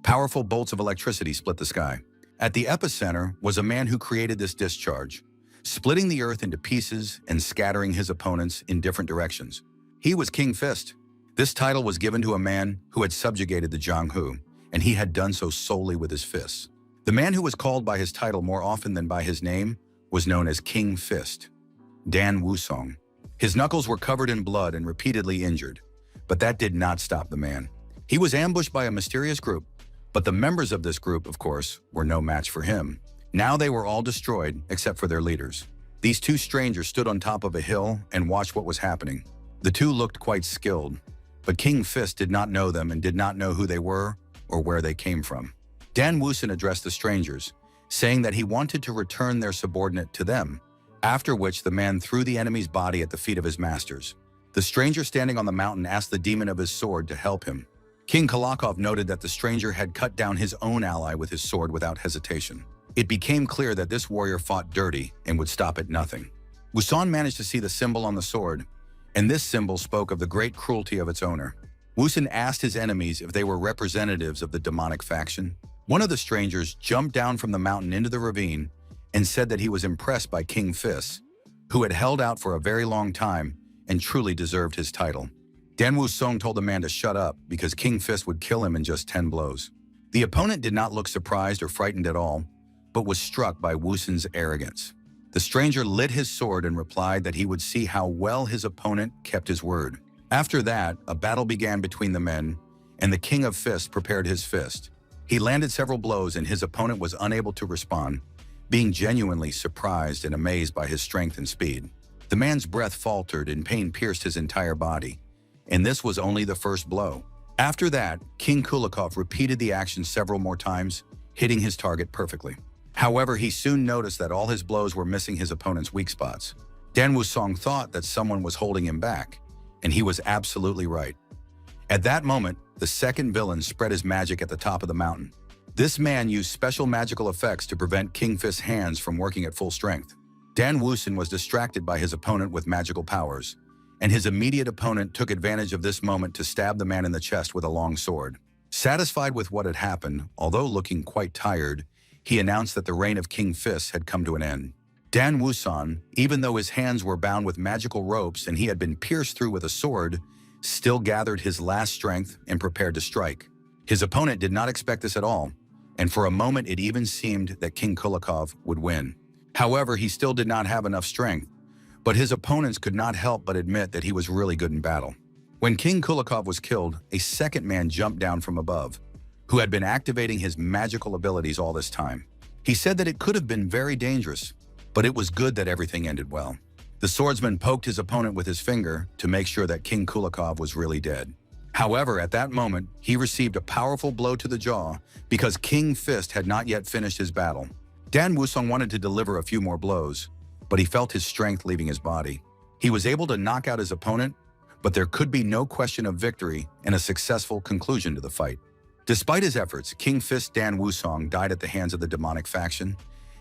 Powerful bolts of electricity split the sky. At the epicenter was a man who created this discharge, splitting the earth into pieces and scattering his opponents in different directions. He was King Fist. This title was given to a man who had subjugated the Jianghu, and he had done so solely with his fists. The man who was called by his title more often than by his name was known as King Fist, Dan Wusong. His knuckles were covered in blood and repeatedly injured, but that did not stop the man. He was ambushed by a mysterious group, but the members of this group, of course, were no match for him. Now they were all destroyed except for their leaders. These two strangers stood on top of a hill and watched what was happening. The two looked quite skilled, but King Fist did not know them and did not know who they were or where they came from. Dan Wusong addressed the strangers, saying that he wanted to return their subordinate to them, after which the man threw the enemy's body at the feet of his masters. The stranger standing on the mountain asked the demon of his sword to help him. King Kulakov noted that the stranger had cut down his own ally with his sword without hesitation. It became clear that this warrior fought dirty and would stop at nothing. Wusong managed to see the symbol on the sword, and this symbol spoke of the great cruelty of its owner. Wusong asked his enemies if they were representatives of the demonic faction. One of the strangers jumped down from the mountain into the ravine and said that he was impressed by King Fist, who had held out for a very long time and truly deserved his title. Dan Wusong told the man to shut up because King Fist would kill him in just 10 blows. The opponent did not look surprised or frightened at all, but was struck by Wusong's arrogance. The stranger lit his sword and replied that he would see how well his opponent kept his word. After that, a battle began between the men, and the King of Fists prepared his fist. He landed several blows and his opponent was unable to respond, being genuinely surprised and amazed by his strength and speed. The man's breath faltered and pain pierced his entire body, and this was only the first blow. After that, King Kulakov repeated the action several more times, hitting his target perfectly. However, he soon noticed that all his blows were missing his opponent's weak spots. Dan Wusong thought that someone was holding him back, and he was absolutely right. At that moment, the second villain spread his magic at the top of the mountain. This man used special magical effects to prevent King Fist's hands from working at full strength. Dan Wusong was distracted by his opponent with magical powers, and his immediate opponent took advantage of this moment to stab the man in the chest with a long sword. Satisfied with what had happened, although looking quite tired, he announced that the reign of King Fist had come to an end. Dan Wusong, even though his hands were bound with magical ropes and he had been pierced through with a sword, still gathered his last strength and prepared to strike. His opponent did not expect this at all, and for a moment it even seemed that King Kulakov would win. However, he still did not have enough strength, but his opponents could not help but admit that he was really good in battle. When King Kulakov was killed, a second man jumped down from above, who had been activating his magical abilities all this time. He said that it could have been very dangerous, but it was good that everything ended well. The swordsman poked his opponent with his finger to make sure that King Kulakov was really dead. However, at that moment, he received a powerful blow to the jaw because King Fist had not yet finished his battle. Dan Wusong wanted to deliver a few more blows, but he felt his strength leaving his body. He was able to knock out his opponent, but there could be no question of victory and a successful conclusion to the fight. Despite his efforts, King Fist Dan Wusong died at the hands of the demonic faction,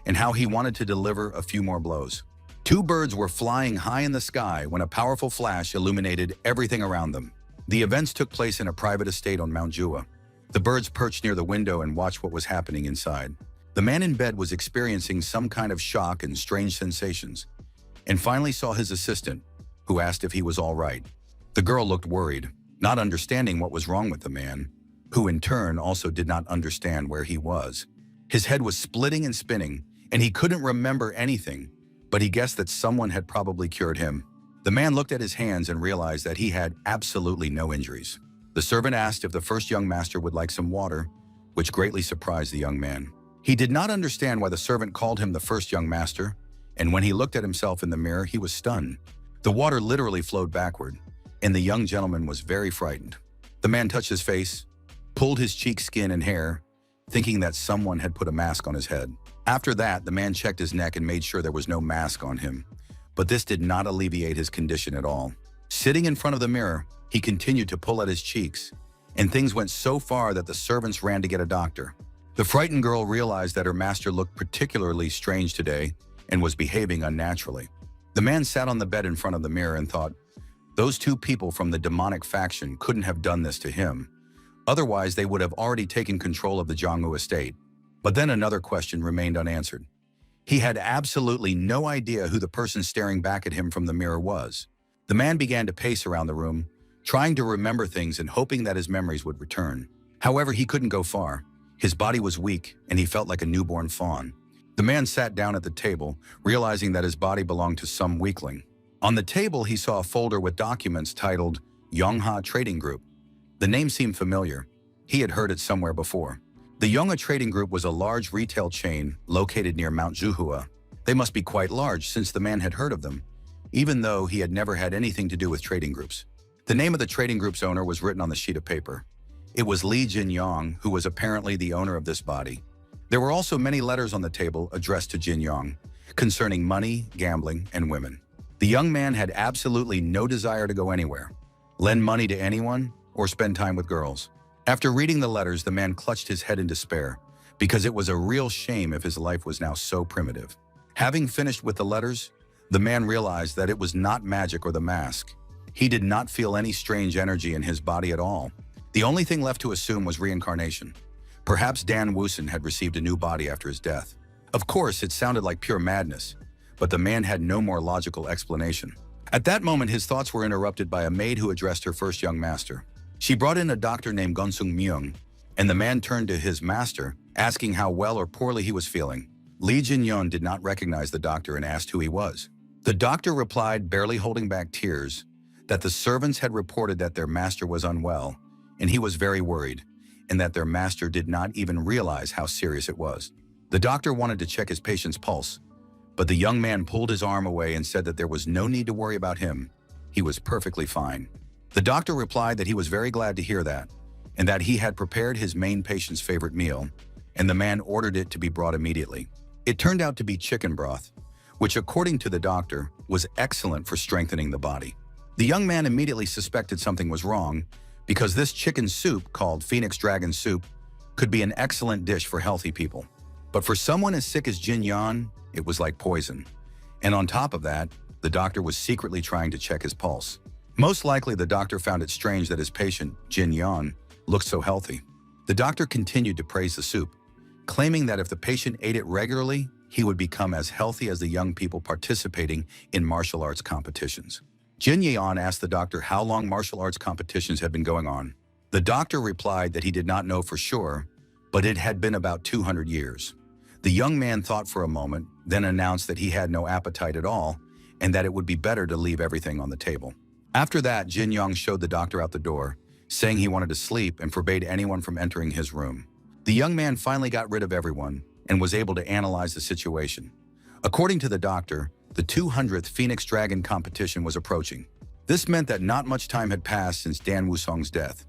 and how he wanted to deliver a few more blows. Two birds were flying high in the sky when a powerful flash illuminated everything around them. The events took place in a private estate on Mount Jua. The birds perched near the window and watched what was happening inside. The man in bed was experiencing some kind of shock and strange sensations, and finally saw his assistant, who asked if he was all right. The girl looked worried, not understanding what was wrong with the man, who in turn also did not understand where he was. His head was splitting and spinning, and he couldn't remember anything, but he guessed that someone had probably cured him. The man looked at his hands and realized that he had absolutely no injuries. The servant asked if the first young master would like some water, which greatly surprised the young man. He did not understand why the servant called him the first young master, and when he looked at himself in the mirror, he was stunned. The water literally flowed backward, and the young gentleman was very frightened. The man touched his face, pulled his cheek skin and hair, thinking that someone had put a mask on his head. After that, the man checked his neck and made sure there was no mask on him, but this did not alleviate his condition at all. Sitting in front of the mirror, he continued to pull at his cheeks, and things went so far that the servants ran to get a doctor. The frightened girl realized that her master looked particularly strange today and was behaving unnaturally. The man sat on the bed in front of the mirror and thought, those two people from the demonic faction couldn't have done this to him, Otherwise, they would have already taken control of the Jongwoo estate. But then another question remained unanswered. He had absolutely no idea who the person staring back at him from the mirror was. The man began to pace around the room, trying to remember things and hoping that his memories would return. However, he couldn't go far. His body was weak, and he felt like a newborn fawn. The man sat down at the table, realizing that his body belonged to some weakling. On the table, he saw a folder with documents titled Yongha Trading Group. The name seemed familiar. He had heard it somewhere before. The Yongha Trading Group was a large retail chain located near Mount Zuhua. They must be quite large since the man had heard of them, even though he had never had anything to do with trading groups. The name of the trading group's owner was written on the sheet of paper. It was Lee Jin-yong, who was apparently the owner of this body. There were also many letters on the table addressed to Jin-yong, concerning money, gambling, and women. The young man had absolutely no desire to go anywhere, lend money to anyone, or spend time with girls. After reading the letters, the man clutched his head in despair, because it was a real shame if his life was now so primitive. Having finished with the letters, the man realized that it was not magic or the mask. He did not feel any strange energy in his body at all. The only thing left to assume was reincarnation. Perhaps Dan Woosen had received a new body after his death. Of course, it sounded like pure madness, but the man had no more logical explanation. At that moment, his thoughts were interrupted by a maid who addressed her first young master. She brought in a doctor named Gunsung Myung, and the man turned to his master, asking how well or poorly he was feeling. Lee Jin-yeon did not recognize the doctor and asked who he was. The doctor replied, barely holding back tears, that the servants had reported that their master was unwell, and he was very worried, and that their master did not even realize how serious it was. The doctor wanted to check his patient's pulse, but the young man pulled his arm away and said that there was no need to worry about him. He was perfectly fine. The doctor replied that he was very glad to hear that, and that he had prepared his main patient's favorite meal, and the man ordered it to be brought immediately. It turned out to be chicken broth, which according to the doctor was excellent for strengthening the body. The young man immediately suspected something was wrong, because this chicken soup, called Phoenix Dragon Soup, could be an excellent dish for healthy people. But for someone as sick as Jin Yan, it was like poison. And on top of that, the doctor was secretly trying to check his pulse. Most likely, the doctor found it strange that his patient, Jin Yan, looked so healthy. The doctor continued to praise the soup, claiming that if the patient ate it regularly, he would become as healthy as the young people participating in martial arts competitions. Jin Yan asked the doctor how long martial arts competitions had been going on. The doctor replied that he did not know for sure, but it had been about 200 years. The young man thought for a moment, then announced that he had no appetite at all, and that it would be better to leave everything on the table. After that, Jin Yong showed the doctor out the door, saying he wanted to sleep and forbade anyone from entering his room. The young man finally got rid of everyone and was able to analyze the situation. According to the doctor, the 200th Phoenix Dragon competition was approaching. This meant that not much time had passed since Dan Wusong's death,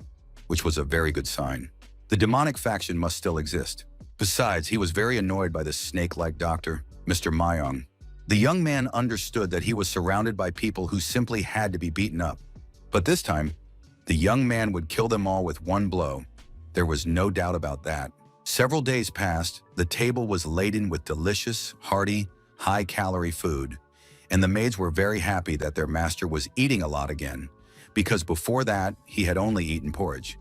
which was a very good sign. The demonic faction must still exist. Besides, he was very annoyed by the snake-like doctor, Mr. Myung. The young man understood that he was surrounded by people who simply had to be beaten up. But this time, the young man would kill them all with one blow. There was no doubt about that. Several days passed, the table was laden with delicious, hearty, high-calorie food, and the maids were very happy that their master was eating a lot again, because before that, he had only eaten porridge.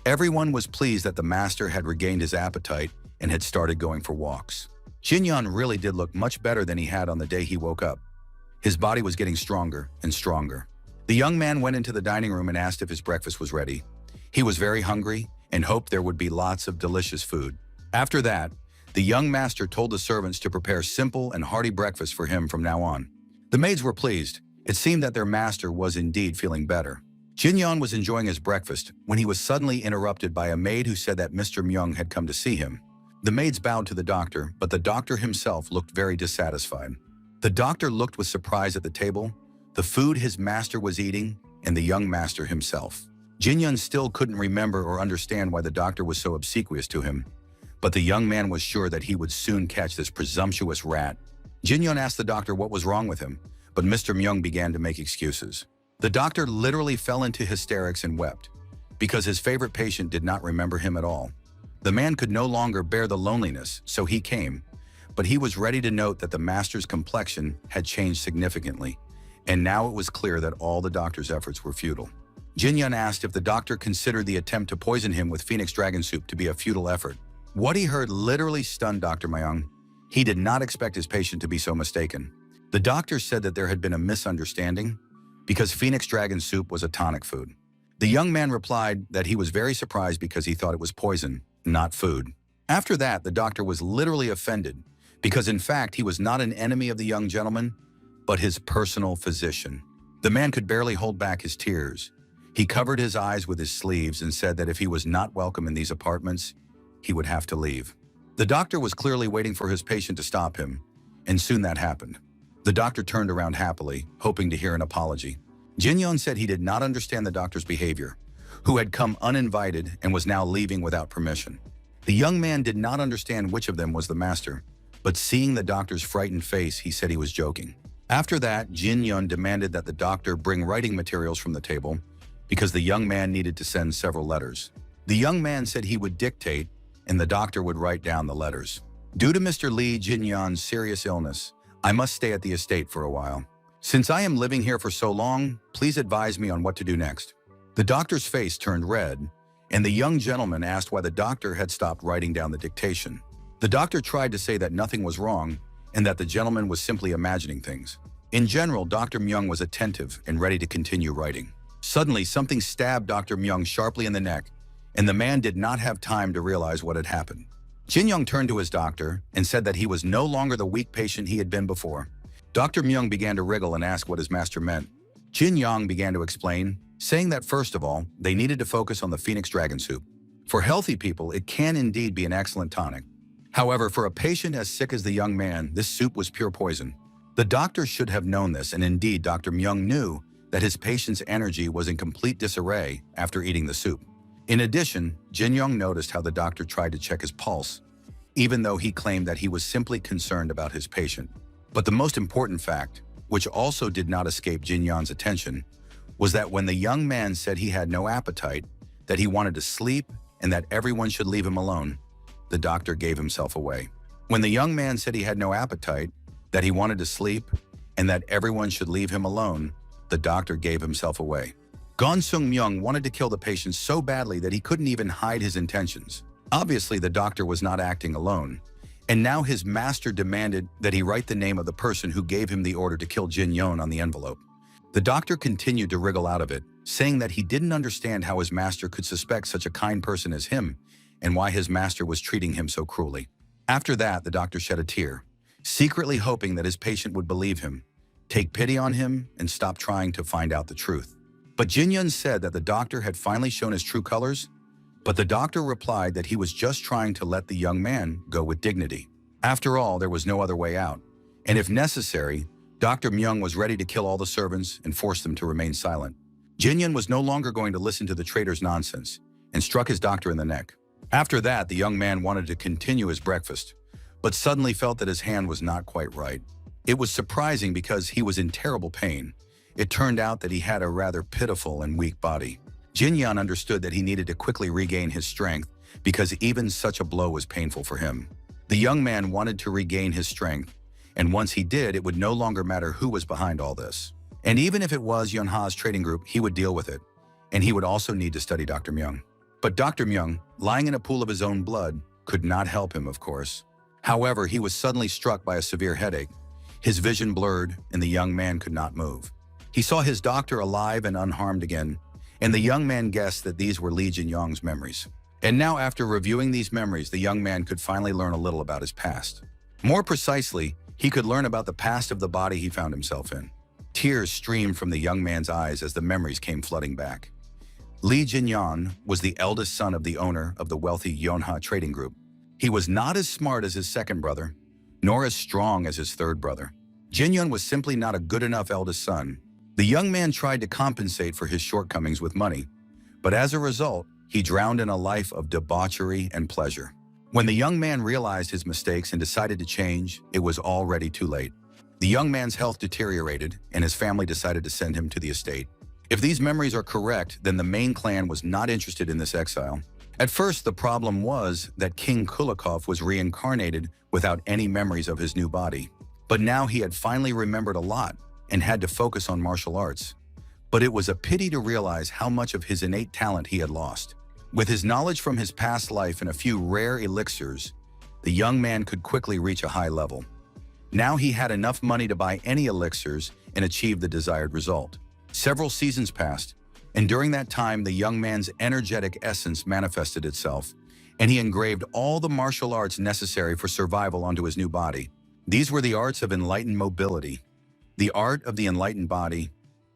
Everyone was pleased that the master had regained his appetite and had started going for walks. Jinyan really did look much better than he had on the day he woke up. His body was getting stronger and stronger. The young man went into the dining room and asked if his breakfast was ready. He was very hungry and hoped there would be lots of delicious food. After that, the young master told the servants to prepare simple and hearty breakfast for him from now on. The maids were pleased. It seemed that their master was indeed feeling better. Jinyan was enjoying his breakfast when he was suddenly interrupted by a maid who said that Mr. Myung had come to see him. The maids bowed to the doctor, but the doctor himself looked very dissatisfied. The doctor looked with surprise at the table, the food his master was eating, and the young master himself. Jinyan still couldn't remember or understand why the doctor was so obsequious to him, but the young man was sure that he would soon catch this presumptuous rat. Jinyan asked the doctor what was wrong with him, but Mr. Myung began to make excuses. The doctor literally fell into hysterics and wept, because his favorite patient did not remember him at all. The man could no longer bear the loneliness, so he came, but he was ready to note that the master's complexion had changed significantly, and now it was clear that all the doctor's efforts were futile. Jin asked if the doctor considered the attempt to poison him with phoenix dragon soup to be a futile effort. What he heard literally stunned Dr. Myung. He did not expect his patient to be so mistaken. The doctor said that there had been a misunderstanding because phoenix dragon soup was a tonic food. The young man replied that he was very surprised because he thought it was poison, not food. After that, the doctor was literally offended because in fact he was not an enemy of the young gentleman, but his personal physician. The man could barely hold back his tears. He covered his eyes with his sleeves and said that if he was not welcome in these apartments, he would have to leave. The doctor was clearly waiting for his patient to stop him, and soon that happened. The doctor turned around happily, hoping to hear an apology. Jin said he did not understand the doctor's behavior, who had come uninvited and was now leaving without permission. The young man did not understand which of them was the master, but seeing the doctor's frightened face, he said he was joking. After that, Jin demanded that the doctor bring writing materials from the table because the young man needed to send several letters. The young man said he would dictate and the doctor would write down the letters. Due to Mr. Lee Jin-yeon's serious illness, I must stay at the estate for a while. Since I am living here for so long, please advise me on what to do next. The doctor's face turned red, and the young gentleman asked why the doctor had stopped writing down the dictation. The doctor tried to say that nothing was wrong and that the gentleman was simply imagining things. In general, Dr. Myung was attentive and ready to continue writing. Suddenly, something stabbed Dr. Myung sharply in the neck, and the man did not have time to realize what had happened. Jin-young turned to his doctor and said that he was no longer the weak patient he had been before. Dr. Myung began to wriggle and ask what his master meant. Jin-young began to explain, saying that first of all, they needed to focus on the phoenix dragon soup. For healthy people, it can indeed be an excellent tonic. However, for a patient as sick as the young man, this soup was pure poison. The doctor should have known this, and indeed Dr. Myung knew that his patient's energy was in complete disarray after eating the soup. In addition, Jin-young noticed how the doctor tried to check his pulse, even though he claimed that he was simply concerned about his patient. But the most important fact, which also did not escape Jin-young's attention, was that when the young man said he had no appetite, that he wanted to sleep, and that everyone should leave him alone, the doctor gave himself away. When the young man said he had no appetite, that he wanted to sleep, and that everyone should leave him alone, the doctor gave himself away. Gon Sung-myung wanted to kill the patient so badly that he couldn't even hide his intentions. Obviously, the doctor was not acting alone, and now his master demanded that he write the name of the person who gave him the order to kill Jin-young on the envelope. The doctor continued to wriggle out of it, saying that he didn't understand how his master could suspect such a kind person as him and why his master was treating him so cruelly. After that, the doctor shed a tear, secretly hoping that his patient would believe him, take pity on him, and stop trying to find out the truth. But Jin-young said that the doctor had finally shown his true colors, but the doctor replied that he was just trying to let the young man go with dignity. After all, there was no other way out, and if necessary, Dr. Myung was ready to kill all the servants and force them to remain silent. Jin-young was no longer going to listen to the traitor's nonsense and struck his doctor in the neck. After that, the young man wanted to continue his breakfast, but suddenly felt that his hand was not quite right. It was surprising because he was in terrible pain. It turned out that he had a rather pitiful and weak body. Jin-young understood that he needed to quickly regain his strength because even such a blow was painful for him. The young man wanted to regain his strength, and once he did, it would no longer matter who was behind all this. And even if it was Yunha's trading group, he would deal with it, and he would also need to study Dr. Myung. But Dr. Myung, lying in a pool of his own blood, could not help him, of course. However, he was suddenly struck by a severe headache. His vision blurred, and the young man could not move. He saw his doctor alive and unharmed again, and the young man guessed that these were Lee Jin-young's memories. And now, after reviewing these memories, the young man could finally learn a little about his past. More precisely, he could learn about the past of the body he found himself in. Tears streamed from the young man's eyes as the memories came flooding back. Lee Jin-young was the eldest son of the owner of the wealthy Yonha trading group. He was not as smart as his second brother, nor as strong as his third brother. Jin-young was simply not a good enough eldest son. The young man tried to compensate for his shortcomings with money, but as a result, he drowned in a life of debauchery and pleasure. When the young man realized his mistakes and decided to change, it was already too late. The young man's health deteriorated, and his family decided to send him to the estate. If these memories are correct, then the main clan was not interested in this exile. At first, the problem was that King Kulikov was reincarnated without any memories of his new body. But now he had finally remembered a lot and had to focus on martial arts. but it was a pity to realize how much of his innate talent he had lost. With his knowledge from his past life and a few rare elixirs, the young man could quickly reach a high level. Now he had enough money to buy any elixirs and achieve the desired result. Several seasons passed, and during that time the young man's energetic essence manifested itself, and he engraved all the martial arts necessary for survival onto his new body. These were the arts of enlightened mobility, the art of the enlightened body,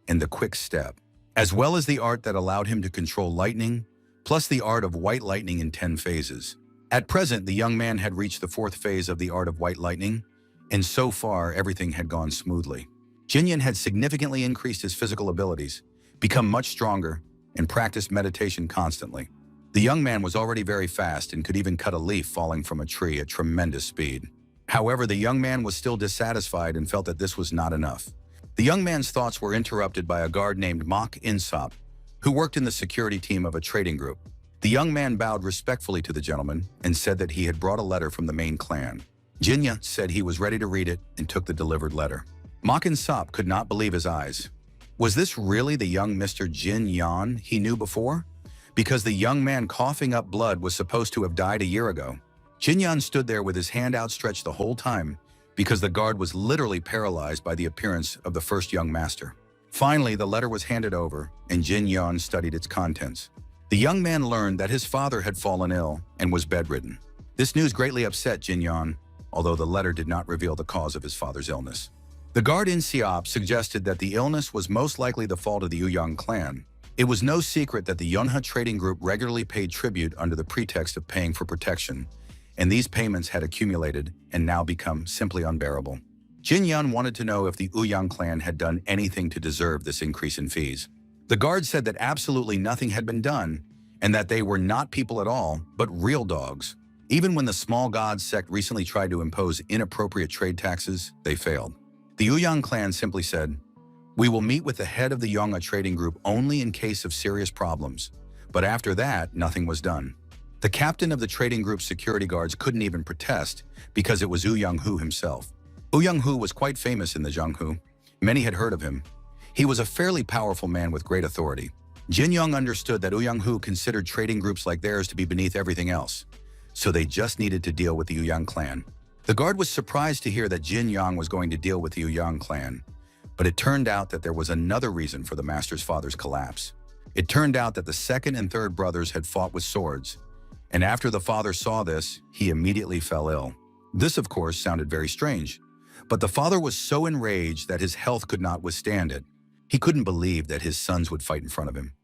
and the quick step, as well as the art that allowed him to control lightning, plus the art of white lightning in 10 phases. At present, the young man had reached the 4th phase of the art of white lightning, and so far everything had gone smoothly. Jinyan had significantly increased his physical abilities, become much stronger, and practiced meditation constantly. The young man was already very fast and could even cut a leaf falling from a tree at tremendous speed. However, the young man was still dissatisfied and felt that this was not enough. The young man's thoughts were interrupted by a guard named Mok Insop, who worked in the security team of a trading group. The young man bowed respectfully to the gentleman and said that he had brought a letter from the main clan. Jinya said he was ready to read it and took the delivered letter. Mok Insop could not believe his eyes. Was this really the young Mr. Jin Yan he knew before? Because the young man coughing up blood was supposed to have died a year ago. Jin Yan stood there with his hand outstretched the whole time because the guard was literally paralyzed by the appearance of the first young master. Finally, the letter was handed over, and Jin Yan studied its contents. The young man learned that his father had fallen ill and was bedridden. This news greatly upset Jin Yan, although the letter did not reveal the cause of his father's illness. The guard in Siop suggested that the illness was most likely the fault of the Uyang clan. It was no secret that the Yunhe trading group regularly paid tribute under the pretext of paying for protection, and these payments had accumulated and now become simply unbearable. Jin Yan wanted to know if the Uyang clan had done anything to deserve this increase in fees. The guard said that absolutely nothing had been done, and that they were not people at all, but real dogs. Even when the small gods sect recently tried to impose inappropriate trade taxes, they failed. The Uyang clan simply said, "We will meet with the head of the Yunhe trading group only in case of serious problems." But after that, nothing was done. The captain of the trading group's security guards couldn't even protest because it was Uyang Hu himself. Uyang Hu was quite famous in the Zhenghu. Many had heard of him. He was a fairly powerful man with great authority. Jin Yong understood that Uyang Hu considered trading groups like theirs to be beneath everything else, so they just needed to deal with the Uyang clan. The guard was surprised to hear that Jin Yang was going to deal with the Uyang clan, but it turned out that there was another reason for the master's father's collapse. It turned out that the second and third brothers had fought with swords, and after the father saw this, he immediately fell ill. This, of course, sounded very strange, but the father was so enraged that his health could not withstand it. He couldn't believe that his sons would fight in front of him,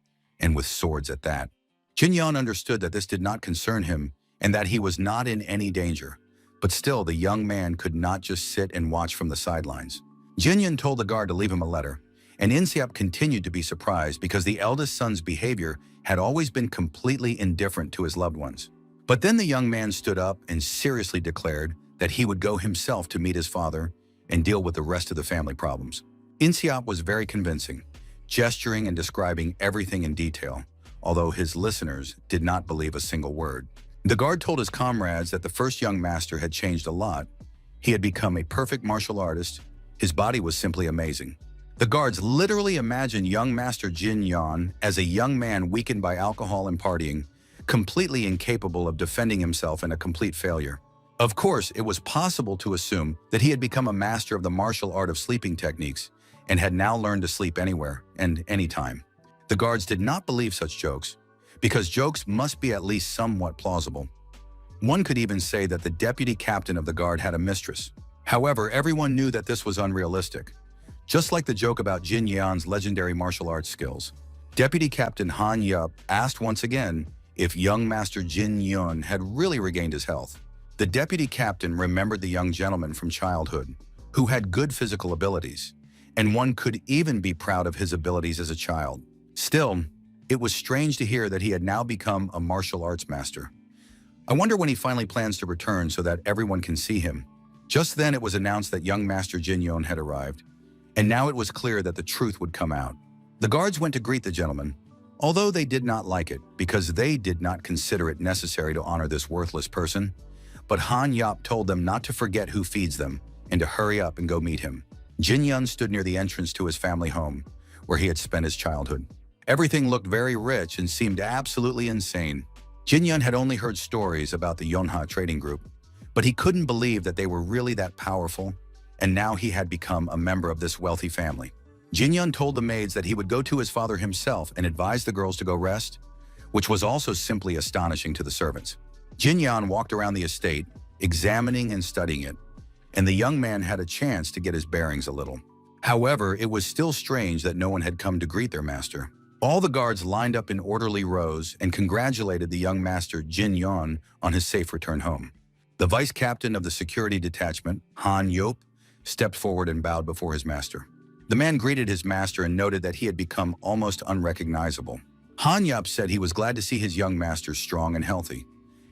and with swords at that. Jin Yan understood that this did not concern him and that he was not in any danger. But still, the young man could not just sit and watch from the sidelines. Jin Yan told the guard to leave him a letter, and Insiap continued to be surprised because the eldest son's behavior had always been completely indifferent to his loved ones. But then the young man stood up and seriously declared that he would go himself to meet his father and deal with the rest of the family problems. Insiap was very convincing, gesturing and describing everything in detail, although his listeners did not believe a single word. The guard told his comrades that the first young master had changed a lot. He had become a perfect martial artist. His body was simply amazing. The guards literally imagined young master Jin Yan as a young man weakened by alcohol and partying, completely incapable of defending himself and a complete failure. Of course, it was possible to assume that he had become a master of the martial art of sleeping techniques and had now learned to sleep anywhere and anytime. The guards did not believe such jokes, because jokes must be at least somewhat plausible. One could even say that the deputy captain of the guard had a mistress. However, everyone knew that this was unrealistic. Just like the joke about Jin Yan's legendary martial arts skills, Deputy Captain Han Yup asked once again if young Master Jin Yun had really regained his health. The deputy captain remembered the young gentleman from childhood, who had good physical abilities, and one could even be proud of his abilities as a child. Still, it was strange to hear that he had now become a martial arts master. I wonder when he finally plans to return so that everyone can see him. Just then it was announced that young Master Jin Yon had arrived, and now it was clear that the truth would come out. The guards went to greet the gentleman, although they did not like it because they did not consider it necessary to honor this worthless person. But Han Yap told them not to forget who feeds them and to hurry up and go meet him. Jin Yun stood near the entrance to his family home, where he had spent his childhood. Everything looked very rich and seemed absolutely insane. Jin-yun had only heard stories about the Yonha trading group, but he couldn't believe that they were really that powerful, and now he had become a member of this wealthy family. Jin-yun told the maids that he would go to his father himself and advise the girls to go rest, which was also simply astonishing to the servants. Jin-yun walked around the estate, examining and studying it, and the young man had a chance to get his bearings a little. However, it was still strange that no one had come to greet their master. All the guards lined up in orderly rows and congratulated the young master Jin-yun on his safe return home. The vice captain of the security detachment, Han Yop, stepped forward and bowed before his master. The man greeted his master and noted that he had become almost unrecognizable. Han Yop said he was glad to see his young master strong and healthy.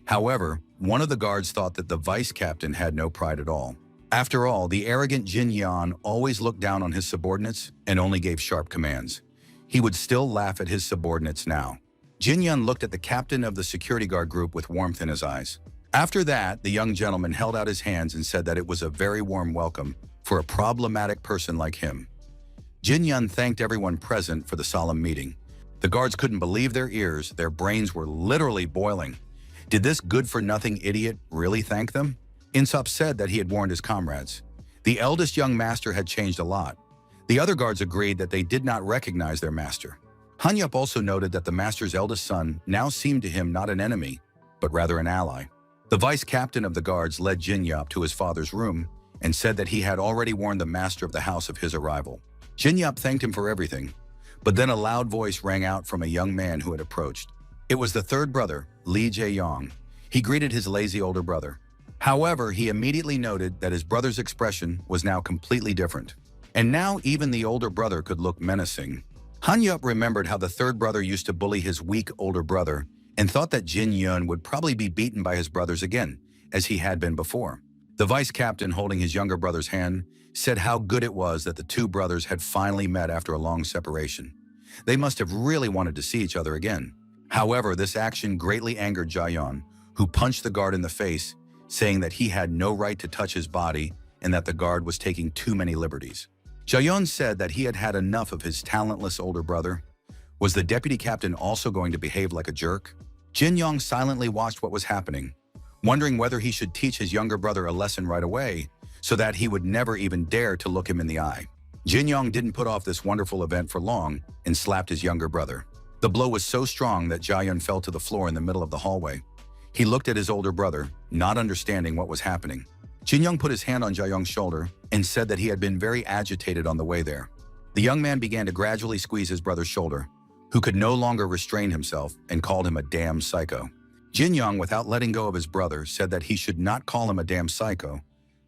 However, one of the guards thought that the vice captain had no pride at all. After all, the arrogant Jin-yun always looked down on his subordinates and only gave sharp commands. He would still laugh at his subordinates now. Jin-yun looked at the captain of the security guard group with warmth in his eyes. After that, the young gentleman held out his hands and said that it was a very warm welcome for a problematic person like him. Jin-yun thanked everyone present for the solemn meeting. The guards couldn't believe their ears. Their brains were literally boiling. Did this good-for-nothing idiot really thank them? Insop said that he had warned his comrades. The eldest young master had changed a lot. The other guards agreed that they did not recognize their master. Hanyup also noted that the master's eldest son now seemed to him not an enemy, but rather an ally. The vice captain of the guards led Jin-yup to his father's room and said that he had already warned the master of the house of his arrival. Jin-yup thanked him for everything, but then a loud voice rang out from a young man who had approached. It was the third brother, Lee Jae-yong. He greeted his lazy older brother. However, he immediately noted that his brother's expression was now completely different. And now even the older brother could look menacing. Hanyup remembered how the third brother used to bully his weak older brother and thought that Jin-yun would probably be beaten by his brothers again, as he had been before. The vice captain, holding his younger brother's hand, said how good it was that the two brothers had finally met after a long separation. They must have really wanted to see each other again. However, this action greatly angered Jaeyeon, who punched the guard in the face, saying that he had no right to touch his body and that the guard was taking too many liberties. Jaeyeon said that he had had enough of his talentless older brother. Was the deputy captain also going to behave like a jerk? Jin-yong silently watched what was happening, wondering whether he should teach his younger brother a lesson right away so that he would never even dare to look him in the eye. Jin-yong didn't put off this wonderful event for long and slapped his younger brother. The blow was so strong that Jaeyeon fell to the floor in the middle of the hallway. He looked at his older brother, not understanding what was happening. Jin-young put his hand on Jaeyeon's shoulder and said that he had been very agitated on the way there. The young man began to gradually squeeze his brother's shoulder, who could no longer restrain himself, and called him a damn psycho. Jin-young, without letting go of his brother, said that he should not call him a damn psycho,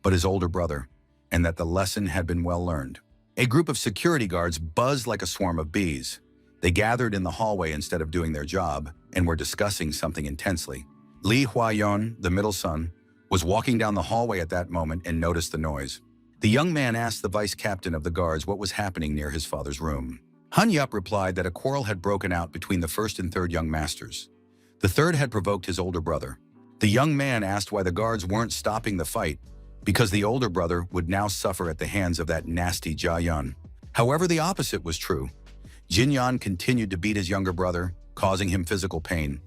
but his older brother, and that the lesson had been well learned. A group of security guards buzzed like a swarm of bees. They gathered in the hallway instead of doing their job and were discussing something intensely. Lee Hwa-yeon, the middle son, was walking down the hallway at that moment and noticed the noise. The young man asked the vice captain of the guards what was happening near his father's room. Han-yup replied that a quarrel had broken out between the first and third young masters. The third had provoked his older brother. The young man asked why the guards weren't stopping the fight, because the older brother would now suffer at the hands of that nasty Jaeyeon. However, the opposite was true. Jin-yeon continued to beat his younger brother, causing him physical pain,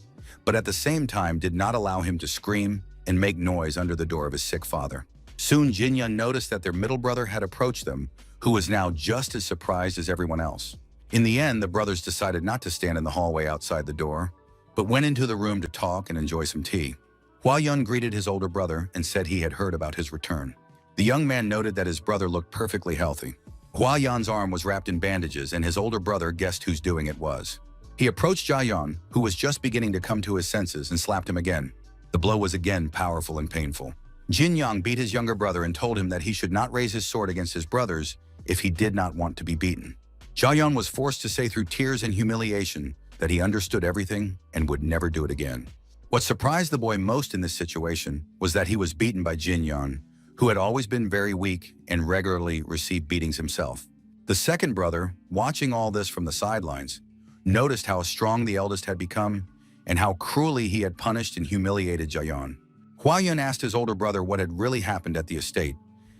but at the same time did not allow him to scream and make noise under the door of his sick father. Soon, Jin-yeon noticed that their middle brother had approached them, who was now just as surprised as everyone else. In the end, the brothers decided not to stand in the hallway outside the door, but went into the room to talk and enjoy some tea. Hwa-yeon greeted his older brother and said he had heard about his return. The young man noted that his brother looked perfectly healthy. Hwa-yeon's arm was wrapped in bandages, and his older brother guessed whose doing it was. He approached Jaeyeon, who was just beginning to come to his senses, and slapped him again. The blow was again powerful and painful. Jin-young beat his younger brother and told him that he should not raise his sword against his brothers if he did not want to be beaten. Jaeyeon was forced to say through tears and humiliation that he understood everything and would never do it again. What surprised the boy most in this situation was that he was beaten by Jin-yeon, who had always been very weak and regularly received beatings himself. The second brother, watching all this from the sidelines, noticed how strong the eldest had become and how cruelly he had punished and humiliated Jaeyeon. Hwa-yeon asked his older brother what had really happened at the estate,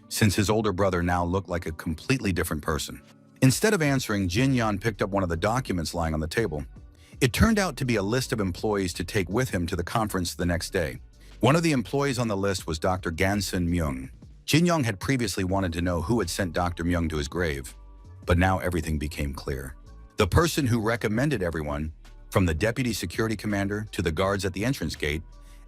since his older brother now looked like a completely different person. Instead of answering, Jin Yan picked up one of the documents lying on the table. It turned out to be a list of employees to take with him to the conference the next day. One of the employees on the list was Dr. Gansun Myung. Jin Young had previously wanted to know who had sent Dr. Myung to his grave, but now everything became clear. The person who recommended everyone, from the deputy security commander to the guards at the entrance gate,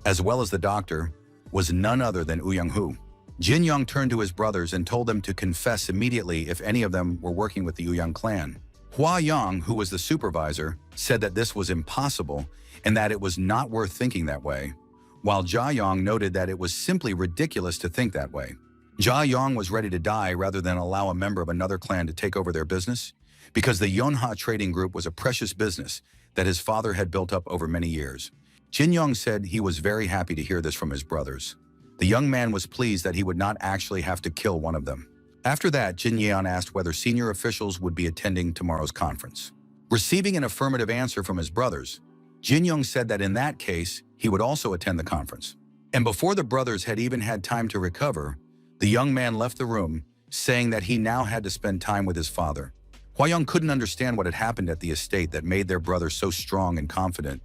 as well as the doctor, was none other than Young-hoo. Jin Young turned to his brothers and told them to confess immediately if any of them were working with the Young clan. Hua Yang, who was the supervisor, said that this was impossible and that it was not worth thinking that way, while Jia Yang noted that it was simply ridiculous to think that way. Jia Yang was ready to die rather than allow a member of another clan to take over their business, because the Yonha trading group was a precious business that his father had built up over many years. Jin Young said he was very happy to hear this from his brothers. The young man was pleased that he would not actually have to kill one of them. After that, Jin Yan asked whether senior officials would be attending tomorrow's conference. Receiving an affirmative answer from his brothers, Jin Young said that in that case, he would also attend the conference. And before the brothers had even had time to recover, the young man left the room, saying that he now had to spend time with his father. Hua Young couldn't understand what had happened at the estate that made their brother so strong and confident,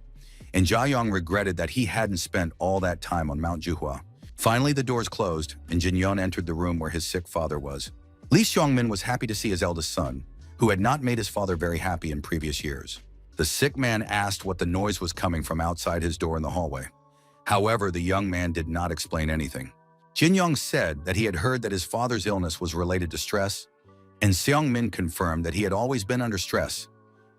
and Jia Yang regretted that he hadn't spent all that time on Mount Juhua. Finally, the doors closed, and Jin Yon entered the room where his sick father was. Li Xiongmin was happy to see his eldest son, who had not made his father very happy in previous years. The sick man asked what the noise was coming from outside his door in the hallway. However, the young man did not explain anything. Jin Yong said that he had heard that his father's illness was related to stress, and Seong Min confirmed that he had always been under stress,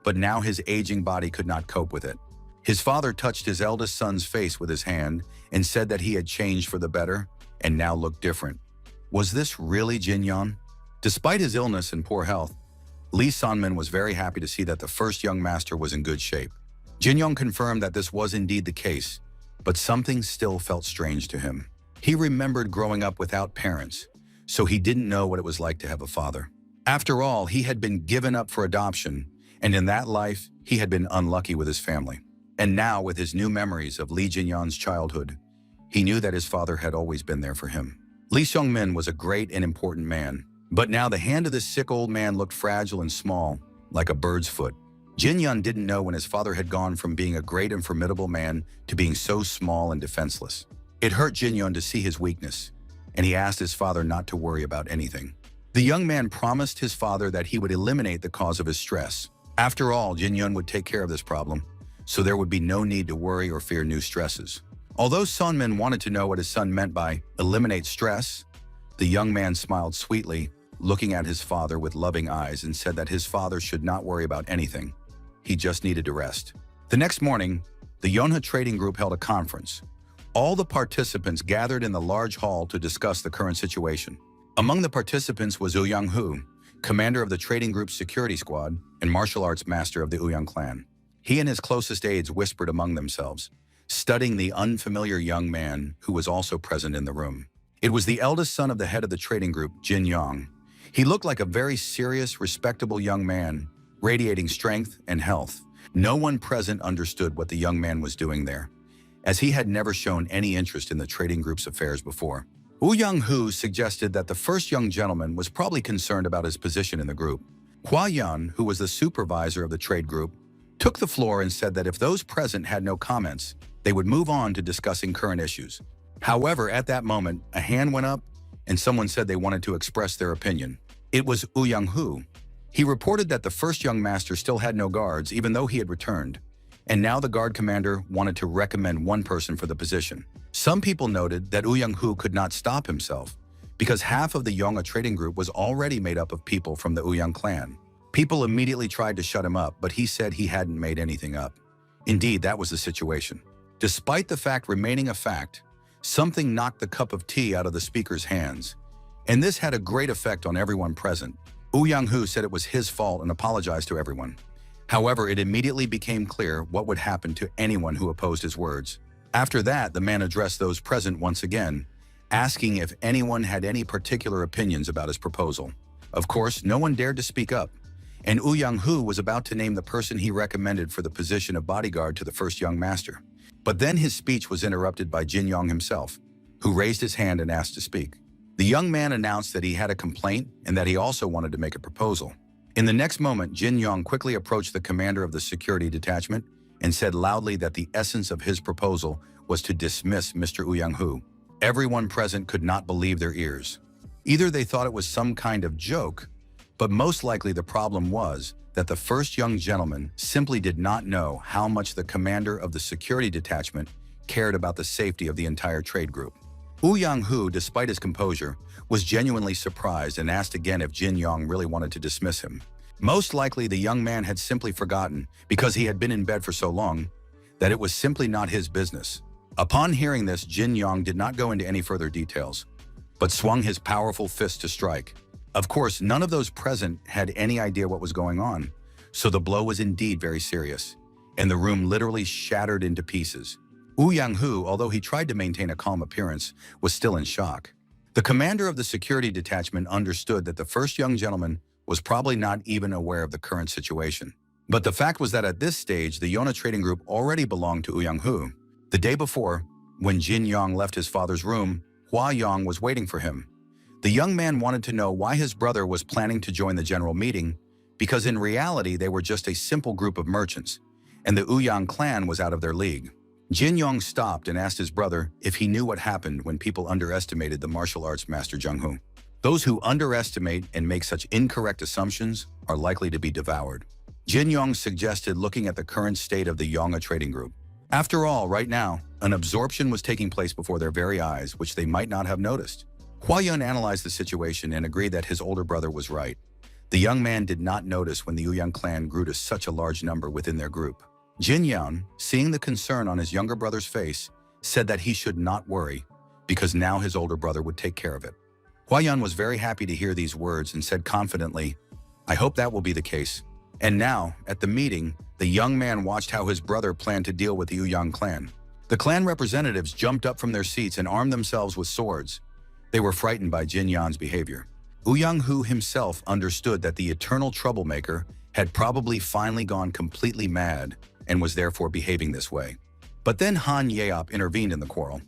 but now his aging body could not cope with it. His father touched his eldest son's face with his hand and said that he had changed for the better and now looked different. Was this really Jin Yon? Despite his illness and poor health, Lee Sanmin was very happy to see that the first young master was in good shape. Jin Yong confirmed that this was indeed the case, but something still felt strange to him. He remembered growing up without parents, so he didn't know what it was like to have a father. After all, he had been given up for adoption, and in that life, he had been unlucky with his family. And now, with his new memories of Lee Jin-yon's childhood, he knew that his father had always been there for him. Lee Seong-min was a great and important man, but now the hand of this sick old man looked fragile and small, like a bird's foot. Jin-yon didn't know when his father had gone from being a great and formidable man to being so small and defenseless. It hurt Jin-yon to see his weakness, and he asked his father not to worry about anything. The young man promised his father that he would eliminate the cause of his stress. After all, Jin-yon would take care of this problem, so there would be no need to worry or fear new stresses. Although Sunmin wanted to know what his son meant by eliminate stress, the young man smiled sweetly, looking at his father with loving eyes, and said that his father should not worry about anything. He just needed to rest. The next morning, the Yonha trading group held a conference. All the participants gathered in the large hall to discuss the current situation. Among the participants was Young-hoo, commander of the trading group's security squad and martial arts master of the Young clan. He and his closest aides whispered among themselves, studying the unfamiliar young man who was also present in the room. It was the eldest son of the head of the trading group, Jin Yong. He looked like a very serious, respectable young man, radiating strength and health. No one present understood what the young man was doing there, as he had never shown any interest in the trading group's affairs before. Young-hoo suggested that the first young gentleman was probably concerned about his position in the group. Hua Yan, who was the supervisor of the trade group, took the floor and said that if those present had no comments, they would move on to discussing current issues. However, at that moment, a hand went up and someone said they wanted to express their opinion. It was Young-hoo. He reported that the first young master still had no guards, even though he had returned, and now the guard commander wanted to recommend one person for the position. Some people noted that Young-hoo could not stop himself, because half of the Yonha trading group was already made up of people from the Young clan. People immediately tried to shut him up, but he said he hadn't made anything up. Indeed, that was the situation. Despite the fact remaining a fact, something knocked the cup of tea out of the speaker's hands, and this had a great effect on everyone present. Young-hoo said it was his fault and apologized to everyone. However, it immediately became clear what would happen to anyone who opposed his words. After that, the man addressed those present once again, asking if anyone had any particular opinions about his proposal. Of course, no one dared to speak up, and Young-hoo was about to name the person he recommended for the position of bodyguard to the first young master. But then his speech was interrupted by Jin Yong himself, who raised his hand and asked to speak. The young man announced that he had a complaint and that he also wanted to make a proposal. In the next moment, Jin Yong quickly approached the commander of the security detachment and said loudly that the essence of his proposal was to dismiss Mr. Yang-hu. Everyone present could not believe their ears. Either they thought it was some kind of joke, but most likely the problem was that the first young gentleman simply did not know how much the commander of the security detachment cared about the safety of the entire trade group. Yang-hu, despite his composure, was genuinely surprised and asked again if Jin Yong really wanted to dismiss him. Most likely the young man had simply forgotten, because he had been in bed for so long, that it was simply not his business. Upon hearing this, Jin Yong did not go into any further details, but swung his powerful fist to strike. Of course, none of those present had any idea what was going on, so the blow was indeed very serious, and the room literally shattered into pieces. Yang-hu, although he tried to maintain a calm appearance, was still in shock. The commander of the security detachment understood that the first young gentleman was probably not even aware of the current situation. But the fact was that at this stage, the Yona trading group already belonged to Yang-hu. The day before, when Jin Yong left his father's room, Hua Yong was waiting for him. The young man wanted to know why his brother was planning to join the general meeting, because in reality they were just a simple group of merchants, and the Ouyang clan was out of their league. Jin Yong stopped and asked his brother if he knew what happened when people underestimated the martial arts master Jung-hu. Those who underestimate and make such incorrect assumptions are likely to be devoured. Jin Yong suggested looking at the current state of the Yonga trading group. After all, right now, an absorption was taking place before their very eyes, which they might not have noticed. Hua Yun analyzed the situation and agreed that his older brother was right. The young man did not notice when the Ouyang clan grew to such a large number within their group. Jin Yan, seeing the concern on his younger brother's face, said that he should not worry, because now his older brother would take care of it. Hua Yun was very happy to hear these words and said confidently, "I hope that will be the case." And now, at the meeting, the young man watched how his brother planned to deal with the Ouyang clan. The clan representatives jumped up from their seats and armed themselves with swords. They were frightened by Jin Yan's behavior. Yang-hu himself understood that the eternal troublemaker had probably finally gone completely mad and was therefore behaving this way. But then Han Yeop intervened in the quarrel.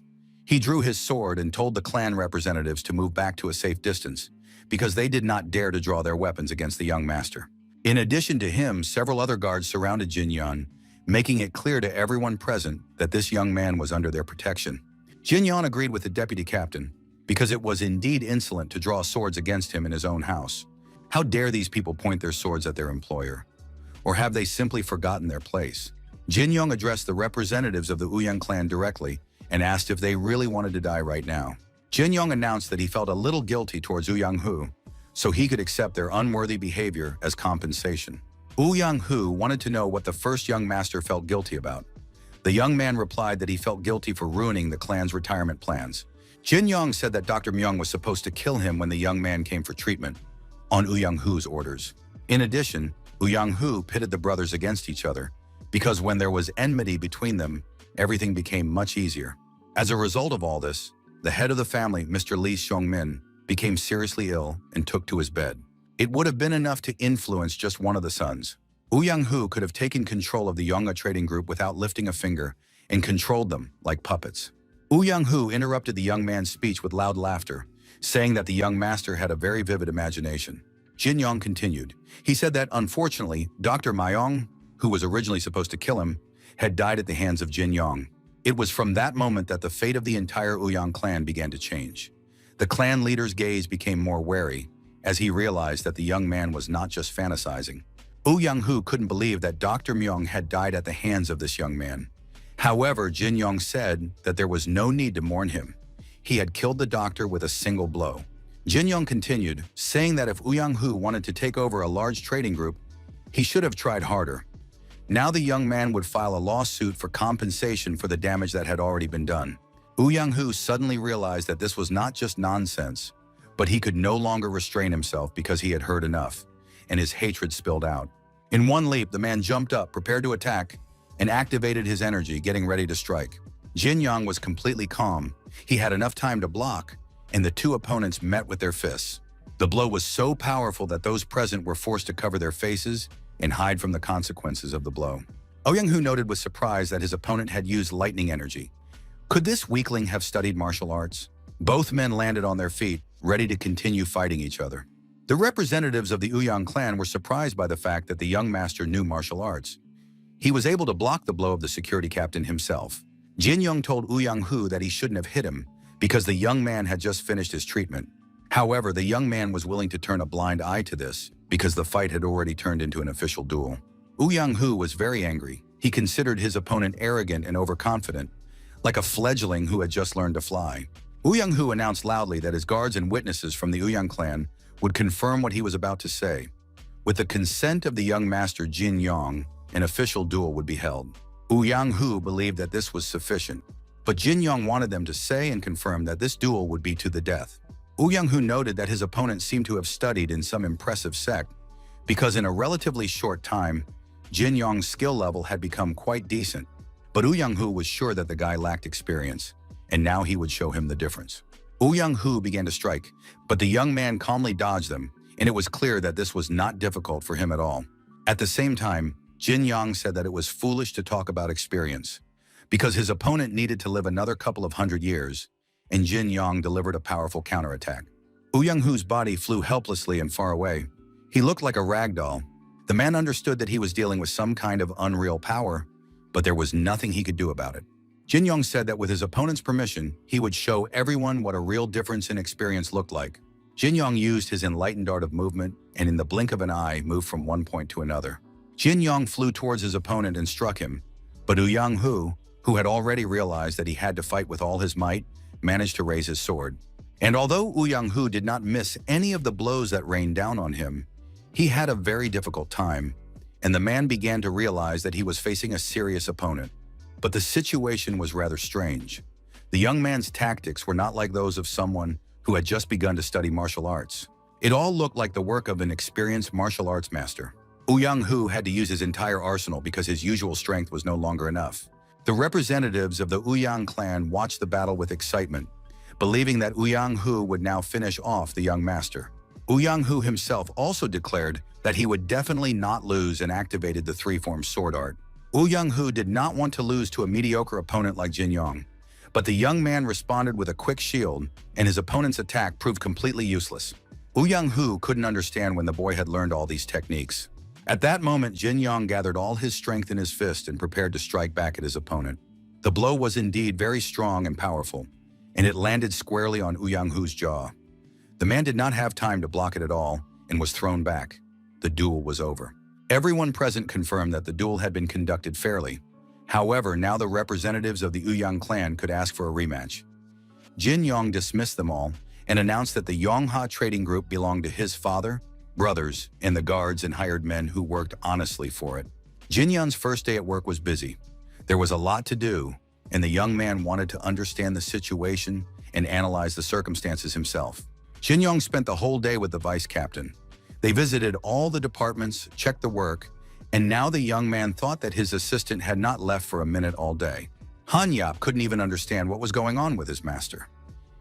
He drew his sword and told the clan representatives to move back to a safe distance, because they did not dare to draw their weapons against the young master. In addition to him, several other guards surrounded Jin Yan, making it clear to everyone present that this young man was under their protection. Jin Yan agreed with the deputy captain, because it was indeed insolent to draw swords against him in his own house. How dare these people point their swords at their employer? Or have they simply forgotten their place? Jin Yong addressed the representatives of the Ouyang clan directly and asked if they really wanted to die right now. Jin Yong announced that he felt a little guilty towards Yang-hu, so he could accept their unworthy behavior as compensation. Yang-hu wanted to know what the first young master felt guilty about. The young man replied that he felt guilty for ruining the clan's retirement plans. Jin Yong said that Dr. Myung was supposed to kill him when the young man came for treatment, on Yang-hu's orders. In addition, Yang-hu pitted the brothers against each other, because when there was enmity between them, everything became much easier. As a result of all this, the head of the family, Mr. Lee Xiongmin, became seriously ill and took to his bed. It would have been enough to influence just one of the sons. Yang-hu could have taken control of the Yonga trading group without lifting a finger and controlled them like puppets. Yang-hu interrupted the young man's speech with loud laughter, saying that the young master had a very vivid imagination. Jin Yong continued. He said that, unfortunately, Dr. Myong, who was originally supposed to kill him, had died at the hands of Jin Yong. It was from that moment that the fate of the entire Ouyang clan began to change. The clan leader's gaze became more wary, as he realized that the young man was not just fantasizing. Yang-hu couldn't believe that Dr. Myung had died at the hands of this young man. However, Jin Yong said that there was no need to mourn him. He had killed the doctor with a single blow. Jin Yong continued, saying that if Yang-hu wanted to take over a large trading group, he should have tried harder. Now the young man would file a lawsuit for compensation for the damage that had already been done. Yang-hu suddenly realized that this was not just nonsense, but he could no longer restrain himself because he had heard enough, and his hatred spilled out. In one leap, the man jumped up, prepared to attack, and activated his energy, getting ready to strike. Jin Yong was completely calm. He had enough time to block, and the two opponents met with their fists. The blow was so powerful that those present were forced to cover their faces and hide from the consequences of the blow. Yang-hu noted with surprise that his opponent had used lightning energy. Could this weakling have studied martial arts? Both men landed on their feet, ready to continue fighting each other. The representatives of the Uyang clan were surprised by the fact that the young master knew martial arts. He was able to block the blow of the security captain himself. Jin Young told Uyang Hu that he shouldn't have hit him because the young man had just finished his treatment. However, the young man was willing to turn a blind eye to this because the fight had already turned into an official duel. Uyang Hu was very angry. He considered his opponent arrogant and overconfident, like a fledgling who had just learned to fly. Uyang Hu announced loudly that his guards and witnesses from the Uyang clan would confirm what he was about to say. With the consent of the young master Jin Yong, an official duel would be held. Uyang Hu believed that this was sufficient, but Jin Yong wanted them to say and confirm that this duel would be to the death. Uyang Hu noted that his opponent seemed to have studied in some impressive sect, because in a relatively short time, Jin Yong's skill level had become quite decent. But Uyang Hu was sure that the guy lacked experience, and now he would show him the difference. Uyang Hu began to strike, but the young man calmly dodged them, and it was clear that this was not difficult for him at all. At the same time, Jin Yong said that it was foolish to talk about experience, because his opponent needed to live another couple of hundred years, and Jin Yong delivered a powerful counterattack. Uyang Hu's body flew helplessly and far away. He looked like a rag doll. The man understood that he was dealing with some kind of unreal power, but there was nothing he could do about it. Jin Yong said that with his opponent's permission, he would show everyone what a real difference in experience looked like. Jin Yong used his enlightened art of movement, and in the blink of an eye, moved from one point to another. Jin Yong flew towards his opponent and struck him, but Uyang Hu, who had already realized that he had to fight with all his might, managed to raise his sword. And although Uyang Hu did not miss any of the blows that rained down on him, he had a very difficult time, and the man began to realize that he was facing a serious opponent. But the situation was rather strange. The young man's tactics were not like those of someone who had just begun to study martial arts. It all looked like the work of an experienced martial arts master. Uyang Hu had to use his entire arsenal because his usual strength was no longer enough. The representatives of the Uyang clan watched the battle with excitement, believing that Uyang Hu would now finish off the young master. Uyang Hu himself also declared that he would definitely not lose and activated the three-form sword art. Uyang Hu did not want to lose to a mediocre opponent like Jin Yong, but the young man responded with a quick shield, and his opponent's attack proved completely useless. Uyang Hu couldn't understand when the boy had learned all these techniques. At that moment, Jin Yong gathered all his strength in his fist and prepared to strike back at his opponent. The blow was indeed very strong and powerful, and it landed squarely on Uyang Hu's jaw. The man did not have time to block it at all and was thrown back. The duel was over. Everyone present confirmed that the duel had been conducted fairly. However, now the representatives of the Uyang clan could ask for a rematch. Jin Yong dismissed them all and announced that the Yongha trading group belonged to his father, brothers, and the guards and hired men who worked honestly for it. Jin Yong's first day at work was busy. There was a lot to do, and the young man wanted to understand the situation and analyze the circumstances himself. Jin Yong spent the whole day with the vice captain. They visited all the departments, checked the work, and now the young man thought that his assistant had not left for a minute all day. Han Yap couldn't even understand what was going on with his master.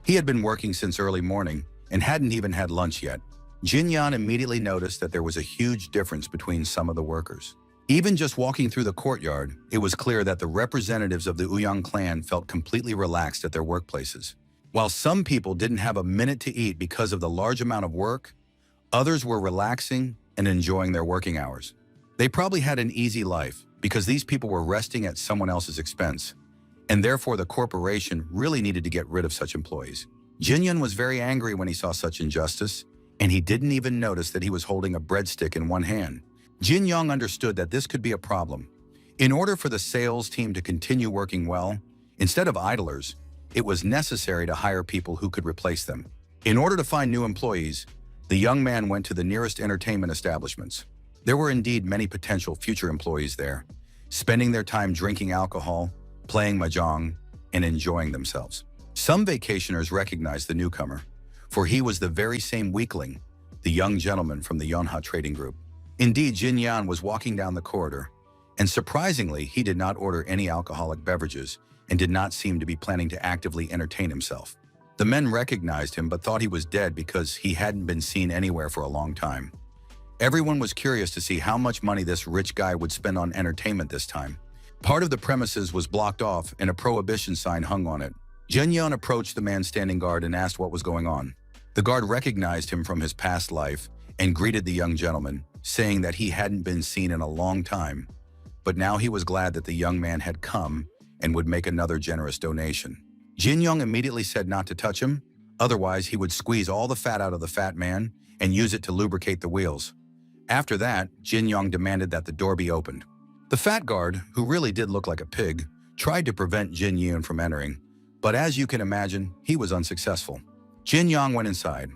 He had been working since early morning and hadn't even had lunch yet. Jin Yan immediately noticed that there was a huge difference between some of the workers. Even just walking through the courtyard, it was clear that the representatives of the Uyang clan felt completely relaxed at their workplaces. While some people didn't have a minute to eat because of the large amount of work, others were relaxing and enjoying their working hours. They probably had an easy life because these people were resting at someone else's expense, and therefore the corporation really needed to get rid of such employees. Jin Yun was very angry when he saw such injustice, and he didn't even notice that he was holding a breadstick in one hand. Jin Yong understood that this could be a problem. In order for the sales team to continue working well, instead of idlers, it was necessary to hire people who could replace them. In order to find new employees, the young man went to the nearest entertainment establishments. There were indeed many potential future employees there, spending their time drinking alcohol, playing mahjong, and enjoying themselves. Some vacationers recognized the newcomer, for he was the very same weakling, the young gentleman from the Yonha trading group. Indeed, Jin Yan was walking down the corridor, and surprisingly, he did not order any alcoholic beverages and did not seem to be planning to actively entertain himself. The men recognized him but thought he was dead because he hadn't been seen anywhere for a long time. Everyone was curious to see how much money this rich guy would spend on entertainment this time. Part of the premises was blocked off and a prohibition sign hung on it. Jin Yan approached the man standing guard and asked what was going on. The guard recognized him from his past life and greeted the young gentleman, saying that he hadn't been seen in a long time, but now he was glad that the young man had come and would make another generous donation. Jin Young immediately said not to touch him, otherwise he would squeeze all the fat out of the fat man and use it to lubricate the wheels. After that, Jin Young demanded that the door be opened. The fat guard, who really did look like a pig, tried to prevent Jin Young from entering, but as you can imagine, he was unsuccessful. Jin Young went inside.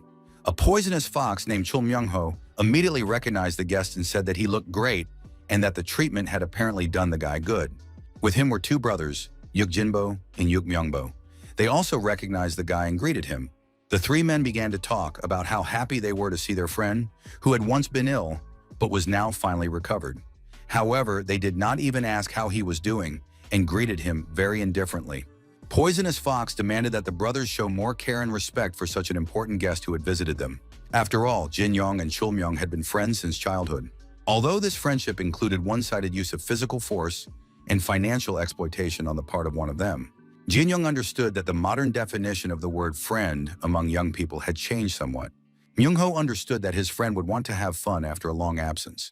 A poisonous fox named Chul Myung-ho immediately recognized the guest and said that he looked great and that the treatment had apparently done the guy good. With him were two brothers, Yuk Jinbo and Yuk Myungbo. They also recognized the guy and greeted him. The three men began to talk about how happy they were to see their friend, who had once been ill, but was now finally recovered. However, they did not even ask how he was doing and greeted him very indifferently. Poisonous Fox demanded that the brothers show more care and respect for such an important guest who had visited them. After all, Jin Young and Chul Myung had been friends since childhood. Although this friendship included one-sided use of physical force and financial exploitation on the part of one of them, Jin Young understood that the modern definition of the word friend among young people had changed somewhat. Myung-ho understood that his friend would want to have fun after a long absence,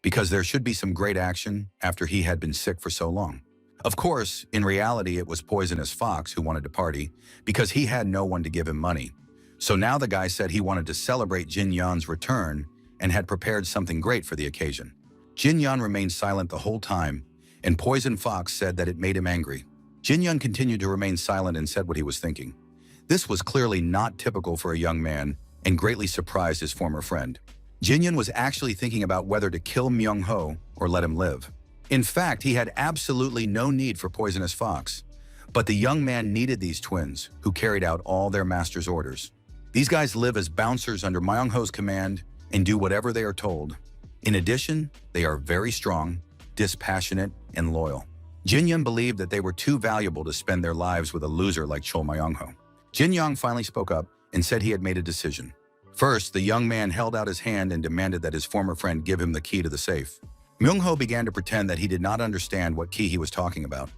because there should be some great action after he had been sick for so long. Of course, in reality, it was Poisonous Fox who wanted to party because he had no one to give him money. So now the guy said he wanted to celebrate Jin Yan's return and had prepared something great for the occasion. Jin Yan remained silent the whole time, and Poison Fox said that it made him angry. Jin Yan continued to remain silent and said what he was thinking. This was clearly not typical for a young man and greatly surprised his former friend. Jin Yan was actually thinking about whether to kill Myung-ho or let him live. In fact, he had absolutely no need for Poisonous Fox, but the young man needed these twins who carried out all their master's orders. These guys live as bouncers under Myung-ho's command and do whatever they are told. In addition, they are very strong, dispassionate, and loyal. Jin Yan believed that they were too valuable to spend their lives with a loser like Chul Myung-ho. Jin Yang finally spoke up and said he had made a decision. First, the young man held out his hand and demanded that his former friend give him the key to the safe. Myung-ho began to pretend that he did not understand what key he was talking about,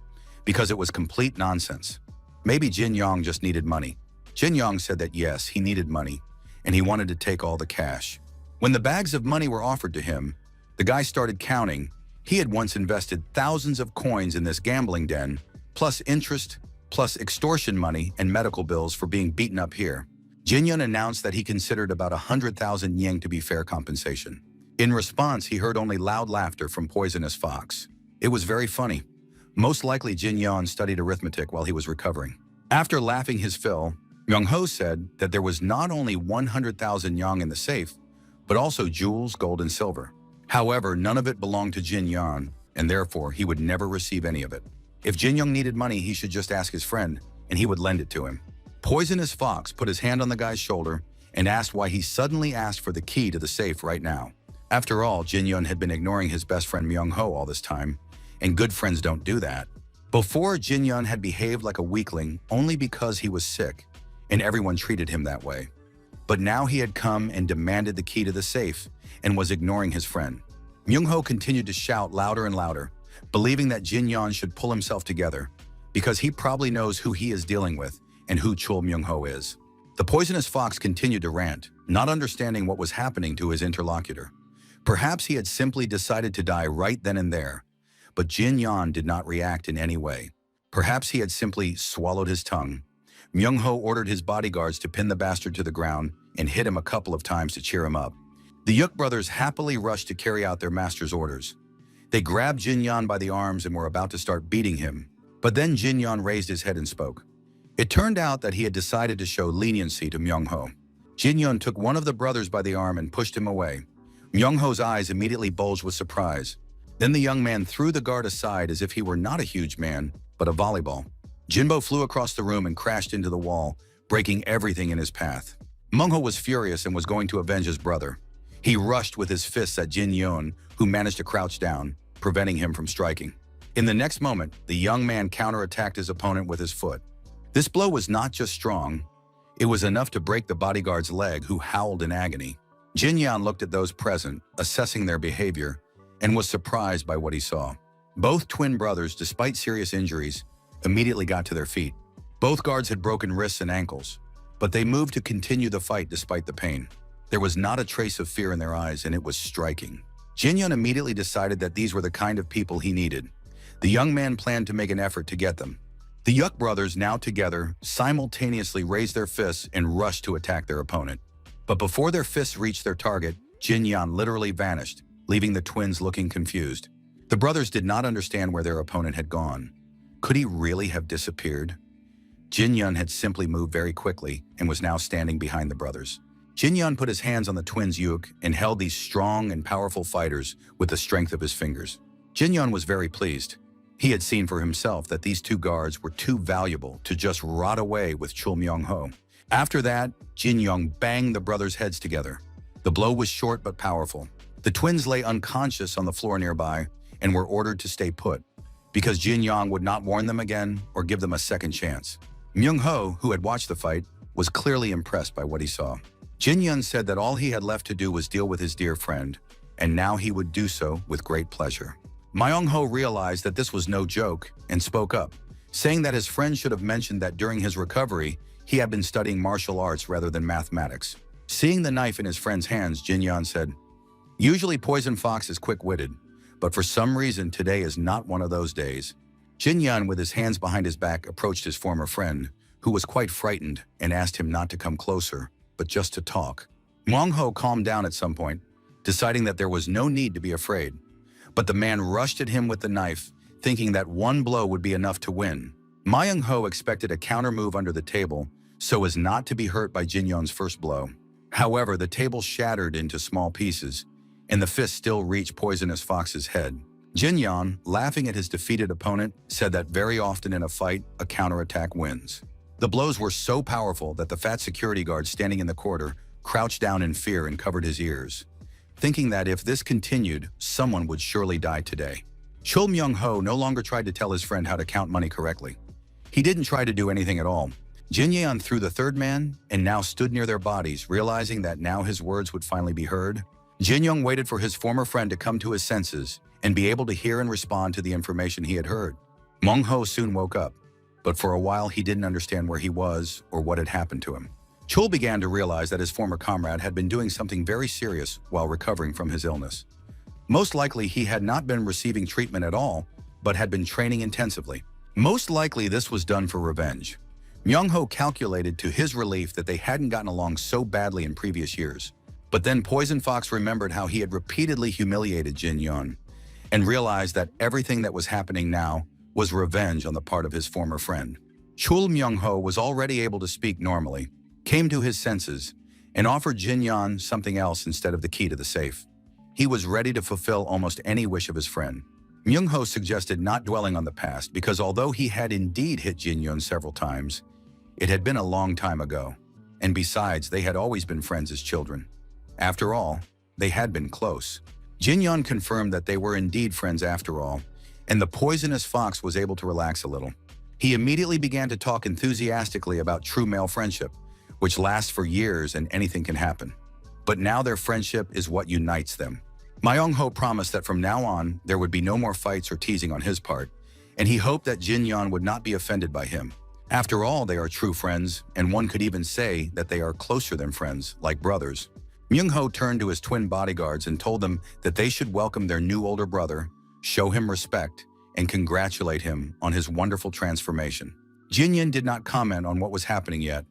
because it was complete nonsense. Maybe Jin Yang just needed money. Jin Yang said that yes, he needed money, and he wanted to take all the cash. When the bags of money were offered to him, the guy started counting. He had once invested thousands of coins in this gambling den, plus interest, plus extortion money and medical bills for being beaten up here. Jin Yun announced that he considered about 100,000 yen to be fair compensation. In response, he heard only loud laughter from Poisonous Fox. It was very funny. Most likely Jin Yan studied arithmetic while he was recovering. After laughing his fill, Myung-ho said that there was not only 100,000 yang in the safe, but also jewels, gold, and silver. However, none of it belonged to Jin Yan, and therefore he would never receive any of it. If Jin Young needed money, he should just ask his friend, and he would lend it to him. Poisonous Fox put his hand on the guy's shoulder and asked why he suddenly asked for the key to the safe right now. After all, Jin Yun had been ignoring his best friend Myung-ho all this time, and good friends don't do that. Before, Jin Yun had behaved like a weakling only because he was sick, and everyone treated him that way. But now he had come and demanded the key to the safe and was ignoring his friend. Myung-ho continued to shout louder and louder, believing that Jin Yun should pull himself together, because he probably knows who he is dealing with and who Chul Myung-ho is. The Poisonous Fox continued to rant, not understanding what was happening to his interlocutor. Perhaps he had simply decided to die right then and there, but Jin Yan did not react in any way. Perhaps he had simply swallowed his tongue. Myung-ho ordered his bodyguards to pin the bastard to the ground and hit him a couple of times to cheer him up. The Yuk brothers happily rushed to carry out their master's orders. They grabbed Jin Yan by the arms and were about to start beating him, but then Jin Yan raised his head and spoke. It turned out that he had decided to show leniency to Myung-ho. Jin Yun took one of the brothers by the arm and pushed him away. Myung-ho's eyes immediately bulged with surprise. Then the young man threw the guard aside as if he were not a huge man, but a volleyball. Jinbo flew across the room and crashed into the wall, breaking everything in his path. Myung-ho was furious and was going to avenge his brother. He rushed with his fists at Jin Yun, who managed to crouch down, preventing him from striking. In the next moment, the young man counterattacked his opponent with his foot. This blow was not just strong, it was enough to break the bodyguard's leg, who howled in agony. Jin Yan looked at those present, assessing their behavior, and was surprised by what he saw. Both twin brothers, despite serious injuries, immediately got to their feet. Both guards had broken wrists and ankles. but they moved to continue the fight despite the pain. There was not a trace of fear in their eyes, and it was striking. Jin-Yun immediately decided that these were the kind of people he needed. The young man planned to make an effort to get them. The Yuk brothers, now together, simultaneously raised their fists and rushed to attack their opponent. But before their fists reached their target, Jin-Yun literally vanished, leaving the twins looking confused. The brothers did not understand where their opponent had gone. Could he really have disappeared? Jin-Yun had simply moved very quickly and was now standing behind the brothers. Jin-Yun put his hands on the twins' Yuk and held these strong and powerful fighters with the strength of his fingers. Jin-Yun was very pleased. He had seen for himself that these two guards were too valuable to just rot away with Chul Myung-ho. After that, Jin-Yun banged the brothers' heads together. The blow was short but powerful. The twins lay unconscious on the floor nearby and were ordered to stay put, because Jin-Yun would not warn them again or give them a second chance. Myung-ho, who had watched the fight, was clearly impressed by what he saw. Jin-Yun said that all he had left to do was deal with his dear friend, and now he would do so with great pleasure. Myung-ho realized that this was no joke and spoke up, saying that his friend should have mentioned that during his recovery, he had been studying martial arts rather than mathematics. Seeing the knife in his friend's hands, Jin-Yun said, "Usually Poison Fox is quick-witted, but for some reason today is not one of those days." Jin-Yun, with his hands behind his back, approached his former friend, who was quite frightened, and asked him not to come closer, but just to talk. Myung-ho calmed down at some point, deciding that there was no need to be afraid. But the man rushed at him with the knife, thinking that one blow would be enough to win. Myung-ho expected a counter move under the table so as not to be hurt by Jin-Yun's first blow. However, the table shattered into small pieces, and the fist still reached Poisonous Fox's head. Jin-Yun, laughing at his defeated opponent, said that very often in a fight, a counterattack wins. The blows were so powerful that the fat security guard standing in the corridor crouched down in fear and covered his ears, thinking that if this continued, someone would surely die today. Chul Myung-ho no longer tried to tell his friend how to count money correctly. He didn't try to do anything at all. Jin-Yun threw the third man and now stood near their bodies, realizing that now his words would finally be heard. Jin-Young waited for his former friend to come to his senses and be able to hear and respond to the information he had heard. Myung-ho soon woke up, but for a while he didn't understand where he was or what had happened to him. Chul began to realize that his former comrade had been doing something very serious while recovering from his illness. Most likely he had not been receiving treatment at all, but had been training intensively. Most likely this was done for revenge. Myung-ho calculated to his relief that they hadn't gotten along so badly in previous years. But then Poison Fox remembered how he had repeatedly humiliated Jin-Yun and realized that everything that was happening now was revenge on the part of his former friend. Chul Myung-ho was already able to speak normally, came to his senses, and offered Jin-Yun something else instead of the key to the safe. He was ready to fulfill almost any wish of his friend. Myung-ho suggested not dwelling on the past because although he had indeed hit Jin-Yun several times, it had been a long time ago, and besides, they had always been friends as children. After all, they had been close. Jin-Yun confirmed that they were indeed friends after all, and the Poisonous Fox was able to relax a little. He immediately began to talk enthusiastically about true male friendship, which lasts for years and anything can happen. But now their friendship is what unites them. Myung-ho promised that from now on, there would be no more fights or teasing on his part, and he hoped that Jin-Yun would not be offended by him. After all, they are true friends, and one could even say that they are closer than friends, like brothers. Myung-ho turned to his twin bodyguards and told them that they should welcome their new older brother, show him respect, and congratulate him on his wonderful transformation. Jin-Yun did not comment on what was happening yet.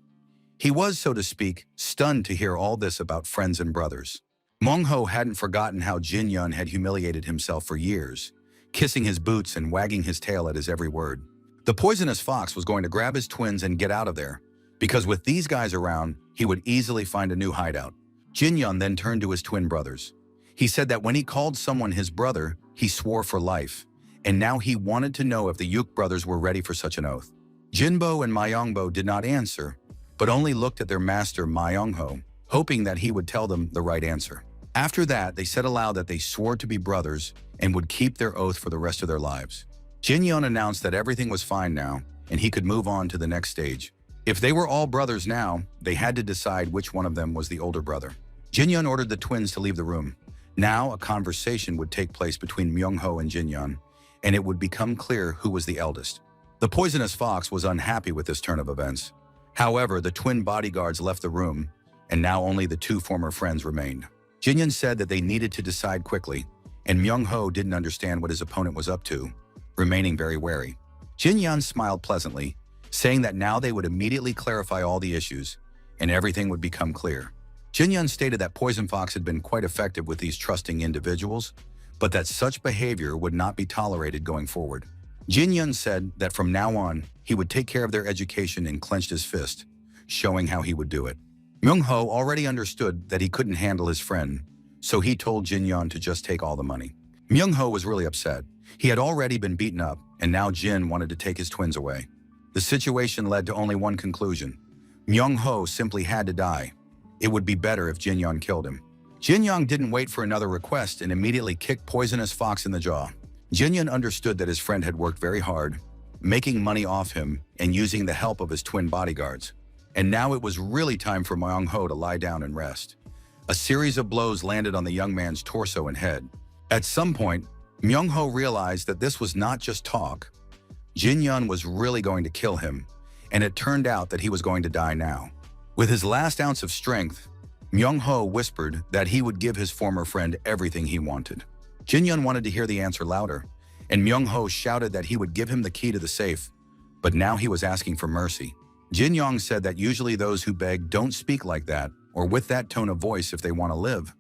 He was, so to speak, stunned to hear all this about friends and brothers. Myung-ho hadn't forgotten how Jin-Yun had humiliated himself for years, kissing his boots and wagging his tail at his every word. The Poisonous Fox was going to grab his twins and get out of there, because with these guys around, he would easily find a new hideout. Jin-Yun then turned to his twin brothers. He said that when he called someone his brother, he swore for life, and now he wanted to know if the Yuk brothers were ready for such an oath. Jinbo and Myungbo did not answer, but only looked at their master Myung-ho, hoping that he would tell them the right answer. After that, they said aloud that they swore to be brothers and would keep their oath for the rest of their lives. Jin-Yun announced that everything was fine now, and he could move on to the next stage. If they were all brothers now, they had to decide which one of them was the older brother. Jin-Yun ordered the twins to leave the room. Now, a conversation would take place between Myung-ho and Jin-Yun, and it would become clear who was the eldest. The Poisonous Fox was unhappy with this turn of events. However, the twin bodyguards left the room, and now only the two former friends remained. Jinhyun said that they needed to decide quickly, and Myung-ho didn't understand what his opponent was up to, remaining very wary. Jinhyun smiled pleasantly, saying that now they would immediately clarify all the issues, and everything would become clear. Jinhyun stated that Poison Fox had been quite effective with these trusting individuals, but that such behavior would not be tolerated going forward. Jinhyun said that from now on, he would take care of their education and clenched his fist, showing how he would do it. Myung-ho already understood that he couldn't handle his friend, so he told Jinhyun to just take all the money. Myung-ho was really upset. He had already been beaten up, and now Jin wanted to take his twins away. The situation led to only one conclusion. Myung-ho simply had to die. It would be better if Jinhyun killed him. Jinhyun didn't wait for another request and immediately kicked Poisonous Fox in the jaw. Jinhyun understood that his friend had worked very hard, making money off him and using the help of his twin bodyguards. And now it was really time for Myung-ho to lie down and rest. A series of blows landed on the young man's torso and head. At some point, Myung-ho realized that this was not just talk. Jinhyun was really going to kill him, and it turned out that he was going to die now. With his last ounce of strength, Myung-ho whispered that he would give his former friend everything he wanted. Jinhyun wanted to hear the answer louder, and Myung-ho shouted that he would give him the key to the safe, but now he was asking for mercy. Jinhyun said that usually those who beg don't speak like that or with that tone of voice if they want to live,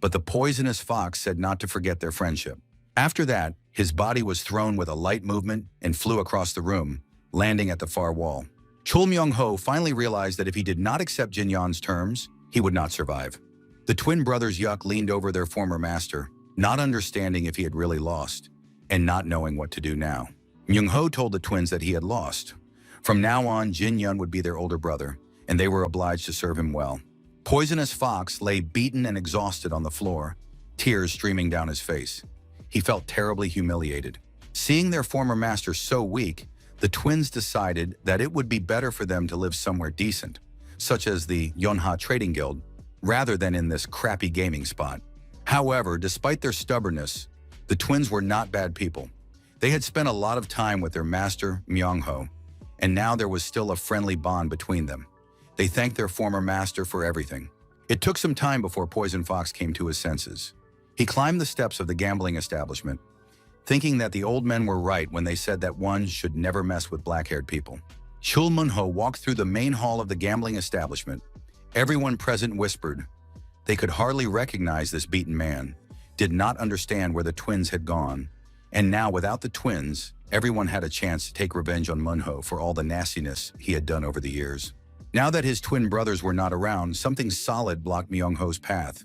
but the Poisonous Fox said not to forget their friendship. After that, his body was thrown with a light movement and flew across the room, landing at the far wall. Chul Myung-ho finally realized that if he did not accept Jinhyun's terms, he would not survive. The twin brothers Yuk leaned over their former master, not understanding if he had really lost, and not knowing what to do now. Myung-ho told the twins that he had lost. From now on, Jinhyun would be their older brother, and they were obliged to serve him well. Poisonous Fox lay beaten and exhausted on the floor, tears streaming down his face. He felt terribly humiliated. Seeing their former master so weak, the twins decided that it would be better for them to live somewhere decent, such as the Yonha Trading Guild, rather than in this crappy gaming spot. However, despite their stubbornness, the twins were not bad people. They had spent a lot of time with their master, Myung-ho, and now there was still a friendly bond between them. They thanked their former master for everything. It took some time before Poison Fox came to his senses. He climbed the steps of the gambling establishment, thinking that the old men were right when they said that one should never mess with black-haired people. Chul Mun-ho walked through the main hall of the gambling establishment. Everyone present whispered. They could hardly recognize this beaten man, did not understand where the twins had gone, and now without the twins, everyone had a chance to take revenge on Mun-ho for all the nastiness he had done over the years. Now that his twin brothers were not around, something solid blocked Myung-ho's path.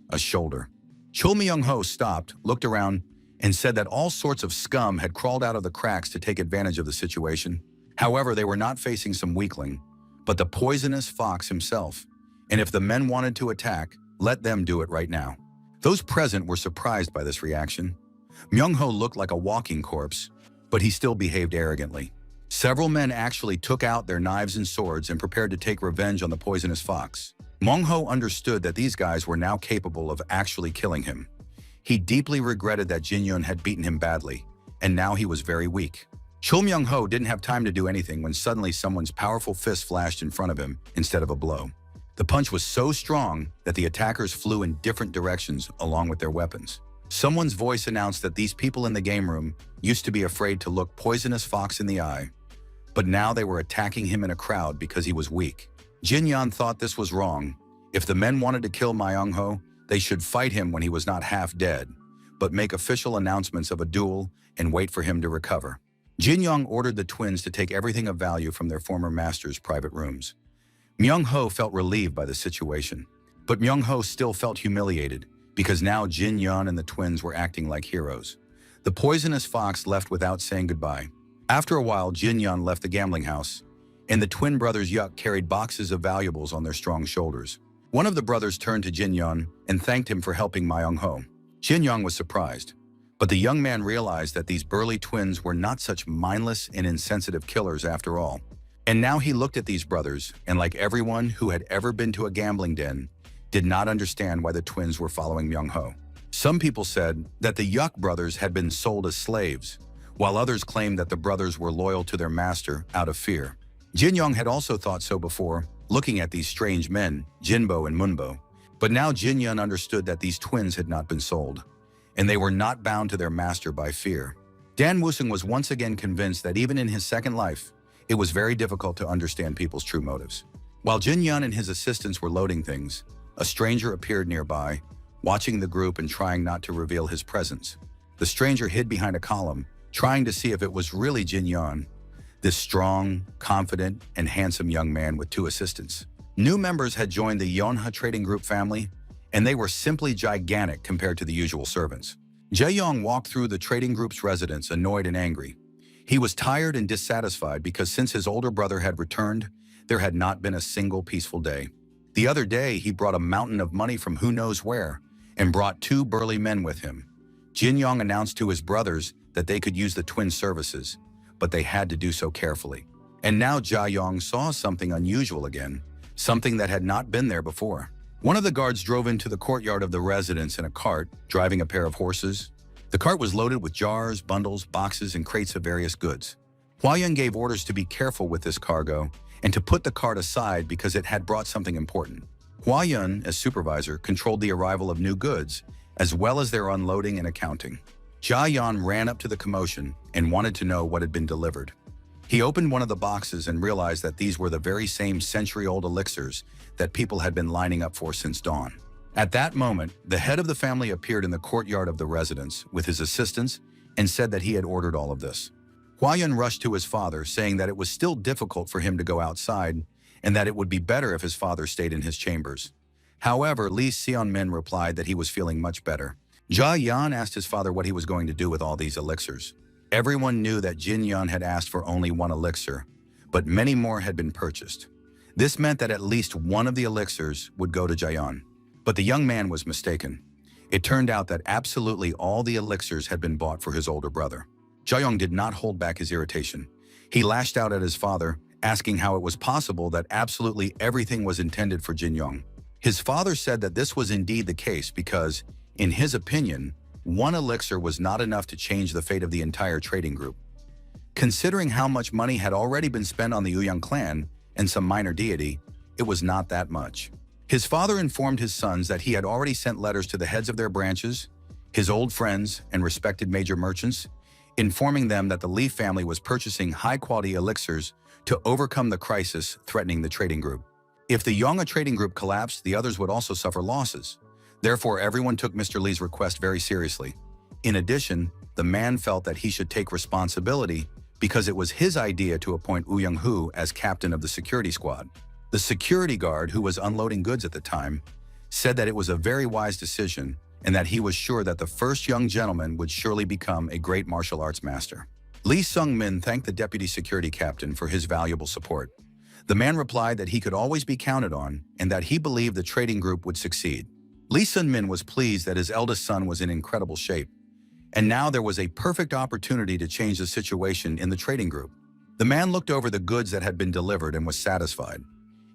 A shoulder. Chul Myung-ho stopped, looked around, and said that all sorts of scum had crawled out of the cracks to take advantage of the situation. However, they were not facing some weakling, but the Poisonous Fox himself. And if the men wanted to attack, let them do it right now. Those present were surprised by this reaction. Myung-ho looked like a walking corpse, but he still behaved arrogantly. Several men actually took out their knives and swords and prepared to take revenge on the Poisonous Fox. Myung-ho understood that these guys were now capable of actually killing him. He deeply regretted that Jinhyun had beaten him badly, and now he was very weak. Chul Myung-ho didn't have time to do anything when suddenly someone's powerful fist flashed in front of him instead of a blow. The punch was so strong that the attackers flew in different directions along with their weapons. Someone's voice announced that these people in the game room used to be afraid to look Poisonous Fox in the eye, but now they were attacking him in a crowd because he was weak. Jinhyun thought this was wrong. If the men wanted to kill Myung-ho, they should fight him when he was not half dead, but make official announcements of a duel and wait for him to recover. Jinhyun ordered the twins to take everything of value from their former master's private rooms. Myung-ho felt relieved by the situation, but Myung-ho still felt humiliated because now Jinhyun and the twins were acting like heroes. The Poisonous Fox left without saying goodbye. After a while, Jinhyun left the gambling house, and the twin brothers Yuk carried boxes of valuables on their strong shoulders. One of the brothers turned to Jinhyun and thanked him for helping Myung-ho. Jinhyun was surprised, but the young man realized that these burly twins were not such mindless and insensitive killers after all. And now he looked at these brothers, and like everyone who had ever been to a gambling den, did not understand why the twins were following Myung-ho. Some people said that the Yuk brothers had been sold as slaves, while others claimed that the brothers were loyal to their master out of fear. Jin Yong had also thought so before, looking at these strange men, Jinbo and Munbo. But now Jin Yun understood that these twins had not been sold, and they were not bound to their master by fear. Dan Wusung was once again convinced that even in his second life, it was very difficult to understand people's true motives. While Jin Yun and his assistants were loading things, a stranger appeared nearby, watching the group and trying not to reveal his presence. The stranger hid behind a column, trying to see if it was really Jin Yun, this strong, confident, and handsome young man with 2 assistants. New members had joined the Yonha Trading Group family, and they were simply gigantic compared to the usual servants. Jae-yong walked through the trading group's residence annoyed and angry. He was tired and dissatisfied because since his older brother had returned, there had not been a single peaceful day. The other day, he brought a mountain of money from who knows where and brought 2 burly men with him. Jin-yong announced to his brothers that they could use the twins' services, but they had to do so carefully. And now Jae-yong saw something unusual again, something that had not been there before. One of the guards drove into the courtyard of the residence in a cart, driving a pair of horses. The cart was loaded with jars, bundles, boxes, and crates of various goods. Hwa-yun gave orders to be careful with this cargo and to put the cart aside because it had brought something important. Hwa-yun, as supervisor, controlled the arrival of new goods, as well as their unloading and accounting. Jae-yong ran up to the commotion and wanted to know what had been delivered. He opened one of the boxes and realized that these were the very same century-old elixirs that people had been lining up for since dawn. At that moment, the head of the family appeared in the courtyard of the residence with his assistants and said that he had ordered all of this. Hwa-yun rushed to his father, saying that it was still difficult for him to go outside and that it would be better if his father stayed in his chambers. However, Lee Seon-min replied that he was feeling much better. Jae-yong asked his father what he was going to do with all these elixirs. Everyone knew that Jin Yun had asked for only 1 elixir, but many more had been purchased. This meant that at least one of the elixirs would go to Jae-yong. But the young man was mistaken. It turned out that absolutely all the elixirs had been bought for his older brother. Jae-yong did not hold back his irritation. He lashed out at his father, asking how it was possible that absolutely everything was intended for Jin Yong. His father said that this was indeed the case because, in his opinion, 1 elixir was not enough to change the fate of the entire trading group. Considering how much money had already been spent on the Uyang clan and some minor deity, it was not that much. His father informed his sons that he had already sent letters to the heads of their branches, his old friends and respected major merchants, informing them that the Lee family was purchasing high-quality elixirs to overcome the crisis threatening the trading group. If the Yonga trading group collapsed, the others would also suffer losses. Therefore, everyone took Mr. Lee's request very seriously. In addition, the man felt that he should take responsibility because it was his idea to appoint Woo Young-hoo as captain of the security squad. The security guard, who was unloading goods at the time, said that it was a very wise decision and that he was sure that the first young gentleman would surely become a great martial arts master. Lee Sung-min thanked the deputy security captain for his valuable support. The man replied that he could always be counted on and that he believed the trading group would succeed. Lee Sun-min was pleased that his eldest son was in incredible shape, and now there was a perfect opportunity to change the situation in the trading group. The man looked over the goods that had been delivered and was satisfied.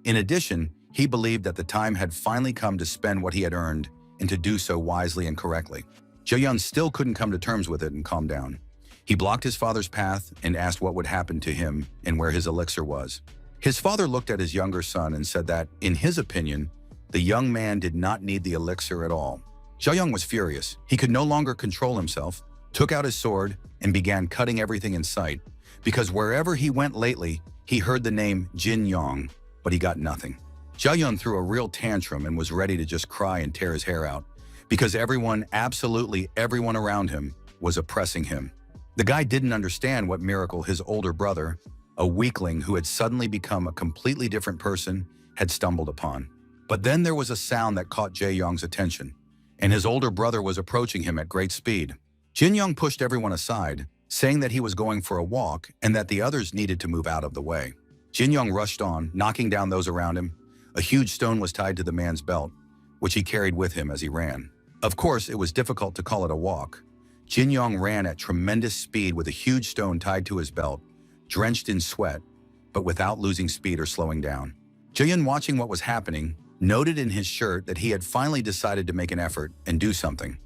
In addition, he believed that the time had finally come to spend what he had earned and to do so wisely and correctly. Jae-yong still couldn't come to terms with it and calm down. He blocked his father's path and asked what would happen to him and where his elixir was. His father looked at his younger son and said that, in his opinion, the young man did not need the elixir at all. Jae-yong was furious. He could no longer control himself, took out his sword, and began cutting everything in sight, because wherever he went lately, he heard the name Jin Yong, but he got nothing. Jae-yong threw a real tantrum and was ready to just cry and tear his hair out, because everyone, absolutely everyone around him, was oppressing him. The guy didn't understand what miracle his older brother, a weakling who had suddenly become a completely different person, had stumbled upon. But then there was a sound that caught Jae-yong's attention, and his older brother was approaching him at great speed. Jin Yong pushed everyone aside, saying that he was going for a walk and that the others needed to move out of the way. Jin Yong rushed on, knocking down those around him. A huge stone was tied to the man's belt, which he carried with him as he ran. Of course, it was difficult to call it a walk. Jin Yong ran at tremendous speed with a huge stone tied to his belt, drenched in sweat, but without losing speed or slowing down. Jae-yong, watching what was happening, noted in his shirt that he had finally decided to make an effort and do something,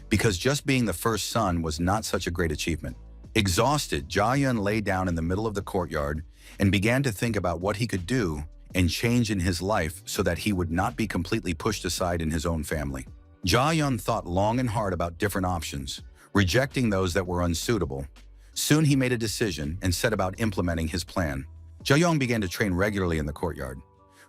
because just being the first son was not such a great achievement. Exhausted, Jia-yun lay down in the middle of the courtyard and began to think about what he could do and change in his life so that he would not be completely pushed aside in his own family. Jia-yun thought long and hard about different options, rejecting those that were unsuitable. Soon he made a decision and set about implementing his plan. Jia-yun began to train regularly in the courtyard.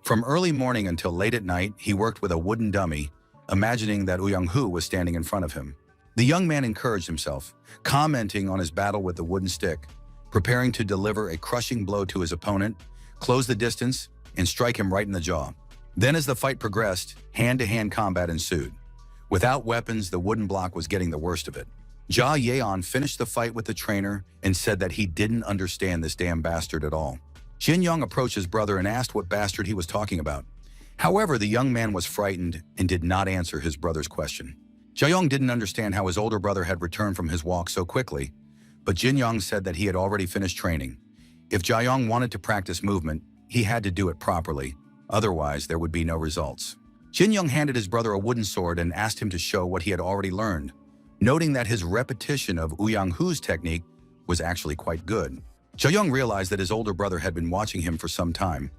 From early morning until late at night, he worked with a wooden dummy, imagining that Young-hoo was standing in front of him. The young man encouraged himself, commenting on his battle with the wooden stick, preparing to deliver a crushing blow to his opponent, close the distance, and strike him right in the jaw. Then as the fight progressed, hand-to-hand combat ensued. Without weapons, the wooden block was getting the worst of it. Ja Yeon finished the fight with the trainer and said that he didn't understand this damn bastard at all. Jin Young approached his brother and asked what bastard he was talking about. However, the young man was frightened and did not answer his brother's question. Jae-young didn't understand how his older brother had returned from his walk so quickly, but Jin Young said that he had already finished training. If Jae-young wanted to practice movement, he had to do it properly, otherwise there would be no results. Jin Young handed his brother a wooden sword and asked him to show what he had already learned, noting that his repetition of Young-hoo's technique was actually quite good. Jae-young realized that his older brother had been watching him for some time.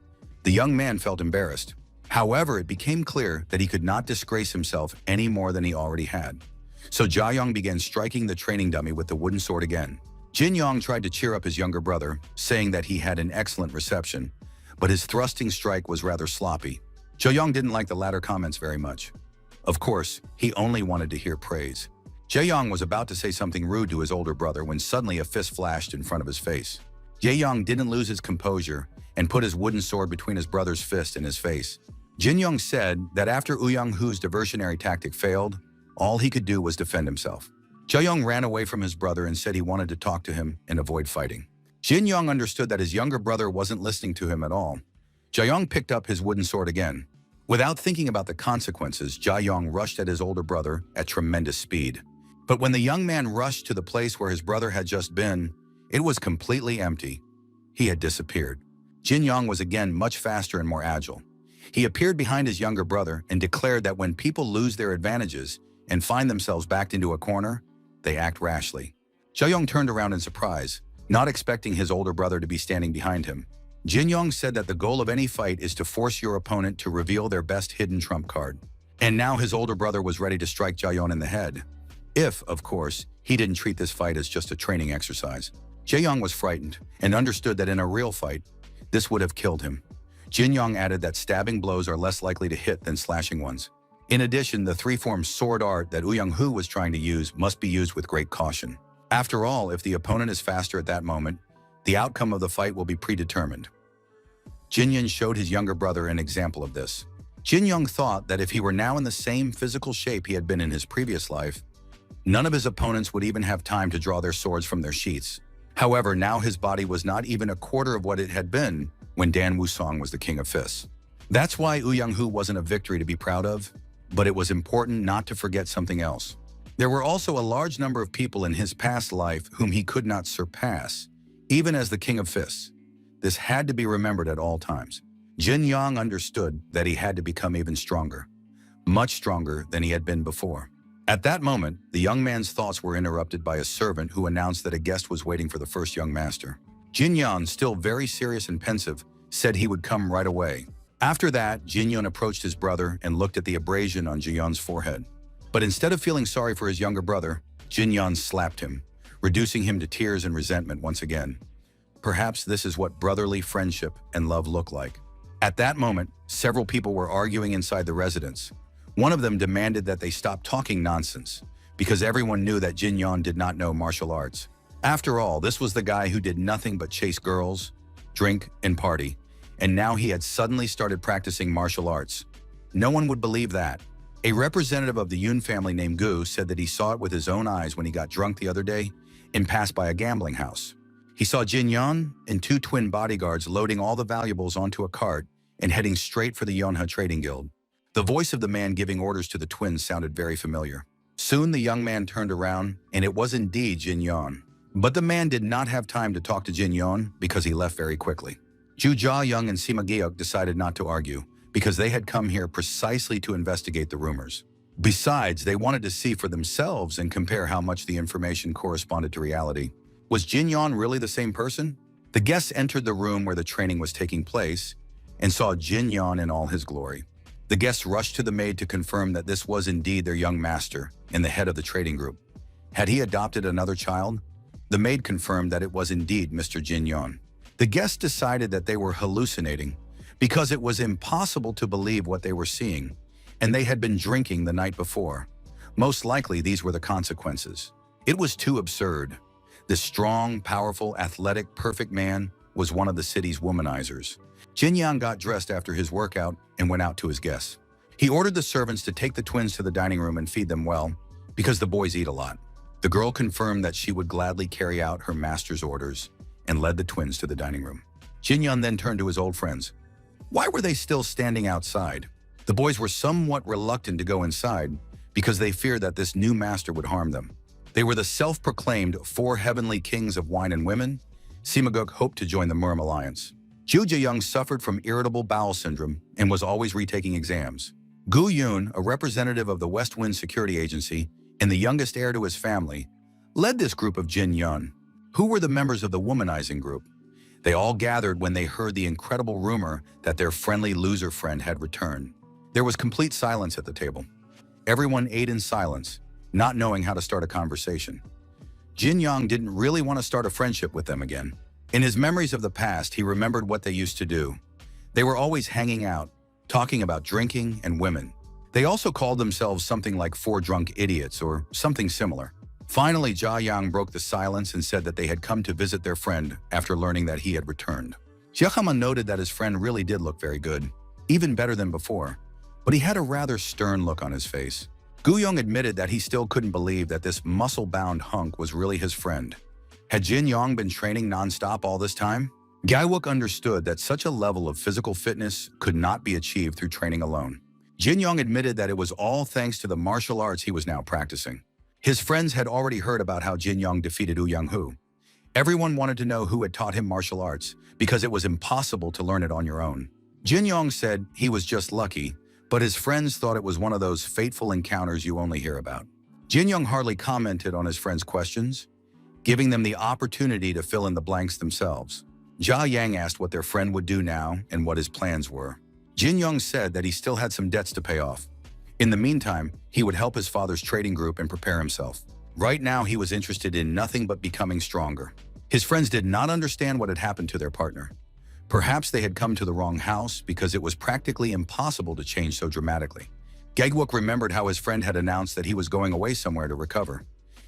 The young man felt embarrassed. However, it became clear that he could not disgrace himself any more than he already had. So Jae-young began striking the training dummy with the wooden sword again. Jin Young tried to cheer up his younger brother, saying that he had an excellent reception, but his thrusting strike was rather sloppy. Jae-young didn't like the latter comments very much. Of course, he only wanted to hear praise. Jae-young was about to say something rude to his older brother when suddenly a fist flashed in front of his face. Jae-young didn't lose his composure and put his wooden sword between his brother's fist and his face. Jin Young said that after Young-hoo's diversionary tactic failed, all he could do was defend himself. Jae-young ran away from his brother and said he wanted to talk to him and avoid fighting. Jin Young understood that his younger brother wasn't listening to him at all. Jae-young picked up his wooden sword again. Without thinking about the consequences, Jae-young rushed at his older brother at tremendous speed. But when the young man rushed to the place where his brother had just been, it was completely empty. He had disappeared. Jin Young was again much faster and more agile. He appeared behind his younger brother and declared that when people lose their advantages and find themselves backed into a corner, they act rashly. Jae-young turned around in surprise, not expecting his older brother to be standing behind him. Jin Young said that the goal of any fight is to force your opponent to reveal their best hidden trump card. And now his older brother was ready to strike Jae-young in the head. If, of course, he didn't treat this fight as just a training exercise. Jae-young was frightened and understood that in a real fight, this would have killed him. Jin Young added that stabbing blows are less likely to hit than slashing ones. In addition, the three-form sword art that Young-hoo was trying to use must be used with great caution. After all, if the opponent is faster at that moment, the outcome of the fight will be predetermined. Jin Young showed his younger brother an example of this. Jin Young thought that if he were now in the same physical shape he had been in his previous life, none of his opponents would even have time to draw their swords from their sheaths. However, now his body was not even a quarter of what it had been when Dan Wusong was the king of fists. That's why Young-hoo wasn't a victory to be proud of, but it was important not to forget something else. There were also a large number of people in his past life whom he could not surpass, even as the king of fists. This had to be remembered at all times. Jin Young understood that he had to become even stronger, much stronger than he had been before. At that moment, the young man's thoughts were interrupted by a servant who announced that a guest was waiting for the first young master. Jin Young, still very serious and pensive, said he would come right away. After that, Jin Young approached his brother and looked at the abrasion on Jin Young's forehead. But instead of feeling sorry for his younger brother, Jin Young slapped him, reducing him to tears and resentment once again. Perhaps this is what brotherly friendship and love look like. At that moment, several people were arguing inside the residence. One of them demanded that they stop talking nonsense, because everyone knew that Jin Young did not know martial arts. After all, this was the guy who did nothing but chase girls, drink, and party, and now he had suddenly started practicing martial arts. No one would believe that. A representative of the Yoon family named Gu said that he saw it with his own eyes when he got drunk the other day and passed by a gambling house. He saw Jin Young and two twin bodyguards loading all the valuables onto a cart and heading straight for the Yonha Trading Guild. The voice of the man giving orders to the twins sounded very familiar. Soon the young man turned around, and it was indeed Jin Young. But the man did not have time to talk to Jin Young because he left very quickly. Ju Ja-young and Sima Gyeok decided not to argue because they had come here precisely to investigate the rumors. Besides, they wanted to see for themselves and compare how much the information corresponded to reality. Was Jin Yon really the same person? The guests entered the room where the training was taking place and saw Jin Yon in all his glory. The guests rushed to the maid to confirm that this was indeed their young master and the head of the trading group. Had he adopted another child? The maid confirmed that it was indeed Mr. Jin Yon. The guests decided that they were hallucinating because it was impossible to believe what they were seeing, and they had been drinking the night before. Most likely, these were the consequences. It was too absurd. This strong, powerful, athletic, perfect man was one of the city's womanizers. Jin Yang got dressed after his workout and went out to his guests. He ordered the servants to take the twins to the dining room and feed them well, because the boys eat a lot. The girl confirmed that she would gladly carry out her master's orders and led the twins to the dining room. Jin Yang then turned to his old friends. Why were they still standing outside? The boys were somewhat reluctant to go inside because they feared that this new master would harm them. They were the self-proclaimed four heavenly kings of wine and women. Simaguk hoped to join the Murm Alliance. Ju Jaeyoung suffered from irritable bowel syndrome and was always retaking exams. Gu Yun, a representative of the West Wind Security Agency and the youngest heir to his family, led this group of Jin Yun, who were the members of the womanizing group. They all gathered when they heard the incredible rumor that their friendly loser friend had returned. There was complete silence at the table. Everyone ate in silence, not knowing how to start a conversation. Jin Yang didn't really want to start a friendship with them again. In his memories of the past, he remembered what they used to do. They were always hanging out, talking about drinking and women. They also called themselves something like four drunk idiots or something similar. Finally, Jia Yang broke the silence and said that they had come to visit their friend after learning that he had returned. Jia Hama noted that his friend really did look very good, even better than before, but he had a rather stern look on his face. Gu Yong admitted that he still couldn't believe that this muscle-bound hunk was really his friend. Had Jin Yong been training non-stop all this time? Gaiwook understood that such a level of physical fitness could not be achieved through training alone. Jin Yong admitted that it was all thanks to the martial arts he was now practicing. His friends had already heard about how Jin Yong defeated Wu Young-hoo. Everyone wanted to know who had taught him martial arts because it was impossible to learn it on your own. Jin Yong said he was just lucky, but his friends thought it was one of those fateful encounters you only hear about. Jin Yong hardly commented on his friends' questions, giving them the opportunity to fill in the blanks themselves. Jia Yang asked what their friend would do now and what his plans were. Jin Yong said that he still had some debts to pay off. In the meantime, he would help his father's trading group and prepare himself. Right now, he was interested in nothing but becoming stronger. His friends did not understand what had happened to their partner. Perhaps they had come to the wrong house because it was practically impossible to change so dramatically. Gaiwook remembered how his friend had announced that he was going away somewhere to recover.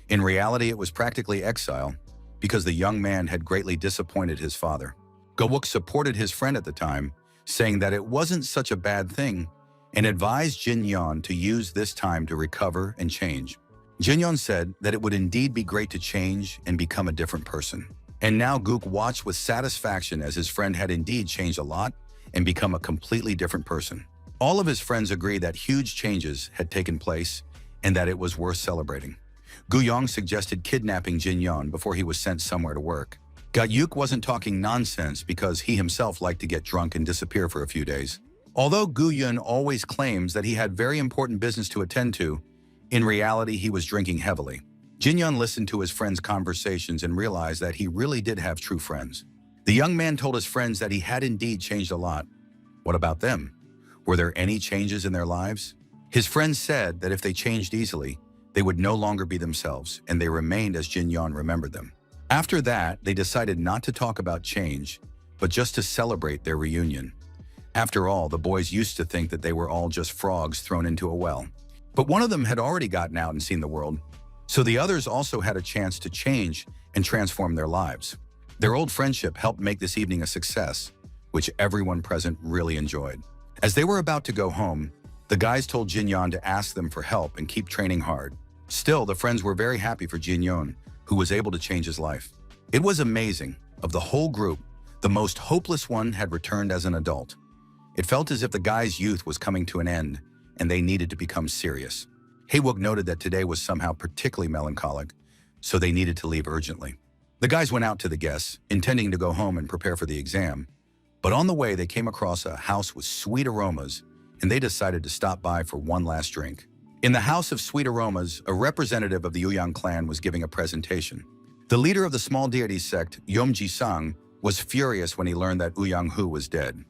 In reality, it was practically exile because the young man had greatly disappointed his father. Gaiwook supported his friend at the time, saying that it wasn't such a bad thing and advised Jin Yon to use this time to recover and change. Jin Yon said that it would indeed be great to change and become a different person. And now Gook watched with satisfaction as his friend had indeed changed a lot and become a completely different person. All of his friends agreed that huge changes had taken place and that it was worth celebrating. Gu Yong suggested kidnapping Jin Yon before he was sent somewhere to work. Gaiwook wasn't talking nonsense because he himself liked to get drunk and disappear for a few days. Although Gu Yun always claims that he had very important business to attend to, in reality he was drinking heavily. Jin Yun listened to his friends' conversations and realized that he really did have true friends. The young man told his friends that he had indeed changed a lot. What about them? Were there any changes in their lives? His friends said that if they changed easily, they would no longer be themselves, and they remained as Jin Yun remembered them. After that, they decided not to talk about change, but just to celebrate their reunion. After all, the boys used to think that they were all just frogs thrown into a well. But one of them had already gotten out and seen the world, so the others also had a chance to change and transform their lives. Their old friendship helped make this evening a success, which everyone present really enjoyed. As they were about to go home, the guys told Jin Yon to ask them for help and keep training hard. Still, the friends were very happy for Jin Yon, who was able to change his life. It was amazing. Of the whole group, the most hopeless one had returned as an adult. It felt as if the guys' youth was coming to an end, and they needed to become serious. Haewook noted that today was somehow particularly melancholic, so they needed to leave urgently. The guys went out to the guests, intending to go home and prepare for the exam, but on the way they came across a house with sweet aromas, and they decided to stop by for one last drink. In the House of Sweet Aromas, a representative of the Uyang clan was giving a presentation. The leader of the small deity sect, Yomji-sang, was furious when he learned that Uyang-hu was dead.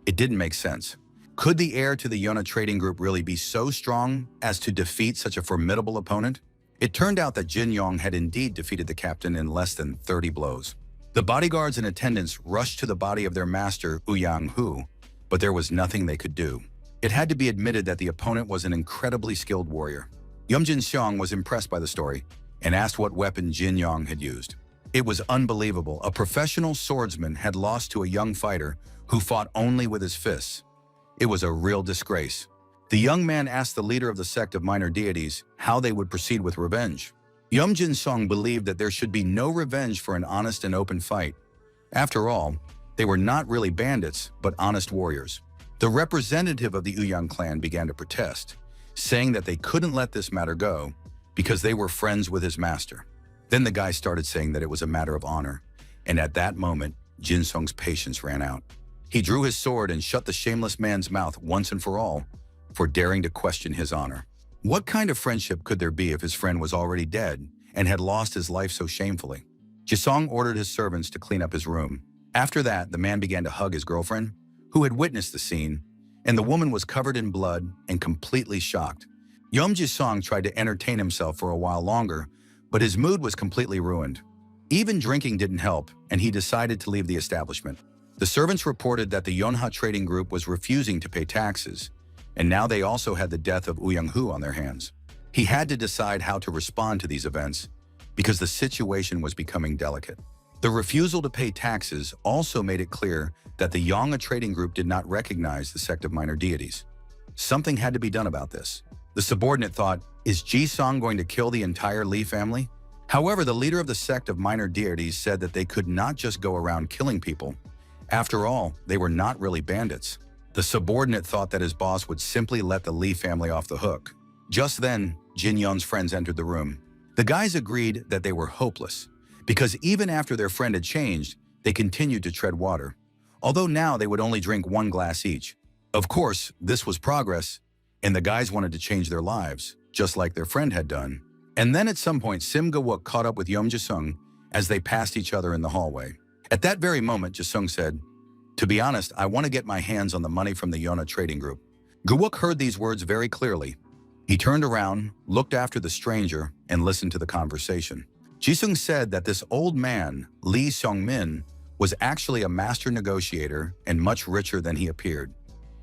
It didn't make sense. Could the heir to the Yona trading group really be so strong as to defeat such a formidable opponent? It turned out that Jin Yong had indeed defeated the captain in less than 30 blows. The bodyguards and attendants rushed to the body of their master, Uyang-hu, but there was nothing they could do. It had to be admitted that the opponent was an incredibly skilled warrior. Jin Xiong was impressed by the story and asked what weapon Jin Yong had used. It was unbelievable. A professional swordsman had lost to a young fighter who fought only with his fists. It was a real disgrace. The young man asked the leader of the sect of minor deities how they would proceed with revenge. Jin Xiong believed that there should be no revenge for an honest and open fight. After all, they were not really bandits, but honest warriors. The representative of the Uyang clan began to protest, saying that they couldn't let this matter go because they were friends with his master. Then the guy started saying that it was a matter of honor, and at that moment, Jin Song's patience ran out. He drew his sword and shut the shameless man's mouth once and for all for daring to question his honor. What kind of friendship could there be if his friend was already dead and had lost his life so shamefully? Jisong ordered his servants to clean up his room. After that, the man began to hug his girlfriend, who had witnessed the scene, and the woman was covered in blood and completely shocked. Jisong tried to entertain himself for a while longer, but his mood was completely ruined. Even drinking didn't help, and he decided to leave the establishment. The servants reported that the Yonha trading group was refusing to pay taxes, and now they also had the death of Uyang-hu on their hands. He had to decide how to respond to these events because the situation was becoming delicate. The refusal to pay taxes also made it clear that the Yonha trading group did not recognize the sect of minor deities. Something had to be done about this. The subordinate thought, is Ji-song going to kill the entire Li family? However, the leader of the sect of minor deities said that they could not just go around killing people. After all, they were not really bandits. The subordinate thought that his boss would simply let the Li family off the hook. Just then, Jin Yon's friends entered the room. The guys agreed that they were hopeless, because even after their friend had changed, they continued to tread water, although now they would only drink one glass each. Of course, this was progress, and the guys wanted to change their lives, just like their friend had done. And then at some point, Sim Ga-wook caught up with Yeom Ji-sung as they passed each other in the hallway. At that very moment, Ji-sung said, "To be honest, I want to get my hands on the money from the Yona trading group." Ga-wook heard these words very clearly. He turned around, looked after the stranger, and listened to the conversation. Ji-sung said that this old man, Lee Seong-min, was actually a master negotiator and much richer than he appeared.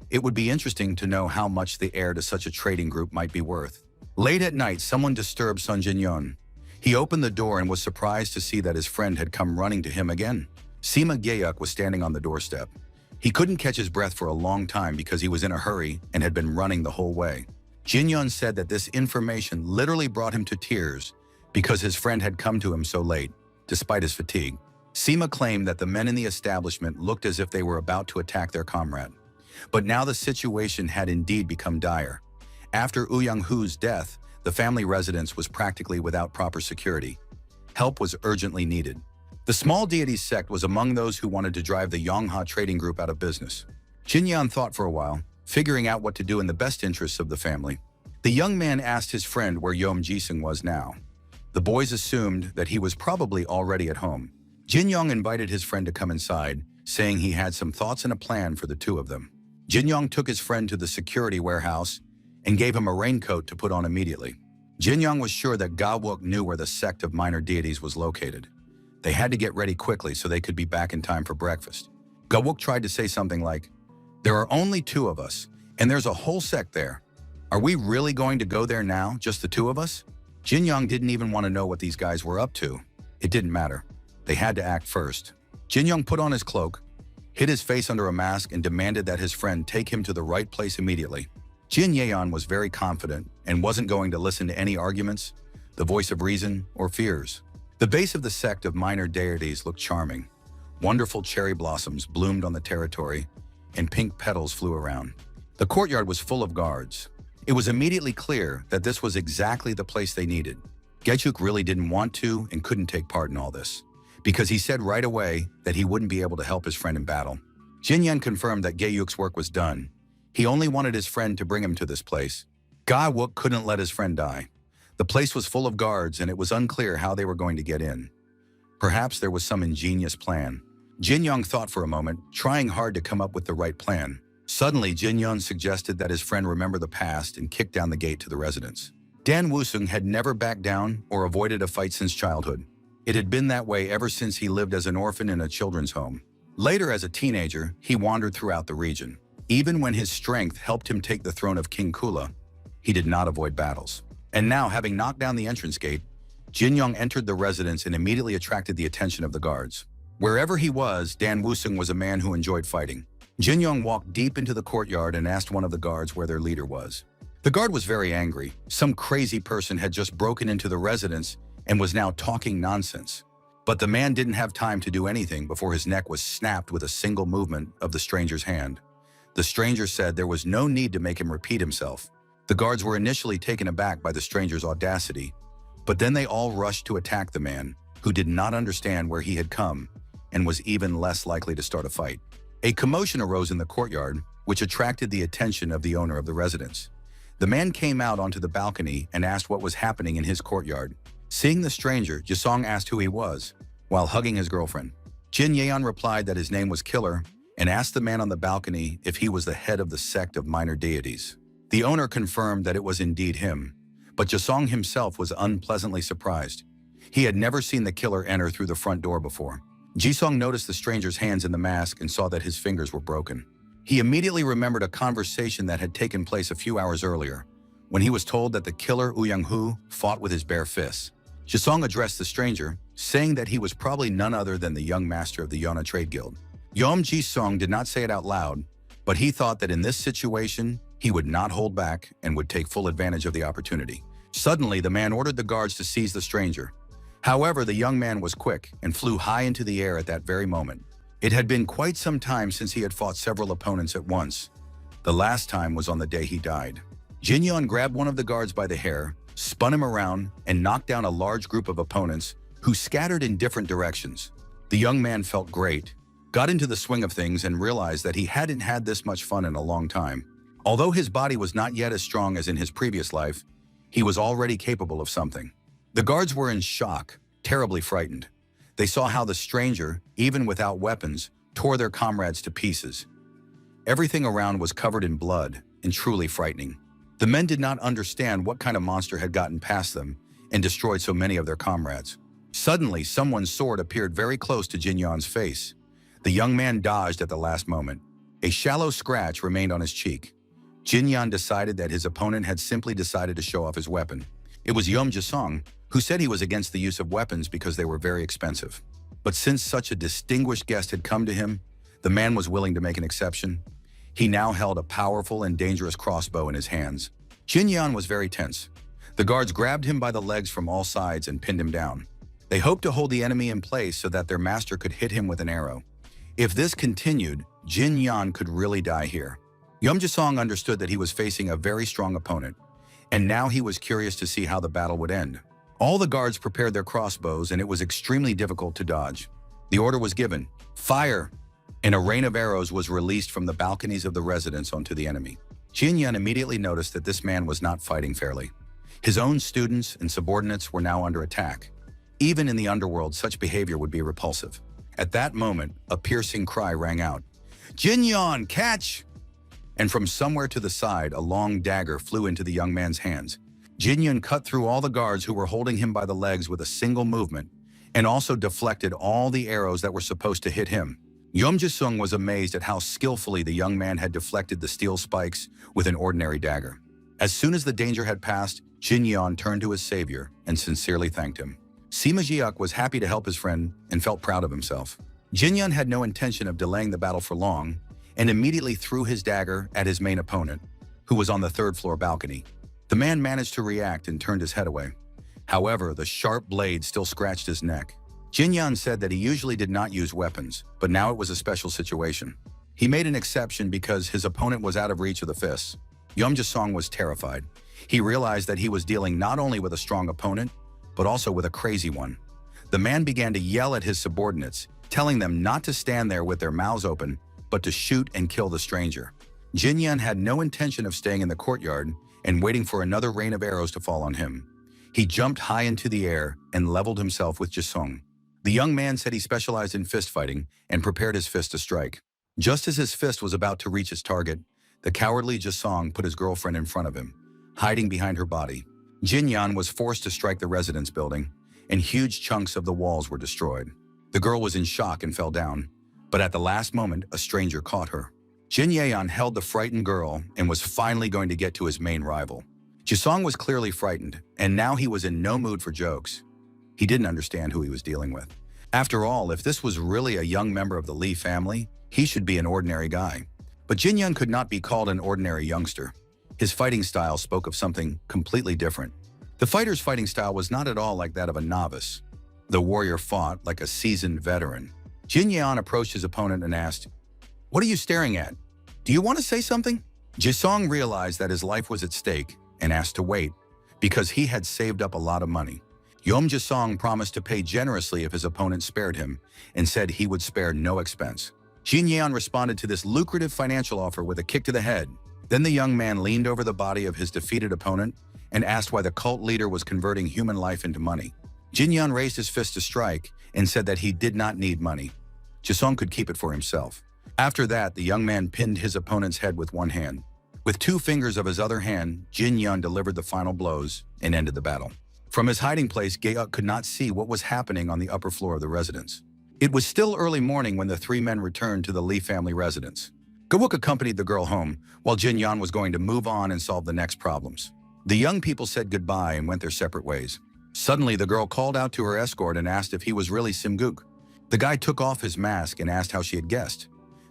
It would be interesting to know how much the heir to such a trading group might be worth. Late at night, someone disturbed Sun Jin-yeon. He opened the door and was surprised to see that his friend had come running to him again. Sima Gyeok was standing on the doorstep. He couldn't catch his breath for a long time because he was in a hurry and had been running the whole way. Jin-yeon said that this information literally brought him to tears because his friend had come to him so late, despite his fatigue. Sima claimed that the men in the establishment looked as if they were about to attack their comrade. But now the situation had indeed become dire. After Uyang-hu's death, the family residence was practically without proper security. Help was urgently needed. The small deity sect was among those who wanted to drive the Yonha trading group out of business. Jin-yeon thought for a while, figuring out what to do in the best interests of the family. The young man asked his friend where Yeom Ji-sung was now. The boys assumed that he was probably already at home. Jin-young invited his friend to come inside, saying he had some thoughts and a plan for the two of them. Jin-young took his friend to the security warehouse and gave him a raincoat to put on immediately. Jin-young was sure that Ga-wook knew where the sect of minor deities was located. They had to get ready quickly so they could be back in time for breakfast. Ga-wook tried to say something like, "There are only two of us, and there's a whole sect there. Are we really going to go there now, just the two of us?" Jin-young didn't even want to know what these guys were up to. It didn't matter. They had to act first. Jin-young put on his cloak, hid his face under a mask, and demanded that his friend take him to the right place immediately. Jin Yeon was very confident and wasn't going to listen to any arguments, the voice of reason, or fears. The base of the sect of minor deities looked charming. Wonderful cherry blossoms bloomed on the territory, and pink petals flew around. The courtyard was full of guards. It was immediately clear that this was exactly the place they needed. Gaechuk really didn't want to and couldn't take part in all this, because he said right away that he wouldn't be able to help his friend in battle. Jin-yeon confirmed that Gaechuk's work was done. He only wanted his friend to bring him to this place. Ga-wook couldn't let his friend die. The place was full of guards and it was unclear how they were going to get in. Perhaps there was some ingenious plan. Jin Yong thought for a moment, trying hard to come up with the right plan. Suddenly, Jin Yong suggested that his friend remember the past and kick down the gate to the residence. Dan Wusung had never backed down or avoided a fight since childhood. It had been that way ever since he lived as an orphan in a children's home. Later, as a teenager, he wandered throughout the region. Even when his strength helped him take the throne of King Kula, he did not avoid battles. And now, having knocked down the entrance gate, Jin Yong entered the residence and immediately attracted the attention of the guards. Wherever he was, Dan Wusung was a man who enjoyed fighting. Jin Yong walked deep into the courtyard and asked one of the guards where their leader was. The guard was very angry. Some crazy person had just broken into the residence and was now talking nonsense. But the man didn't have time to do anything before his neck was snapped with a single movement of the stranger's hand. The stranger said there was no need to make him repeat himself. The guards were initially taken aback by the stranger's audacity, but then they all rushed to attack the man, who did not understand where he had come and was even less likely to start a fight. A commotion arose in the courtyard, which attracted the attention of the owner of the residence. The man came out onto the balcony and asked what was happening in his courtyard. Seeing the stranger, Jisong asked who he was, while hugging his girlfriend. Jin Yeon replied that his name was Killer and asked the man on the balcony if he was the head of the sect of minor deities. The owner confirmed that it was indeed him, but Jisong himself was unpleasantly surprised. He had never seen the killer enter through the front door before. Jisong noticed the stranger's hands in the mask and saw that his fingers were broken. He immediately remembered a conversation that had taken place a few hours earlier, when he was told that the killer Uyang-hu fought with his bare fists. Jisong addressed the stranger, saying that he was probably none other than the young master of the Yona Trade Guild. Yom Ji-sung did not say it out loud, but he thought that in this situation, he would not hold back and would take full advantage of the opportunity. Suddenly, the man ordered the guards to seize the stranger. However, the young man was quick and flew high into the air at that very moment. It had been quite some time since he had fought several opponents at once. The last time was on the day he died. Jin Yeon grabbed one of the guards by the hair, spun him around, and knocked down a large group of opponents who scattered in different directions. The young man felt great, got into the swing of things, and realized that he hadn't had this much fun in a long time. Although his body was not yet as strong as in his previous life, he was already capable of something. The guards were in shock, terribly frightened. They saw how the stranger, even without weapons, tore their comrades to pieces. Everything around was covered in blood and truly frightening. The men did not understand what kind of monster had gotten past them and destroyed so many of their comrades. Suddenly, someone's sword appeared very close to Jin Yeon's face. The young man dodged at the last moment. A shallow scratch remained on his cheek. Jin Yeon decided that his opponent had simply decided to show off his weapon. It was Yeom Ji-sung, who said he was against the use of weapons because they were very expensive. But since such a distinguished guest had come to him, the man was willing to make an exception. He now held a powerful and dangerous crossbow in his hands. Jin Yeon was very tense. The guards grabbed him by the legs from all sides and pinned him down. They hoped to hold the enemy in place so that their master could hit him with an arrow. If this continued, Jin Yeon could really die here. Yeom Ji-sung understood that he was facing a very strong opponent, and now he was curious to see how the battle would end. All the guards prepared their crossbows, and it was extremely difficult to dodge. The order was given, "Fire!" and a rain of arrows was released from the balconies of the residence onto the enemy. Jin Yeon immediately noticed that this man was not fighting fairly. His own students and subordinates were now under attack. Even in the underworld, such behavior would be repulsive. At that moment, a piercing cry rang out. "Jin Yeon, catch!" And from somewhere to the side, a long dagger flew into the young man's hands. Jin Yeon cut through all the guards who were holding him by the legs with a single movement, and also deflected all the arrows that were supposed to hit him. Yeom Ji-sung was amazed at how skillfully the young man had deflected the steel spikes with an ordinary dagger. As soon as the danger had passed, Jin Yeon turned to his savior and sincerely thanked him. Sima Jiak was happy to help his friend and felt proud of himself. Jin Yeon had no intention of delaying the battle for long and immediately threw his dagger at his main opponent, who was on the third-floor balcony. The man managed to react and turned his head away. However, the sharp blade still scratched his neck. Jin Yeon said that he usually did not use weapons, but now it was a special situation. He made an exception because his opponent was out of reach of the fists. Yeom Ji-sung was terrified. He realized that he was dealing not only with a strong opponent, but also with a crazy one. The man began to yell at his subordinates, telling them not to stand there with their mouths open, but to shoot and kill the stranger. Jin Yeon had no intention of staying in the courtyard and waiting for another rain of arrows to fall on him. He jumped high into the air and leveled himself with Ji-sung. The young man said he specialized in fist fighting and prepared his fist to strike. Just as his fist was about to reach its target, the cowardly Jasong put his girlfriend in front of him, hiding behind her body. Jinyan was forced to strike the residence building, and huge chunks of the walls were destroyed. The girl was in shock and fell down, but at the last moment, a stranger caught her. Jin Yeon held the frightened girl and was finally going to get to his main rival. Jasong was clearly frightened, and now he was in no mood for jokes. He didn't understand who he was dealing with. After all, if this was really a young member of the Lee family, he should be an ordinary guy. But Jin Young could not be called an ordinary youngster. His fighting style spoke of something completely different. The fighter's fighting style was not at all like that of a novice. The warrior fought like a seasoned veteran. Jin Yeon approached his opponent and asked, "What are you staring at? Do you want to say something?" Jisong realized that his life was at stake and asked to wait, because he had saved up a lot of money. Yom Jisong promised to pay generously if his opponent spared him, and said he would spare no expense. Jin Yeon responded to this lucrative financial offer with a kick to the head. Then the young man leaned over the body of his defeated opponent and asked why the cult leader was converting human life into money. Jin Yeon raised his fist to strike and said that he did not need money. Jisong could keep it for himself. After that, the young man pinned his opponent's head with one hand. With 2 fingers of his other hand, Jin Yeon delivered the final blows and ended the battle. From his hiding place, Gaeuk could not see what was happening on the upper floor of the residence. It was still early morning when the 3 men returned to the Lee family residence. Gaeuk accompanied the girl home, while Jin Yeon was going to move on and solve the next problems. The young people said goodbye and went their separate ways. Suddenly, the girl called out to her escort and asked if he was really Simguk. The guy took off his mask and asked how she had guessed.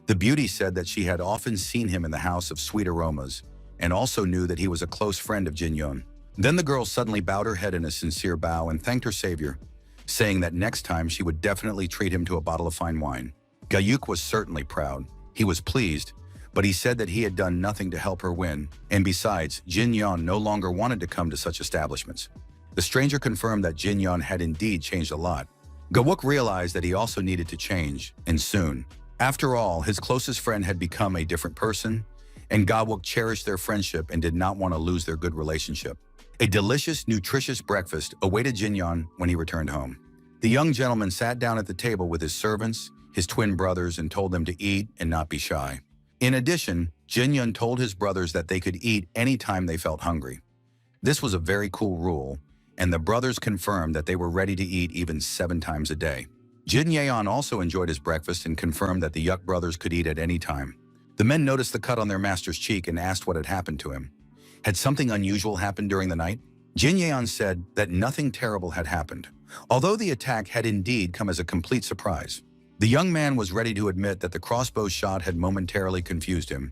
The beauty said that she had often seen him in the house of sweet aromas, and also knew that he was a close friend of Jin Yeon. Then the girl suddenly bowed her head in a sincere bow and thanked her savior, saying that next time she would definitely treat him to a bottle of fine wine. Gaeuk was certainly proud. He was pleased, but he said that he had done nothing to help her win, and besides, Jin Yeon no longer wanted to come to such establishments. The stranger confirmed that Jin Yeon had indeed changed a lot. Gaeuk realized that he also needed to change, and soon. After all, his closest friend had become a different person, and Gaeuk cherished their friendship and did not want to lose their good relationship. A delicious, nutritious breakfast awaited Jin Yeon when he returned home. The young gentleman sat down at the table with his servants, his twin brothers, and told them to eat and not be shy. In addition, Jin Yeon told his brothers that they could eat any time they felt hungry. This was a very cool rule, and the brothers confirmed that they were ready to eat even 7 times a day. Jin Yeon also enjoyed his breakfast and confirmed that the Yuk brothers could eat at any time. The men noticed the cut on their master's cheek and asked what had happened to him. Had something unusual happened during the night? Jin Yeon said that nothing terrible had happened, although the attack had indeed come as a complete surprise. The young man was ready to admit that the crossbow shot had momentarily confused him.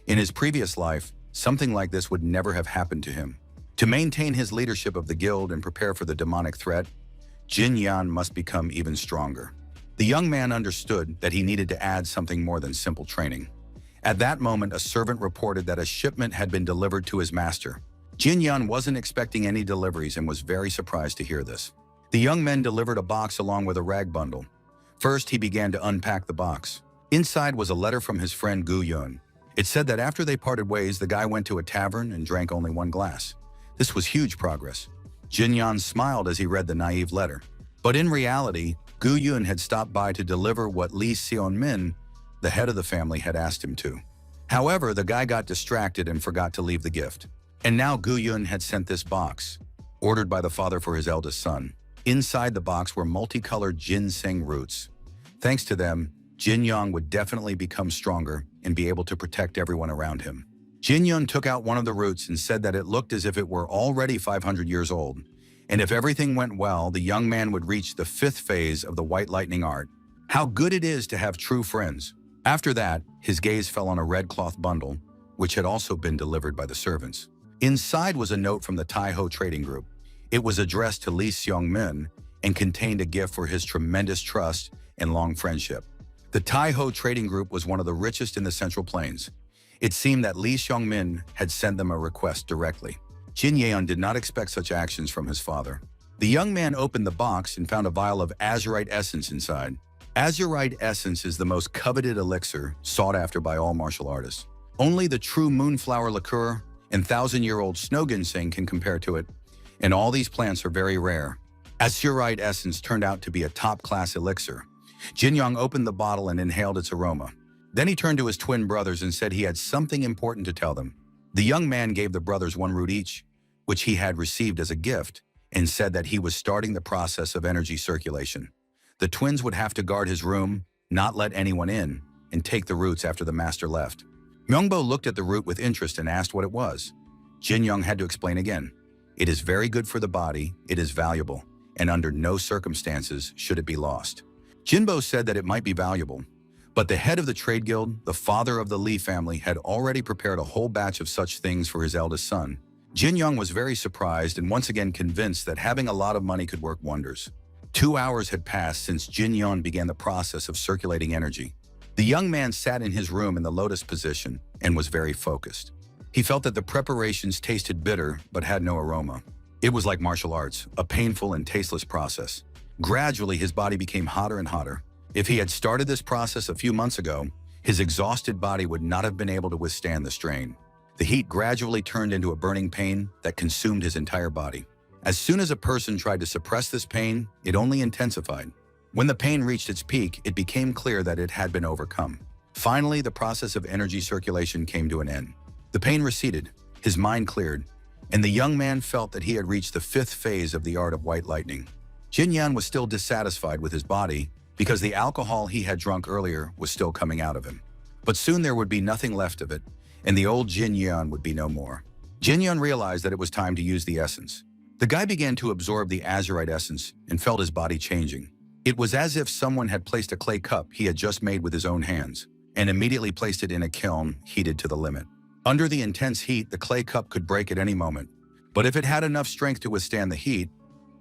In his previous life, something like this would never have happened to him. To maintain his leadership of the guild and prepare for the demonic threat, Jin Yeon must become even stronger. The young man understood that he needed to add something more than simple training. At that moment, a servant reported that a shipment had been delivered to his master. Jin Yeon wasn't expecting any deliveries and was very surprised to hear this. The young men delivered a box along with a rag bundle. First, he began to unpack the box. Inside was a letter from his friend Gu Yun. It said that after they parted ways, the guy went to a tavern and drank only 1 glass. This was huge progress. Jin Yeon smiled as he read the naive letter. But in reality, Gu Yun had stopped by to deliver what Lee Seon-min, the head of the family, had asked him to. However, the guy got distracted and forgot to leave the gift. And now Gu Yun had sent this box, ordered by the father for his eldest son. Inside the box were multicolored ginseng roots. Thanks to them, Jin Yong would definitely become stronger and be able to protect everyone around him. Jin Yun took out one of the roots and said that it looked as if it were already 500 years old, and if everything went well, the young man would reach the 5th phase of the White Lightning art. How good it is to have true friends. After that, his gaze fell on a red cloth bundle, which had also been delivered by the servants. Inside was a note from the Tai-Ho Trading Group. It was addressed to Lee Seong-min and contained a gift for his tremendous trust and long friendship. The Tai-Ho Trading Group was one of the richest in the Central Plains. It seemed that Lee Seong-min had sent them a request directly. Jin Yeon did not expect such actions from his father. The young man opened the box and found a vial of azurite essence inside. Azurite essence is the most coveted elixir sought after by all martial artists. Only the true moonflower liqueur and 1,000-year-old snow ginseng can compare to it, and all these plants are very rare. Azurite essence turned out to be a top-class elixir. Jin Young opened the bottle and inhaled its aroma. Then he turned to his twin brothers and said he had something important to tell them. The young man gave the brothers 1 root each, which he had received as a gift, and said that he was starting the process of energy circulation. The twins would have to guard his room, not let anyone in, and take the roots after the master left. Myungbo looked at the root with interest and asked what it was. Jin Young had to explain again. It is very good for the body, it is valuable, and under no circumstances should it be lost. Jinbo said that it might be valuable, but the head of the trade guild, the father of the Lee family, had already prepared a whole batch of such things for his eldest son. Jin Young was very surprised and once again convinced that having a lot of money could work wonders. 2 hours had passed since Jin Young began the process of circulating energy. The young man sat in his room in the lotus position and was very focused. He felt that the preparations tasted bitter but had no aroma. It was like martial arts, a painful and tasteless process. Gradually, his body became hotter and hotter. If he had started this process a few months ago, his exhausted body would not have been able to withstand the strain. The heat gradually turned into a burning pain that consumed his entire body. As soon as a person tried to suppress this pain, it only intensified. When the pain reached its peak, it became clear that it had been overcome. Finally, the process of energy circulation came to an end. The pain receded, his mind cleared, and the young man felt that he had reached the 5th phase of the art of white lightning. Jin Yan was still dissatisfied with his body because the alcohol he had drunk earlier was still coming out of him. But soon there would be nothing left of it, and the old Jin Yan would be no more. Jin Yan realized that it was time to use the essence. The guy began to absorb the azurite essence and felt his body changing. It was as if someone had placed a clay cup he had just made with his own hands and immediately placed it in a kiln heated to the limit. Under the intense heat, the clay cup could break at any moment, but if it had enough strength to withstand the heat,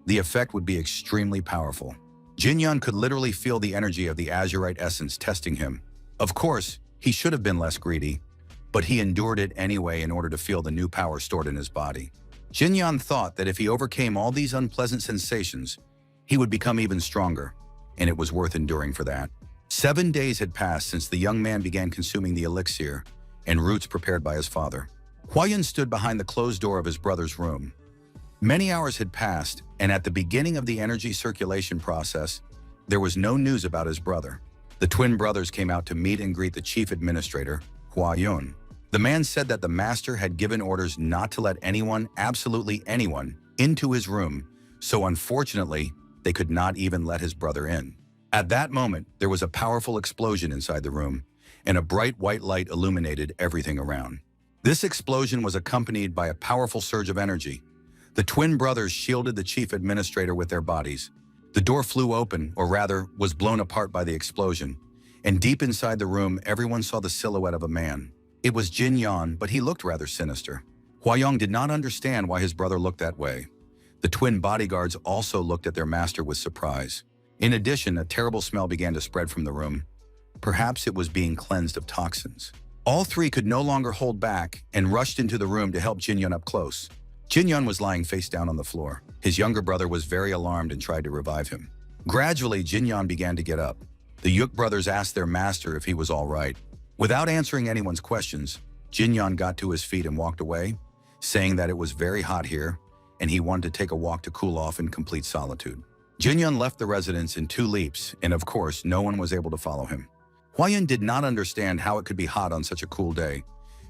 the effect would be extremely powerful. Jin Yan could literally feel the energy of the azurite essence testing him. Of course, he should have been less greedy, but he endured it anyway in order to feel the new power stored in his body. Jin Yan thought that if he overcame all these unpleasant sensations, he would become even stronger, and it was worth enduring for that. 7 days had passed since the young man began consuming the elixir and roots prepared by his father. Huayan stood behind the closed door of his brother's room. Many hours had passed, and at the beginning of the energy circulation process, there was no news about his brother. The twin brothers came out to meet and greet the chief administrator, Huayun. The man said that the master had given orders not to let anyone, absolutely anyone, into his room, so unfortunately, they could not even let his brother in. At that moment, there was a powerful explosion inside the room, and a bright white light illuminated everything around. This explosion was accompanied by a powerful surge of energy. The twin brothers shielded the chief administrator with their bodies. The door flew open, or rather, was blown apart by the explosion, and deep inside the room, everyone saw the silhouette of a man. It was Jin Yan, but he looked rather sinister. Huayong did not understand why his brother looked that way. The twin bodyguards also looked at their master with surprise. In addition, a terrible smell began to spread from the room. Perhaps it was being cleansed of toxins. All three could no longer hold back and rushed into the room to help Jin Yan up close. Jin Yan was lying face down on the floor. His younger brother was very alarmed and tried to revive him. Gradually, Jin Yan began to get up. The Yuk brothers asked their master if he was all right. Without answering anyone's questions, Jin Yan got to his feet and walked away, saying that it was very hot here and he wanted to take a walk to cool off in complete solitude. Jin Yan left the residence in 2 leaps, and of course, no one was able to follow him. Huayan did not understand how it could be hot on such a cool day.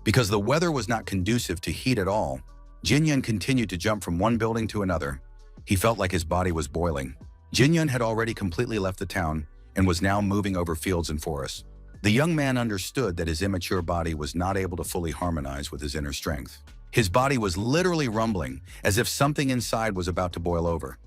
Because the weather was not conducive to heat at all, Jin Yan continued to jump from one building to another. He felt like his body was boiling. Jin Yan had already completely left the town and was now moving over fields and forests. The young man understood that his immature body was not able to fully harmonize with his inner strength. His body was literally rumbling, as if something inside was about to boil over.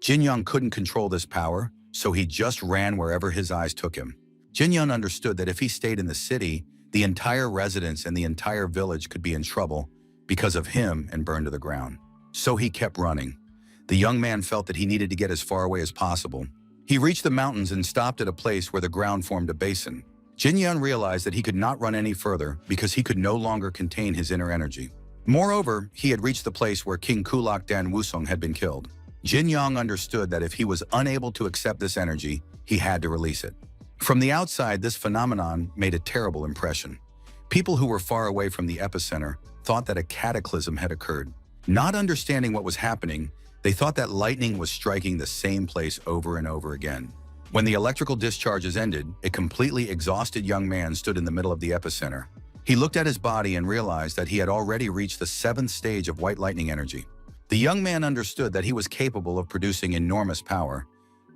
Jin Yang couldn't control this power, so he just ran wherever his eyes took him. Jin Yang understood that if he stayed in the city, the entire residence and the entire village could be in trouble because of him and burned to the ground. So he kept running. The young man felt that he needed to get as far away as possible. He reached the mountains and stopped at a place where the ground formed a basin. Jin Yan realized that he could not run any further because he could no longer contain his inner energy. Moreover, he had reached the place where King Kulak Dan Wusong had been killed. Jin Yang understood that if he was unable to accept this energy, he had to release it. From the outside, this phenomenon made a terrible impression. People who were far away from the epicenter thought that a cataclysm had occurred. Not understanding what was happening, They thought that lightning was striking the same place over and over again. When the electrical discharges ended, a completely exhausted young man stood in the middle of the epicenter. He looked at his body and realized that he had already reached the 7th stage of white lightning energy. The young man understood that he was capable of producing enormous power,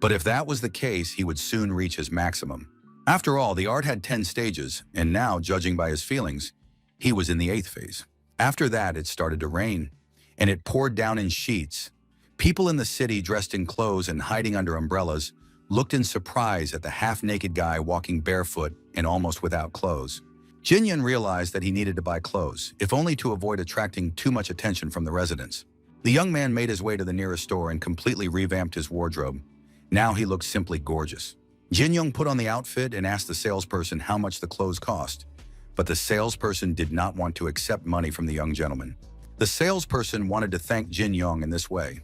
but if that was the case, he would soon reach his maximum. After all, the art had 10 stages, and now, judging by his feelings, he was in the 8th phase. After that, it started to rain, and it poured down in sheets. People in the city, dressed in clothes and hiding under umbrellas, looked in surprise at the half-naked guy walking barefoot and almost without clothes. Jin-Yun realized that he needed to buy clothes, if only to avoid attracting too much attention from the residents. The young man made his way to the nearest store and completely revamped his wardrobe. Now he looked simply gorgeous. Jin-Young put on the outfit and asked the salesperson how much the clothes cost, but the salesperson did not want to accept money from the young gentleman. The salesperson wanted to thank Jin-Young in this way.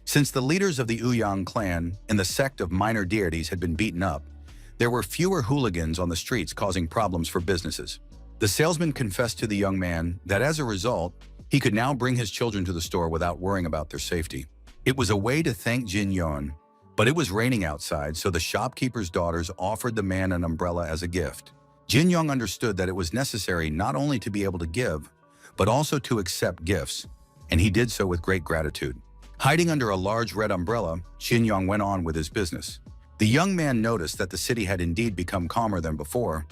Since the leaders of the Uyang clan and the sect of minor deities had been beaten up, there were fewer hooligans on the streets causing problems for businesses. The salesman confessed to the young man that as a result, he could now bring his children to the store without worrying about their safety. It was a way to thank Jin-Young, but it was raining outside, so the shopkeeper's daughters offered the man an umbrella as a gift. Jin-Young understood that it was necessary not only to be able to give, but also to accept gifts, and he did so with great gratitude. Hiding under a large red umbrella, Jin-Young went on with his business. The young man noticed that the city had indeed become calmer than before,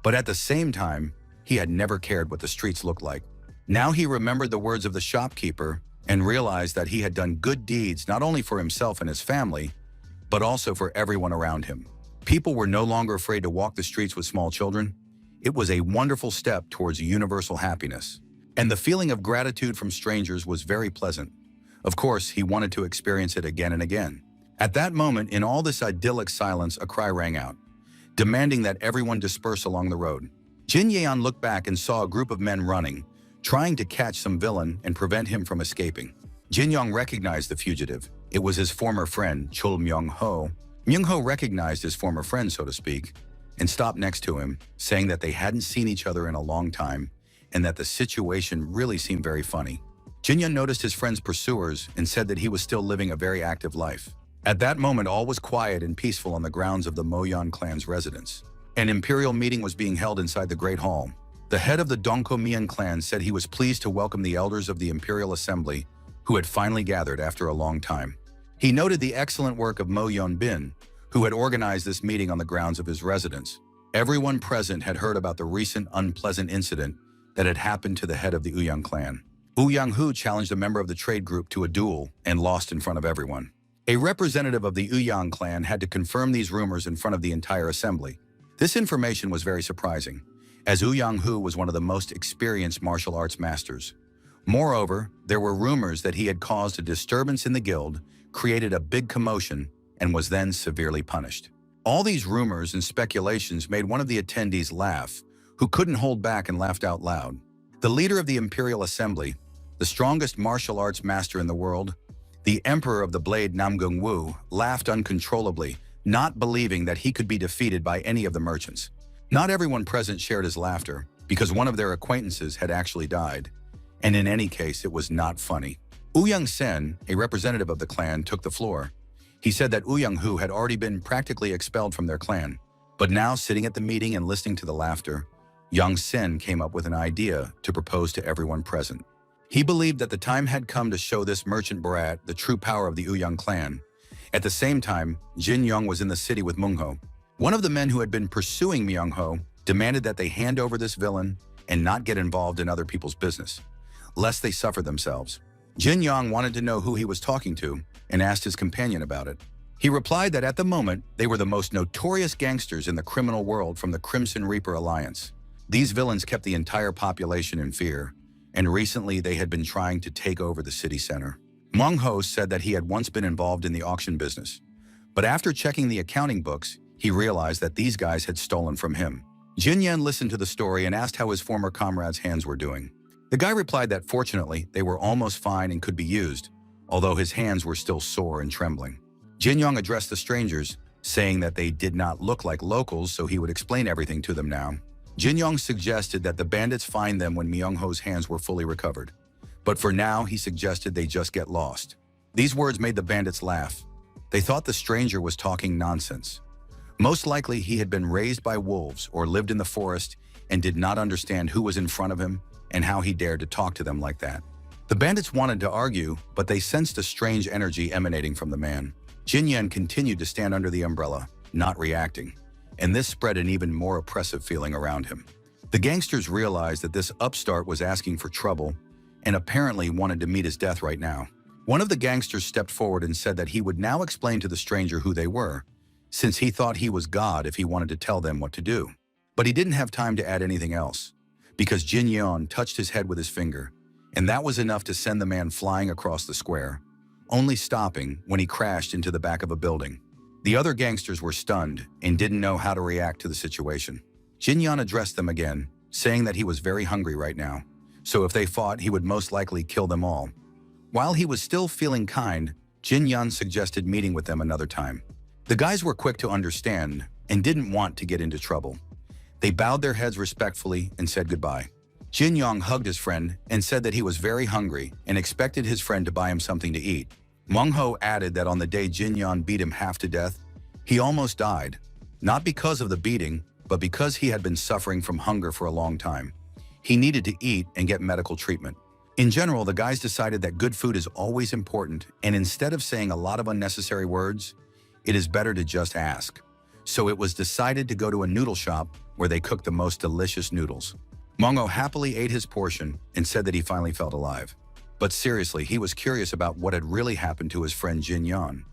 but at the same time, he had never cared what the streets looked like. Now he remembered the words of the shopkeeper and realized that he had done good deeds not only for himself and his family, but also for everyone around him. People were no longer afraid to walk the streets with small children. It was a wonderful step towards universal happiness. And the feeling of gratitude from strangers was very pleasant. Of course, he wanted to experience it again and again. At that moment, in all this idyllic silence, a cry rang out, demanding that everyone disperse along the road. Jin Yeon looked back and saw a group of men running, trying to catch some villain and prevent him from escaping. Jin Young recognized the fugitive. It was his former friend, Chul Myung-ho. Myung-ho recognized his former friend, so to speak, and stopped next to him, saying that they hadn't seen each other in a long time and that the situation really seemed very funny. Jin Young noticed his friend's pursuers and said that he was still living a very active life. At that moment, all was quiet and peaceful on the grounds of the Moyeon clan's residence. An imperial meeting was being held inside the Great Hall. The head of the Dongko-Mian clan said he was pleased to welcome the elders of the Imperial Assembly, who had finally gathered after a long time. He noted the excellent work of Mo Yeon-bin, who had organized this meeting on the grounds of his residence. Everyone present had heard about the recent unpleasant incident that had happened to the head of the Uyang clan. Uyang-hu challenged a member of the trade group to a duel and lost in front of everyone. A representative of the Uyang clan had to confirm these rumors in front of the entire assembly. This information was very surprising, as Uyang-hu was one of the most experienced martial arts masters. Moreover, there were rumors that he had caused a disturbance in the guild, created a big commotion, and was then severely punished. All these rumors and speculations made one of the attendees laugh, who couldn't hold back and laughed out loud. The leader of the Imperial Assembly, the strongest martial arts master in the world, the Emperor of the Blade Namgung-woo, laughed uncontrollably, not believing that he could be defeated by any of the merchants. Not everyone present shared his laughter, because one of their acquaintances had actually died. And in any case, it was not funny. Young-sen, a representative of the clan, took the floor. He said that Young-hu had already been practically expelled from their clan. But now, sitting at the meeting and listening to the laughter, Young-sen came up with an idea to propose to everyone present. He believed that the time had come to show this merchant brat the true power of the Uyang clan. At the same time, Jin Young was in the city with Myung-ho. One of the men who had been pursuing Myung-ho demanded that they hand over this villain and not get involved in other people's business, lest they suffer themselves. Jin Young wanted to know who he was talking to and asked his companion about it. He replied that at the moment, they were the most notorious gangsters in the criminal world from the Crimson Reaper Alliance. These villains kept the entire population in fear, and recently they had been trying to take over the city center. Myung-ho said that he had once been involved in the auction business, but after checking the accounting books, he realized that these guys had stolen from him. Jin Yan listened to the story and asked how his former comrades' hands were doing. The guy replied that fortunately, they were almost fine and could be used, although his hands were still sore and trembling. Jin Young addressed the strangers, saying that they did not look like locals, so he would explain everything to them now. Jin Young suggested that the bandits find them when Myung-ho's hands were fully recovered. But for now, he suggested they just get lost. These words made the bandits laugh. They thought the stranger was talking nonsense. Most likely he had been raised by wolves or lived in the forest and did not understand who was in front of him and how he dared to talk to them like that. The bandits wanted to argue, but they sensed a strange energy emanating from the man. Jinyan continued to stand under the umbrella, not reacting, and this spread an even more oppressive feeling around him. The gangsters realized that this upstart was asking for trouble and apparently wanted to meet his death right now. One of the gangsters stepped forward and said that he would now explain to the stranger who they were, since he thought he was God if he wanted to tell them what to do. But he didn't have time to add anything else, because Jin Yon touched his head with his finger, and that was enough to send the man flying across the square, only stopping when he crashed into the back of a building. The other gangsters were stunned and didn't know how to react to the situation. Jin Yon addressed them again, saying that he was very hungry right now, so if they fought, he would most likely kill them all. While he was still feeling kind, Jin Yon suggested meeting with them another time. The guys were quick to understand and didn't want to get into trouble. They bowed their heads respectfully and said goodbye. Jin Yong hugged his friend and said that he was very hungry and expected his friend to buy him something to eat. Meng Ho added that on the day Jin Yon beat him half to death, he almost died, not because of the beating, but because he had been suffering from hunger for a long time. He needed to eat and get medical treatment. In general, the guys decided that good food is always important, and instead of saying a lot of unnecessary words, it is better to just ask. So it was decided to go to a noodle shop where they cooked the most delicious noodles. Mongo happily ate his portion and said that he finally felt alive. But seriously, he was curious about what had really happened to his friend Jin Yan.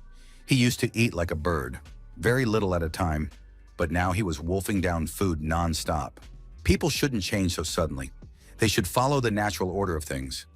He used to eat like a bird, very little at a time, but now he was wolfing down food non-stop. People shouldn't change so suddenly. They should follow the natural order of things.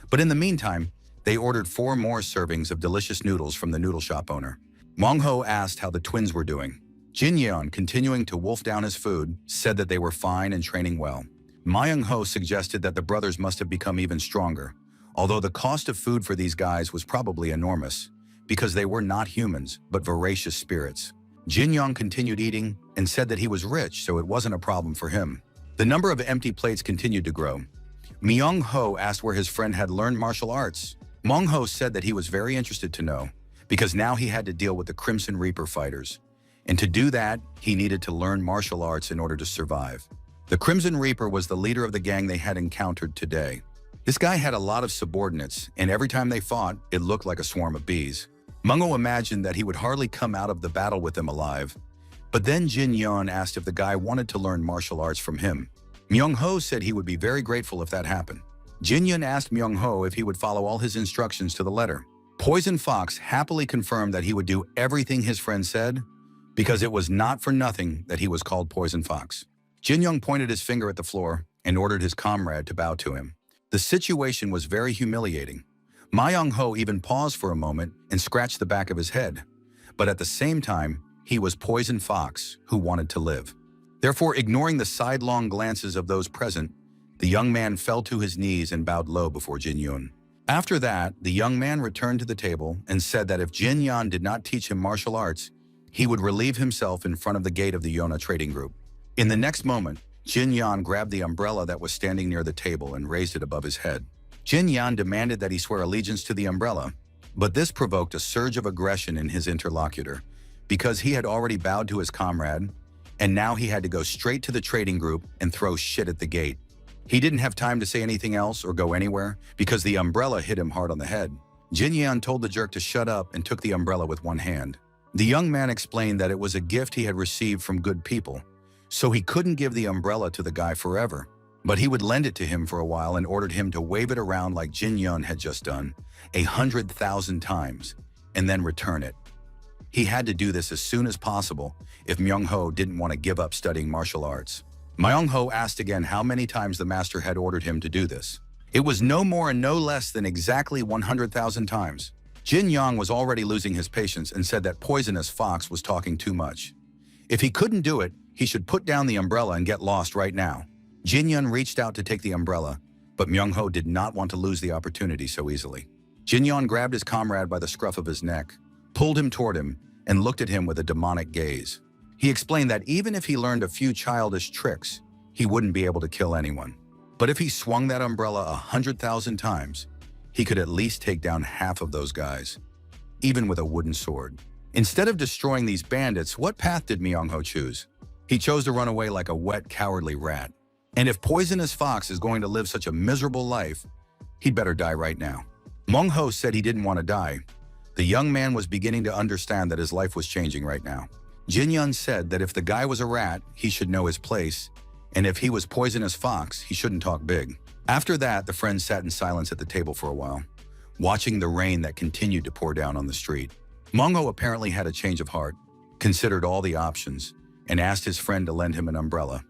But in the meantime, they ordered 4 more servings of delicious noodles from the noodle shop owner. Meng Ho asked how the twins were doing. Jin Yeon, continuing to wolf down his food, said that they were fine and training well. Myung Ho suggested that the brothers must have become even stronger, although the cost of food for these guys was probably enormous, because they were not humans, but voracious spirits. Jin Yong continued eating and said that he was rich, so it wasn't a problem for him. The number of empty plates continued to grow. Myung Ho asked where his friend had learned martial arts. Mong Ho said that he was very interested to know, because now he had to deal with the Crimson Reaper fighters. And to do that, he needed to learn martial arts in order to survive. The Crimson Reaper was the leader of the gang they had encountered today. This guy had a lot of subordinates, and every time they fought, it looked like a swarm of bees. Mungo imagined that he would hardly come out of the battle with them alive. But then Jin Yeon asked if the guy wanted to learn martial arts from him. Myung Ho said he would be very grateful if that happened. Jin Yeon asked Myung Ho if he would follow all his instructions to the letter. Poison Fox happily confirmed that he would do everything his friend said, because it was not for nothing that he was called Poison Fox. Jin Young pointed his finger at the floor and ordered his comrade to bow to him. The situation was very humiliating. Myung Ho even paused for a moment and scratched the back of his head. But at the same time, he was Poison Fox who wanted to live. Therefore, ignoring the sidelong glances of those present, the young man fell to his knees and bowed low before Jin Yun. After that, the young man returned to the table and said that if Jin Yan did not teach him martial arts, he would relieve himself in front of the gate of the Yona trading group. In the next moment, Jin Yan grabbed the umbrella that was standing near the table and raised it above his head. Jin Yan demanded that he swear allegiance to the umbrella, but this provoked a surge of aggression in his interlocutor, because he had already bowed to his comrade, and now he had to go straight to the trading group and throw shit at the gate. He didn't have time to say anything else or go anywhere, because the umbrella hit him hard on the head. Jin Yan told the jerk to shut up and took the umbrella with one hand. The young man explained that it was a gift he had received from good people, so he couldn't give the umbrella to the guy forever, but he would lend it to him for a while and ordered him to wave it around like Jin Yun had just done, 100,000 times, and then return it. He had to do this as soon as possible if Myung Ho didn't want to give up studying martial arts. Myung Ho asked again how many times the master had ordered him to do this. It was no more and no less than exactly 100,000 times. Jin Yang was already losing his patience and said that Poisonous Fox was talking too much. If he couldn't do it, he should put down the umbrella and get lost right now. Jin Yun reached out to take the umbrella, but Myung Ho did not want to lose the opportunity so easily. Jin Yun grabbed his comrade by the scruff of his neck, pulled him toward him, and looked at him with a demonic gaze. He explained that even if he learned a few childish tricks, he wouldn't be able to kill anyone. But if he swung that umbrella 100,000 times, he could at least take down half of those guys, even with a wooden sword. Instead of destroying these bandits, what path did Myung-ho choose? He chose to run away like a wet, cowardly rat. And if Poisonous Fox is going to live such a miserable life, he'd better die right now. Myung-ho said he didn't want to die. The young man was beginning to understand that his life was changing right now. Jin-yun said that if the guy was a rat, he should know his place, and if he was Poisonous Fox, he shouldn't talk big. After that, the friends sat in silence at the table for a while, watching the rain that continued to pour down on the street. Myung-ho apparently had a change of heart, considered all the options, and asked his friend to lend him an umbrella.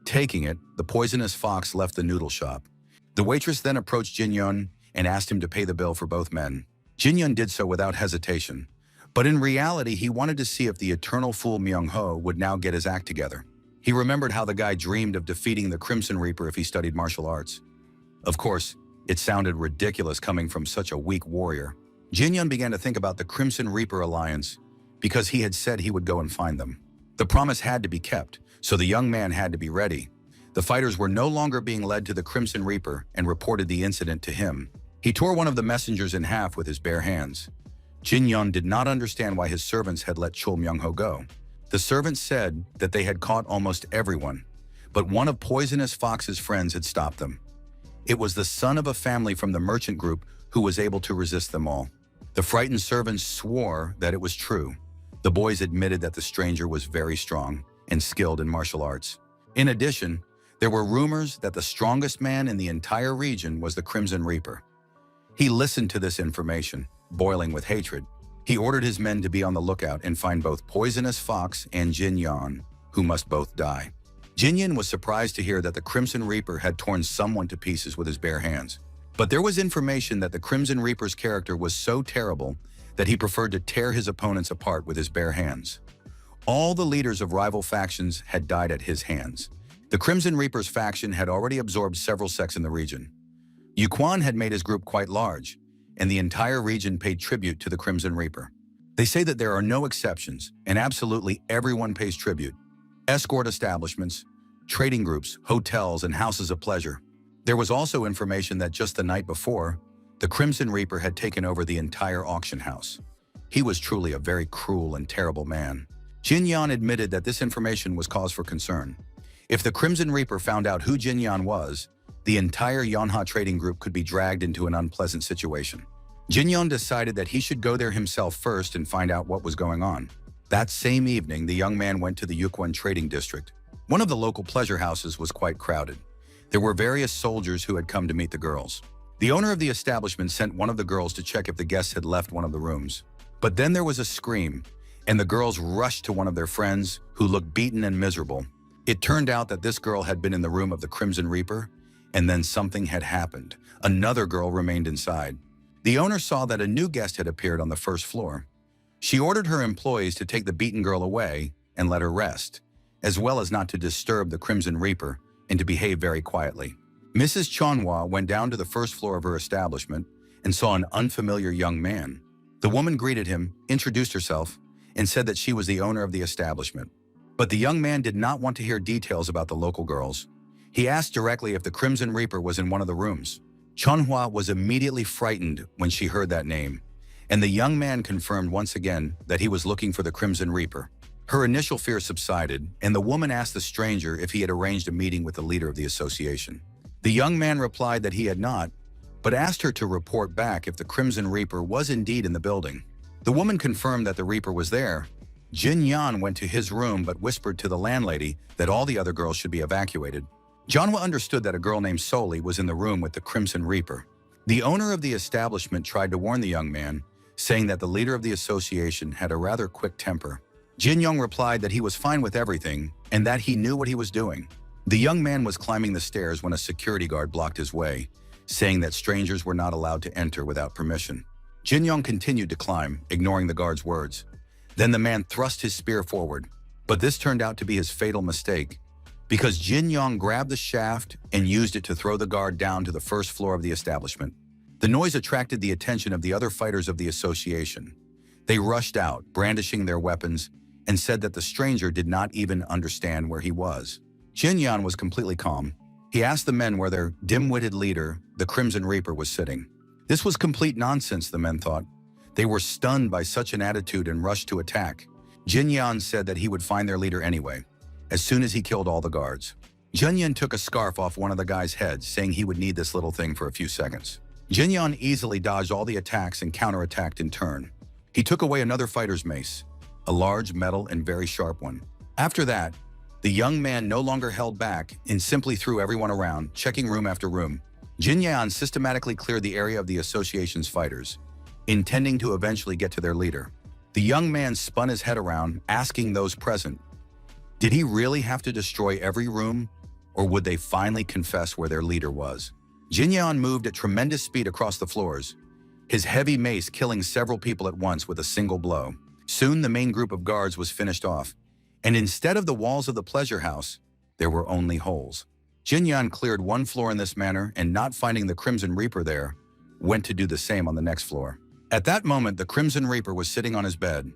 Taking it, the Poisonous Fox left the noodle shop. The waitress then approached Jin-yun and asked him to pay the bill for both men. Jin-yun did so without hesitation, but in reality, he wanted to see if the eternal fool Myung-ho would now get his act together. He remembered how the guy dreamed of defeating the Crimson Reaper if he studied martial arts. Of course, it sounded ridiculous coming from such a weak warrior. Jin-yun began to think about the Crimson Reaper alliance because he had said he would go and find them. The promise had to be kept, so the young man had to be ready. The fighters were no longer being led to the Crimson Reaper and reported the incident to him. He tore one of the messengers in half with his bare hands. Jin-yun did not understand why his servants had let Chul Myung-ho go. The servants said that they had caught almost everyone, but one of Poisonous Fox's friends had stopped them. It was the son of a family from the merchant group who was able to resist them all. The frightened servants swore that it was true. The boys admitted that the stranger was very strong and skilled in martial arts. In addition, there were rumors that the strongest man in the entire region was the Crimson Reaper. He listened to this information, boiling with hatred. He ordered his men to be on the lookout and find both Poisonous Fox and Jin-yun, who must both die. Jin-yun was surprised to hear that the Crimson Reaper had torn someone to pieces with his bare hands. But there was information that the Crimson Reaper's character was so terrible that he preferred to tear his opponents apart with his bare hands. All the leaders of rival factions had died at his hands. The Crimson Reaper's faction had already absorbed several sects in the region. Yuquan had made his group quite large, and the entire region paid tribute to the Crimson Reaper. They say that there are no exceptions, and absolutely everyone pays tribute. Escort establishments, trading groups, hotels, and houses of pleasure. There was also information that just the night before, the Crimson Reaper had taken over the entire auction house. He was truly a very cruel and terrible man. Jin-yun admitted that this information was cause for concern. If the Crimson Reaper found out who Jin-yun was, the entire Yonha trading group could be dragged into an unpleasant situation. Jin-yun decided that he should go there himself first and find out what was going on. That same evening, the young man went to the Yuquan trading district. One of the local pleasure houses was quite crowded. There were various soldiers who had come to meet the girls. The owner of the establishment sent one of the girls to check if the guests had left one of the rooms. But then there was a scream, and the girls rushed to one of their friends, who looked beaten and miserable. It turned out that this girl had been in the room of the Crimson Reaper, and then something had happened. Another girl remained inside. The owner saw that a new guest had appeared on the first floor. She ordered her employees to take the beaten girl away and let her rest, as well as not to disturb the Crimson Reaper and to behave very quietly. Mrs. Chanhua went down to the first floor of her establishment and saw an unfamiliar young man. The woman greeted him, introduced herself, and said that she was the owner of the establishment. But the young man did not want to hear details about the local girls. He asked directly if the Crimson Reaper was in one of the rooms. Chanhua was immediately frightened when she heard that name, and the young man confirmed once again that he was looking for the Crimson Reaper. Her initial fear subsided, and the woman asked the stranger if he had arranged a meeting with the leader of the association. The young man replied that he had not, but asked her to report back if the Crimson Reaper was indeed in the building. The woman confirmed that the Reaper was there. Jin-yun went to his room but whispered to the landlady that all the other girls should be evacuated. Janhwa understood that a girl named Soli was in the room with the Crimson Reaper. The owner of the establishment tried to warn the young man, saying that the leader of the association had a rather quick temper. Jin-young replied that he was fine with everything and that he knew what he was doing. The young man was climbing the stairs when a security guard blocked his way, saying that strangers were not allowed to enter without permission. Jin-young continued to climb, ignoring the guard's words. Then the man thrust his spear forward, but this turned out to be his fatal mistake, because Jin-young grabbed the shaft and used it to throw the guard down to the first floor of the establishment. The noise attracted the attention of the other fighters of the association. They rushed out, brandishing their weapons, and said that the stranger did not even understand where he was. Jin-yun was completely calm. He asked the men where their dim-witted leader, the Crimson Reaper, was sitting. This was complete nonsense, the men thought. They were stunned by such an attitude and rushed to attack. Jin Yan said that he would find their leader anyway, as soon as he killed all the guards. Jin Yan took a scarf off one of the guys' heads, saying he would need this little thing for a few seconds. Jin Yan easily dodged all the attacks and counterattacked in turn. He took away another fighter's mace, a large metal and very sharp one. After that, the young man no longer held back and simply threw everyone around, checking room after room. Jin Yan systematically cleared the area of the association's fighters, intending to eventually get to their leader. The young man spun his head around, asking those present, did he really have to destroy every room, or would they finally confess where their leader was? Jin Yan moved at tremendous speed across the floors, his heavy mace killing several people at once with a single blow. Soon the main group of guards was finished off, and instead of the walls of the pleasure house, there were only holes. Jin Yan cleared one floor in this manner and, not finding the Crimson Reaper there, went to do the same on the next floor. At that moment, the Crimson Reaper was sitting on his bed,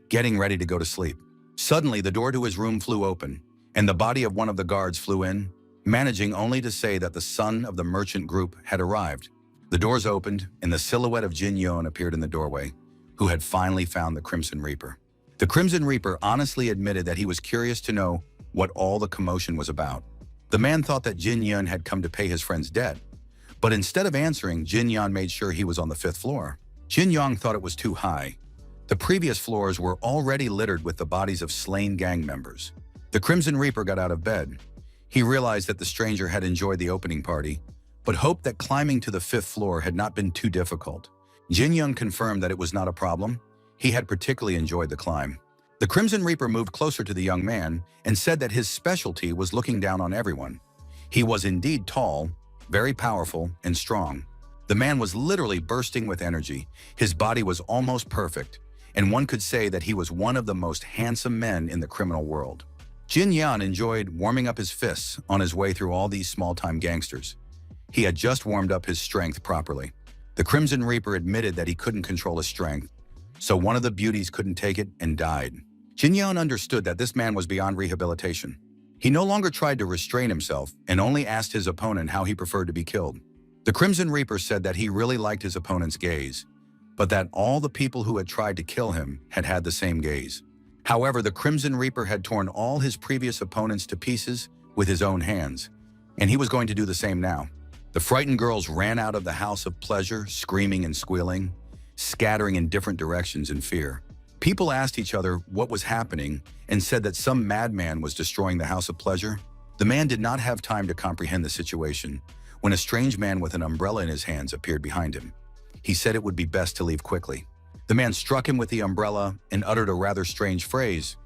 getting ready to go to sleep. Suddenly, the door to his room flew open, and the body of one of the guards flew in, managing only to say that the son of the merchant group had arrived. The doors opened, and the silhouette of Jin Yan appeared in the doorway, who had finally found the Crimson Reaper. The Crimson Reaper honestly admitted that he was curious to know what all the commotion was about. The man thought that Jin Yan had come to pay his friend's debt, but instead of answering, Jin Yan made sure he was on the 5th floor. Jin Yan thought it was too high. The previous floors were already littered with the bodies of slain gang members. The Crimson Reaper got out of bed. He realized that the stranger had enjoyed the opening party, but hoped that climbing to the 5th floor had not been too difficult. Jin Yan confirmed that it was not a problem. He had particularly enjoyed the climb. The Crimson Reaper moved closer to the young man and said that his specialty was looking down on everyone. He was indeed tall, very powerful, and strong. The man was literally bursting with energy. His body was almost perfect, and one could say that he was one of the most handsome men in the criminal world. Jin Yan enjoyed warming up his fists on his way through all these small-time gangsters. He had just warmed up his strength properly. The Crimson Reaper admitted that he couldn't control his strength, so one of the beauties couldn't take it and died. Jin Yan understood that this man was beyond rehabilitation. He no longer tried to restrain himself and only asked his opponent how he preferred to be killed. The Crimson Reaper said that he really liked his opponent's gaze, but that all the people who had tried to kill him had had the same gaze. However, the Crimson Reaper had torn all his previous opponents to pieces with his own hands, and he was going to do the same now. The frightened girls ran out of the house of pleasure, screaming and squealing, scattering in different directions in fear. People asked each other what was happening and said that some madman was destroying the house of pleasure. The man did not have time to comprehend the situation when a strange man with an umbrella in his hands appeared behind him. He said it would be best to leave quickly. The man struck him with the umbrella and uttered a rather strange phrase,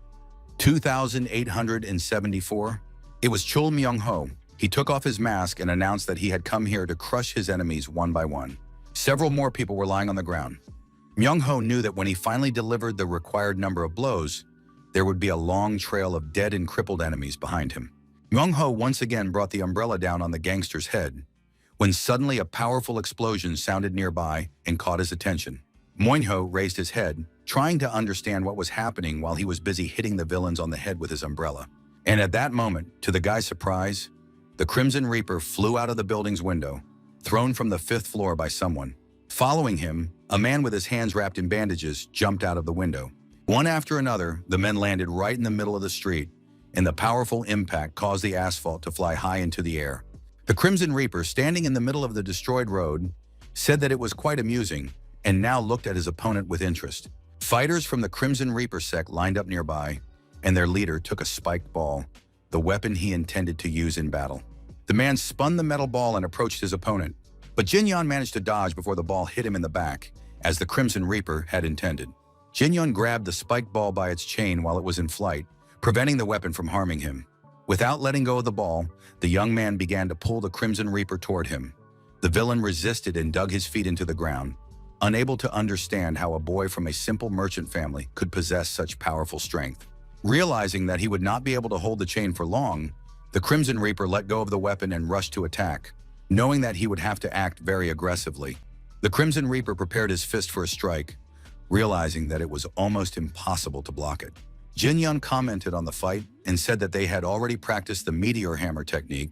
2,874. It was Chul Myung-ho. He took off his mask and announced that he had come here to crush his enemies one by one. Several more people were lying on the ground. Myung-ho knew that when he finally delivered the required number of blows, there would be a long trail of dead and crippled enemies behind him. Myung-ho once again brought the umbrella down on the gangster's head, when suddenly a powerful explosion sounded nearby and caught his attention. Myung-ho raised his head, trying to understand what was happening while he was busy hitting the villains on the head with his umbrella. And at that moment, to the guy's surprise, the Crimson Reaper flew out of the building's window, thrown from the 5th floor by someone. Following him, a man with his hands wrapped in bandages jumped out of the window. One after another, the men landed right in the middle of the street, and the powerful impact caused the asphalt to fly high into the air. The Crimson Reaper, standing in the middle of the destroyed road, said that it was quite amusing, and now looked at his opponent with interest. Fighters from the Crimson Reaper sect lined up nearby, and their leader took a spiked ball, the weapon he intended to use in battle. The man spun the metal ball and approached his opponent, but Jin Yan managed to dodge before the ball hit him in the back, as the Crimson Reaper had intended. Jin Yan grabbed the spiked ball by its chain while it was in flight, preventing the weapon from harming him. Without letting go of the ball, the young man began to pull the Crimson Reaper toward him. The villain resisted and dug his feet into the ground, unable to understand how a boy from a simple merchant family could possess such powerful strength. Realizing that he would not be able to hold the chain for long, the Crimson Reaper let go of the weapon and rushed to attack, knowing that he would have to act very aggressively. The Crimson Reaper prepared his fist for a strike, realizing that it was almost impossible to block it. Jin Yan commented on the fight and said that they had already practiced the meteor hammer technique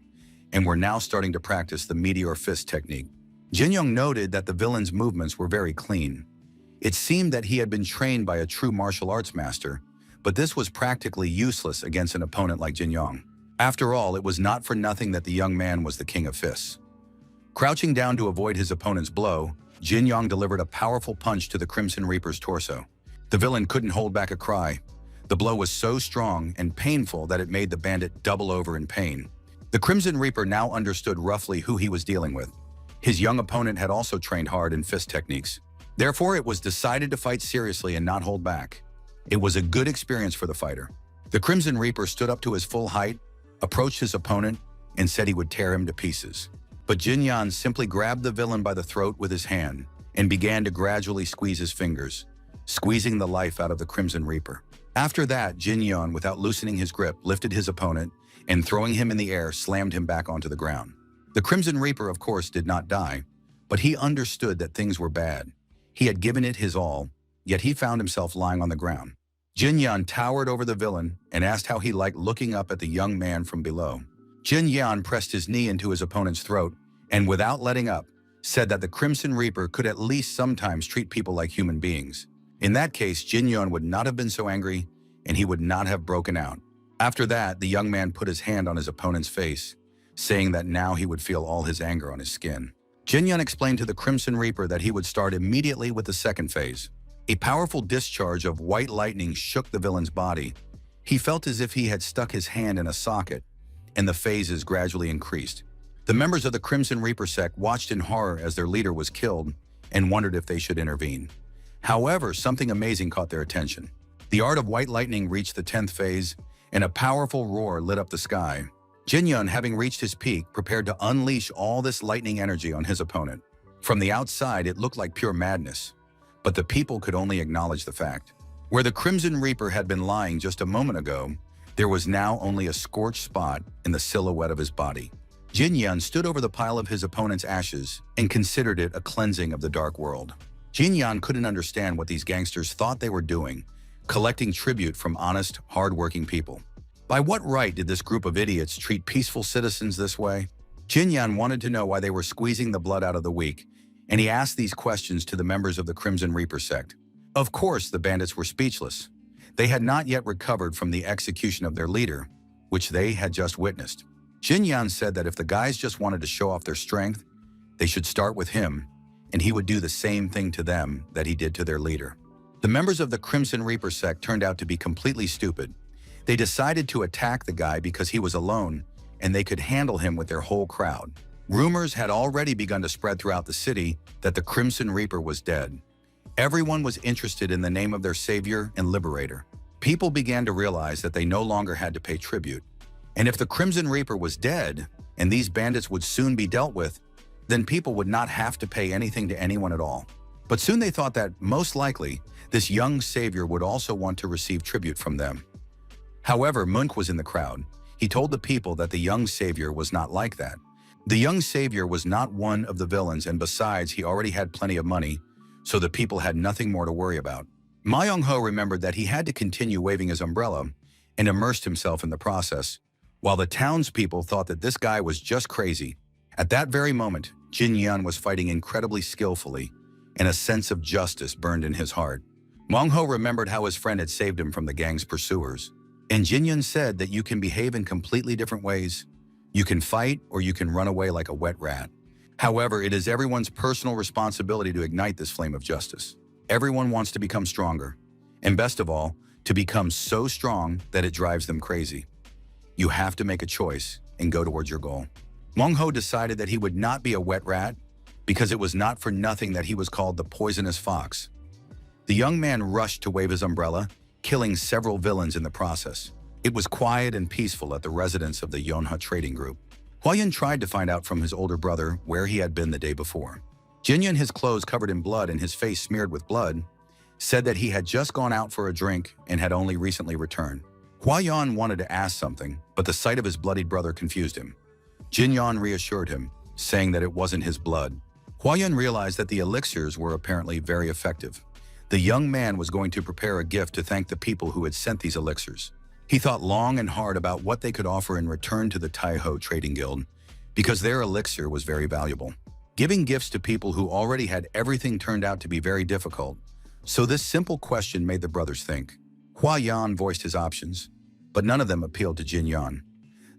and were now starting to practice the meteor fist technique. Jin Young noted that the villain's movements were very clean. It seemed that he had been trained by a true martial arts master, but this was practically useless against an opponent like Jin Young. After all, it was not for nothing that the young man was the king of fists. Crouching down to avoid his opponent's blow, Jin Young delivered a powerful punch to the Crimson Reaper's torso. The villain couldn't hold back a cry. The blow was so strong and painful that it made the bandit double over in pain. The Crimson Reaper now understood roughly who he was dealing with. His young opponent had also trained hard in fist techniques. Therefore, it was decided to fight seriously and not hold back. It was a good experience for the fighter. The Crimson Reaper stood up to his full height, approached his opponent, and said he would tear him to pieces. But Jin Yan simply grabbed the villain by the throat with his hand and began to gradually squeeze his fingers, squeezing the life out of the Crimson Reaper. After that, Jin Yan, without loosening his grip, lifted his opponent and, throwing him in the air, slammed him back onto the ground. The Crimson Reaper, of course, did not die, but he understood that things were bad. He had given it his all, yet he found himself lying on the ground. Jin Yan towered over the villain and asked how he liked looking up at the young man from below. Jin Yan pressed his knee into his opponent's throat and, without letting up, said that the Crimson Reaper could at least sometimes treat people like human beings. In that case, Jin Yan would not have been so angry and he would not have broken out. After that, the young man put his hand on his opponent's face, saying that now he would feel all his anger on his skin. Jin Yan explained to the Crimson Reaper that he would start immediately with the second phase. A powerful discharge of white lightning shook the villain's body. He felt as if he had stuck his hand in a socket, and the phases gradually increased. The members of the Crimson Reaper sect watched in horror as their leader was killed and wondered if they should intervene. However, something amazing caught their attention. The art of white lightning reached the 10th phase, and a powerful roar lit up the sky. Jin Yun, having reached his peak, prepared to unleash all this lightning energy on his opponent. From the outside, it looked like pure madness, but the people could only acknowledge the fact. Where the Crimson Reaper had been lying just a moment ago, there was now only a scorched spot in the silhouette of his body. Jin Yun stood over the pile of his opponent's ashes and considered it a cleansing of the dark world. Jin Yun couldn't understand what these gangsters thought they were doing, collecting tribute from honest, hard-working people. By what right did this group of idiots treat peaceful citizens this way? Jin Yan wanted to know why they were squeezing the blood out of the weak, and he asked these questions to the members of the Crimson Reaper sect. Of course, the bandits were speechless. They had not yet recovered from the execution of their leader, which they had just witnessed. Jin Yan said that if the guys just wanted to show off their strength, they should start with him, and he would do the same thing to them that he did to their leader. The members of the Crimson Reaper sect turned out to be completely stupid. They decided to attack the guy because he was alone and they could handle him with their whole crowd. Rumors had already begun to spread throughout the city that the Crimson Reaper was dead. Everyone was interested in the name of their savior and liberator. People began to realize that they no longer had to pay tribute. And if the Crimson Reaper was dead and these bandits would soon be dealt with, then people would not have to pay anything to anyone at all. But soon they thought that, most likely, this young savior would also want to receive tribute from them. However, Munk was in the crowd. He told the people that the young savior was not like that. The young savior was not one of the villains, and besides, he already had plenty of money, so the people had nothing more to worry about. Ma Young-ho remembered that he had to continue waving his umbrella and immersed himself in the process, while the townspeople thought that this guy was just crazy. At that very moment, Jin Yan was fighting incredibly skillfully, and a sense of justice burned in his heart. Mong-ho remembered how his friend had saved him from the gang's pursuers. And Jin Yun said that you can behave in completely different ways. You can fight or you can run away like a wet rat. However, it is everyone's personal responsibility to ignite this flame of justice. Everyone wants to become stronger, and best of all, to become so strong that it drives them crazy. You have to make a choice and go towards your goal. Mong-ho decided that he would not be a wet rat because it was not for nothing that he was called the poisonous fox. The young man rushed to wave his umbrella, killing several villains in the process. It was quiet and peaceful at the residence of the Yonha trading group. Hua-yun tried to find out from his older brother where he had been the day before. Jin-yun, his clothes covered in blood and his face smeared with blood, said that he had just gone out for a drink and had only recently returned. Hua-yun wanted to ask something, but the sight of his bloodied brother confused him. Jin-yun reassured him, saying that it wasn't his blood. Hua-yun realized that the elixirs were apparently very effective. The young man was going to prepare a gift to thank the people who had sent these elixirs. He thought long and hard about what they could offer in return to the Taiho Trading Guild, because their elixir was very valuable. Giving gifts to people who already had everything turned out to be very difficult, so this simple question made the brothers think. Hua Yan voiced his options, but none of them appealed to Jin Yan.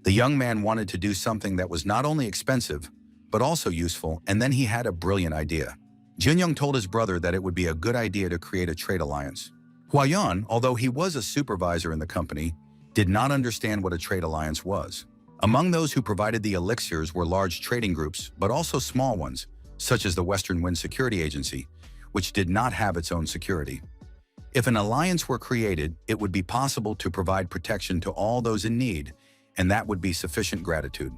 The young man wanted to do something that was not only expensive, but also useful, and then he had a brilliant idea. Jin Young told his brother that it would be a good idea to create a trade alliance. Hua Yan, although he was a supervisor in the company, did not understand what a trade alliance was. Among those who provided the elixirs were large trading groups, but also small ones, such as the Western Wind Security Agency, which did not have its own security. If an alliance were created, it would be possible to provide protection to all those in need, and that would be sufficient gratitude.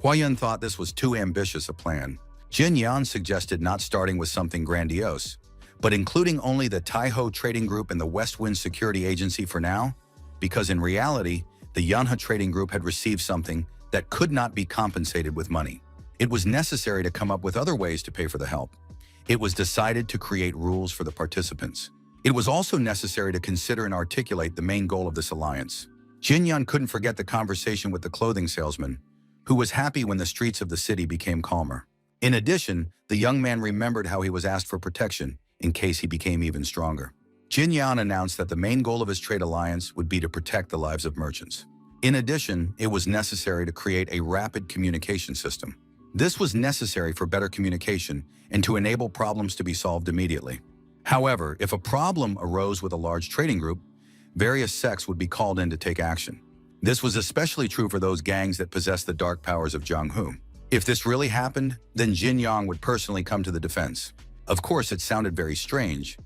Hua Yan thought this was too ambitious a plan. Jin Yan suggested not starting with something grandiose, but including only the Taiho Trading Group and the West Wind Security Agency for now, because in reality, the Yanha Trading Group had received something that could not be compensated with money. It was necessary to come up with other ways to pay for the help. It was decided to create rules for the participants. It was also necessary to consider and articulate the main goal of this alliance. Jin Yan couldn't forget the conversation with the clothing salesman, who was happy when the streets of the city became calmer. In addition, the young man remembered how he was asked for protection in case he became even stronger. Jin Yan announced that the main goal of his trade alliance would be to protect the lives of merchants. In addition, it was necessary to create a rapid communication system. This was necessary for better communication and to enable problems to be solved immediately. However, if a problem arose with a large trading group, various sects would be called in to take action. This was especially true for those gangs that possessed the dark powers of Jianghu. If this really happened, then Jin Yang would personally come to the defense. Of course, it sounded very strange,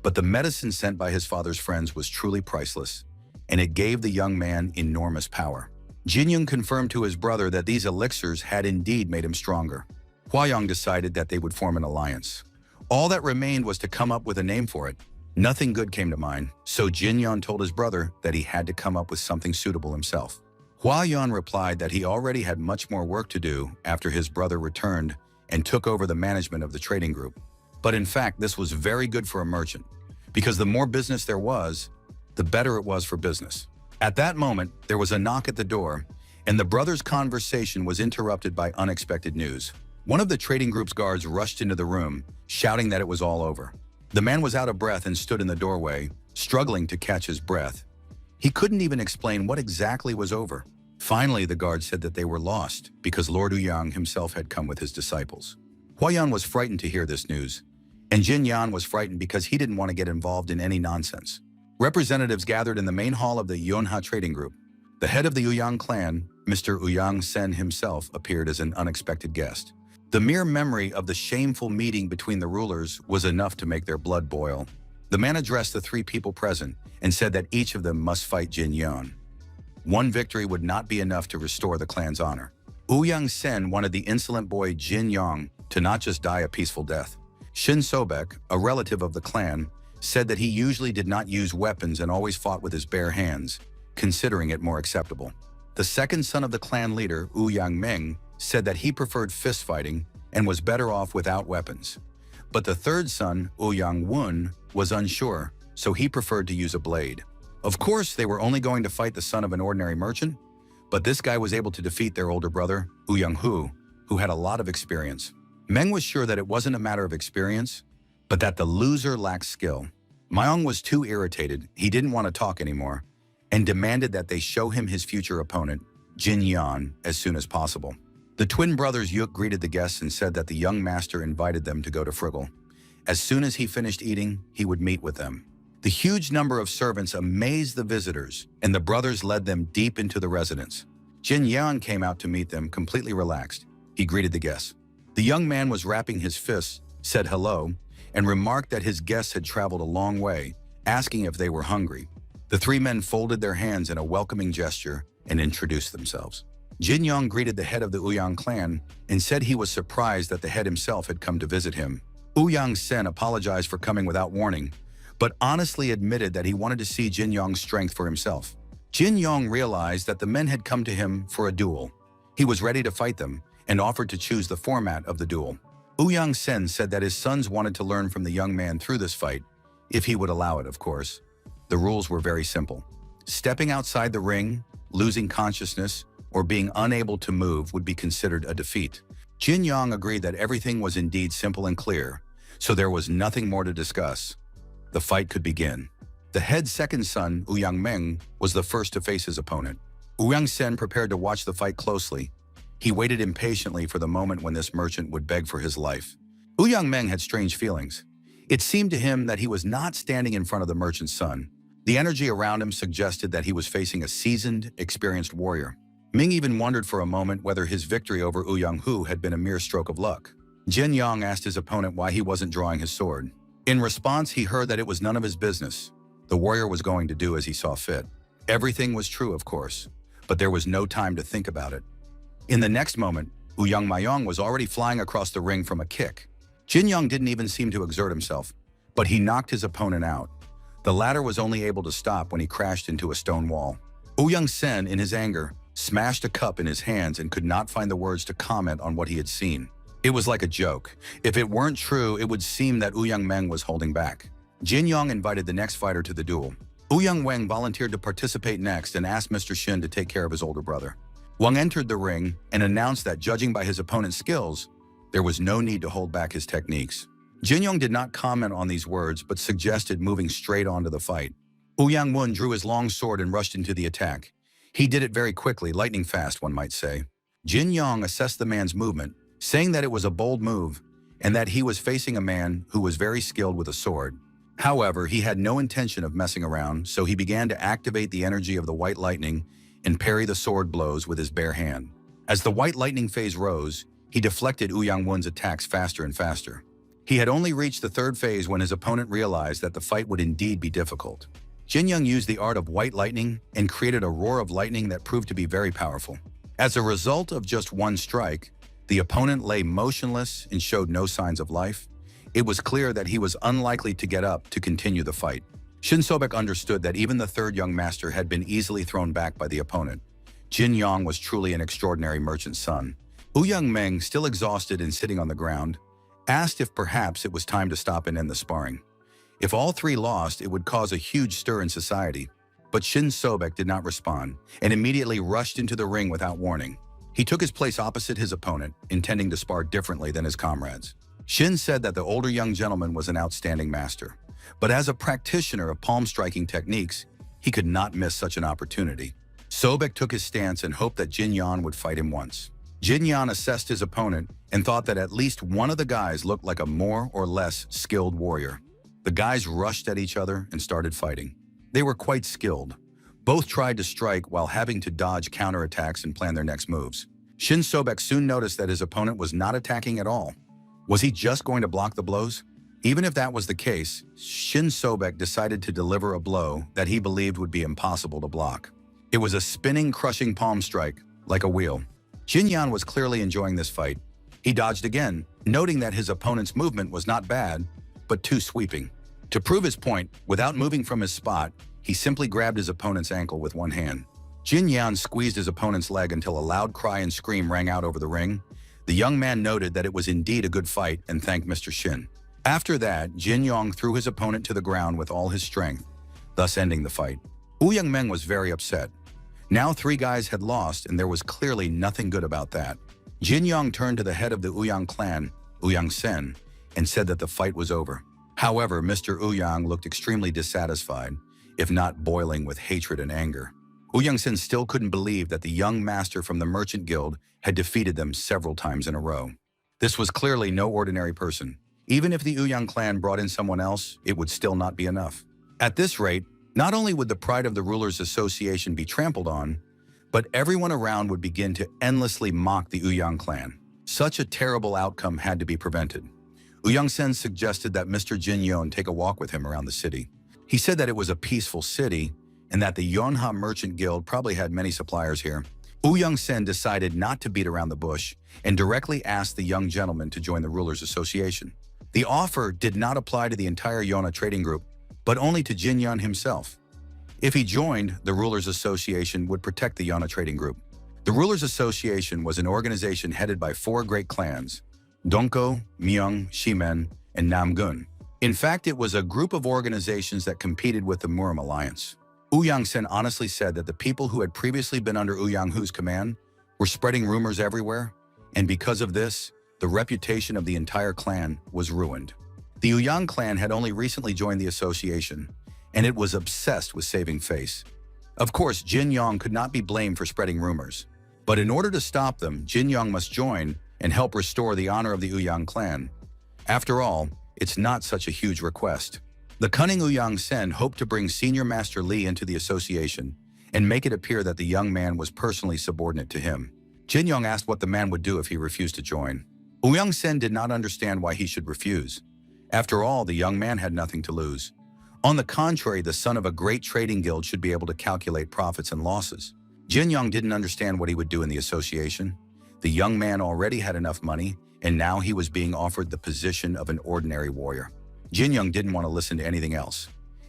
but the medicine sent by his father's friends was truly priceless, and it gave the young man enormous power. Jin Young confirmed to his brother that these elixirs had indeed made him stronger. Hua Yang decided that they would form an alliance. All that remained was to come up with a name for it. Nothing good came to mind, so Jin Yan told his brother that he had to come up with something suitable himself. Hua Yan replied that he already had much more work to do after his brother returned and took over the management of the trading group. But in fact, this was very good for a merchant, because the more business there was, the better it was for business. At that moment, there was a knock at the door, and the brothers' conversation was interrupted by unexpected news. One of the trading group's guards rushed into the room, shouting that it was all over. The man was out of breath and stood in the doorway, struggling to catch his breath. He couldn't even explain what exactly was over. Finally, the guard said that they were lost because Lord Ouyang himself had come with his disciples. Hua Yan was frightened to hear this news, and Jin Yan was frightened because he didn't want to get involved in any nonsense. Representatives gathered in the main hall of the Yonha Trading Group. The head of the Ouyang clan, Mr. Ouyang Sen himself, appeared as an unexpected guest. The mere memory of the shameful meeting between the rulers was enough to make their blood boil. The man addressed the three people present and said that each of them must fight Jin Yan. One victory would not be enough to restore the clan's honor. Ouyang Sen wanted the insolent boy Jin Yang to not just die a peaceful death. Shin Sobek, a relative of the clan, said that he usually did not use weapons and always fought with his bare hands, considering it more acceptable. The second son of the clan leader, Ouyang Meng, said that he preferred fist fighting and was better off without weapons. But the third son, Ouyang Wun, was unsure, so he preferred to use a blade. Of course, they were only going to fight the son of an ordinary merchant, but this guy was able to defeat their older brother, Ouyang Hu, who had a lot of experience. Meng was sure that it wasn't a matter of experience, but that the loser lacked skill. Myong was too irritated, he didn't want to talk anymore, and demanded that they show him his future opponent, Jin Yan, as soon as possible. The twin brothers Yuk greeted the guests and said that the young master invited them to go to Friggle. As soon as he finished eating, he would meet with them. The huge number of servants amazed the visitors, and the brothers led them deep into the residence. Jin Yan came out to meet them completely relaxed. He greeted the guests. The young man was wrapping his fists, said hello, and remarked that his guests had traveled a long way, asking if they were hungry. The three men folded their hands in a welcoming gesture and introduced themselves. Jin Yang greeted the head of the Ouyang clan and said he was surprised that the head himself had come to visit him. Ouyang Sen apologized for coming without warning, but honestly admitted that he wanted to see Jin Yang's strength for himself. Jin Yang realized that the men had come to him for a duel. He was ready to fight them and offered to choose the format of the duel. Ouyang Sen said that his sons wanted to learn from the young man through this fight, if he would allow it, of course. The rules were very simple. Stepping outside the ring, losing consciousness, or being unable to move would be considered a defeat. Jin Yong agreed that everything was indeed simple and clear, so there was nothing more to discuss. The fight could begin. The head's second son, Ouyang Meng, was the first to face his opponent. Ouyang Sen prepared to watch the fight closely. He waited impatiently for the moment when this merchant would beg for his life. Ouyang Meng had strange feelings. It seemed to him that he was not standing in front of the merchant's son. The energy around him suggested that he was facing a seasoned, experienced warrior. Ming even wondered for a moment whether his victory over Ouyang Hu had been a mere stroke of luck. Jin Yong asked his opponent why he wasn't drawing his sword. In response, he heard that it was none of his business. The warrior was going to do as he saw fit. Everything was true, of course, but there was no time to think about it. In the next moment, Ouyang Mayong was already flying across the ring from a kick. Jin Yong didn't even seem to exert himself, but he knocked his opponent out. The latter was only able to stop when he crashed into a stone wall. Ouyang Sen, in his anger, smashed a cup in his hands and could not find the words to comment on what he had seen. It was like a joke. If it weren't true, it would seem that Ouyang Meng was holding back. Jin Yong invited the next fighter to the duel. Ouyang Wang volunteered to participate next and asked Mr. Shin to take care of his older brother. Wang entered the ring and announced that judging by his opponent's skills, there was no need to hold back his techniques. Jin Yong did not comment on these words but suggested moving straight on to the fight. Ouyang Wen drew his long sword and rushed into the attack. He did it very quickly, lightning fast, one might say. Jin Yong assessed the man's movement, saying that it was a bold move and that he was facing a man who was very skilled with a sword. However, he had no intention of messing around, so he began to activate the energy of the white lightning and parry the sword blows with his bare hand. As the white lightning phase rose, he deflected Ouyang Wen's attacks faster and faster. He had only reached the third phase when his opponent realized that the fight would indeed be difficult. Jin Yong used the art of white lightning and created a roar of lightning that proved to be very powerful. As a result of just one strike, the opponent lay motionless and showed no signs of life. It was clear that he was unlikely to get up to continue the fight. Shin Sobek understood that even the third young master had been easily thrown back by the opponent. Jin Yong was truly an extraordinary merchant's son. Ouyang Meng, still exhausted and sitting on the ground, asked if perhaps it was time to stop and end the sparring. If all three lost, it would cause a huge stir in society. But Shin Sobek did not respond and immediately rushed into the ring without warning. He took his place opposite his opponent, intending to spar differently than his comrades. Shin said that the older young gentleman was an outstanding master, but as a practitioner of palm-striking techniques, he could not miss such an opportunity. Sobek took his stance and hoped that Jin Yan would fight him once. Jin Yan assessed his opponent and thought that at least one of the guys looked like a more or less skilled warrior. The guys rushed at each other and started fighting. They were quite skilled. Both tried to strike while having to dodge counterattacks and plan their next moves. Shin Sobek soon noticed that his opponent was not attacking at all. Was he just going to block the blows? Even if that was the case, Shin Sobek decided to deliver a blow that he believed would be impossible to block. It was a spinning, crushing palm strike, like a wheel. Jin Yan was clearly enjoying this fight. He dodged again, noting that his opponent's movement was not bad, but too sweeping. To prove his point, without moving from his spot, he simply grabbed his opponent's ankle with one hand. Jin Yan squeezed his opponent's leg until a loud cry and scream rang out over the ring. The young man noted that it was indeed a good fight and thanked Mr. Shin. After that, Jin Yong threw his opponent to the ground with all his strength, thus ending the fight. Ouyang Meng was very upset. Now 3 guys had lost, and there was clearly nothing good about that. Jin Yong turned to the head of the Ouyang clan, Ouyang Sen, and said that the fight was over. However, Mr. Ouyang looked extremely dissatisfied, if not boiling with hatred and anger. Ouyang Sen still couldn't believe that the young master from the Merchant Guild had defeated them several times in a row. This was clearly no ordinary person. Even if the Ouyang clan brought in someone else, it would still not be enough. At this rate, not only would the pride of the Rulers Association be trampled on, but everyone around would begin to endlessly mock the Ouyang clan. Such a terrible outcome had to be prevented. Ouyang Sen suggested that Mr. Jin Yon take a walk with him around the city. He said that it was a peaceful city and that the Yonha Merchant Guild probably had many suppliers here. Ouyang Sen decided not to beat around the bush and directly asked the young gentleman to join the Rulers Association. The offer did not apply to the entire Yonha trading group, but only to Jin Yan himself. If he joined, the Rulers Association would protect the Yonha trading group. The Rulers Association was an organization headed by 4 great clans, Dongko, Myeong, Shimen, and Namgun. In fact, it was a group of organizations that competed with the Murim Alliance. Ouyang Sen honestly said that the people who had previously been under Ouyang Hu's command were spreading rumors everywhere. and because of this, the reputation of the entire clan was ruined. The Uyang clan had only recently joined the association, and it was obsessed with saving face. Of course, Jin Yong could not be blamed for spreading rumors, but in order to stop them, Jin Yong must join and help restore the honor of the Uyang clan. After all, it's not such a huge request. The cunning Uyang Sen hoped to bring Senior Master Li into the association and make it appear that the young man was personally subordinate to him. Jin Yong asked what the man would do if he refused to join. Uyang Sen did not understand why he should refuse. After all, the young man had nothing to lose. On the contrary, the son of a great trading guild should be able to calculate profits and losses. Jin Yong didn't understand what he would do in the association. The young man already had enough money, and now he was being offered the position of an ordinary warrior. Jin Yong didn't want to listen to anything else.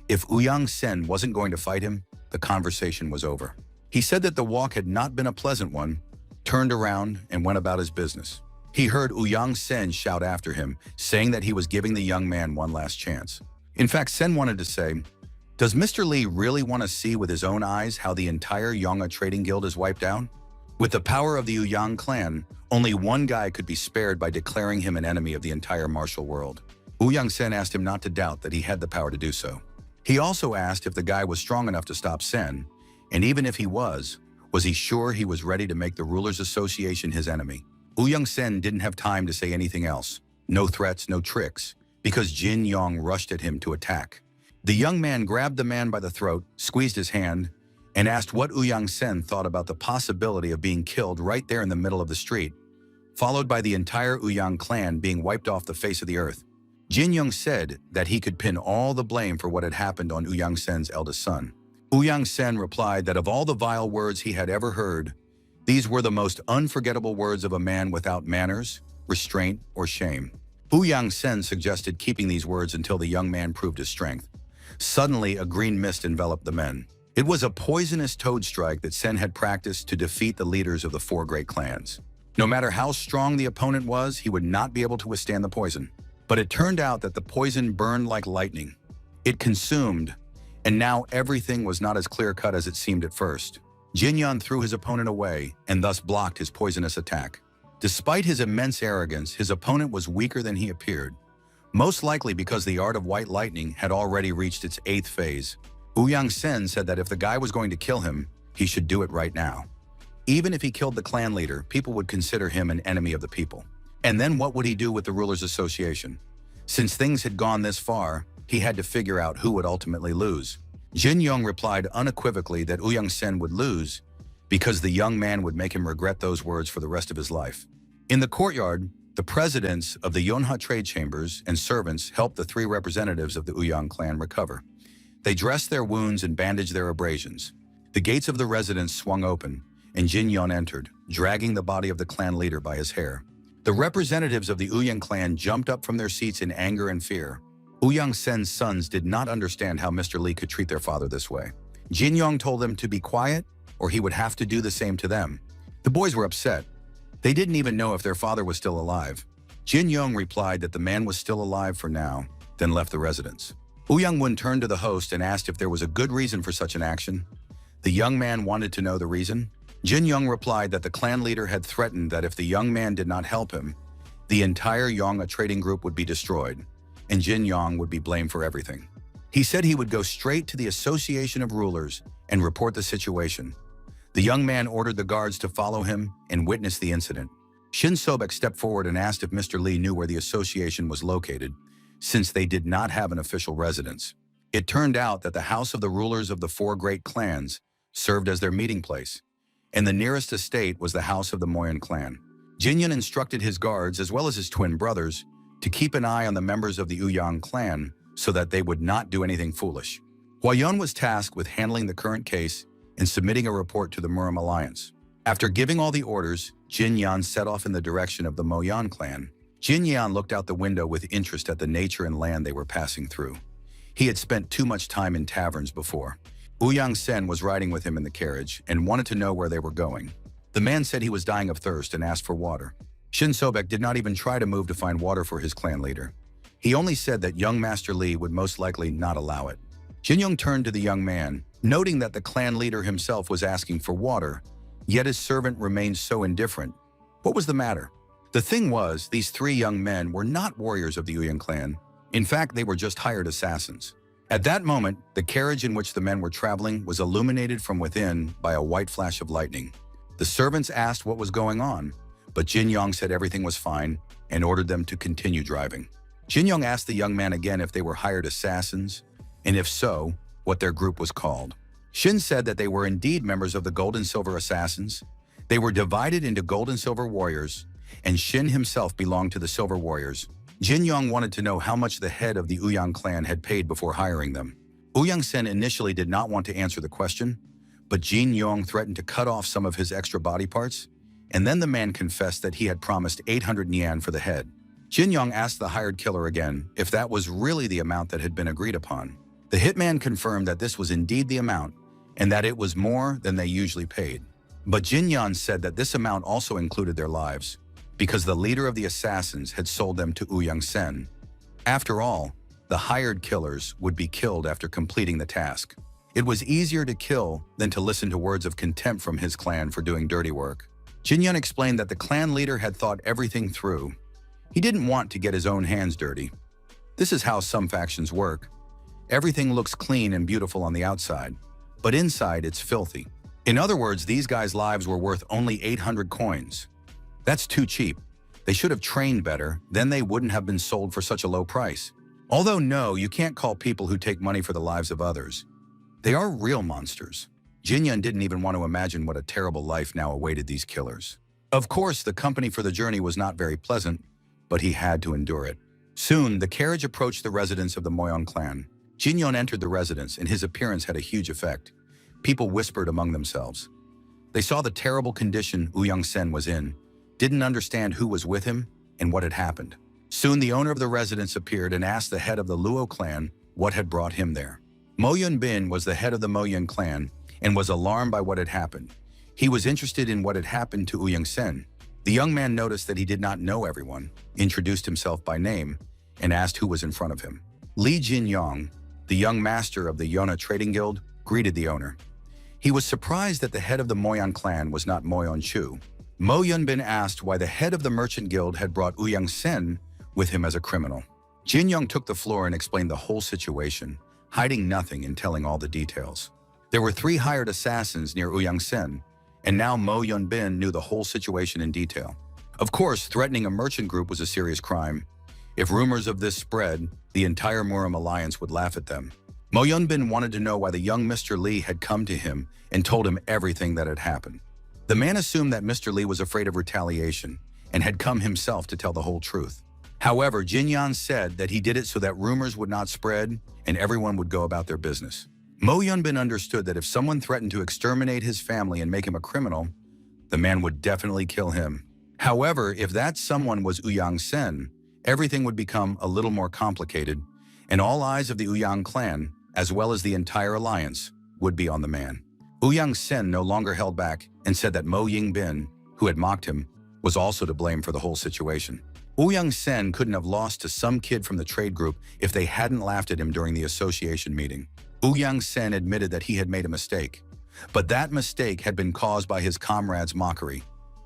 If Uyang Sen wasn't going to fight him, the conversation was over. He said that the walk had not been a pleasant one, turned around, and went about his business. He heard Uyang Sen shout after him, saying that he was giving the young man one last chance. In fact, Sen wanted to say, "Does Mr. Li really want to see with his own eyes how the entire Yonga trading guild is wiped out?" With the power of the Uyang clan, only one guy could be spared by declaring him an enemy of the entire martial world. Uyang Sen asked him not to doubt that he had the power to do so. He also asked if the guy was strong enough to stop Sen, and even if he was he sure he was ready to make the Rulers Association his enemy? Uyang Sen didn't have time to say anything else. No threats, no tricks, because Jin Yong rushed at him to attack. The young man grabbed the man by the throat, squeezed his hand, and asked what Uyang Sen thought about the possibility of being killed right there in the middle of the street, followed by the entire Uyang clan being wiped off the face of the earth. Jin Yong said that he could pin all the blame for what had happened on Uyang Sen's eldest son. Uyang Sen replied that of all the vile words he had ever heard, these were the most unforgettable words of a man without manners, restraint, or shame. Uyang Sen suggested keeping these words until the young man proved his strength. Suddenly, a green mist enveloped the men. It was a poisonous toad strike that Sen had practiced to defeat the leaders of the four great clans. No matter how strong the opponent was, he would not be able to withstand the poison. But it turned out that the poison burned like lightning. It consumed, and now everything was not as clear-cut as it seemed at first. Jin Yong threw his opponent away and thus blocked his poisonous attack. Despite his immense arrogance, his opponent was weaker than he appeared, most likely because the art of white lightning had already reached its 8th phase. Uyang Sen said that if the guy was going to kill him, he should do it right now. Even if he killed the clan leader, people would consider him an enemy of the people. And then what would he do with the Rulers Association? Since things had gone this far, he had to figure out who would ultimately lose. Jin Yong replied unequivocally that Uyang Sen would lose because the young man would make him regret those words for the rest of his life. In the courtyard, the presidents of the Yonha trade chambers and servants helped the 3 representatives of the Uyang clan recover. They dressed their wounds and bandaged their abrasions. The gates of the residence swung open, and Jin Yong entered, dragging the body of the clan leader by his hair. The representatives of the Uyang clan jumped up from their seats in anger and fear. Uyang Sen's sons did not understand how Mr. Li could treat their father this way. Jin Yong told them to be quiet, or he would have to do the same to them. The boys were upset. They didn't even know if their father was still alive. Jin Yong replied that the man was still alive for now, then left the residence. Uyang Won turned to the host and asked if there was a good reason for such an action. The young man wanted to know the reason. Jin Yong replied that the clan leader had threatened that if the young man did not help him, the entire Yonga trading group would be destroyed, and Jin Yong would be blamed for everything. He said he would go straight to the Association of Rulers and report the situation. The young man ordered the guards to follow him and witness the incident. Shin Sobek stepped forward and asked if Mr. Li knew where the association was located, since they did not have an official residence. It turned out that the house of the rulers of the 4 great clans served as their meeting place, and the nearest estate was the house of the Moyan clan. Jinyan instructed his guards, as well as his twin brothers, to keep an eye on the members of the Uyang clan so that they would not do anything foolish. Huayan was tasked with handling the current case and submitting a report to the Muram Alliance. After giving all the orders, Jin Yan set off in the direction of the Moyan clan. Jin Yan looked out the window with interest at the nature and land they were passing through. He had spent too much time in taverns before. Uyang Sen was riding with him in the carriage and wanted to know where they were going. The man said he was dying of thirst and asked for water. Shin Sobek did not even try to move to find water for his clan leader. He only said that young Master Li would most likely not allow it. Jin Young turned to the young man, noting that the clan leader himself was asking for water, yet his servant remained so indifferent. What was the matter? The thing was, these three young men were not warriors of the Uyang clan. In fact, they were just hired assassins. At that moment, the carriage in which the men were traveling was illuminated from within by a white flash of lightning. The servants asked what was going on, but Jin Yong said everything was fine and ordered them to continue driving. Jin Yong asked the young man again if they were hired assassins, and if so, what their group was called. Shin said that they were indeed members of the Gold and Silver Assassins. They were divided into Gold and Silver Warriors, and Shin himself belonged to the Silver Warriors. Jin Yong wanted to know how much the head of the Uyang clan had paid before hiring them. Uyang Sen initially did not want to answer the question, but Jin Yong threatened to cut off some of his extra body parts, and then the man confessed that he had promised 800 yuan for the head. Jin Yong asked the hired killer again if that was really the amount that had been agreed upon. The hitman confirmed that this was indeed the amount, and that it was more than they usually paid. But Jin Yong said that this amount also included their lives, because the leader of the assassins had sold them to Uyang Sen. After all, the hired killers would be killed after completing the task. It was easier to kill than to listen to words of contempt from his clan for doing dirty work. Jin Yong explained that the clan leader had thought everything through. He didn't want to get his own hands dirty. This is how some factions work. Everything looks clean and beautiful on the outside, but inside it's filthy. In other words, these guys' lives were worth only 800 coins. That's too cheap. They should have trained better, then they wouldn't have been sold for such a low price. Although no, you can't call people who take money for the lives of others. They are real monsters. Jin Yong didn't even want to imagine what a terrible life now awaited these killers. Of course, the company for the journey was not very pleasant, but he had to endure it. Soon, the carriage approached the residence of the Moyon clan. Jin Yong entered the residence, and his appearance had a huge effect. People whispered among themselves. They saw the terrible condition Uyang Sen was in, didn't understand who was with him and what had happened. Soon, the owner of the residence appeared and asked the head of the Luo clan what had brought him there. Mo Yun Bin was the head of the Mo Yun clan and was alarmed by what had happened. He was interested in what had happened to Uyang Sen. The young man noticed that he did not know everyone, introduced himself by name, and asked who was in front of him. Li Jin Yong, the young master of the Yona Trading Guild, greeted the owner. He was surprised that the head of the Moyon clan was not Moyon Chu. Mo Yun Bin asked why the head of the Merchant Guild had brought Uyang Sen with him as a criminal. Jin Yong took the floor and explained the whole situation, hiding nothing and telling all the details. There were 3 hired assassins near Uyang Sen, and now Mo Yun Bin knew the whole situation in detail. Of course, threatening a merchant group was a serious crime. If rumors of this spread, the entire Muram alliance would laugh at them. Mo Yun Bin wanted to know why the young Mr. Lee had come to him and told him everything that had happened. The man assumed that Mr. Lee was afraid of retaliation and had come himself to tell the whole truth. However, Jin Yong said that he did it so that rumors would not spread and everyone would go about their business. Mo Yun Bin understood that if someone threatened to exterminate his family and make him a criminal, the man would definitely kill him. However, if that someone was Uyang Sen, everything would become a little more complicated, and all eyes of the Uyang clan, as well as the entire alliance, would be on the man. Uyang Sen no longer held back and said that Mo Ying Bin, who had mocked him, was also to blame for the whole situation. Uyang Sen couldn't have lost to some kid from the trade group if they hadn't laughed at him during the association meeting. Uyang Sen admitted that he had made a mistake, but that mistake had been caused by his comrades' mockery.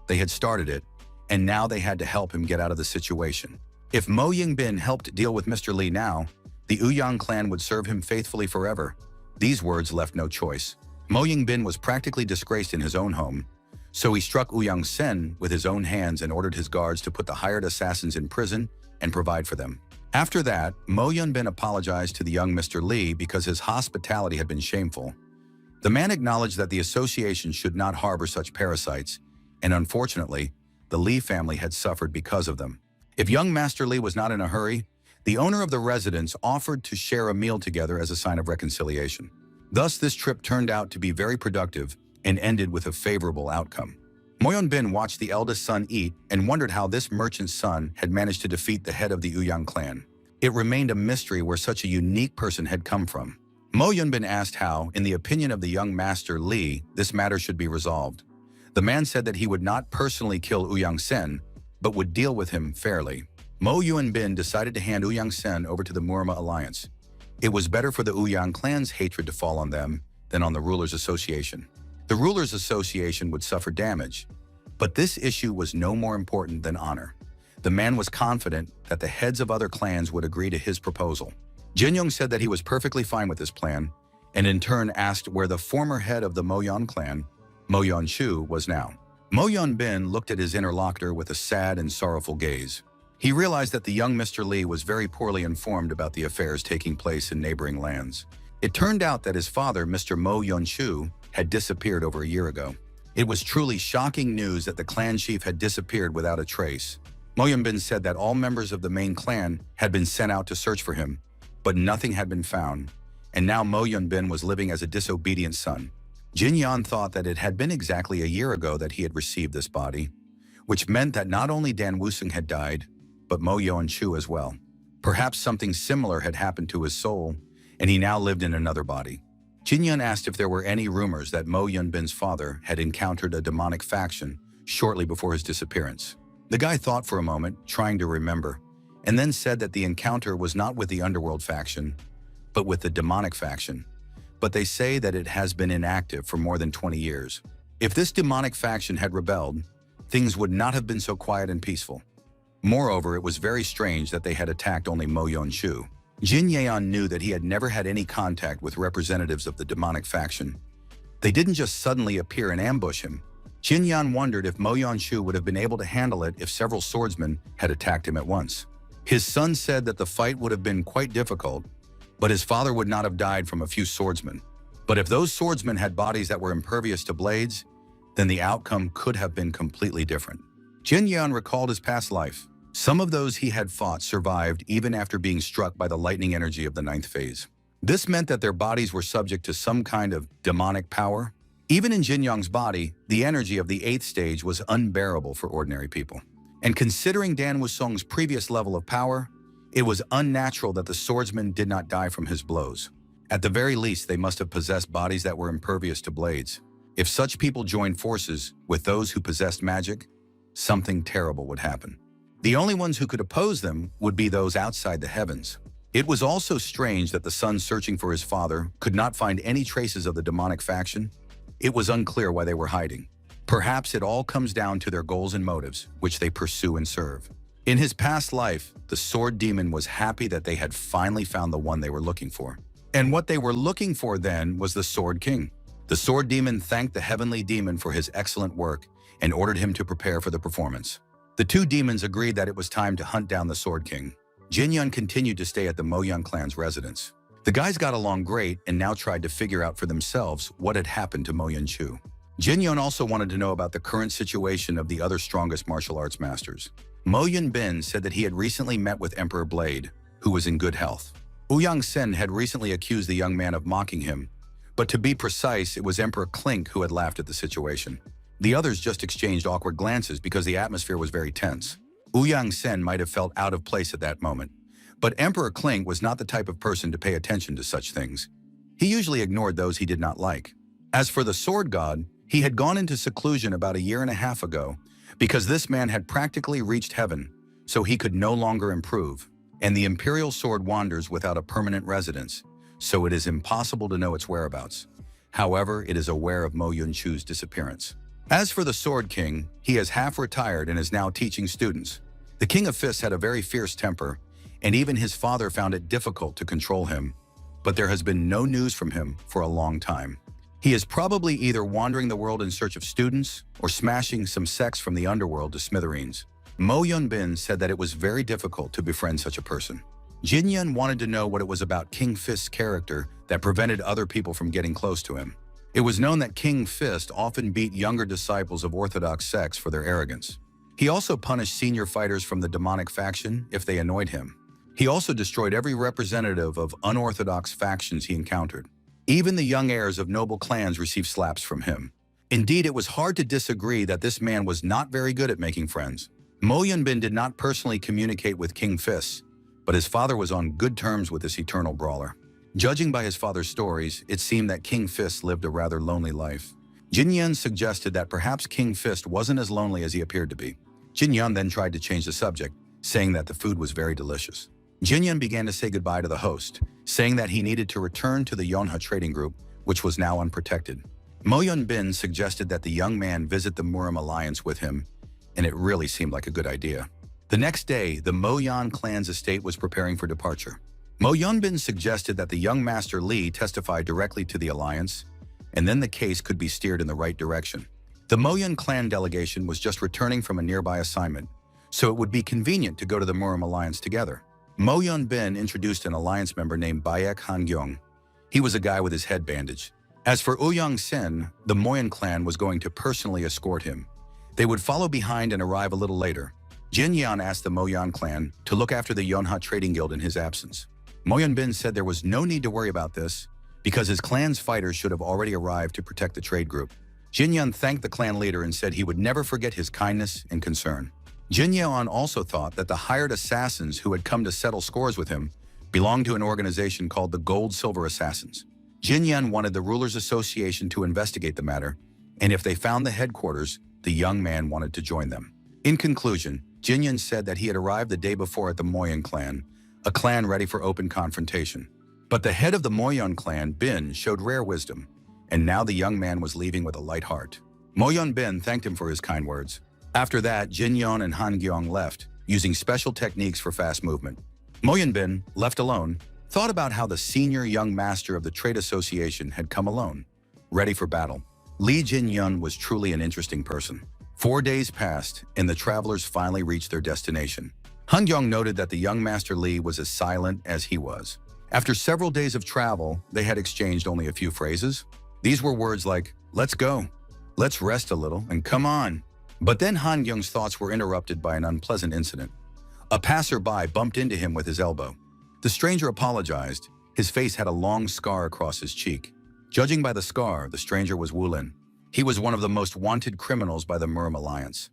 They had started it, and now they had to help him get out of the situation. If Mo Ying Bin helped deal with Mr. Lee now, the Uyang clan would serve him faithfully forever. These words left no choice. Mo Ying Bin was practically disgraced in his own home, so he struck Uyang Sen with his own hands and ordered his guards to put the hired assassins in prison and provide for them. After that, Mo Yun Bin apologized to the young Mr. Lee because his hospitality had been shameful. The man acknowledged that the association should not harbor such parasites, and unfortunately, the Lee family had suffered because of them. If young Master Lee was not in a hurry, the owner of the residence offered to share a meal together as a sign of reconciliation. Thus, this trip turned out to be very productive and ended with a favorable outcome. Mo Yun Bin watched the eldest son eat and wondered how this merchant's son had managed to defeat the head of the Uyang clan. It remained a mystery where such a unique person had come from. Mo Yun Bin asked how, in the opinion of the young Master Lee, this matter should be resolved. The man said that he would not personally kill Uyang Sen, but would deal with him fairly. Mo Yun Bin decided to hand Uyang Sen over to the Murma alliance. It was better for the Uyang clan's hatred to fall on them than on the Rulers' Association. The Rulers' Association would suffer damage, But this issue was no more important than honor. The man was confident that the heads of other clans would agree to his proposal. Jinyoung said that he was perfectly fine with this plan, and in turn asked where the former head of the Moyon clan, Moyon Chu, was now. Moyon Bin looked at his interlocutor with a sad and sorrowful gaze. He realized that the young Mr. Lee was very poorly informed about the affairs taking place in neighboring lands. It turned out that his father, Mr. Mo Yun-chu, had disappeared over a year ago. It was truly shocking news that the clan chief had disappeared without a trace. Mo Yun-bin said that all members of the main clan had been sent out to search for him, but nothing had been found, and now Mo Yun-bin was living as a disobedient son. Jin Yan thought that it had been exactly a year ago that he had received this body, which meant that not only Dan Wusung had died, but Mo Yuan-chu as well. Perhaps something similar had happened to his soul, and he now lived in another body. Jin Yan asked if there were any rumors that Mo Yun-bin's father had encountered a demonic faction shortly before his disappearance. The guy thought for a moment, trying to remember, and then said that the encounter was not with the underworld faction, but with the demonic faction. But they say that it has been inactive for more than 20 years. If this demonic faction had rebelled, things would not have been so quiet and peaceful. Moreover, it was very strange that they had attacked only Mo Yun-chu. Jin Yeon knew that he had never had any contact with representatives of the demonic faction. They didn't just suddenly appear and ambush him. Jin Yan wondered if Mo Yun-chu would have been able to handle it if several swordsmen had attacked him at once. His son said that the fight would have been quite difficult, but his father would not have died from a few swordsmen. But if those swordsmen had bodies that were impervious to blades, then the outcome could have been completely different. Jin Yan recalled his past life. Some of those he had fought survived even after being struck by the lightning energy of the 9th phase. This meant that their bodies were subject to some kind of demonic power. Even in Jin Yang's body, the energy of the 8th stage was unbearable for ordinary people. And considering Dan Wusong's previous level of power, it was unnatural that the swordsman did not die from his blows. At the very least, they must have possessed bodies that were impervious to blades. If such people joined forces with those who possessed magic, something terrible would happen. The only ones who could oppose them would be those outside the heavens. It was also strange that the son searching for his father could not find any traces of the demonic faction. It was unclear why they were hiding. Perhaps it all comes down to their goals and motives, which they pursue and serve. In his past life, the sword demon was happy that they had finally found the one they were looking for. And what they were looking for then was the Sword King. The sword demon thanked the heavenly demon for his excellent work and ordered him to prepare for the performance. The two demons agreed that it was time to hunt down the Sword King. Jin Yun continued to stay at the Moyun clan's residence. The guys got along great and now tried to figure out for themselves what had happened to Mo Yun-chu. Jin Yun also wanted to know about the current situation of the other strongest martial arts masters. Mo Yun-bin said that he had recently met with Emperor Blade, who was in good health. Ouyang Sen had recently accused the young man of mocking him, but to be precise, it was Emperor Clink who had laughed at the situation. The others just exchanged awkward glances because the atmosphere was very tense. Ouyang Sen might have felt out of place at that moment, but Emperor Clink was not the type of person to pay attention to such things. He usually ignored those he did not like. As for the sword god, he had gone into seclusion about a year and a half ago because this man had practically reached heaven, so he could no longer improve, and the imperial sword wanders without a permanent residence, so it is impossible to know its whereabouts. However, it is aware of Mo Yun-chu's disappearance. As for the Sword King, he has half retired and is now teaching students. The King of Fists had a very fierce temper, and even his father found it difficult to control him, but there has been no news from him for a long time. He is probably either wandering the world in search of students or smashing some sects from the underworld to smithereens. Mo Yun-bin said that it was very difficult to befriend such a person. Jin Yun wanted to know what it was about King Fist's character that prevented other people from getting close to him. It was known that King Fist often beat younger disciples of orthodox sects for their arrogance. He also punished senior fighters from the demonic faction if they annoyed him. He also destroyed every representative of unorthodox factions he encountered. Even the young heirs of noble clans received slaps from him. Indeed, it was hard to disagree that this man was not very good at making friends. Mo Yun-bin did not personally communicate with King Fist, but his father was on good terms with this eternal brawler. Judging by his father's stories, it seemed that King Fist lived a rather lonely life. Jin Yun suggested that perhaps King Fist wasn't as lonely as he appeared to be. Jin Yun then tried to change the subject, saying that the food was very delicious. Jin Yun began to say goodbye to the host, saying that he needed to return to the Yonha trading group, which was now unprotected. Mo Yun-bin suggested that the young man visit the Murim alliance with him, and it really seemed like a good idea. The next day, the Mo Yan clan's estate was preparing for departure. Mo Yun-bin suggested that the young Master Li testify directly to the alliance, and then the case could be steered in the right direction. The Mo Yun clan delegation was just returning from a nearby assignment, so it would be convenient to go to the Murim alliance together. Mo Yun-bin introduced an alliance member named Bayek Han-gyong. He was a guy with his head bandaged. As for Uyang-sen, the Moyan clan was going to personally escort him. They would follow behind and arrive a little later. Jin Yan asked the Mo Yan clan to look after the Yonha Trading Guild in his absence. Mo Yun-bin said there was no need to worry about this because his clan's fighters should have already arrived to protect the trade group. Jin Yan thanked the clan leader and said he would never forget his kindness and concern. Jin Yeon also thought that the hired assassins who had come to settle scores with him belonged to an organization called the Gold-Silver Assassins. Jin Yan wanted the Rulers Association to investigate the matter, and if they found the headquarters, the young man wanted to join them. In conclusion, Jin Yan said that he had arrived the day before at the Moyan clan, a clan ready for open confrontation. But the head of the Moyan clan, Bin, showed rare wisdom, and now the young man was leaving with a light heart. Mo Yun-bin thanked him for his kind words. After that, Jin Yeon and Han Gyong left, using special techniques for fast movement. Mo Yun-bin, left alone, thought about how the senior young master of the trade association had come alone, ready for battle. Lee Jin-yun was truly an interesting person. 4 days passed, and the travelers finally reached their destination. Han Gyong noted that the young Master Lee was as silent as he was. After several days of travel, they had exchanged only a few phrases. These were words like, "Let's go," "Let's rest a little," and "Come on." But then Han Gyong's thoughts were interrupted by an unpleasant incident. A passerby bumped into him with his elbow. The stranger apologized. His face had a long scar across his cheek. Judging by the scar, the stranger was Wulin. He was one of the most wanted criminals by the Murim Alliance.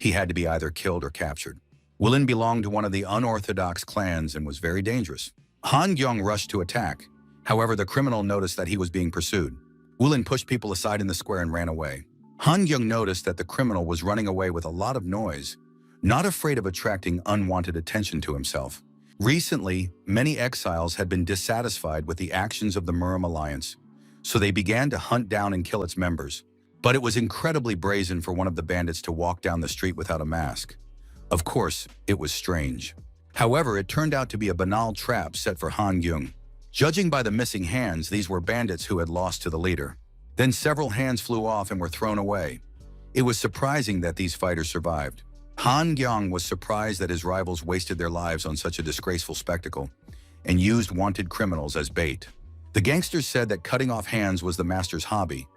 He had to be either killed or captured. Wulin belonged to one of the unorthodox clans and was very dangerous. Han Gyong rushed to attack. However, the criminal noticed that he was being pursued. Wulin pushed people aside in the square and ran away. Han Gyong noticed that the criminal was running away with a lot of noise, not afraid of attracting unwanted attention to himself. Recently, many exiles had been dissatisfied with the actions of the Murim Alliance, so they began to hunt down and kill its members. But it was incredibly brazen for one of the bandits to walk down the street without a mask. Of course, it was strange. However, it turned out to be a banal trap set for Han Gyong. Judging by the missing hands, these were bandits who had lost to the leader. Then several hands flew off and were thrown away. It was surprising that these fighters survived. Han Gyong was surprised that his rivals wasted their lives on such a disgraceful spectacle and used wanted criminals as bait. The gangsters said that cutting off hands was the master's hobby,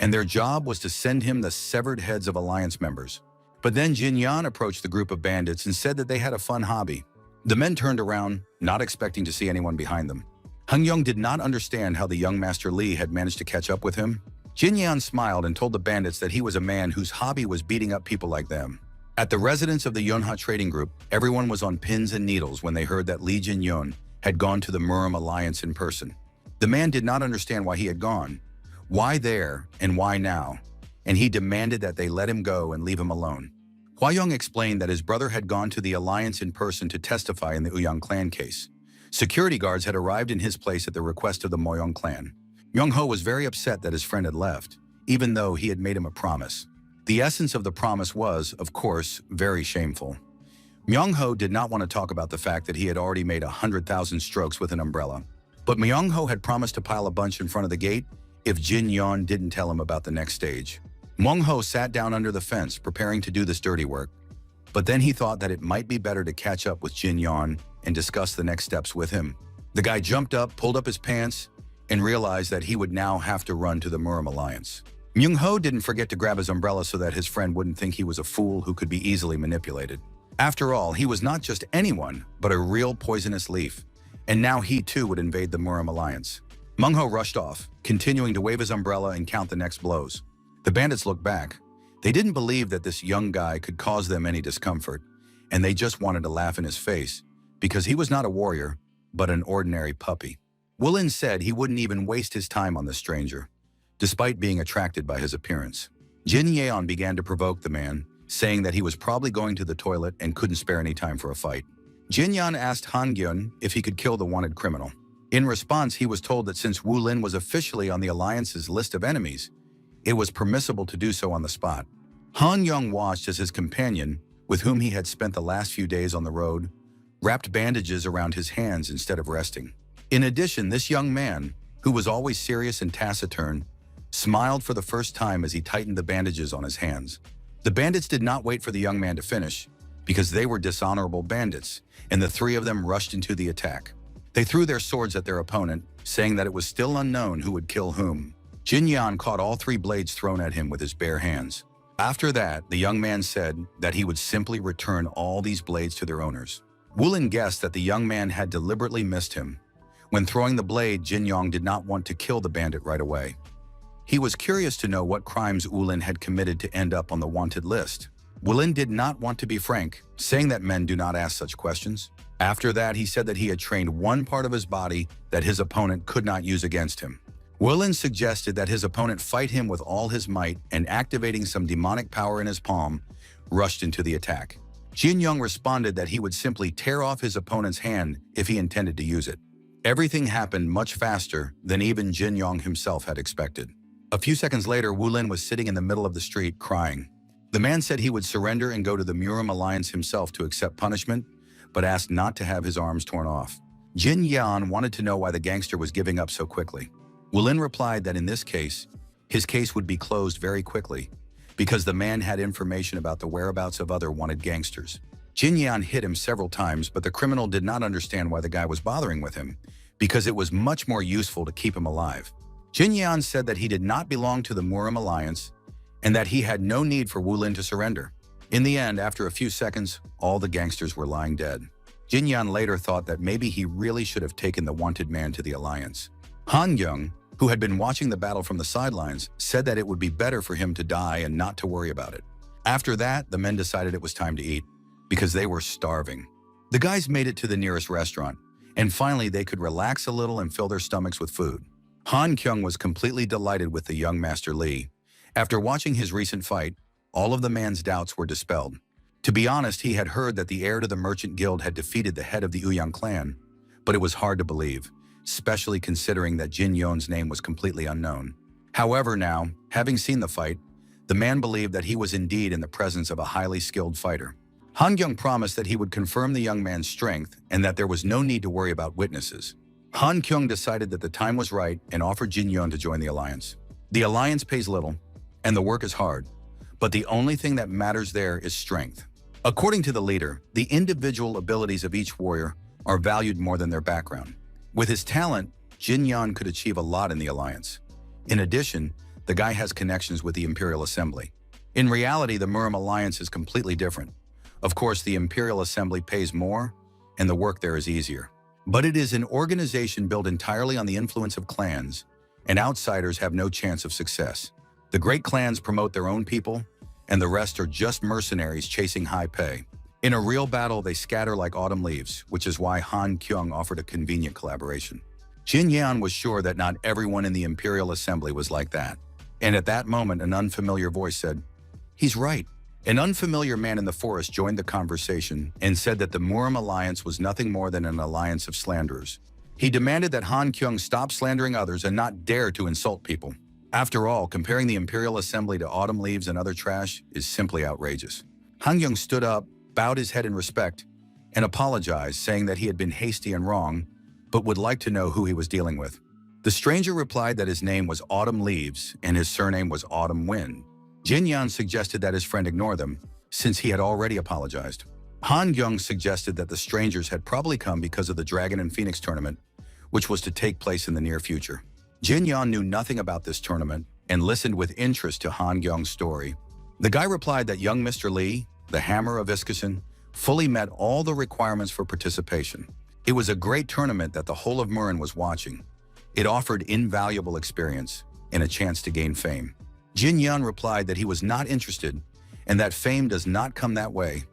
and their job was to send him the severed heads of alliance members. But then Jin Yan approached the group of bandits and said that they had a fun hobby. The men turned around, not expecting to see anyone behind them. Han Gyong did not understand how the young Master Lee had managed to catch up with him. Jin Yan smiled and told the bandits that he was a man whose hobby was beating up people like them. At the residence of the Yonha Trading Group, everyone was on pins and needles when they heard that Lee Jin-yun had gone to the Murim Alliance in person. The man did not understand why he had gone, why there, and why now, and he demanded that they let him go and leave him alone. Hwa-young explained that his brother had gone to the Alliance in person to testify in the Uyang clan case. Security guards had arrived in his place at the request of the Moyong clan. Myung-ho was very upset that his friend had left, even though he had made him a promise. The essence of the promise was, of course, very shameful. Myung-ho did not want to talk about the fact that he had already made 100,000 strokes with an umbrella. But Myung-ho had promised to pile a bunch in front of the gate if Jin Yeon didn't tell him about the next stage. Myung-ho sat down under the fence, preparing to do this dirty work. But then he thought that it might be better to catch up with Jin Yeon and discuss the next steps with him. The guy jumped up, pulled up his pants, and realized that he would now have to run to the Murim Alliance. Myung-ho didn't forget to grab his umbrella so that his friend wouldn't think he was a fool who could be easily manipulated. After all, he was not just anyone, but a real poisonous leaf. And now he too would invade the Murim Alliance. Myung-ho rushed off, continuing to wave his umbrella and count the next blows. The bandits looked back. They didn't believe that this young guy could cause them any discomfort, and they just wanted to laugh in his face, because he was not a warrior, but an ordinary puppy. Wulin said he wouldn't even waste his time on the stranger, despite being attracted by his appearance. Jin Yeon began to provoke the man, saying that he was probably going to the toilet and couldn't spare any time for a fight. Jin Yan asked Han Gyun if he could kill the wanted criminal. In response, he was told that since Wu Lin was officially on the Alliance's list of enemies, it was permissible to do so on the spot. Han Young watched as his companion, with whom he had spent the last few days on the road, wrapped bandages around his hands instead of resting. In addition, this young man, who was always serious and taciturn, smiled for the first time as he tightened the bandages on his hands. The bandits did not wait for the young man to finish, because they were dishonorable bandits, and the three of them rushed into the attack. They threw their swords at their opponent, saying that it was still unknown who would kill whom. Jin Yan caught all three blades thrown at him with his bare hands. After that, the young man said that he would simply return all these blades to their owners. Wulin guessed that the young man had deliberately missed him. When throwing the blade, Jin Yong did not want to kill the bandit right away. He was curious to know what crimes Wulin had committed to end up on the wanted list. Wulin did not want to be frank, saying that men do not ask such questions. After that, he said that he had trained one part of his body that his opponent could not use against him. Wulin suggested that his opponent fight him with all his might, and activating some demonic power in his palm, rushed into the attack. Jin Young responded that he would simply tear off his opponent's hand if he intended to use it. Everything happened much faster than even Jin Young himself had expected. A few seconds later, Wulin was sitting in the middle of the street, crying. The man said he would surrender and go to the Murim Alliance himself to accept punishment, but asked not to have his arms torn off. Jin Yan wanted to know why the gangster was giving up so quickly. Wulin replied that in this case, his case would be closed very quickly, because the man had information about the whereabouts of other wanted gangsters. Jin Yan hit him several times, but the criminal did not understand why the guy was bothering with him, because it was much more useful to keep him alive. Jin Yan said that he did not belong to the Murim Alliance, and that he had no need for Wulin to surrender. In the end, after a few seconds, all the gangsters were lying dead. Jin Yan later thought that maybe he really should have taken the wanted man to the Alliance. Han Young, who had been watching the battle from the sidelines, said that it would be better for him to die and not to worry about it. After that, the men decided it was time to eat, because they were starving. The guys made it to the nearest restaurant, and finally they could relax a little and fill their stomachs with food. Han Kyung was completely delighted with the young Master Lee. After watching his recent fight, all of the man's doubts were dispelled. To be honest, he had heard that the heir to the Merchant Guild had defeated the head of the Uyang clan, but it was hard to believe, especially considering that Jin Yon's name was completely unknown. However, now, having seen the fight, the man believed that he was indeed in the presence of a highly skilled fighter. Han Kyung promised that he would confirm the young man's strength and that there was no need to worry about witnesses. Han Kyung decided that the time was right and offered Jin Yon to join the alliance. The alliance pays little, and the work is hard, but the only thing that matters there is strength. According to the leader, the individual abilities of each warrior are valued more than their background. With his talent, Jin Yan could achieve a lot in the alliance. In addition, the guy has connections with the Imperial Assembly. In reality, the Murim Alliance is completely different. Of course, the Imperial Assembly pays more, and the work there is easier. But it is an organization built entirely on the influence of clans, and outsiders have no chance of success. The great clans promote their own people, and the rest are just mercenaries chasing high pay. In a real battle, they scatter like autumn leaves, which is why Han Kyung offered a convenient collaboration. Jin Yan was sure that not everyone in the Imperial Assembly was like that. And at that moment, an unfamiliar voice said, "He's right." An unfamiliar man in the forest joined the conversation and said that the Murim Alliance was nothing more than an alliance of slanderers. He demanded that Han Kyung stop slandering others and not dare to insult people. After all, comparing the Imperial Assembly to autumn leaves and other trash is simply outrageous. Han Kyung stood up, bowed his head in respect, and apologized, saying that he had been hasty and wrong, but would like to know who he was dealing with. The stranger replied that his name was Autumn Leaves and his surname was Autumn Wind. Jin Yan suggested that his friend ignore them, since he had already apologized. Han Kyung suggested that the strangers had probably come because of the Dragon and Phoenix tournament, which was to take place in the near future. Jin Yan knew nothing about this tournament and listened with interest to Han Kyung's story. The guy replied that young Mr. Lee, the Hammer of Iskison, fully met all the requirements for participation. It was a great tournament that the whole of Murin was watching. It offered invaluable experience and a chance to gain fame. Jin Yan replied that he was not interested and that fame does not come that way.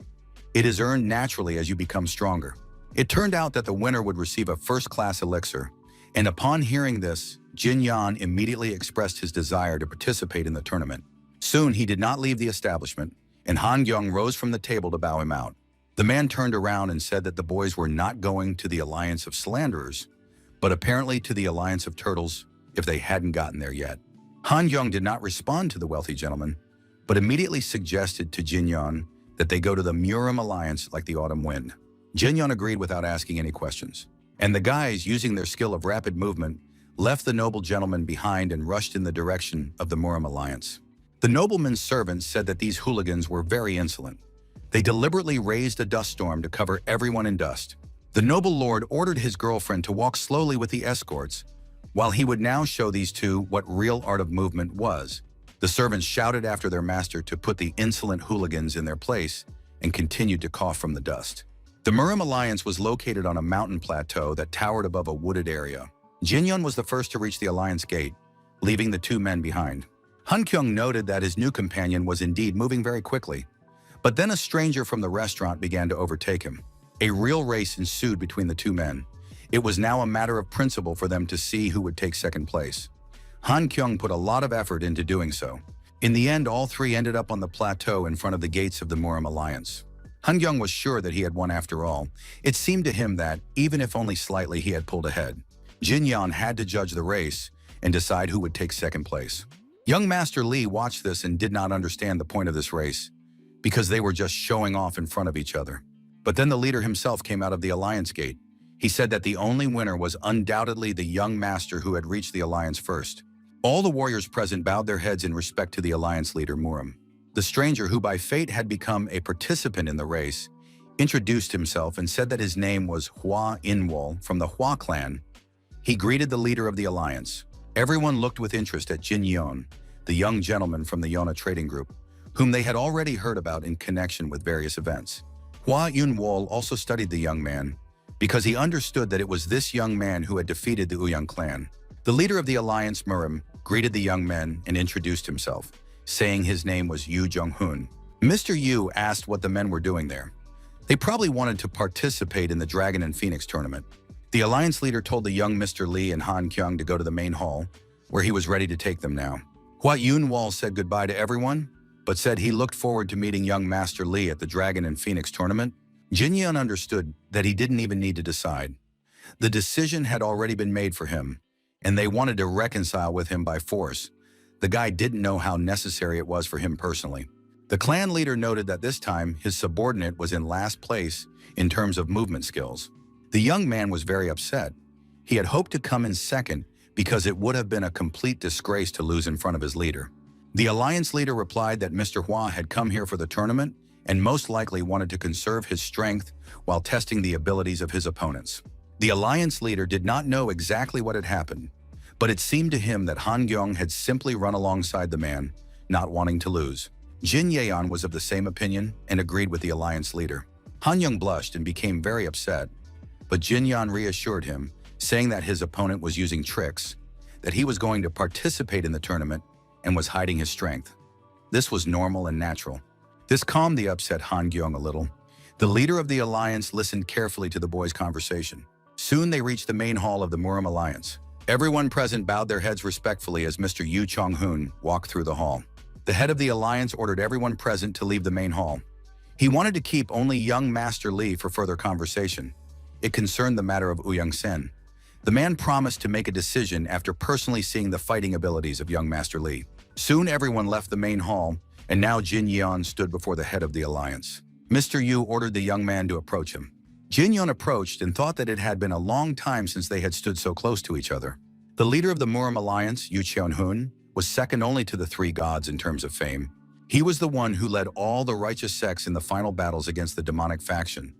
It is earned naturally as you become stronger. It turned out that the winner would receive a first-class elixir, and upon hearing this, Jin Yan immediately expressed his desire to participate in the tournament. Soon, he did not leave the establishment, and Han Kyung rose from the table to bow him out. The man turned around and said that the boys were not going to the Alliance of Slanderers, but apparently to the Alliance of Turtles if they hadn't gotten there yet. Han Yong did not respond to the wealthy gentleman, but immediately suggested to Jin Yon that they go to the Murim alliance like the autumn wind. Jin Yon agreed without asking any questions, and the guys, using their skill of rapid movement, left the noble gentleman behind and rushed in the direction of the Murim alliance. The nobleman's servants said that these hooligans were very insolent. They deliberately raised a dust storm to cover everyone in dust. The noble lord ordered his girlfriend to walk slowly with the escorts, while he would now show these two what real art of movement was. The servants shouted after their master to put the insolent hooligans in their place and continued to cough from the dust. The Murim alliance was located on a mountain plateau that towered above a wooded area. Jin Yun was the first to reach the alliance gate, leaving the two men behind. Han Kyung noted that his new companion was indeed moving very quickly, but then a stranger from the restaurant began to overtake him. A real race ensued between the two men. It was now a matter of principle for them to see who would take second place. Han Kyung put a lot of effort into doing so. In the end, all three ended up on the plateau in front of the gates of the Murim alliance. Han Kyung was sure that he had won after all. It seemed to him that, even if only slightly, he had pulled ahead. Jin Yan had to judge the race and decide who would take second place. Young Master Lee watched this and did not understand the point of this race, because they were just showing off in front of each other. But then the leader himself came out of the alliance gate. He said that the only winner was undoubtedly the young master who had reached the alliance first. All the warriors present bowed their heads in respect to the alliance leader Murim. The stranger, who by fate had become a participant in the race, introduced himself and said that his name was Hua Inwol from the Hua clan. He greeted the leader of the alliance. Everyone looked with interest at Jin Yon, the young gentleman from the Yona trading group, whom they had already heard about in connection with various events. Hua Yunwol also studied the young man, because he understood that it was this young man who had defeated the Uyang clan. The leader of the alliance, Murim, greeted the young men and introduced himself, saying his name was Yu Jong-hoon. Mr. Yu asked what the men were doing there. They probably wanted to participate in the Dragon and Phoenix tournament. The alliance leader told the young Mr. Lee and Han Kyung to go to the main hall, where he was ready to take them now. Hua Yunwol said goodbye to everyone, but said he looked forward to meeting young Master Lee at the Dragon and Phoenix tournament. Jin Yun understood that he didn't even need to decide. The decision had already been made for him, and they wanted to reconcile with him by force. The guy didn't know how necessary it was for him personally. The clan leader noted that this time his subordinate was in last place in terms of movement skills. The young man was very upset. He had hoped to come in second because it would have been a complete disgrace to lose in front of his leader. The alliance leader replied that Mr. Hua had come here for the tournament and most likely wanted to conserve his strength while testing the abilities of his opponents. The alliance leader did not know exactly what had happened, but it seemed to him that Han Gyong had simply run alongside the man, not wanting to lose. Jin Yeon was of the same opinion and agreed with the alliance leader. Han Young blushed and became very upset, but Jin Yan reassured him, saying that his opponent was using tricks, that he was going to participate in the tournament and was hiding his strength. This was normal and natural. This calmed the upset Han Gyong a little. The leader of the alliance listened carefully to the boys' conversation. Soon they reached the main hall of the Murim alliance. Everyone present bowed their heads respectfully as Mr. Yu Chong-hoon walked through the hall. The head of the alliance ordered everyone present to leave the main hall. He wanted to keep only young Master Lee for further conversation. It concerned the matter of Uyang Sen. The man promised to make a decision after personally seeing the fighting abilities of young Master Lee. Soon everyone left the main hall, and now Jin Yeon stood before the head of the alliance. Mr. Yu ordered the young man to approach him. Jin Yeon approached and thought that it had been a long time since they had stood so close to each other. The leader of the Murim alliance, Yu Cheon-hoon, was second only to the three gods in terms of fame. He was the one who led all the righteous sects in the final battles against the demonic faction,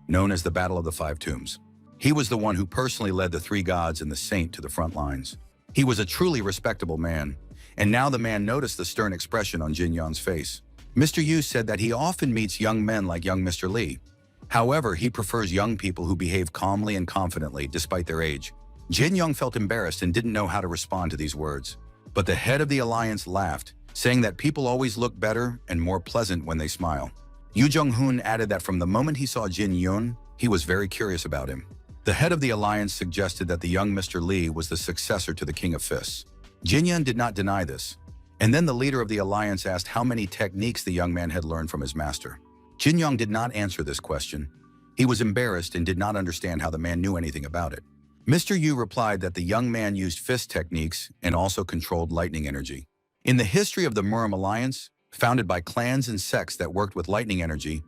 known as the Battle of the Five Tombs. He was the one who personally led the three gods and the saint to the front lines. He was a truly respectable man, and now the man noticed the stern expression on Jin Yeon's face. Mr. Yu said that he often meets young men like young Mr. Lee. However, he prefers young people who behave calmly and confidently despite their age. Jin Young felt embarrassed and didn't know how to respond to these words. But the head of the alliance laughed, saying that people always look better and more pleasant when they smile. Yu Jong-hoon added that from the moment he saw Jin Yoon, he was very curious about him. The head of the alliance suggested that the young Mr. Lee was the successor to the King of Fists. Jin Yun did not deny this, and then the leader of the alliance asked how many techniques the young man had learned from his master. Jin Young did not answer this question. He was embarrassed and did not understand how the man knew anything about it. Mr. Yu replied that the young man used fist techniques and also controlled lightning energy. In the history of the Murim Alliance, founded by clans and sects that worked with lightning energy,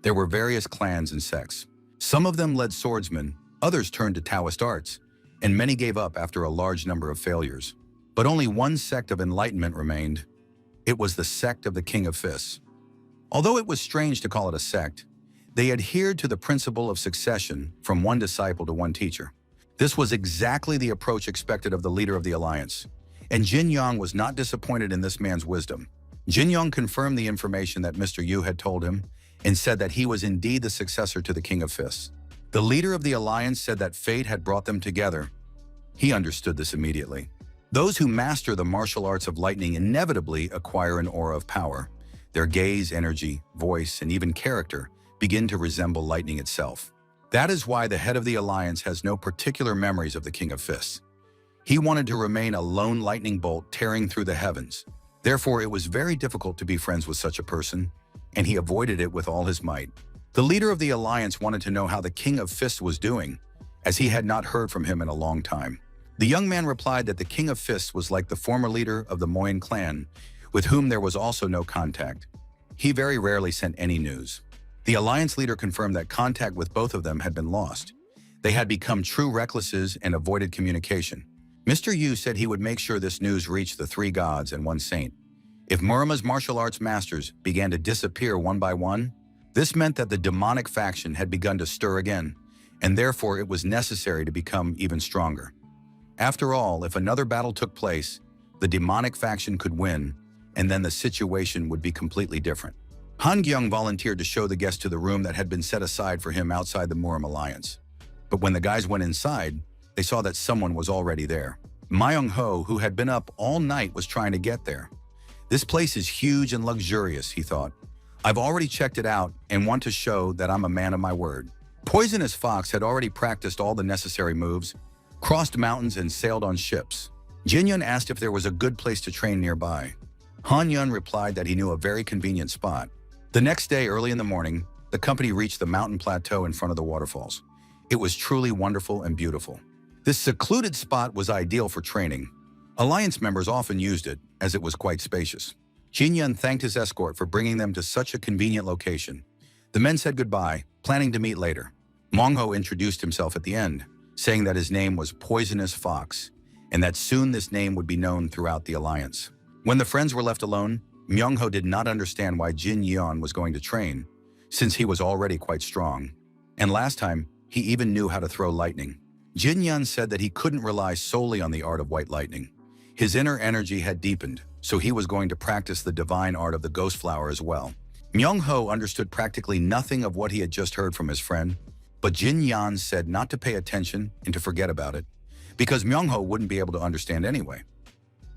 there were various clans and sects. Some of them led swordsmen, others turned to Taoist arts, and many gave up after a large number of failures. But only one sect of enlightenment remained. It was the sect of the King of Fists. Although it was strange to call it a sect, they adhered to the principle of succession from one disciple to one teacher. This was exactly the approach expected of the leader of the alliance, and Jin Yang was not disappointed in this man's wisdom. Jin Yang confirmed the information that Mr. Yu had told him and said that he was indeed the successor to the King of Fists. The leader of the alliance said that fate had brought them together. He understood this immediately. Those who master the martial arts of lightning inevitably acquire an aura of power. Their gaze, energy, voice, and even character begin to resemble lightning itself. That is why the head of the alliance has no particular memories of the King of Fists. He wanted to remain a lone lightning bolt tearing through the heavens. Therefore, it was very difficult to be friends with such a person, and he avoided it with all his might. The leader of the alliance wanted to know how the King of Fists was doing, as he had not heard from him in a long time. The young man replied that the King of Fists was like the former leader of the Moyen clan, with whom there was also no contact. He very rarely sent any news. The alliance leader confirmed that contact with both of them had been lost. They had become true recluses and avoided communication. Mr. Yu said he would make sure this news reached the three gods and one saint. If Murima's martial arts masters began to disappear one by one, this meant that the demonic faction had begun to stir again, and therefore it was necessary to become even stronger. After all, if another battle took place, the demonic faction could win, and then the situation would be completely different. Han Gyung volunteered to show the guest to the room that had been set aside for him outside the Murim Alliance. But when the guys went inside, they saw that someone was already there. Myung Ho, who had been up all night, was trying to get there. This place is huge and luxurious, he thought. I've already checked it out and want to show that I'm a man of my word. Poisonous Fox had already practiced all the necessary moves, crossed mountains and sailed on ships. Jin Yun asked if there was a good place to train nearby. Han Yun replied that he knew a very convenient spot. The next day, early in the morning, the company reached the mountain plateau in front of the waterfalls. It was truly wonderful and beautiful. This secluded spot was ideal for training. Alliance members often used it, as it was quite spacious. Jin Yun thanked his escort for bringing them to such a convenient location. The men said goodbye, planning to meet later. Mong Ho introduced himself at the end, saying that his name was Poisonous Fox, and that soon this name would be known throughout the alliance. When the friends were left alone, Myung Ho did not understand why Jin Yeon was going to train, since he was already quite strong. And last time, he even knew how to throw lightning. Jin Yeon said that he couldn't rely solely on the art of white lightning. His inner energy had deepened, so he was going to practice the divine art of the ghost flower as well. Myung Ho understood practically nothing of what he had just heard from his friend, but Jin Yeon said not to pay attention and to forget about it, because Myung Ho wouldn't be able to understand anyway.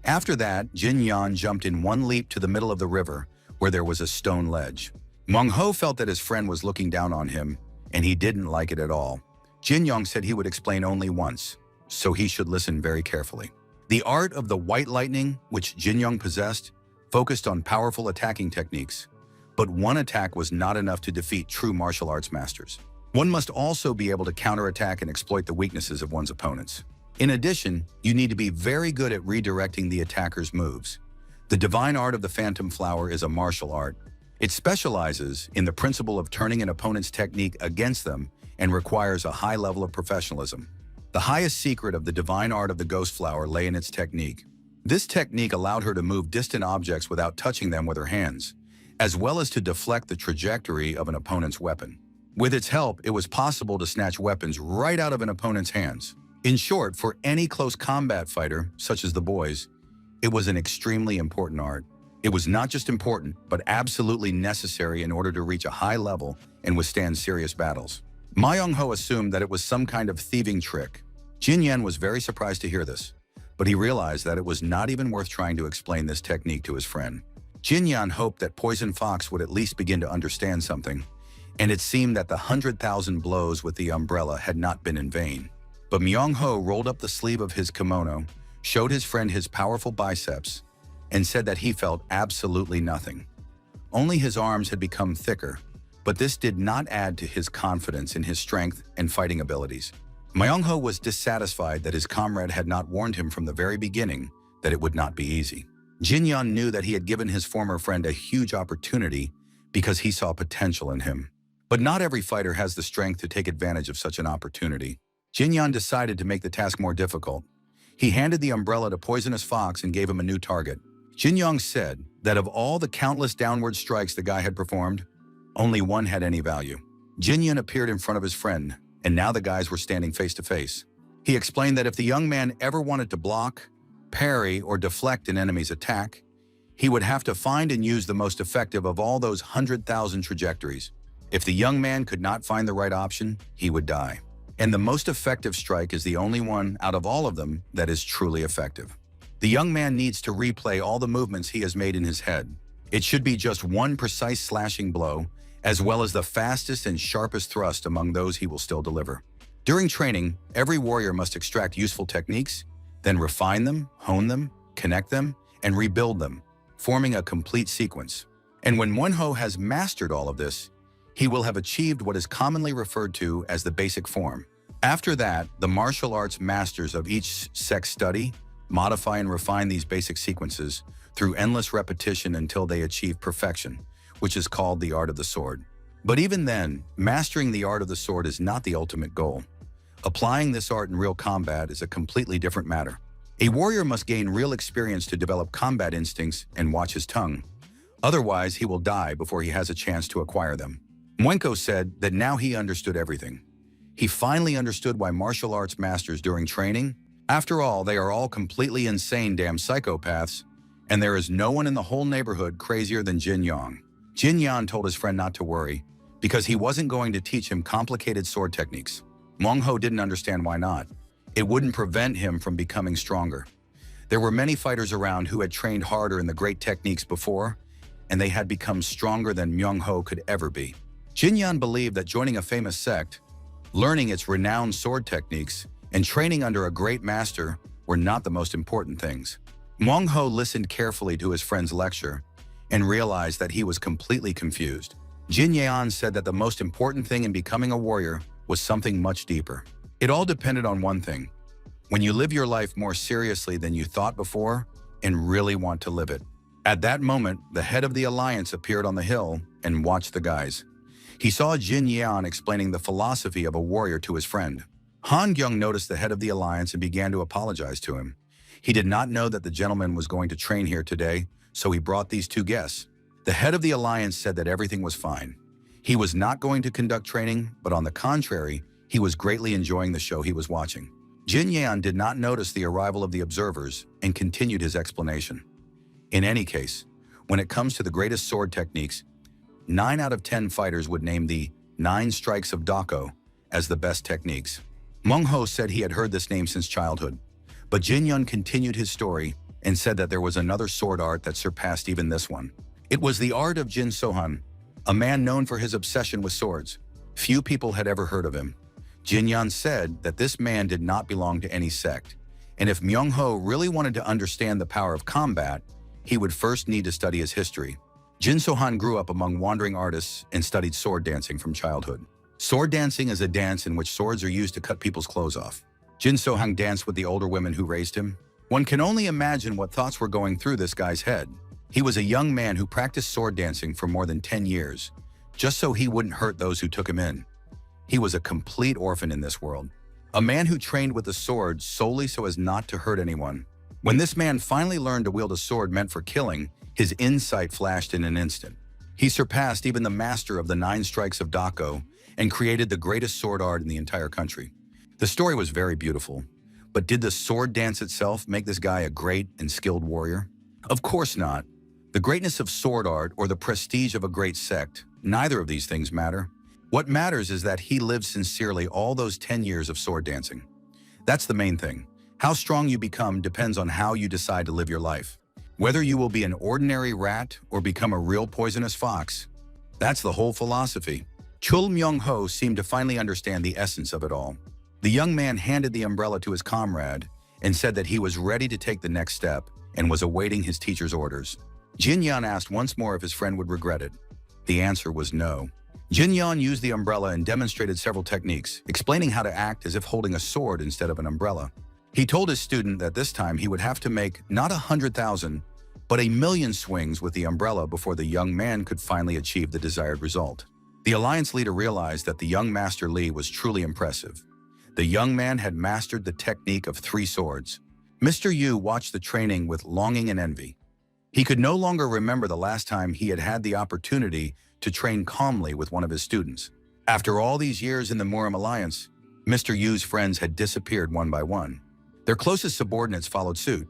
After that, Jin Yan jumped in one leap to the middle of the river, where there was a stone ledge. Mong Ho felt that his friend was looking down on him, and he didn't like it at all. Jin Yong said he would explain only once, so he should listen very carefully. The art of the white lightning, which Jin Yong possessed, focused on powerful attacking techniques. But one attack was not enough to defeat true martial arts masters. One must also be able to counterattack and exploit the weaknesses of one's opponents. In addition, you need to be very good at redirecting the attacker's moves. The divine art of the Phantom Flower is a martial art. It specializes in the principle of turning an opponent's technique against them and requires a high level of professionalism. The highest secret of the divine art of the Ghost Flower lay in its technique. This technique allowed her to move distant objects without touching them with her hands, as well as to deflect the trajectory of an opponent's weapon. With its help, it was possible to snatch weapons right out of an opponent's hands. In short, for any close combat fighter, such as the boys, it was an extremely important art. It was not just important, but absolutely necessary in order to reach a high level and withstand serious battles. Myung Ho assumed that it was some kind of thieving trick. Jin Yan was very surprised to hear this, but he realized that it was not even worth trying to explain this technique to his friend. Jin Yan hoped that Poison Fox would at least begin to understand something, and it seemed that the 100,000 blows with the umbrella had not been in vain. But Myung Ho rolled up the sleeve of his kimono, showed his friend his powerful biceps, and said that he felt absolutely nothing. Only his arms had become thicker, but this did not add to his confidence in his strength and fighting abilities. Myung-ho was dissatisfied that his comrade had not warned him from the very beginning that it would not be easy. Jin-yeon knew that he had given his former friend a huge opportunity because he saw potential in him. But not every fighter has the strength to take advantage of such an opportunity. Jin-yeon decided to make the task more difficult. He handed the umbrella to Poisonous Fox and gave him a new target. Jin-young said that of all the countless downward strikes the guy had performed, only one had any value. Jin-yeon appeared in front of his friend, and now the guys were standing face to face. He explained that if the young man ever wanted to block, parry, or deflect an enemy's attack, he would have to find and use the most effective of all those 100,000 trajectories. If the young man could not find the right option, he would die. And the most effective strike is the only one out of all of them that is truly effective. The young man needs to replay all the movements he has made in his head. It should be just one precise slashing blow, as well as the fastest and sharpest thrust among those he will still deliver. During training, every warrior must extract useful techniques, then refine them, hone them, connect them, and rebuild them, forming a complete sequence. And when Won-ho has mastered all of this, he will have achieved what is commonly referred to as the basic form. After that, the martial arts masters of each sect study, modify and refine these basic sequences through endless repetition until they achieve perfection, which is called the art of the sword. But even then, mastering the art of the sword is not the ultimate goal. Applying this art in real combat is a completely different matter. A warrior must gain real experience to develop combat instincts and watch his tongue. Otherwise, he will die before he has a chance to acquire them. Mwenko said that now he understood everything. He finally understood why martial arts masters during training, after all, they are all completely insane damn psychopaths, and there is no one in the whole neighborhood crazier than Jin-young. Jin-yeon told his friend not to worry, because he wasn't going to teach him complicated sword techniques. Myung-ho didn't understand why not. It wouldn't prevent him from becoming stronger. There were many fighters around who had trained harder in the great techniques before, and they had become stronger than Myung-ho could ever be. Jin-yeon believed that joining a famous sect, learning its renowned sword techniques, and training under a great master were not the most important things. Myung-ho listened carefully to his friend's lecture and realized that he was completely confused. Jin-yeon said that the most important thing in becoming a warrior was something much deeper. It all depended on one thing: when you live your life more seriously than you thought before and really want to live it. At that moment, the head of the alliance appeared on the hill and watched the guys. He saw Jin-yeon explaining the philosophy of a warrior to his friend. Han-gyung noticed the head of the alliance and began to apologize to him. He did not know that the gentleman was going to train here today, so he brought these two guests. The head of the alliance said that everything was fine. He was not going to conduct training, but on the contrary, he was greatly enjoying the show he was watching. Jin-yeon did not notice the arrival of the observers and continued his explanation. In any case, when it comes to the greatest sword techniques, 9 out of 10 fighters would name the 9 strikes of Dako as the best techniques. Myung-ho said he had heard this name since childhood, but Jin-yeon continued his story and said that there was another sword art that surpassed even this one. It was the art of Jin So-han, a man known for his obsession with swords. Few people had ever heard of him. Jin-yeon said that this man did not belong to any sect, and if Myung-ho really wanted to understand the power of combat, he would first need to study his history. Jin So-han grew up among wandering artists and studied sword dancing from childhood. Sword dancing is a dance in which swords are used to cut people's clothes off. Jin So-han danced with the older women who raised him. One can only imagine what thoughts were going through this guy's head. He was a young man who practiced sword dancing for more than 10 years, just so he wouldn't hurt those who took him in. He was a complete orphan in this world. A man who trained with a sword solely so as not to hurt anyone. When this man finally learned to wield a sword meant for killing, his insight flashed in an instant. He surpassed even the master of the 9 strikes of Dako and created the greatest sword art in the entire country. The story was very beautiful, but did the sword dance itself make this guy a great and skilled warrior? Of course not. The greatness of sword art or the prestige of a great sect, neither of these things matter. What matters is that he lived sincerely all those 10 years of sword dancing. That's the main thing. How strong you become depends on how you decide to live your life. Whether you will be an ordinary rat or become a real poisonous fox, that's the whole philosophy. Chul Myung-ho seemed to finally understand the essence of it all. The young man handed the umbrella to his comrade and said that he was ready to take the next step and was awaiting his teacher's orders. Jin-yeon asked once more if his friend would regret it. The answer was no. Jin Yan used the umbrella and demonstrated several techniques, explaining how to act as if holding a sword instead of an umbrella. He told his student that this time he would have to make not 100,000, but 1,000,000 swings with the umbrella before the young man could finally achieve the desired result. The alliance leader realized that the young Master Li was truly impressive. The young man had mastered the technique of 3 swords. Mr. Yu watched the training with longing and envy. He could no longer remember the last time he had had the opportunity to train calmly with one of his students. After all these years in the Murim Alliance, Mr. Yu's friends had disappeared one by one. Their closest subordinates followed suit.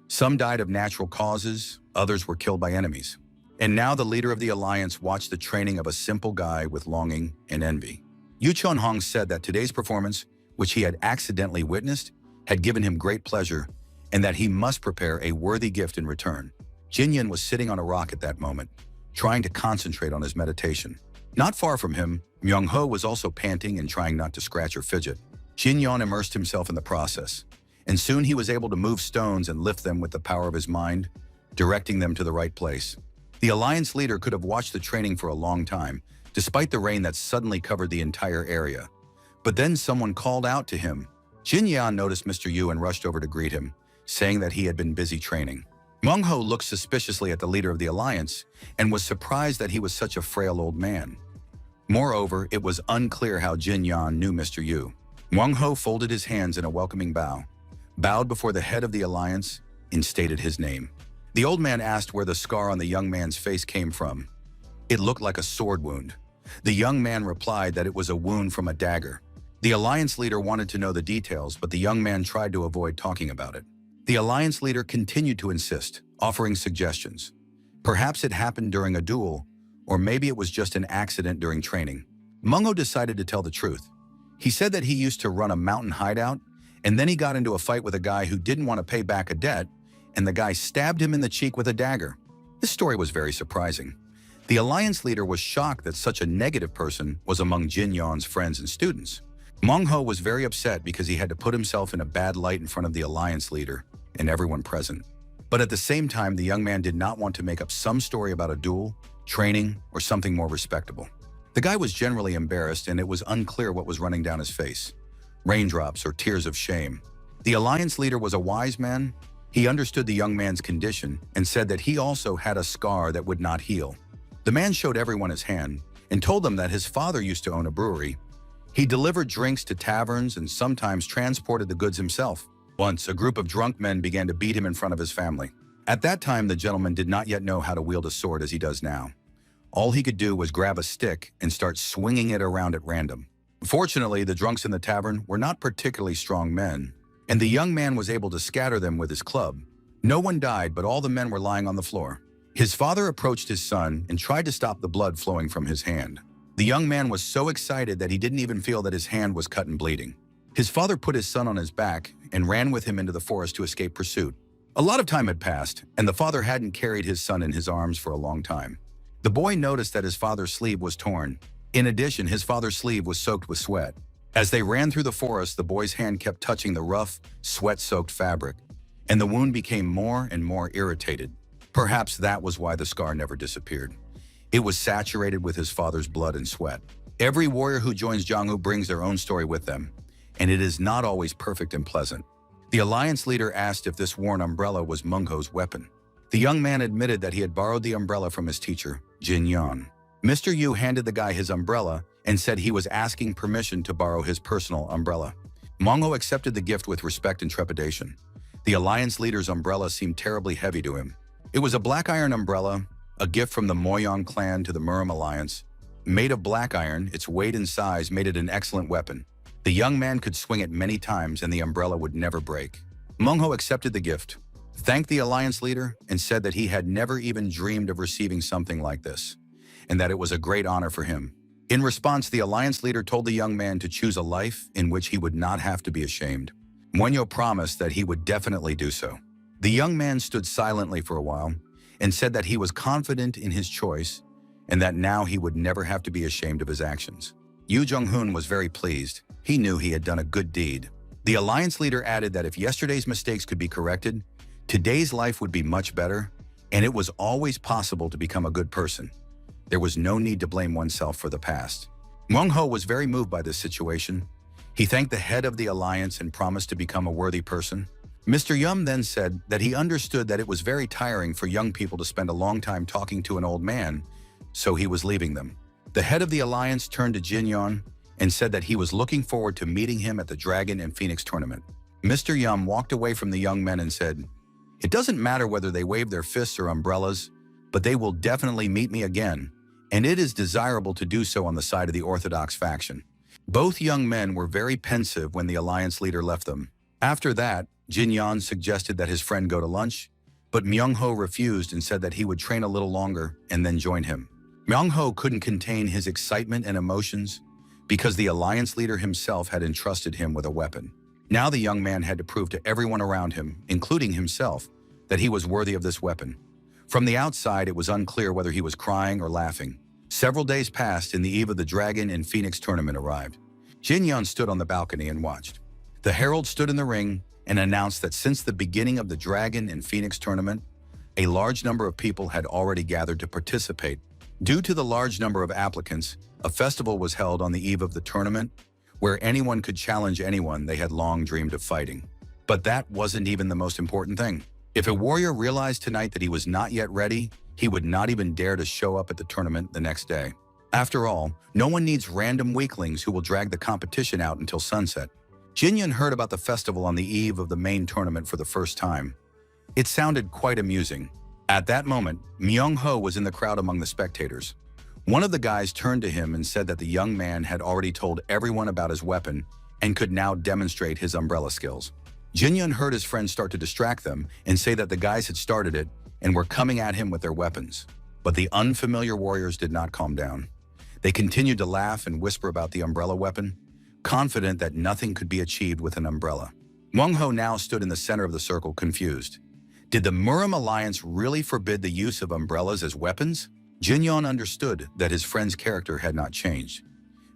Some died of natural causes, others were killed by enemies. And now the leader of the alliance watched the training of a simple guy with longing and envy. Yu Chunhong said that today's performance, which he had accidentally witnessed, had given him great pleasure, and that he must prepare a worthy gift in return. Jin Yan was sitting on a rock at that moment, trying to concentrate on his meditation. Not far from him, Myung Ho was also panting and trying not to scratch or fidget. Jin Yan immersed himself in the process, and soon he was able to move stones and lift them with the power of his mind, directing them to the right place. The alliance leader could have watched the training for a long time, despite the rain that suddenly covered the entire area. But then someone called out to him. Jin Yan noticed Mr. Yu and rushed over to greet him, saying that he had been busy training. Myung Ho looked suspiciously at the leader of the alliance and was surprised that he was such a frail old man. Moreover, it was unclear how Jin Yan knew Mr. Yu. Myung Ho folded his hands in a welcoming bow, bowed before the head of the alliance, and stated his name. The old man asked where the scar on the young man's face came from. It looked like a sword wound. The young man replied that it was a wound from a dagger. The alliance leader wanted to know the details, but the young man tried to avoid talking about it. The alliance leader continued to insist, offering suggestions. Perhaps it happened during a duel, or maybe it was just an accident during training. Mungo decided to tell the truth. He said that he used to run a mountain hideout, and then he got into a fight with a guy who didn't want to pay back a debt, and the guy stabbed him in the cheek with a dagger. This story was very surprising. The alliance leader was shocked that such a negative person was among Jin Yan's friends and students. Myung Ho was very upset because he had to put himself in a bad light in front of the alliance leader and everyone present. But at the same time, the young man did not want to make up some story about a duel, training, or something more respectable. The guy was generally embarrassed, and it was unclear what was running down his face. Raindrops or tears of shame. The alliance leader was a wise man. He understood the young man's condition and said that he also had a scar that would not heal. The man showed everyone his hand and told them that his father used to own a brewery. He delivered drinks to taverns and sometimes transported the goods himself. Once, a group of drunk men began to beat him in front of his family. At that time, the gentleman did not yet know how to wield a sword as he does now. All he could do was grab a stick and start swinging it around at random. Fortunately, the drunks in the tavern were not particularly strong men, and the young man was able to scatter them with his club. No one died, but all the men were lying on the floor. His father approached his son and tried to stop the blood flowing from his hand. The young man was so excited that he didn't even feel that his hand was cut and bleeding. His father put his son on his back and ran with him into the forest to escape pursuit. A lot of time had passed, and the father hadn't carried his son in his arms for a long time. The boy noticed that his father's sleeve was torn. In addition, his father's sleeve was soaked with sweat. As they ran through the forest, the boy's hand kept touching the rough, sweat-soaked fabric, and the wound became more and more irritated. Perhaps that was why the scar never disappeared. It was saturated with his father's blood and sweat. Every warrior who joins Jianghu brings their own story with them, and it is not always perfect and pleasant. The alliance leader asked if this worn umbrella was Mungho's weapon. The young man admitted that he had borrowed the umbrella from his teacher, Jin Yan. Mr. Yu handed the guy his umbrella and said he was asking permission to borrow his personal umbrella. Mungho accepted the gift with respect and trepidation. The alliance leader's umbrella seemed terribly heavy to him. It was a black iron umbrella, a gift from the Moyong clan to the Murim Alliance. Made of black iron, its weight and size made it an excellent weapon. The young man could swing it many times and the umbrella would never break. Mungho accepted the gift, thanked the alliance leader, and said that he had never even dreamed of receiving something like this, and that it was a great honor for him. In response, the alliance leader told the young man to choose a life in which he would not have to be ashamed. Moyo promised that he would definitely do so. The young man stood silently for a while and said that he was confident in his choice and that now he would never have to be ashamed of his actions. Yu Jung-hoon was very pleased. He knew he had done a good deed. The alliance leader added that if yesterday's mistakes could be corrected, today's life would be much better, and it was always possible to become a good person. There was no need to blame oneself for the past. Meng was very moved by this situation. He thanked the head of the alliance and promised to become a worthy person. Mr. Yum then said that he understood that it was very tiring for young people to spend a long time talking to an old man, so he was leaving them. The head of the alliance turned to Jin Yon and said that he was looking forward to meeting him at the Dragon and Phoenix tournament. Mr. Yum walked away from the young men and said, "It doesn't matter whether they wave their fists or umbrellas, but they will definitely meet me again, and it is desirable to do so on the side of the Orthodox faction." Both young men were very pensive when the alliance leader left them. After that, Jin Yan suggested that his friend go to lunch, but Myung-ho refused and said that he would train a little longer and then join him. Myung-ho couldn't contain his excitement and emotions because the alliance leader himself had entrusted him with a weapon. Now the young man had to prove to everyone around him, including himself, that he was worthy of this weapon. From the outside, it was unclear whether he was crying or laughing. Several days passed and the eve of the Dragon and Phoenix tournament arrived. Jin Yan stood on the balcony and watched. The herald stood in the ring and announced that since the beginning of the Dragon and Phoenix tournament, a large number of people had already gathered to participate. Due to the large number of applicants, a festival was held on the eve of the tournament where anyone could challenge anyone they had long dreamed of fighting. But that wasn't even the most important thing. If a warrior realized tonight that he was not yet ready, he would not even dare to show up at the tournament the next day. After all, no one needs random weaklings who will drag the competition out until sunset. Jin Yun heard about the festival on the eve of the main tournament for the first time. It sounded quite amusing. At that moment, Myung-ho was in the crowd among the spectators. One of the guys turned to him and said that the young man had already told everyone about his weapon and could now demonstrate his umbrella skills. Jin Yun heard his friends start to distract them and say that the guys had started it and were coming at him with their weapons. But the unfamiliar warriors did not calm down. They continued to laugh and whisper about the umbrella weapon, confident that nothing could be achieved with an umbrella. Myung-ho now stood in the center of the circle, confused. Did the Murim Alliance really forbid the use of umbrellas as weapons? Jin Yon understood that his friend's character had not changed.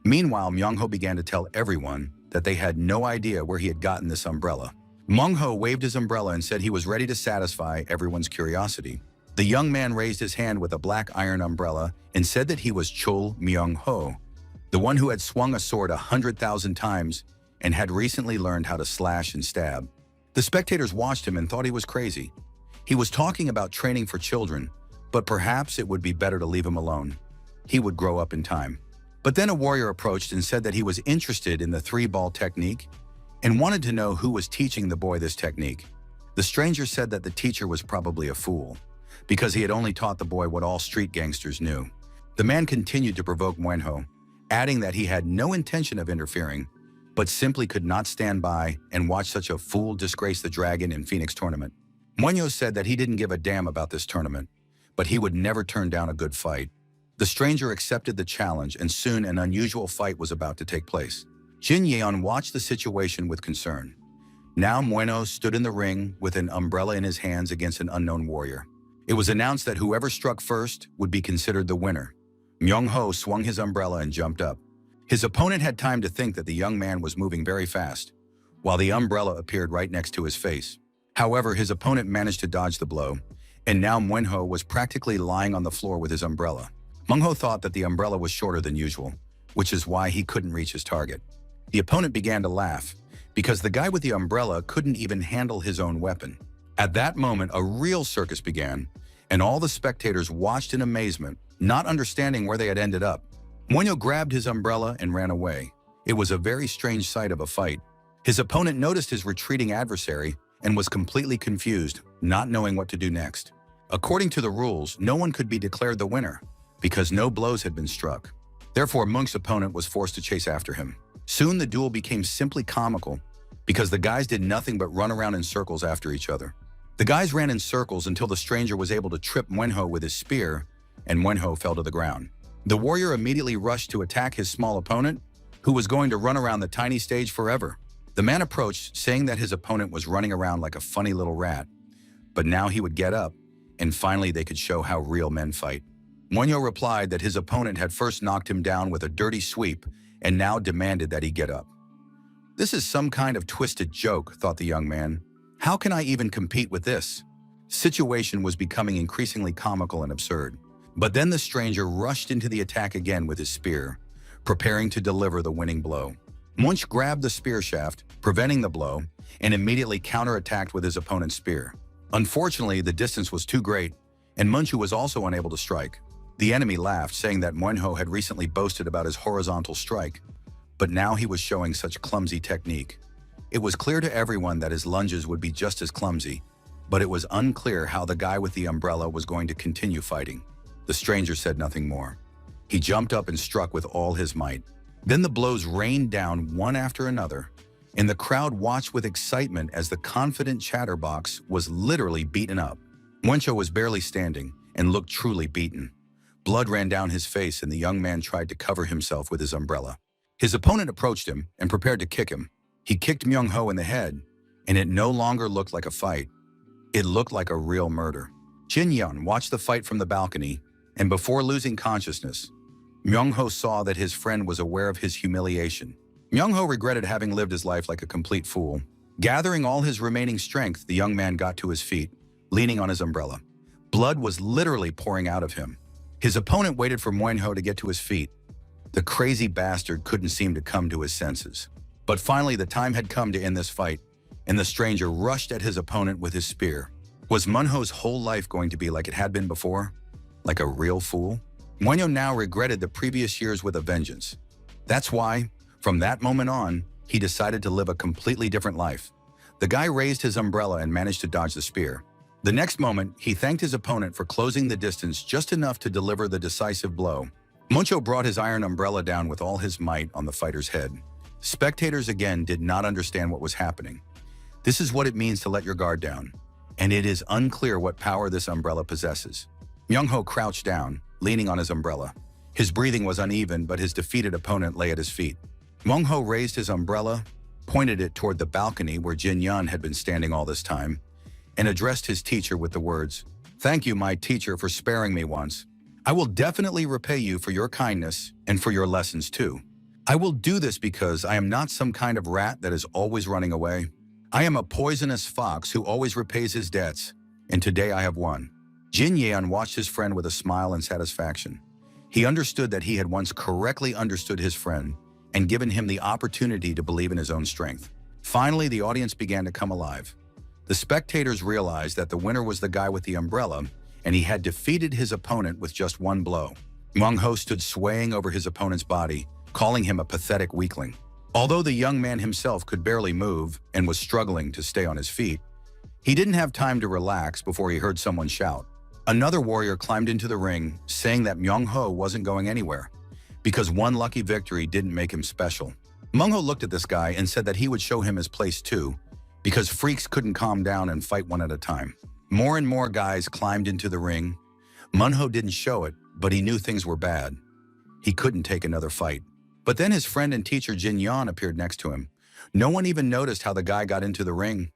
Meanwhile, Myung-ho began to tell everyone that they had no idea where he had gotten this umbrella. Myung-ho waved his umbrella and said he was ready to satisfy everyone's curiosity. The young man raised his hand with a black iron umbrella and said that he was Chul Myung-ho, the one who had swung a sword 100,000 times and had recently learned how to slash and stab. The spectators watched him and thought he was crazy. He was talking about training for children, but perhaps it would be better to leave him alone. He would grow up in time. But then a warrior approached and said that he was interested in the three-ball technique and wanted to know who was teaching the boy this technique. The stranger said that the teacher was probably a fool, because he had only taught the boy what all street gangsters knew. The man continued to provoke Muen-ho, adding that he had no intention of interfering, but simply could not stand by and watch such a fool disgrace the Dragon and Phoenix tournament. Muen-ho said that he didn't give a damn about this tournament, but he would never turn down a good fight. The stranger accepted the challenge, and soon an unusual fight was about to take place. Jin Yeon watched the situation with concern. Now Muen-ho stood in the ring with an umbrella in his hands against an unknown warrior. It was announced that whoever struck first would be considered the winner. Myung-ho swung his umbrella and jumped up. His opponent had time to think that the young man was moving very fast, while the umbrella appeared right next to his face. However, his opponent managed to dodge the blow, and now Muen-ho was practically lying on the floor with his umbrella. Myung-ho thought that the umbrella was shorter than usual, which is why he couldn't reach his target. The opponent began to laugh, because the guy with the umbrella couldn't even handle his own weapon. At that moment, a real circus began, and all the spectators watched in amazement, not understanding where they had ended up. Muen-ho grabbed his umbrella and ran away. It was a very strange sight of a fight. His opponent noticed his retreating adversary and was completely confused, not knowing what to do next. According to the rules, no one could be declared the winner, because no blows had been struck. Therefore, Munk's opponent was forced to chase after him. Soon the duel became simply comical, because the guys did nothing but run around in circles after each other. The guys ran in circles until the stranger was able to trip Muen-ho with his spear, and Muen-ho fell to the ground. The warrior immediately rushed to attack his small opponent, who was going to run around the tiny stage forever. The man approached, saying that his opponent was running around like a funny little rat, but now he would get up, and finally they could show how real men fight. Muen-ho replied that his opponent had first knocked him down with a dirty sweep and now demanded that he get up. This is some kind of twisted joke, thought the young man. How can I even compete with this? The situation was becoming increasingly comical and absurd. But then the stranger rushed into the attack again with his spear, preparing to deliver the winning blow. Munch grabbed the spear shaft, preventing the blow, and immediately counterattacked with his opponent's spear. Unfortunately, the distance was too great, and Munchu was also unable to strike. The enemy laughed, saying that Manhwa had recently boasted about his horizontal strike, but now he was showing such clumsy technique. It was clear to everyone that his lunges would be just as clumsy, but it was unclear how the guy with the umbrella was going to continue fighting. The stranger said nothing more. He jumped up and struck with all his might. Then the blows rained down one after another, and the crowd watched with excitement as the confident chatterbox was literally beaten up. Wencho was barely standing and looked truly beaten. Blood ran down his face, and the young man tried to cover himself with his umbrella. His opponent approached him and prepared to kick him. He kicked Myung-ho in the head, and it no longer looked like a fight. It looked like a real murder. Jin-yeon watched the fight from the balcony, and before losing consciousness, Myung-ho saw that his friend was aware of his humiliation. Myung-ho regretted having lived his life like a complete fool. Gathering all his remaining strength, the young man got to his feet, leaning on his umbrella. Blood was literally pouring out of him. His opponent waited for Myung-ho to get to his feet. The crazy bastard couldn't seem to come to his senses. But finally, the time had come to end this fight, and the stranger rushed at his opponent with his spear. Was Myung-ho's whole life going to be like it had been before? Like a real fool? Myung-ho now regretted the previous years with a vengeance. That's why, from that moment on, he decided to live a completely different life. The guy raised his umbrella and managed to dodge the spear. The next moment, he thanked his opponent for closing the distance just enough to deliver the decisive blow. Muncho brought his iron umbrella down with all his might on the fighter's head. Spectators again did not understand what was happening. This is what it means to let your guard down, and it is unclear what power this umbrella possesses. Myung-ho crouched down, leaning on his umbrella. His breathing was uneven, but his defeated opponent lay at his feet. Myung-ho raised his umbrella, pointed it toward the balcony where Jin-yeon had been standing all this time, and addressed his teacher with the words, "Thank you, my teacher, for sparing me once. I will definitely repay you for your kindness and for your lessons too. I will do this because I am not some kind of rat that is always running away. I am a poisonous fox who always repays his debts, and today I have won." Jin-yeon watched his friend with a smile and satisfaction. He understood that he had once correctly understood his friend and given him the opportunity to believe in his own strength. Finally, the audience began to come alive. The spectators realized that the winner was the guy with the umbrella, and he had defeated his opponent with just one blow. Myung-ho stood swaying over his opponent's body, calling him a pathetic weakling. Although the young man himself could barely move and was struggling to stay on his feet, he didn't have time to relax before he heard someone shout. Another warrior climbed into the ring, saying that Myung-ho wasn't going anywhere, because one lucky victory didn't make him special. Myung-ho looked at this guy and said that he would show him his place too, because freaks couldn't calm down and fight one at a time. More and more guys climbed into the ring. Myung-ho didn't show it, but he knew things were bad. He couldn't take another fight. But then his friend and teacher Jin-yeon appeared next to him. No one even noticed how the guy got into the ring.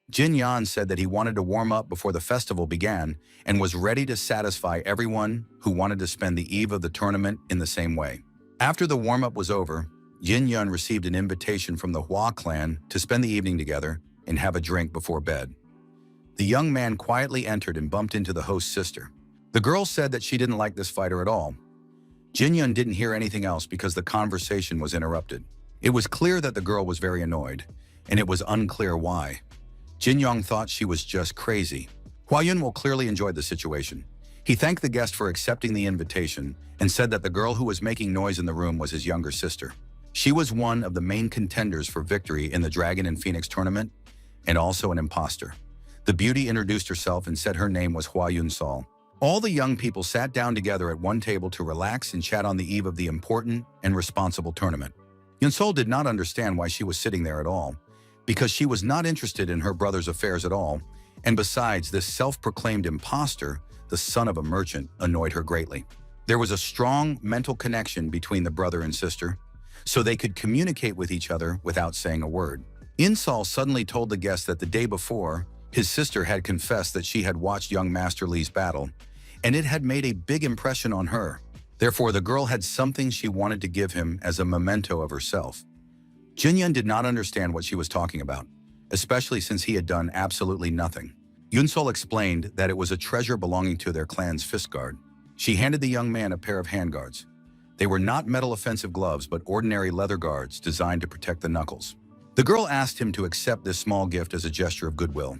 Jin-yeon said that he wanted to warm up before the festival began and was ready to satisfy everyone who wanted to spend the eve of the tournament in the same way. After the warm-up was over, Jin-yeon received an invitation from the Hwa clan to spend the evening together and have a drink before bed. The young man quietly entered and bumped into the host's sister. The girl said that she didn't like this fighter at all. Jin-yeon didn't hear anything else because the conversation was interrupted. It was clear that the girl was very annoyed, and it was unclear why. Jin-yeon thought she was just crazy. Hwa-yun clearly enjoyed the situation. He thanked the guest for accepting the invitation and said that the girl who was making noise in the room was his younger sister. She was one of the main contenders for victory in the Dragon and Phoenix tournament, and also an imposter. The beauty introduced herself and said her name was Hwa-yun-sol. All the young people sat down together at one table to relax and chat on the eve of the important and responsible tournament. Yun-sol did not understand why she was sitting there at all, because she was not interested in her brother's affairs at all, and besides, this self-proclaimed imposter, the son of a merchant, annoyed her greatly. There was a strong mental connection between the brother and sister, so they could communicate with each other without saying a word. In-sol suddenly told the guest that the day before, his sister had confessed that she had watched young Master Li's battle, and it had made a big impression on her. Therefore, the girl had something she wanted to give him as a memento of herself. Jin-yeon did not understand what she was talking about, especially since he had done absolutely nothing. Yun-sol explained that it was a treasure belonging to their clan's fist guard. She handed the young man a pair of handguards. They were not metal offensive gloves, but ordinary leather guards designed to protect the knuckles. The girl asked him to accept this small gift as a gesture of goodwill.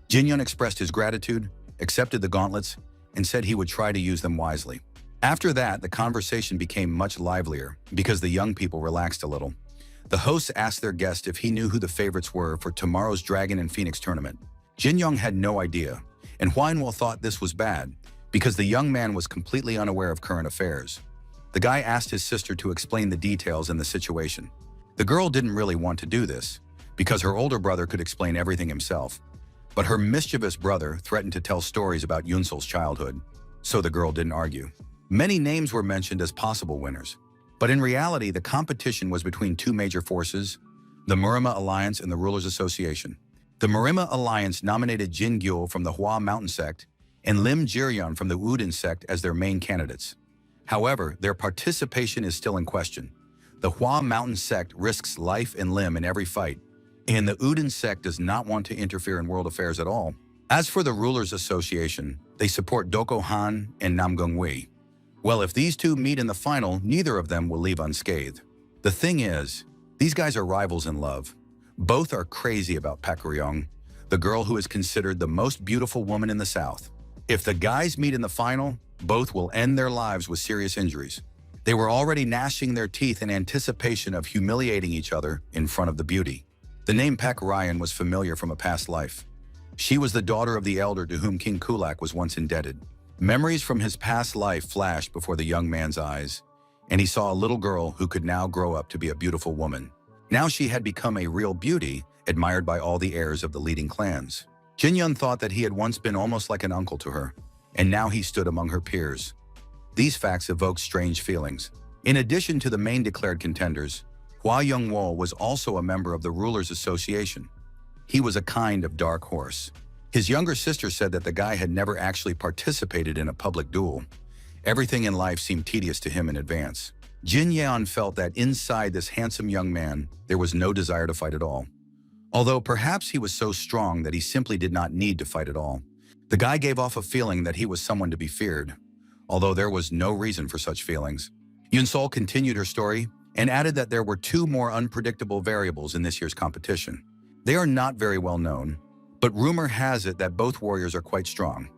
Jin-young expressed his gratitude, accepted the gauntlets, and said he would try to use them wisely. After that, the conversation became much livelier because the young people relaxed a little. The hosts asked their guest if he knew who the favorites were for tomorrow's Dragon and Phoenix tournament. Jin-young had no idea, and Hwa In-wol thought this was bad because the young man was completely unaware of current affairs. The guy asked his sister to explain the details in the situation. The girl didn't really want to do this because her older brother could explain everything himself. But her mischievous brother threatened to tell stories about Yoon-sol's childhood, so the girl didn't argue. Many names were mentioned as possible winners, but in reality, the competition was between two major forces, the Murima Alliance and the Rulers Association. The Murima Alliance nominated Jin Gyul from the Hwa Mountain Sect and Lim Jiryeon from the Wudin Sect as their main candidates. However, their participation is still in question. The Hwa Mountain Sect risks life and limb in every fight, and the Wudin Sect does not want to interfere in world affairs at all. As for the Rulers Association, they support Doko Han and Nam Gong-wi. Well, if these two meet in the final, neither of them will leave unscathed. The thing is, these guys are rivals in love. Both are crazy about Pak Ryong, the girl who is considered the most beautiful woman in the South. If the guys meet in the final, both will end their lives with serious injuries. They were already gnashing their teeth in anticipation of humiliating each other in front of the beauty. The name Pak Ryan was familiar from a past life. She was the daughter of the elder to whom King Kulak was once indebted. Memories from his past life flashed before the young man's eyes, and he saw a little girl who could now grow up to be a beautiful woman. Now she had become a real beauty, admired by all the heirs of the leading clans. Jin-young thought that he had once been almost like an uncle to her, and now he stood among her peers. These facts evoked strange feelings. In addition to the main declared contenders, Hwa Young-wol was also a member of the Rulers Association. He was a kind of dark horse. His younger sister said that the guy had never actually participated in a public duel. Everything in life seemed tedious to him in advance. Jin-yeon felt that inside this handsome young man, there was no desire to fight at all. Although perhaps he was so strong that he simply did not need to fight at all. The guy gave off a feeling that he was someone to be feared, although there was no reason for such feelings. Yoon-sol continued her story and added that there were two more unpredictable variables in this year's competition. They are not very well known, but rumor has it that both warriors are quite strong.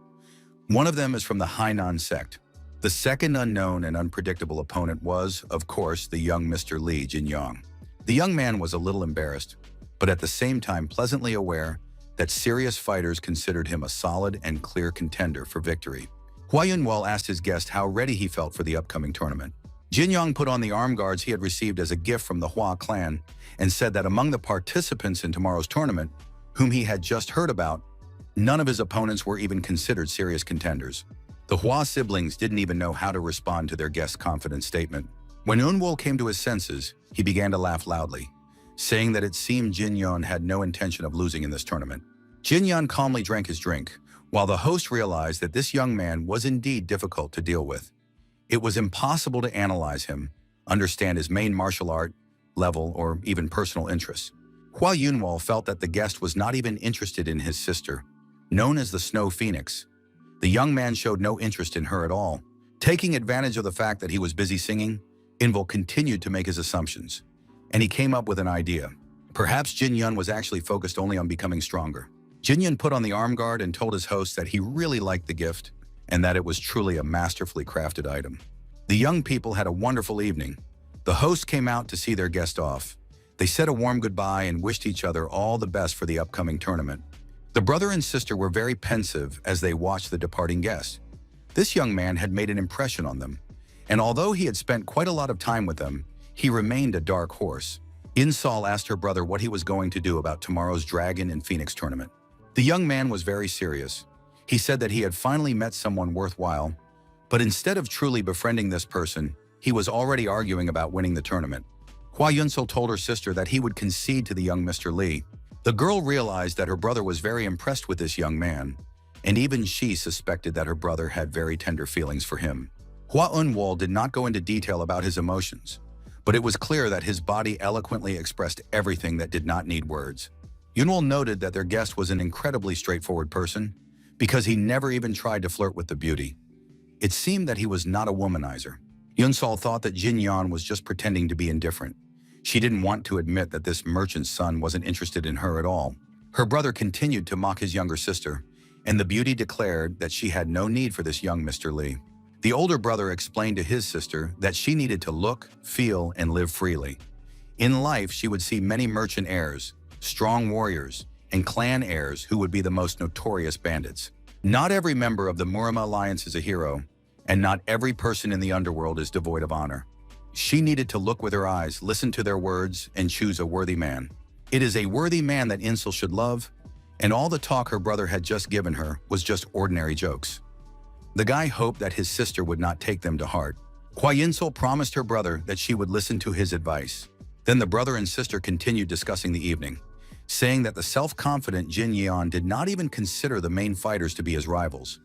One of them is from the Hainan sect. The second unknown and unpredictable opponent was, of course, the young Mr. Lee Jin-young. The young man was a little embarrassed, but at the same time pleasantly aware that serious fighters considered him a solid and clear contender for victory. Hwa In-wol asked his guest how ready he felt for the upcoming tournament. Jin-young put on the arm guards he had received as a gift from the Hwa clan and said that among the participants in tomorrow's tournament, whom he had just heard about, none of his opponents were even considered serious contenders. The Hwa siblings didn't even know how to respond to their guest's confident statement. When In-wol came to his senses, he began to laugh loudly, saying that it seemed Jin-young had no intention of losing in this tournament. Jin-young calmly drank his drink, while the host realized that this young man was indeed difficult to deal with. It was impossible to analyze him, understand his main martial art, level, or even personal interests. Hwa In-wol felt that the guest was not even interested in his sister, known as the Snow Phoenix. The young man showed no interest in her at all. Taking advantage of the fact that he was busy singing, In-wol continued to make his assumptions, and he came up with an idea. Perhaps Jin-young was actually focused only on becoming stronger. Jin-young put on the arm guard and told his host that he really liked the gift and that it was truly a masterfully crafted item. The young people had a wonderful evening. The host came out to see their guest off. They said a warm goodbye and wished each other all the best for the upcoming tournament. The brother and sister were very pensive as they watched the departing guest. This young man had made an impression on them, and although he had spent quite a lot of time with them, he remained a dark horse. In-sol asked her brother what he was going to do about tomorrow's Dragon and Phoenix tournament. The young man was very serious. He said that he had finally met someone worthwhile, but instead of truly befriending this person, he was already arguing about winning the tournament. Hwa Yoon-sol told her sister that he would concede to the young Mr. Lee. The girl realized that her brother was very impressed with this young man, and even she suspected that her brother had very tender feelings for him. Hwa In-wol did not go into detail about his emotions, but it was clear that his body eloquently expressed everything that did not need words. Yoon-wol noted that their guest was an incredibly straightforward person because he never even tried to flirt with the beauty. It seemed that he was not a womanizer. Yunsol thought that Jin Yan was just pretending to be indifferent. She didn't want to admit that this merchant's son wasn't interested in her at all. Her brother continued to mock his younger sister, and the beauty declared that she had no need for this young Mr. Li. The older brother explained to his sister that she needed to look, feel, and live freely. In life, she would see many merchant heirs, strong warriors, and clan heirs who would be the most notorious bandits. Not every member of the Murama Alliance is a hero, and not every person in the underworld is devoid of honor. She needed to look with her eyes, listen to their words, and choose a worthy man. It is a worthy man that Insel should love, and all the talk her brother had just given her was just ordinary jokes. The guy hoped that his sister would not take them to heart. Hua Yinsel promised her brother that she would listen to his advice. Then the brother and sister continued discussing the evening, saying that the self-confident Jin Yan did not even consider the main fighters to be his rivals.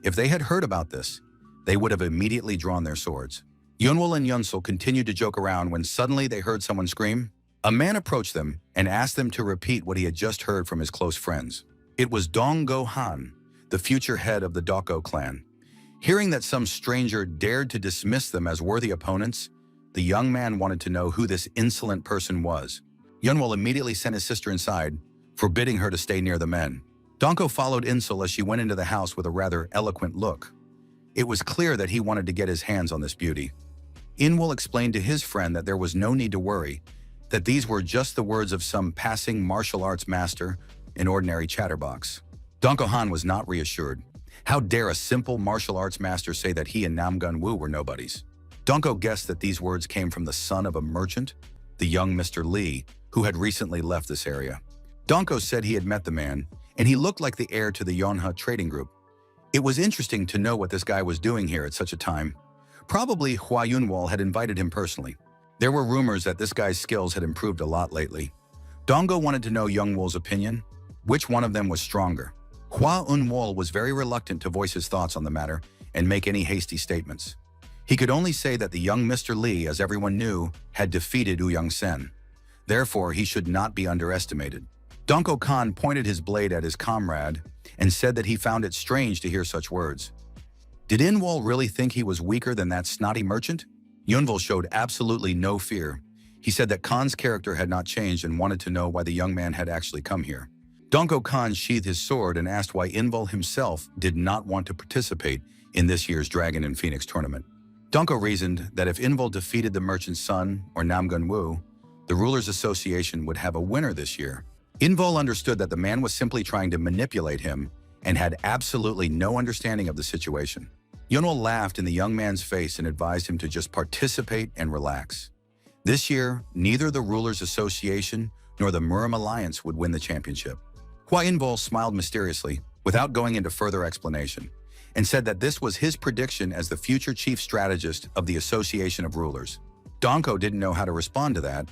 If they had heard about this, they would have immediately drawn their swords. Yunwol and Yunsel continued to joke around when suddenly they heard someone scream. A man approached them and asked them to repeat what he had just heard from his close friends. It was Dong Go Han, the future head of the Doko clan. Hearing that some stranger dared to dismiss them as worthy opponents, the young man wanted to know who this insolent person was. Yunwol immediately sent his sister inside, forbidding her to stay near the men. Donko followed Insel as she went into the house with a rather eloquent look. It was clear that he wanted to get his hands on this beauty. Inwol explained to his friend that there was no need to worry, that these were just the words of some passing martial arts master, an ordinary chatterbox. Donko Han was not reassured. How dare a simple martial arts master say that he and Namgun Wu were nobodies? Donko guessed that these words came from the son of a merchant, the young Mr. Li, who had recently left this area. Donko said he had met the man, and he looked like the heir to the Yonha trading group. It was interesting to know what this guy was doing here at such a time. Probably Hua Yunwol had invited him personally. There were rumors that this guy's skills had improved a lot lately. Dongo wanted to know Yunwol's opinion. Which one of them was stronger? Hua Yunwol was very reluctant to voice his thoughts on the matter and make any hasty statements. He could only say that the young Mr. Li, as everyone knew, had defeated Ouyang Sen. Therefore, he should not be underestimated. Donko Khan pointed his blade at his comrade and said that he found it strange to hear such words. Did Inwol really think he was weaker than that snotty merchant? Yunwol showed absolutely no fear. He said that Khan's character had not changed and wanted to know why the young man had actually come here. Donko Khan sheathed his sword and asked why Inwol himself did not want to participate in this year's Dragon and Phoenix tournament. Donko reasoned that if Inwol defeated the merchant's son or Namgun Wu, the Rulers Association would have a winner this year. Inwol understood that the man was simply trying to manipulate him and had absolutely no understanding of the situation. Yunwol laughed in the young man's face and advised him to just participate and relax. This year, neither the Rulers Association nor the Muram Alliance would win the championship. Hua Inwol smiled mysteriously, without going into further explanation, and said that this was his prediction as the future chief strategist of the Association of Rulers. Donko didn't know how to respond to that,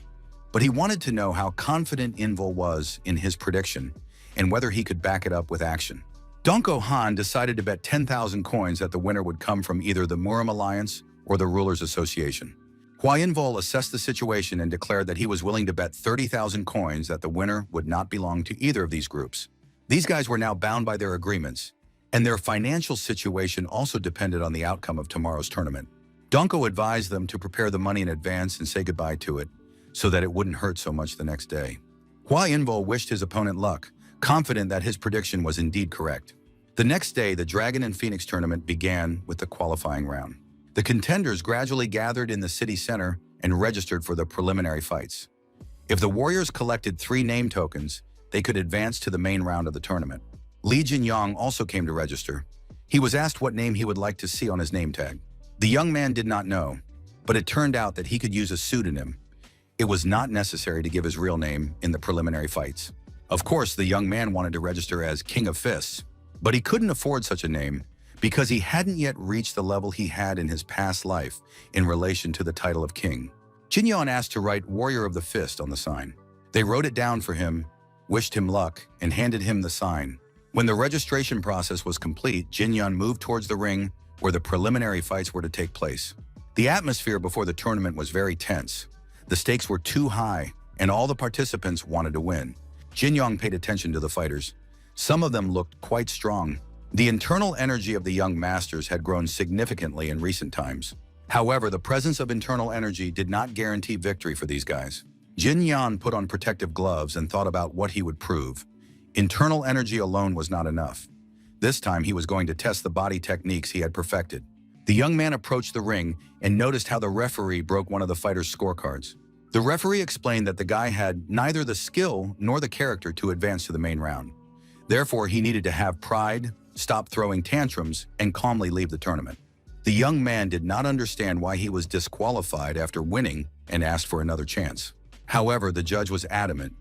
but he wanted to know how confident Inwol was in his prediction and whether he could back it up with action. Donko Han decided to bet 10,000 coins that the winner would come from either the Muram Alliance or the Rulers Association. Hua Inwol assessed the situation and declared that he was willing to bet 30,000 coins that the winner would not belong to either of these groups. These guys were now bound by their agreements, and their financial situation also depended on the outcome of tomorrow's tournament. Donko advised them to prepare the money in advance and say goodbye to it, so that it wouldn't hurt so much the next day. Hua Inwol wished his opponent luck, confident that his prediction was indeed correct. The next day, the Dragon and Phoenix tournament began with the qualifying round. The contenders gradually gathered in the city center and registered for the preliminary fights. If the warriors collected 3 name tokens, they could advance to the main round of the tournament. Li Jinyang also came to register. He was asked what name he would like to see on his name tag. The young man did not know, but it turned out that he could use a pseudonym. It was not necessary to give his real name in the preliminary fights. Of course, the young man wanted to register as King of Fists, but he couldn't afford such a name because he hadn't yet reached the level he had in his past life in relation to the title of king. Jinyon asked to write Warrior of the Fist on the sign. They wrote it down for him, wished him luck, and handed him the sign. When the registration process was complete, Jinyon moved towards the ring where the preliminary fights were to take place. The atmosphere before the tournament was very tense. The stakes were too high, and all the participants wanted to win. Jinyong paid attention to the fighters. Some of them looked quite strong, The internal energy of the young masters had grown significantly in recent times. However, the presence of internal energy did not guarantee victory for these guys. Jin Yan put on protective gloves and thought about what he would prove. Internal energy alone was not enough. This time he was going to test the body techniques he had perfected. The young man approached the ring and noticed how the referee broke one of the fighters' scorecards. The referee explained that the guy had neither the skill nor the character to advance to the main round. Therefore, he needed to have pride, stop throwing tantrums, and calmly leave the tournament. The young man did not understand why he was disqualified after winning and asked for another chance. However, the judge was adamant.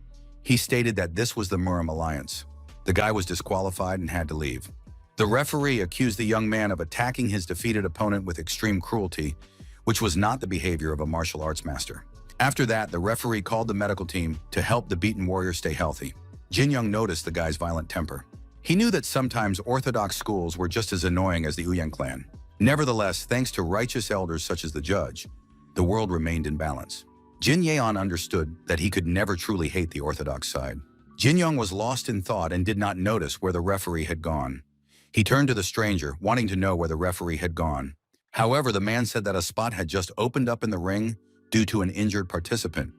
He stated that this was the Murim alliance. The guy was disqualified and had to leave. The referee accused the young man of attacking his defeated opponent with extreme cruelty, which was not the behavior of a martial arts master. After that, the referee called the medical team to help the beaten warrior stay healthy. Jin Young noticed the guy's violent temper. He knew that sometimes orthodox schools were just as annoying as the Uyang clan. Nevertheless, thanks to righteous elders such as the judge, the world remained in balance. Jin Yeon understood that he could never truly hate the orthodox side. Jin Young was lost in thought and did not notice where the referee had gone. He turned to the stranger, wanting to know where the referee had gone. However, the man said that a spot had just opened up in the ring due to an injured participant,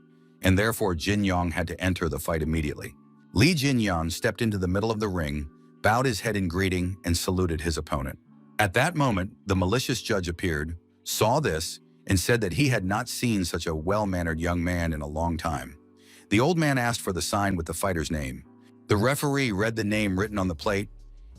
and therefore Jin Young had to enter the fight immediately. Lee Jin Young stepped into the middle of the ring, bowed his head in greeting, and saluted his opponent. At that moment, the malicious judge appeared, saw this, and said that he had not seen such a well-mannered young man in a long time. The old man asked for the sign with the fighter's name. The referee read the name written on the plate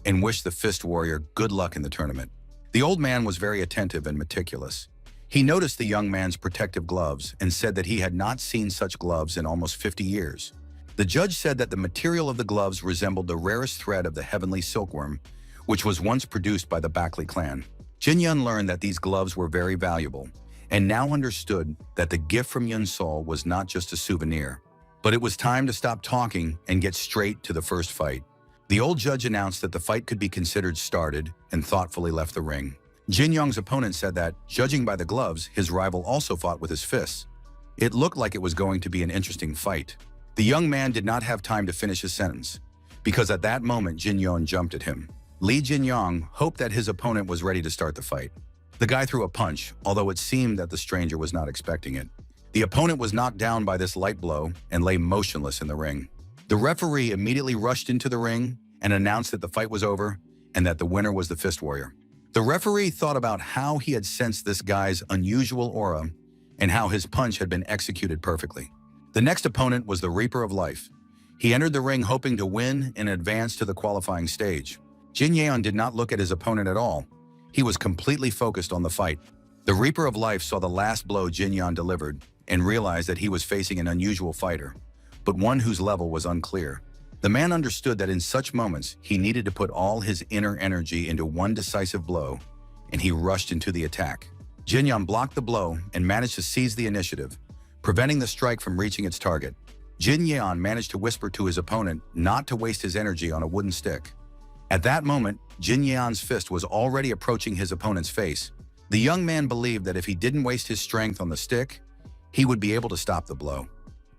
and wished the fist warrior good luck in the tournament. The old man was very attentive and meticulous. He noticed the young man's protective gloves and said that he had not seen such gloves in almost 50 years. The judge said that the material of the gloves resembled the rarest thread of the heavenly silkworm, which was once produced by the Bakley clan. Jin Yun learned that these gloves were very valuable, and now understood that the gift from Yun Sol was not just a souvenir. But it was time to stop talking and get straight to the first fight. The old judge announced that the fight could be considered started and thoughtfully left the ring. Jin Young's opponent said that, judging by the gloves, his rival also fought with his fists. It looked like it was going to be an interesting fight. The young man did not have time to finish his sentence, because at that moment Jin Young jumped at him. Lee Jin Young hoped that his opponent was ready to start the fight. The guy threw a punch, although it seemed that the stranger was not expecting it. The opponent was knocked down by this light blow and lay motionless in the ring. The referee immediately rushed into the ring and announced that the fight was over and that the winner was the fist warrior. The referee thought about how he had sensed this guy's unusual aura and how his punch had been executed perfectly. The next opponent was the Reaper of Life. He entered the ring hoping to win and advance to the qualifying stage. Jin Yeon did not look at his opponent at all. He was completely focused on the fight. The Reaper of Life saw the last blow Jin Yeon delivered and realized that he was facing an unusual fighter, but one whose level was unclear. The man understood that in such moments, he needed to put all his inner energy into one decisive blow, and he rushed into the attack. Jin Yeon blocked the blow and managed to seize the initiative, preventing the strike from reaching its target. Jin Yeon managed to whisper to his opponent not to waste his energy on a wooden stick. At that moment, Jin Yeon's fist was already approaching his opponent's face. The young man believed that if he didn't waste his strength on the stick, he would be able to stop the blow.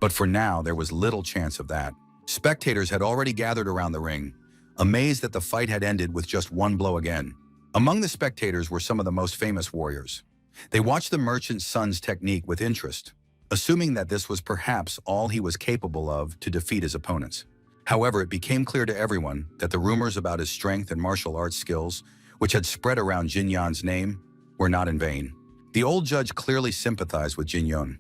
But for now, there was little chance of that. Spectators had already gathered around the ring, amazed that the fight had ended with just one blow again. Among the spectators were some of the most famous warriors. They watched the merchant's son's technique with interest, assuming that this was perhaps all he was capable of to defeat his opponents. However, it became clear to everyone that the rumors about his strength and martial arts skills, which had spread around Jin Yeon's name, were not in vain. The old judge clearly sympathized with Jin Yeon.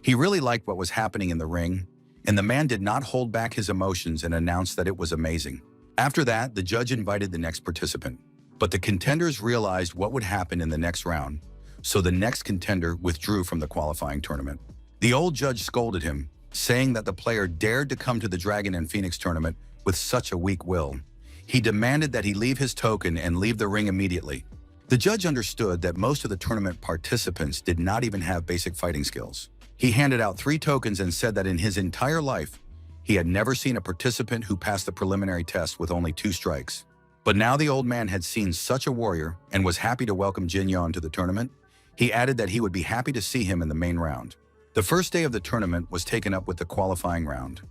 He really liked what was happening in the ring, and the man did not hold back his emotions and announced that it was amazing. After that, the judge invited the next participant. But the contenders realized what would happen in the next round, so the next contender withdrew from the qualifying tournament. The old judge scolded him, saying that the player dared to come to the Dragon and Phoenix tournament with such a weak will. He demanded that he leave his token and leave the ring immediately. The judge understood that most of the tournament participants did not even have basic fighting skills. He handed out 3 tokens and said that in his entire life, he had never seen a participant who passed the preliminary test with only 2 strikes. But now the old man had seen such a warrior and was happy to welcome Jin Yeon to the tournament. He added that he would be happy to see him in the main round. The first day of the tournament was taken up with the qualifying round.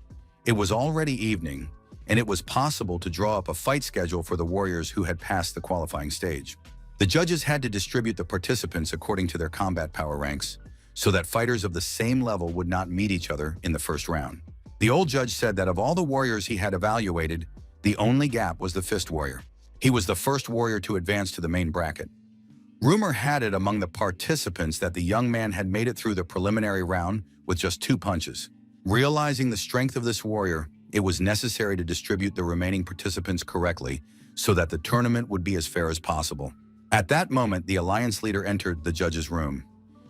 It was already evening, and it was possible to draw up a fight schedule for the warriors who had passed the qualifying stage. The judges had to distribute the participants according to their combat power ranks, so that fighters of the same level would not meet each other in the first round. The old judge said that of all the warriors he had evaluated, the only gap was the fist warrior. He was the first warrior to advance to the main bracket. Rumor had it among the participants that the young man had made it through the preliminary round with just 2 punches. Realizing the strength of this warrior, it was necessary to distribute the remaining participants correctly so that the tournament would be as fair as possible. At that moment, the alliance leader entered the judges' room.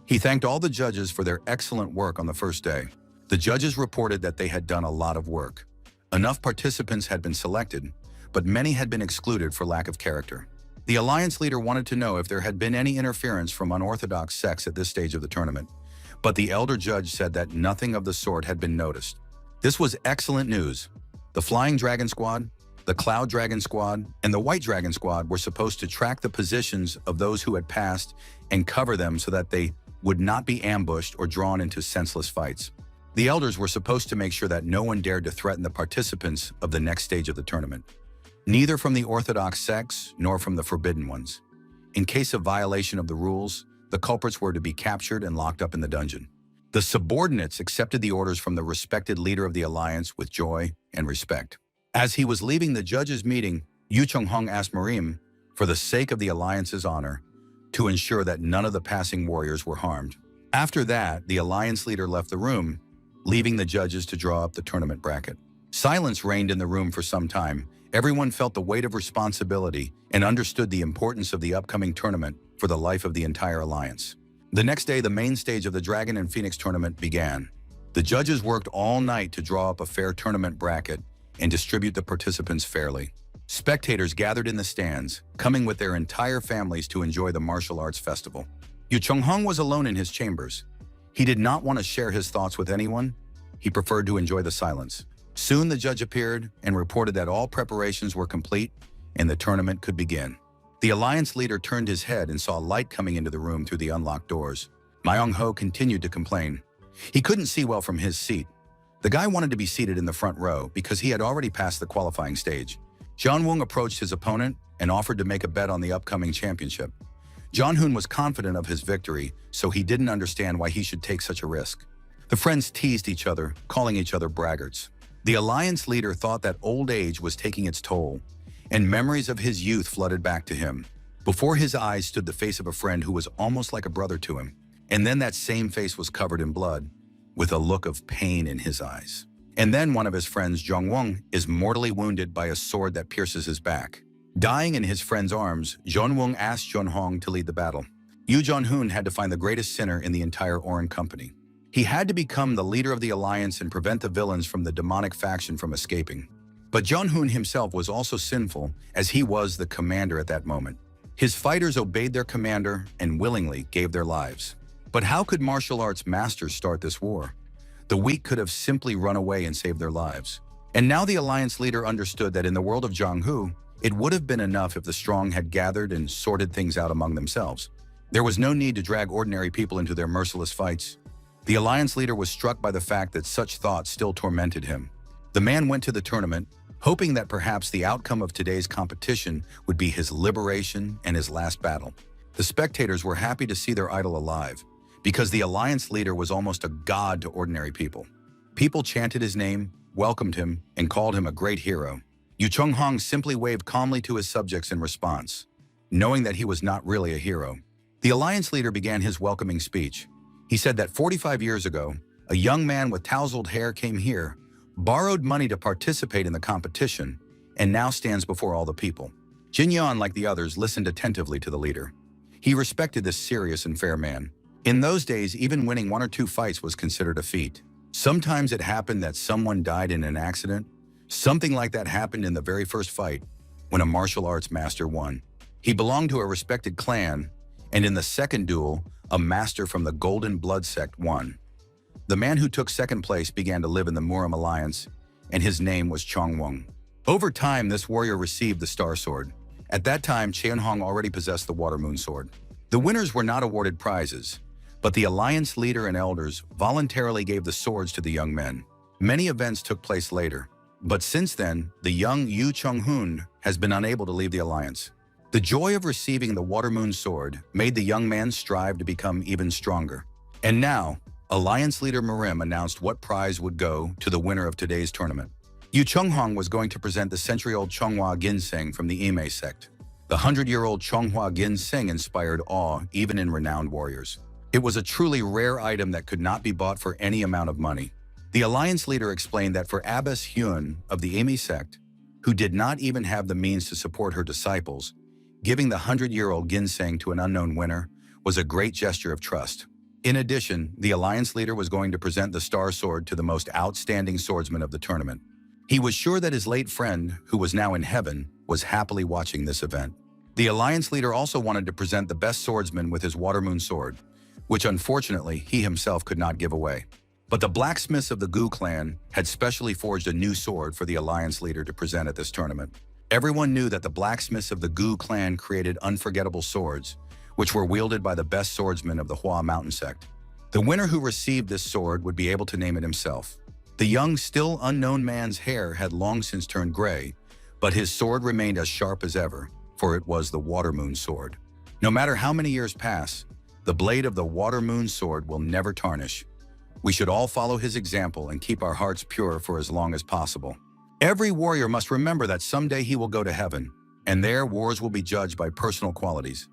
He thanked all the judges for their excellent work on the first day. The judges reported that they had done a lot of work. Enough participants had been selected, but many had been excluded for lack of character. The alliance leader wanted to know if there had been any interference from unorthodox sects at this stage of the tournament, but the elder judge said that nothing of the sort had been noticed. This was excellent news. The Flying Dragon Squad, the Cloud Dragon Squad, and the White Dragon Squad were supposed to track the positions of those who had passed and cover them so that they would not be ambushed or drawn into senseless fights. The elders were supposed to make sure that no one dared to threaten the participants of the next stage of the tournament, neither from the orthodox sects nor from the forbidden ones. In case of violation of the rules, the culprits were to be captured and locked up in the dungeon. The subordinates accepted the orders from the respected leader of the alliance with joy and respect. As he was leaving the judges' meeting, Yu Chonghong asked Marim, for the sake of the alliance's honor, to ensure that none of the passing warriors were harmed. After that, the alliance leader left the room, leaving the judges to draw up the tournament bracket. Silence reigned in the room for some time. Everyone felt the weight of responsibility and understood the importance of the upcoming tournament for the life of the entire alliance. The next day, the main stage of the Dragon and Phoenix tournament began. The judges worked all night to draw up a fair tournament bracket and distribute the participants fairly. Spectators gathered in the stands, coming with their entire families to enjoy the martial arts festival. Yu Chonghong was alone in his chambers. He did not want to share his thoughts with anyone. He preferred to enjoy the silence. Soon the judge appeared and reported that all preparations were complete and the tournament could begin. The alliance leader turned his head and saw light coming into the room through the unlocked doors. Myung-ho continued to complain. He couldn't see well from his seat. The guy wanted to be seated in the front row because he had already passed the qualifying stage. Jeon-woong approached his opponent and offered to make a bet on the upcoming championship. Jeon-hoon was confident of his victory, so he didn't understand why he should take such a risk. The friends teased each other, calling each other braggarts. The alliance leader thought that old age was taking its toll, and memories of his youth flooded back to him. Before his eyes stood the face of a friend who was almost like a brother to him, and then that same face was covered in blood, with a look of pain in his eyes. And then one of his friends, Jeon-woong, is mortally wounded by a sword that pierces his back. Dying in his friend's arms, Jeon-woong asked Jeon-hong to lead the battle. Yu Jeon-hoon had to find the greatest sinner in the entire Oran company. He had to become the leader of the alliance and prevent the villains from the demonic faction from escaping. But Jeon-hoon himself was also sinful, as he was the commander at that moment. His fighters obeyed their commander and willingly gave their lives. But how could martial arts masters start this war? The weak could have simply run away and saved their lives. And now the alliance leader understood that in the world of Jianghu, it would have been enough if the strong had gathered and sorted things out among themselves. There was no need to drag ordinary people into their merciless fights. The alliance leader was struck by the fact that such thoughts still tormented him. The man went to the tournament, hoping that perhaps the outcome of today's competition would be his liberation and his last battle. The spectators were happy to see their idol alive, because the alliance leader was almost a god to ordinary people. People chanted his name, welcomed him, and called him a great hero. Yu Chonghong simply waved calmly to his subjects in response, knowing that he was not really a hero. The alliance leader began his welcoming speech. He said that 45 years ago, a young man with tousled hair came here, borrowed money to participate in the competition, and now stands before all the people. Jin Yan, like the others, listened attentively to the leader. He respected this serious and fair man. In those days, even winning 1 or 2 fights was considered a feat. Sometimes it happened that someone died in an accident. Something like that happened in the very first fight, when a martial arts master won. He belonged to a respected clan, and in the second duel, a master from the Golden Blood sect won. The man who took second place began to live in the Muram Alliance, and his name was Chong-wong. Over time, this warrior received the Star Sword. At that time, Cheon-hong already possessed the Water Moon Sword. The winners were not awarded prizes, but the alliance leader and elders voluntarily gave the swords to the young men. Many events took place later. But since then, the young Yu Chung-hoon has been unable to leave the alliance. The joy of receiving the Water Moon Sword made the young man strive to become even stronger. And now, Alliance leader Mirim announced what prize would go to the winner of today's tournament. Yu Chung-hong was going to present the century-old Chonghua Ginseng from the Ime sect. The 100-year-old Chonghua Ginseng inspired awe even in renowned warriors. It was a truly rare item that could not be bought for any amount of money. The alliance leader explained that for Abbess Hyun of the Ame sect, who did not even have the means to support her disciples, giving the 100-year-old ginseng to an unknown winner was a great gesture of trust. In addition, the alliance leader was going to present the Star Sword to the most outstanding swordsman of the tournament. He was sure that his late friend, who was now in heaven, was happily watching this event. The alliance leader also wanted to present the best swordsman with his Water Moon Sword, which unfortunately he himself could not give away. But the blacksmiths of the Gu clan had specially forged a new sword for the alliance leader to present at this tournament. Everyone knew that the blacksmiths of the Gu clan created unforgettable swords, which were wielded by the best swordsmen of the Hua Mountain sect. The winner who received this sword would be able to name it himself. The young, still unknown man's hair had long since turned gray, but his sword remained as sharp as ever, for it was the Water Moon Sword. No matter how many years pass, the blade of the Water Moon Sword will never tarnish. We should all follow his example and keep our hearts pure for as long as possible. Every warrior must remember that someday he will go to heaven, and there wars will be judged by personal qualities,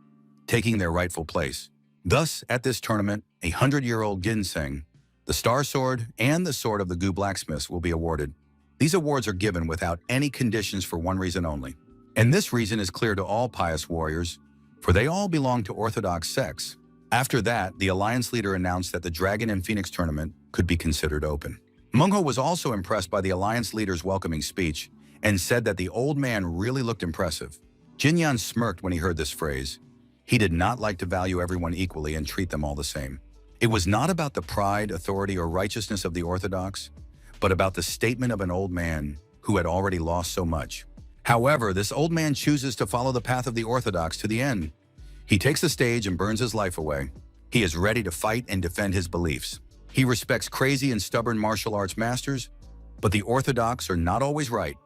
taking their rightful place. Thus, at this tournament, a 100-year-old ginseng, the Star Sword, and the Sword of the Gu Blacksmiths will be awarded. These awards are given without any conditions for one reason only. And this reason is clear to all pious warriors, for they all belong to Orthodox sects. After that, the alliance leader announced that the Dragon and Phoenix tournament could be considered open. Manga was also impressed by the alliance leader's welcoming speech and said that the old man really looked impressive. Jinyan smirked when he heard this phrase. He did not like to value everyone equally and treat them all the same. It was not about the pride, authority, or righteousness of the Orthodox, but about the statement of an old man who had already lost so much. However, this old man chooses to follow the path of the Orthodox to the end. He takes the stage and burns his life away. He is ready to fight and defend his beliefs. He respects crazy and stubborn martial arts masters, but the Orthodox are not always right.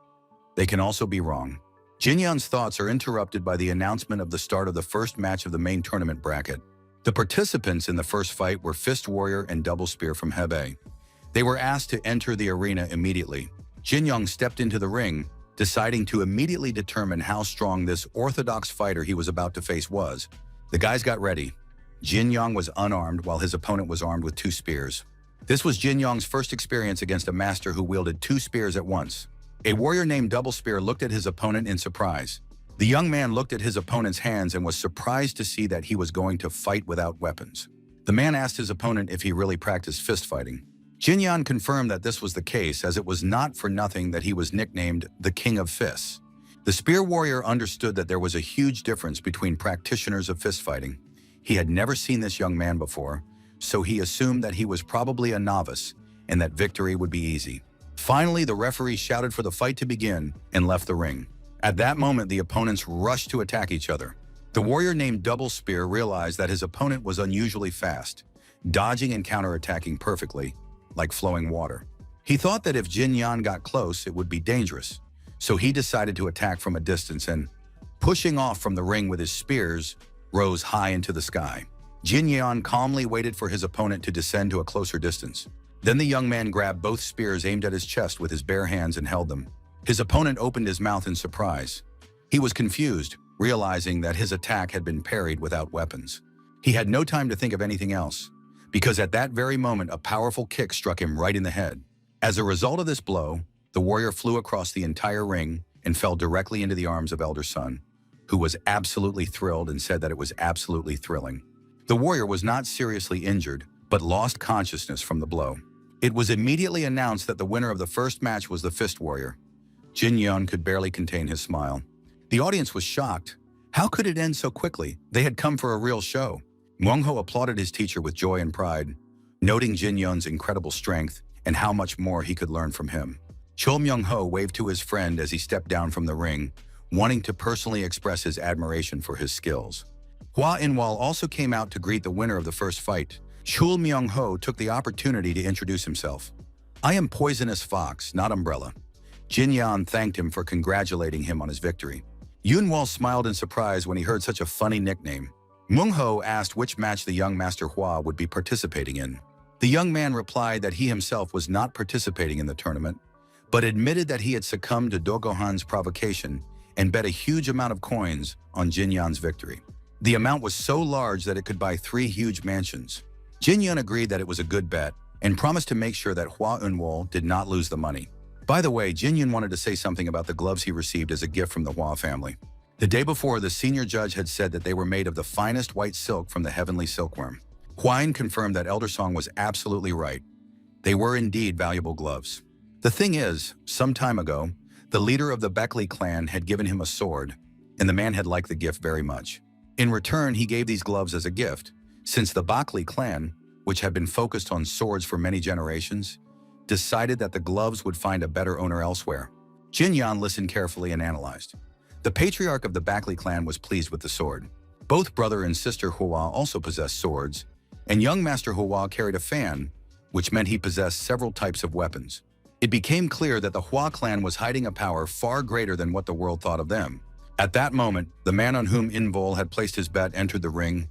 They can also be wrong. Jinyan's thoughts are interrupted by the announcement of the start of the first match of the main tournament bracket. The participants in the first fight were Fist Warrior and Double Spear from Hebei. They were asked to enter the arena immediately. Jinyang stepped into the ring, deciding to immediately determine how strong this orthodox fighter he was about to face was. The guys got ready. Jinyang was unarmed while his opponent was armed with 2 spears. This was Jinyang's first experience against a master who wielded 2 spears at once. A warrior named Double Spear looked at his opponent in surprise. The young man looked at his opponent's hands and was surprised to see that he was going to fight without weapons. The man asked his opponent if he really practiced fist fighting. Jinyan confirmed that this was the case, as it was not for nothing that he was nicknamed the King of Fists. The spear warrior understood that there was a huge difference between practitioners of fist fighting. He had never seen this young man before, so he assumed that he was probably a novice and that victory would be easy. Finally, the referee shouted for the fight to begin and left the ring. At that moment, the opponents rushed to attack each other. The warrior named Double Spear realized that his opponent was unusually fast, dodging and counterattacking perfectly, like flowing water. He thought that if Jin Yan got close, it would be dangerous, so he decided to attack from a distance and, pushing off from the ring with his spears, rose high into the sky. Jin Yan calmly waited for his opponent to descend to a closer distance. Then the young man grabbed both spears aimed at his chest with his bare hands and held them. His opponent opened his mouth in surprise. He was confused, realizing that his attack had been parried without weapons. He had no time to think of anything else, because at that very moment a powerful kick struck him right in the head. As a result of this blow, the warrior flew across the entire ring and fell directly into the arms of Elder Sun, who was absolutely thrilled and said that it was absolutely thrilling. The warrior was not seriously injured, but lost consciousness from the blow. It was immediately announced that the winner of the first match was the Fist Warrior. Jin Yun could barely contain his smile. The audience was shocked. How could it end so quickly? They had come for a real show. Mwongho applauded his teacher with joy and pride, noting Jin Yun's incredible strength and how much more he could learn from him. Chol Myung-ho waved to his friend as he stepped down from the ring, wanting to personally express his admiration for his skills. Hua In-wal also came out to greet the winner of the first fight. Chul Myung-ho took the opportunity to introduce himself. "I am Poisonous Fox, not Umbrella. Jin Yan thanked him for congratulating him on his victory. Yunwal smiled in surprise when he heard such a funny nickname. Mung Ho asked which match the young Master Hua would be participating in. The young man replied that he himself was not participating in the tournament, but admitted that he had succumbed to Dogohan's provocation and bet a huge amount of coins on Jin Yan's victory. The amount was so large that it could buy 3 huge mansions. Jin Yan agreed that it was a good bet and promised to make sure that Hua Yunwal did not lose the money. By the way, Jin Yan wanted to say something about the gloves he received as a gift from the Hua family. The day before, the senior judge had said that they were made of the finest white silk from the heavenly silkworm. Huayan confirmed that Elder Song was absolutely right. They were indeed valuable gloves. The thing is, some time ago, the leader of the Beckley clan had given him a sword, and the man had liked the gift very much. In return, he gave these gloves as a gift, since the Beckley clan, which had been focused on swords for many generations, decided that the gloves would find a better owner elsewhere. Jin Yan listened carefully and analyzed. The patriarch of the Beckley clan was pleased with the sword. Both brother and sister Hua also possessed swords, and young Master Hua carried a fan, which meant he possessed several types of weapons. It became clear that the Hua clan was hiding a power far greater than what the world thought of them. At that moment, the man on whom Invol had placed his bet entered the ring.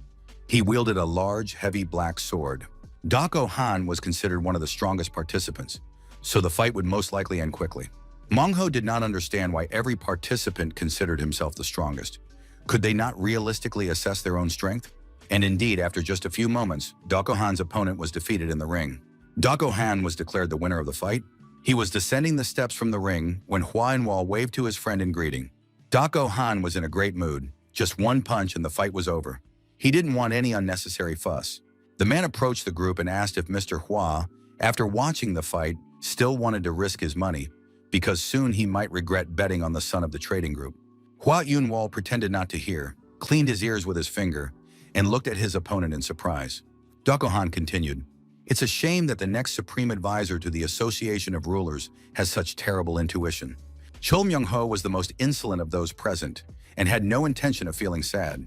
He wielded a large, heavy black sword. Dako Han was considered one of the strongest participants, so the fight would most likely end quickly. Mongho did not understand why every participant considered himself the strongest. Could they not realistically assess their own strength? And indeed, after just a few moments, Dako Han's opponent was defeated in the ring. Dako Han was declared the winner of the fight. He was descending the steps from the ring when Hua Yunwal waved to his friend in greeting. Dako Han was in a great mood. Just one punch and the fight was over. He didn't want any unnecessary fuss. The man approached the group and asked if Mr. Hua, after watching the fight, still wanted to risk his money, because soon he might regret betting on the son of the trading group. Hua Yunwal pretended not to hear, cleaned his ears with his finger, and looked at his opponent in surprise. Dako Han continued, "It's a shame that the next supreme advisor to the Association of Rulers has such terrible intuition." Chol Myung-ho was the most insolent of those present and had no intention of feeling sad.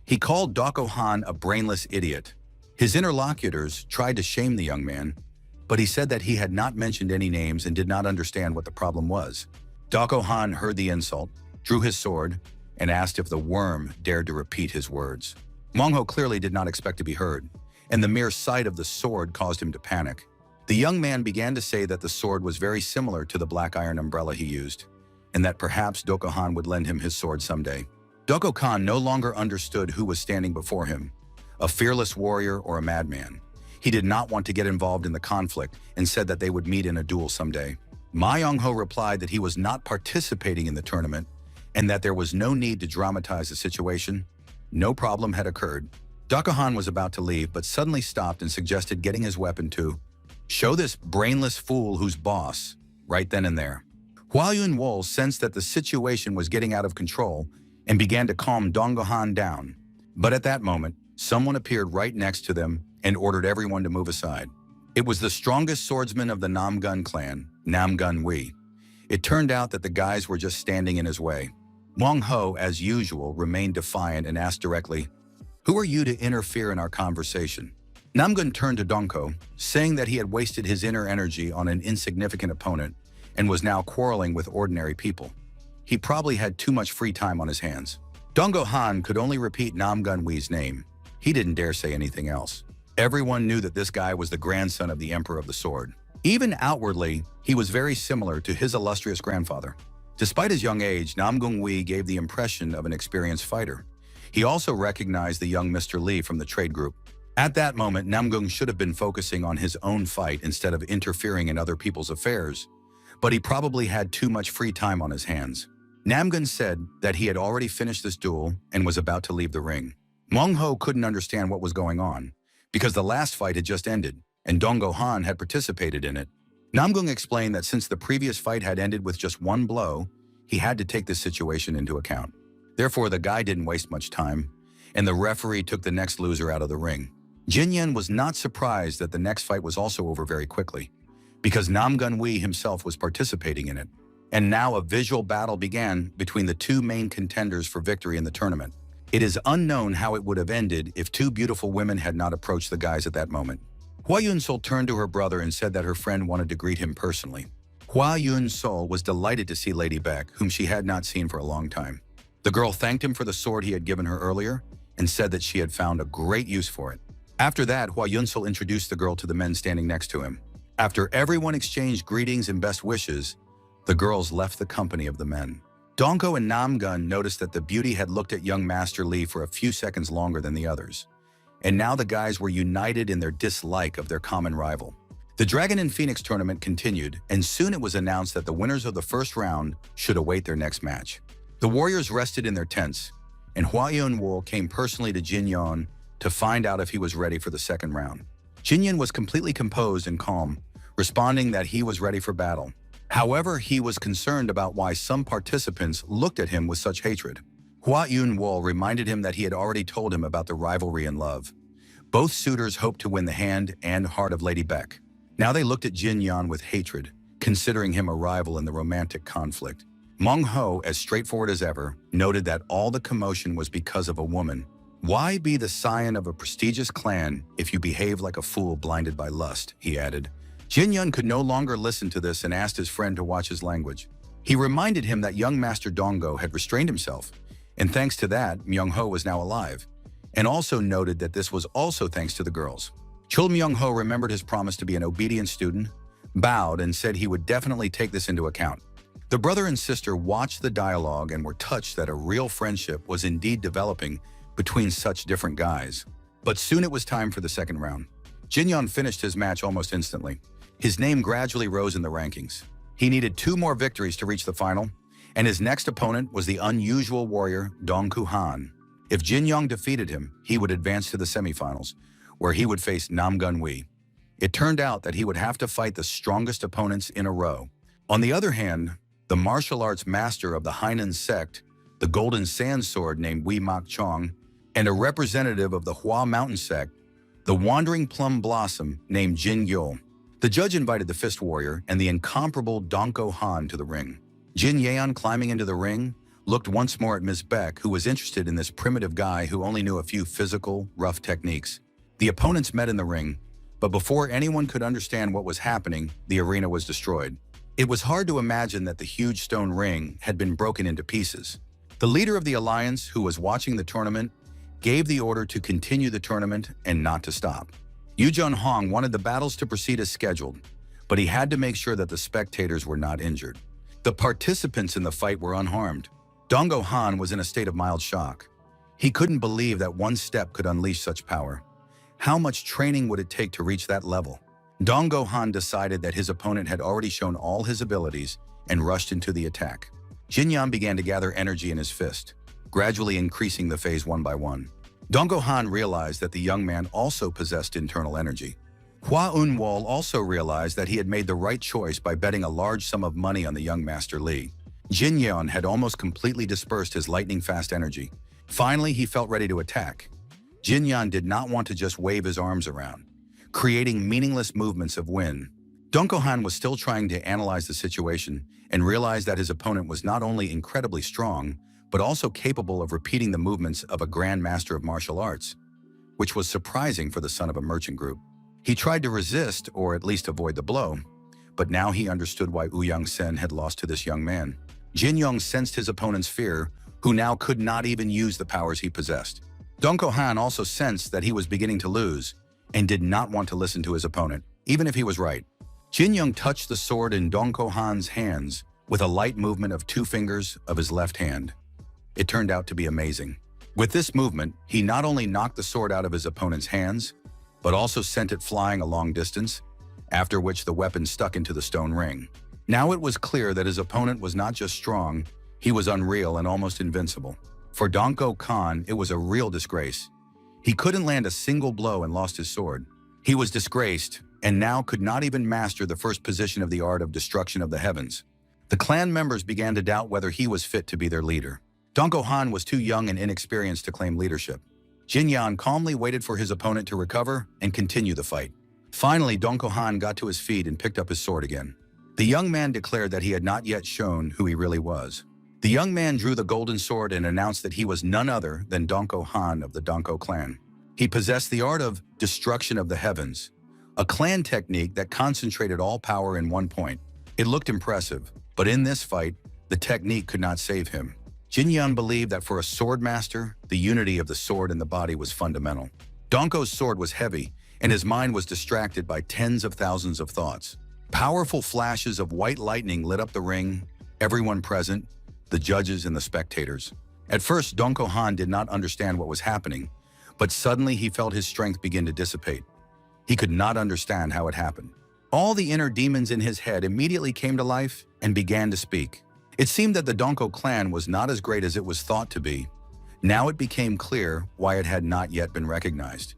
He called Dako Han a brainless idiot. His interlocutors tried to shame the young man, but he said that he had not mentioned any names and did not understand what the problem was. Dako Han heard the insult, drew his sword, and asked if the worm dared to repeat his words. Mongho clearly did not expect to be heard, and the mere sight of the sword caused him to panic. The young man began to say that the sword was very similar to the black iron umbrella he used, and that perhaps Dako Han would lend him his sword someday. Dako Khan no longer understood who was standing before him, a fearless warrior or a madman. He did not want to get involved in the conflict and said that they would meet in a duel someday. Ma Young-ho replied that he was not participating in the tournament and that there was no need to dramatize the situation. No problem had occurred. Dako Han was about to leave but suddenly stopped and suggested getting his weapon to show this brainless fool who's boss right then and there. Hua Yunwol sensed that the situation was getting out of control and began to calm Donggo Han down. But at that moment, someone appeared right next to them and ordered everyone to move aside. It was the strongest swordsman of the Namgun clan, Namgun Wei. It turned out that the guys were just standing in his way. Wang Ho, as usual, remained defiant and asked directly, "Who are you to interfere in our conversation?" Namgun turned to Dongko, saying that he had wasted his inner energy on an insignificant opponent and was now quarreling with ordinary people. He probably had too much free time on his hands. Donggo Han could only repeat Namgun Wei's name. He didn't dare say anything else. Everyone knew that this guy was the grandson of the Emperor of the Sword. Even outwardly, he was very similar to his illustrious grandfather. Despite his young age, Namgung Wei gave the impression of an experienced fighter. He also recognized the young Mr. Lee from the trade group. At that moment, Namgung should have been focusing on his own fight instead of interfering in other people's affairs, but he probably had too much free time on his hands. Namgun said that he had already finished this duel and was about to leave the ring. Mong Ho couldn't understand what was going on, because the last fight had just ended, and Donggo Han had participated in it. Namgung explained that since the previous fight had ended with just one blow, he had to take this situation into account. Therefore, the guy didn't waste much time, and the referee took the next loser out of the ring. Jin Yan was not surprised that the next fight was also over very quickly, because Namgun Wei himself was participating in it. And now a visual battle began between the two main contenders for victory in the tournament. It is unknown how it would have ended if two beautiful women had not approached the guys at that moment. Hua Yun-sul turned to her brother and said that her friend wanted to greet him personally. Hua Yun-sol was delighted to see Lady Beck, whom she had not seen for a long time. The girl thanked him for the sword he had given her earlier and said that she had found a great use for it. After that, Hua Yun-sol introduced the girl to the men standing next to him. After everyone exchanged greetings and best wishes, the girls left the company of the men. Dongko and Namgun noticed that the beauty had looked at young Master Li for a few seconds longer than the others. And now the guys were united in their dislike of their common rival. The Dragon and Phoenix tournament continued, and soon it was announced that the winners of the first round should await their next match. The warriors rested in their tents, and Hua Yun-wol came personally to Jin Yon to find out if he was ready for the second round. Jin Yon was completely composed and calm, responding that he was ready for battle. However, he was concerned about why some participants looked at him with such hatred. Hua Yun-wol reminded him that he had already told him about the rivalry and love. Both suitors hoped to win the hand and heart of Lady Beck. Now they looked at Jin Yon with hatred, considering him a rival in the romantic conflict. Meng Ho, as straightforward as ever, noted that all the commotion was because of a woman. Why be the scion of a prestigious clan if you behave like a fool blinded by lust, he added. Jin Yon could no longer listen to this and asked his friend to watch his language. He reminded him that young Master Donggo had restrained himself, and thanks to that, Myung Ho was now alive, and also noted that this was also thanks to the girls. Chul Myung Ho remembered his promise to be an obedient student, bowed, and said he would definitely take this into account. The brother and sister watched the dialogue and were touched that a real friendship was indeed developing between such different guys. But soon it was time for the second round. Jin Yon finished his match almost instantly. His name gradually rose in the rankings. He needed 2 more victories to reach the final, and his next opponent was the unusual warrior Dong Ku-han. If Jin Yong defeated him, he would advance to the semifinals, where he would face Nam Gun-wi. It turned out that he would have to fight the strongest opponents in a row. On the other hand, the martial arts master of the Hainan sect, the Golden Sand Sword named Wei Mak Chong, and a representative of the Hua Mountain sect, the Wandering Plum Blossom named Jin Yul. The judge invited the Fist Warrior and the incomparable Donko Han to the ring. Jin Yeon, climbing into the ring, looked once more at Ms. Beck, who was interested in this primitive guy who only knew a few physical, rough techniques. The opponents met in the ring, but before anyone could understand what was happening, the arena was destroyed. It was hard to imagine that the huge stone ring had been broken into pieces. The leader of the alliance, who was watching the tournament, gave the order to continue the tournament and not to stop. Yu Jun-hong wanted the battles to proceed as scheduled, but he had to make sure that the spectators were not injured. The participants in the fight were unharmed. Donggo Han was in a state of mild shock. He couldn't believe that one step could unleash such power. How much training would it take to reach that level? Donggo Han decided that his opponent had already shown all his abilities and rushed into the attack. Jin Yan began to gather energy in his fist, gradually increasing the phase one by one. Donggo Han realized that the young man also possessed internal energy. Hua Un-wol also realized that he had made the right choice by betting a large sum of money on the young Master Li. Jin Yeon had almost completely dispersed his lightning-fast energy. Finally, he felt ready to attack. Jin Yan did not want to just wave his arms around, creating meaningless movements of wind. Dongko Han was still trying to analyze the situation and realized that his opponent was not only incredibly strong, but also capable of repeating the movements of a grand master of martial arts, which was surprising for the son of a merchant group. He tried to resist, or at least avoid the blow, but now he understood why Ouyang Sen had lost to this young man. Jin Yong sensed his opponent's fear, who now could not even use the powers he possessed. Dongko Han also sensed that he was beginning to lose and did not want to listen to his opponent, even if he was right. Jin Yong touched the sword in Dongko Han's hands with a light movement of 2 fingers of his left hand. It turned out to be amazing. With this movement, he not only knocked the sword out of his opponent's hands, but also sent it flying a long distance, after which the weapon stuck into the stone ring. Now it was clear that his opponent was not just strong, he was unreal and almost invincible. For Dongko Khan, it was a real disgrace. He couldn't land a single blow and lost his sword. He was disgraced, and now could not even master the first position of the art of destruction of the heavens. The clan members began to doubt whether he was fit to be their leader. Dongko Han was too young and inexperienced to claim leadership. Jin Yan calmly waited for his opponent to recover and continue the fight. Finally, Dongko Han got to his feet and picked up his sword again. The young man declared that he had not yet shown who he really was. The young man drew the golden sword and announced that he was none other than Dongko Han of the Dongko clan. He possessed the art of destruction of the heavens, a clan technique that concentrated all power in one point. It looked impressive, but in this fight, the technique could not save him. Jin Yan believed that for a sword master, the unity of the sword and the body was fundamental. Donko's sword was heavy, and his mind was distracted by tens of thousands of thoughts. Powerful flashes of white lightning lit up the ring, everyone present, the judges and the spectators. At first, Donko Han did not understand what was happening, but suddenly he felt his strength begin to dissipate. He could not understand how it happened. All the inner demons in his head immediately came to life and began to speak. It seemed that the Donko clan was not as great as it was thought to be. Now it became clear why it had not yet been recognized.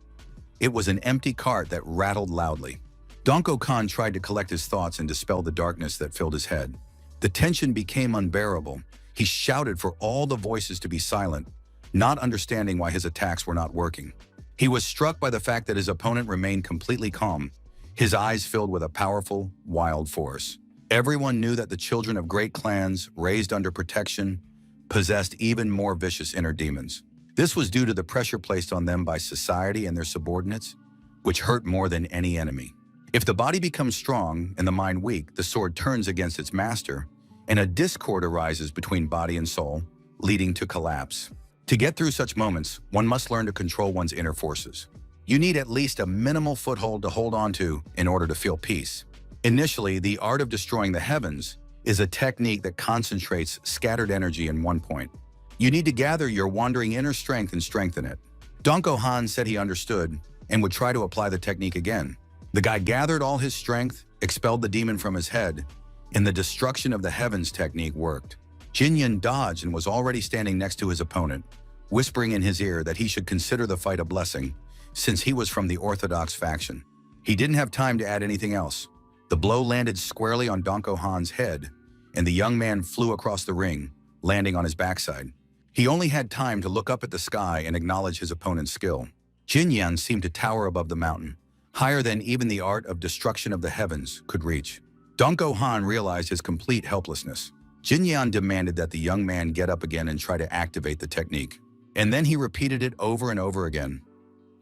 It was an empty cart that rattled loudly. Donko Khan tried to collect his thoughts and dispel the darkness that filled his head. The tension became unbearable. He shouted for all the voices to be silent, not understanding why his attacks were not working. He was struck by the fact that his opponent remained completely calm, his eyes filled with a powerful, wild force. Everyone knew that the children of great clans, raised under protection, possessed even more vicious inner demons. This was due to the pressure placed on them by society and their subordinates, which hurt more than any enemy. If the body becomes strong and the mind weak, the sword turns against its master, and a discord arises between body and soul, leading to collapse. To get through such moments, one must learn to control one's inner forces. You need at least a minimal foothold to hold on to in order to feel peace. Initially, the art of destroying the heavens is a technique that concentrates scattered energy in one point. You need to gather your wandering inner strength and strengthen it. Donko Han said he understood and would try to apply the technique again. The guy gathered all his strength, expelled the demon from his head, and the destruction of the heavens technique worked. Jin Yan dodged and was already standing next to his opponent, whispering in his ear that he should consider the fight a blessing, since he was from the orthodox faction. He didn't have time to add anything else. The blow landed squarely on Donko Han's head, and the young man flew across the ring, landing on his backside. He only had time to look up at the sky and acknowledge his opponent's skill. Jin Yan seemed to tower above the mountain, higher than even the art of destruction of the heavens could reach. Donko Han realized his complete helplessness. Jin Yan demanded that the young man get up again and try to activate the technique. And then he repeated it over and over again.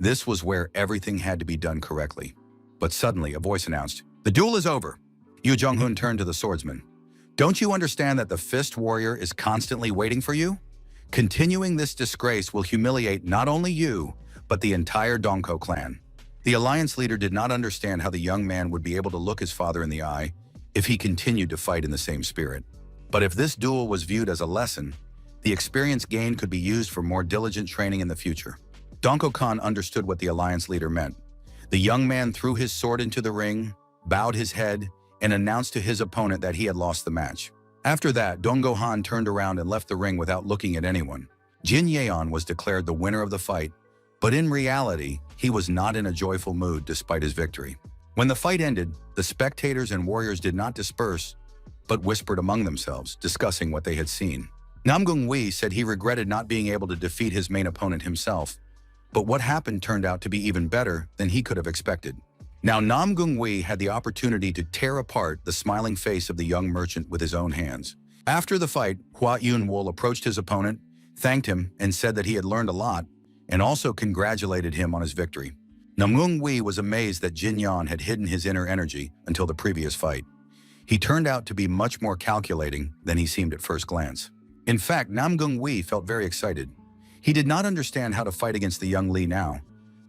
This was where everything had to be done correctly. But suddenly, a voice announced, "The duel is over." Yu Jong-hun turned to the swordsman. "Don't you understand that the Fist Warrior is constantly waiting for you? Continuing this disgrace will humiliate not only you, but the entire Donko clan." The alliance leader did not understand how the young man would be able to look his father in the eye if he continued to fight in the same spirit. But if this duel was viewed as a lesson, the experience gained could be used for more diligent training in the future. Donko Khan understood what the alliance leader meant. The young man threw his sword into the ring, bowed his head, and announced to his opponent that he had lost the match. After that, Dongo Han turned around and left the ring without looking at anyone. Jin Yeon was declared the winner of the fight, but in reality, he was not in a joyful mood despite his victory. When the fight ended, the spectators and warriors did not disperse, but whispered among themselves, discussing what they had seen. Nam Gung-wi said he regretted not being able to defeat his main opponent himself, but what happened turned out to be even better than he could have expected. Now Nam Gung-wi had the opportunity to tear apart the smiling face of the young merchant with his own hands. After the fight, Hua Yun-wol approached his opponent, thanked him, and said that he had learned a lot, and also congratulated him on his victory. Nam Gung-wi was amazed that Jin Yan had hidden his inner energy until the previous fight. He turned out to be much more calculating than he seemed at first glance. In fact, Nam Gung-wi felt very excited. He did not understand how to fight against the young Li now.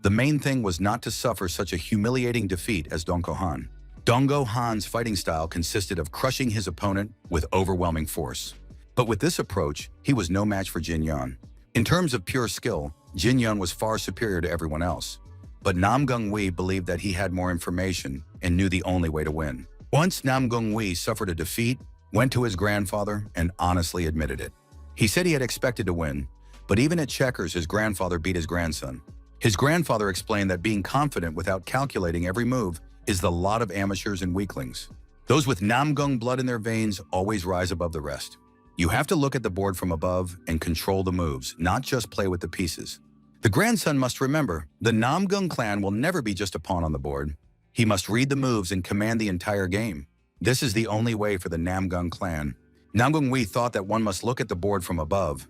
The main thing was not to suffer such a humiliating defeat as Dongo Han. Dongo Han's fighting style consisted of crushing his opponent with overwhelming force. But with this approach, he was no match for Jin Yan. In terms of pure skill, Jin Yan was far superior to everyone else. But Nam Gung-wi believed that he had more information and knew the only way to win. Once Nam Gung-wi suffered a defeat, went to his grandfather, and honestly admitted it. He said he had expected to win, but even at checkers, his grandfather beat his grandson. His grandfather explained that being confident without calculating every move is the lot of amateurs and weaklings. Those with Namgung blood in their veins always rise above the rest. You have to look at the board from above and control the moves, not just play with the pieces. The grandson must remember, the Namgung clan will never be just a pawn on the board. He must read the moves and command the entire game. This is the only way for the Namgung clan. Namgung Wi thought that one must look at the board from above,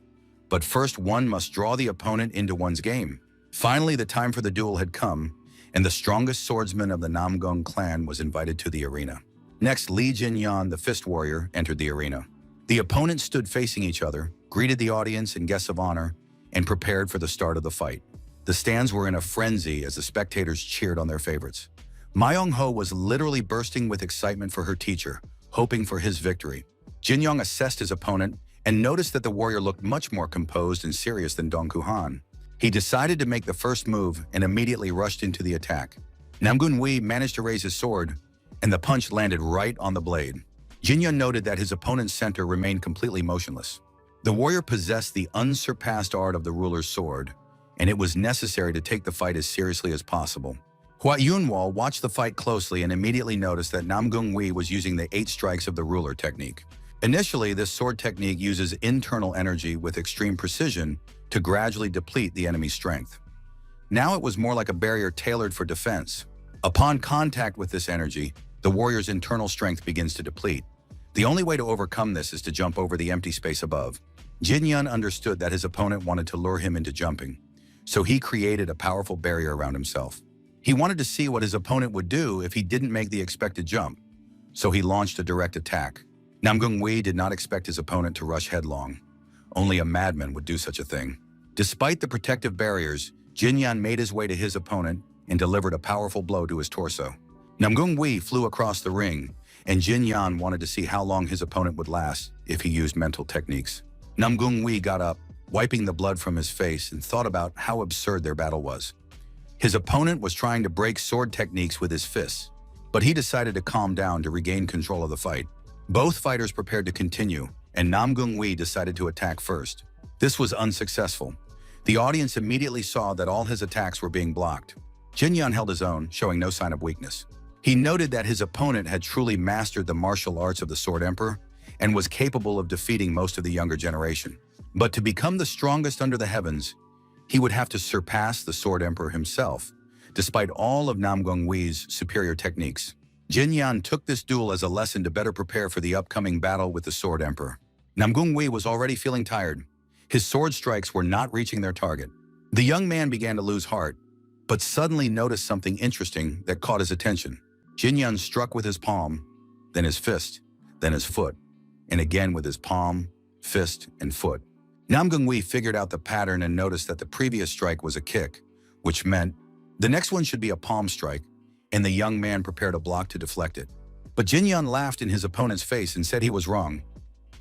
but first one must draw the opponent into one's game. Finally, the time for the duel had come, and the strongest swordsman of the Namgung clan was invited to the arena. Next, Li Jinyan, the fist warrior, entered the arena. The opponents stood facing each other, greeted the audience and guests of honor, and prepared for the start of the fight. The stands were in a frenzy as the spectators cheered on their favorites. Myung-ho was literally bursting with excitement for her teacher, hoping for his victory. Jin-young assessed his opponent and noticed that the warrior looked much more composed and serious than Dong Ku-han. He decided to make the first move and immediately rushed into the attack. Nam Gun-wi managed to raise his sword, and the punch landed right on the blade. Jin-young noted that his opponent's center remained completely motionless. The warrior possessed the unsurpassed art of the ruler's sword, and it was necessary to take the fight as seriously as possible. Hua Yunwal watched the fight closely and immediately noticed that Nam Gun-wi was using the 8 strikes of the ruler technique. Initially, this sword technique uses internal energy with extreme precision to gradually deplete the enemy's strength. Now it was more like a barrier tailored for defense. Upon contact with this energy, the warrior's internal strength begins to deplete. The only way to overcome this is to jump over the empty space above. Jin-yun understood that his opponent wanted to lure him into jumping, so he created a powerful barrier around himself. He wanted to see what his opponent would do if he didn't make the expected jump, so he launched a direct attack. Nam Gun-wi did not expect his opponent to rush headlong. Only a madman would do such a thing. Despite the protective barriers, Jin-yan made his way to his opponent and delivered a powerful blow to his torso. Nam Gun-wi flew across the ring, and Jin-yan wanted to see how long his opponent would last if he used mental techniques. Nam Gun-wi got up, wiping the blood from his face, and thought about how absurd their battle was. His opponent was trying to break sword techniques with his fists, but he decided to calm down to regain control of the fight. Both fighters prepared to continue, and Nam Gun-wi decided to attack first. This was unsuccessful. The audience immediately saw that all his attacks were being blocked. Jin-yan held his own, showing no sign of weakness. He noted that his opponent had truly mastered the martial arts of the Sword Emperor and was capable of defeating most of the younger generation. But to become the strongest under the heavens, he would have to surpass the Sword Emperor himself, despite all of Nam Gun-wi's superior techniques. Jin-yan took this duel as a lesson to better prepare for the upcoming battle with the Sword Emperor. Nam Gun-wi was already feeling tired. His sword strikes were not reaching their target. The young man began to lose heart, but suddenly noticed something interesting that caught his attention. Jin-yan struck with his palm, then his fist, then his foot, and again with his palm, fist, and foot. Nam Gun-wi figured out the pattern and noticed that the previous strike was a kick, which meant the next one should be a palm strike, and the young man prepared a block to deflect it. But Jin-yan laughed in his opponent's face and said he was wrong.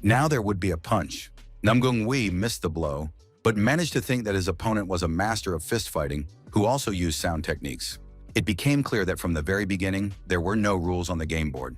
Now there would be a punch. Nam Gun-wi missed the blow, but managed to think that his opponent was a master of fist fighting who also used sound techniques. It became clear that from the very beginning, there were no rules on the game board.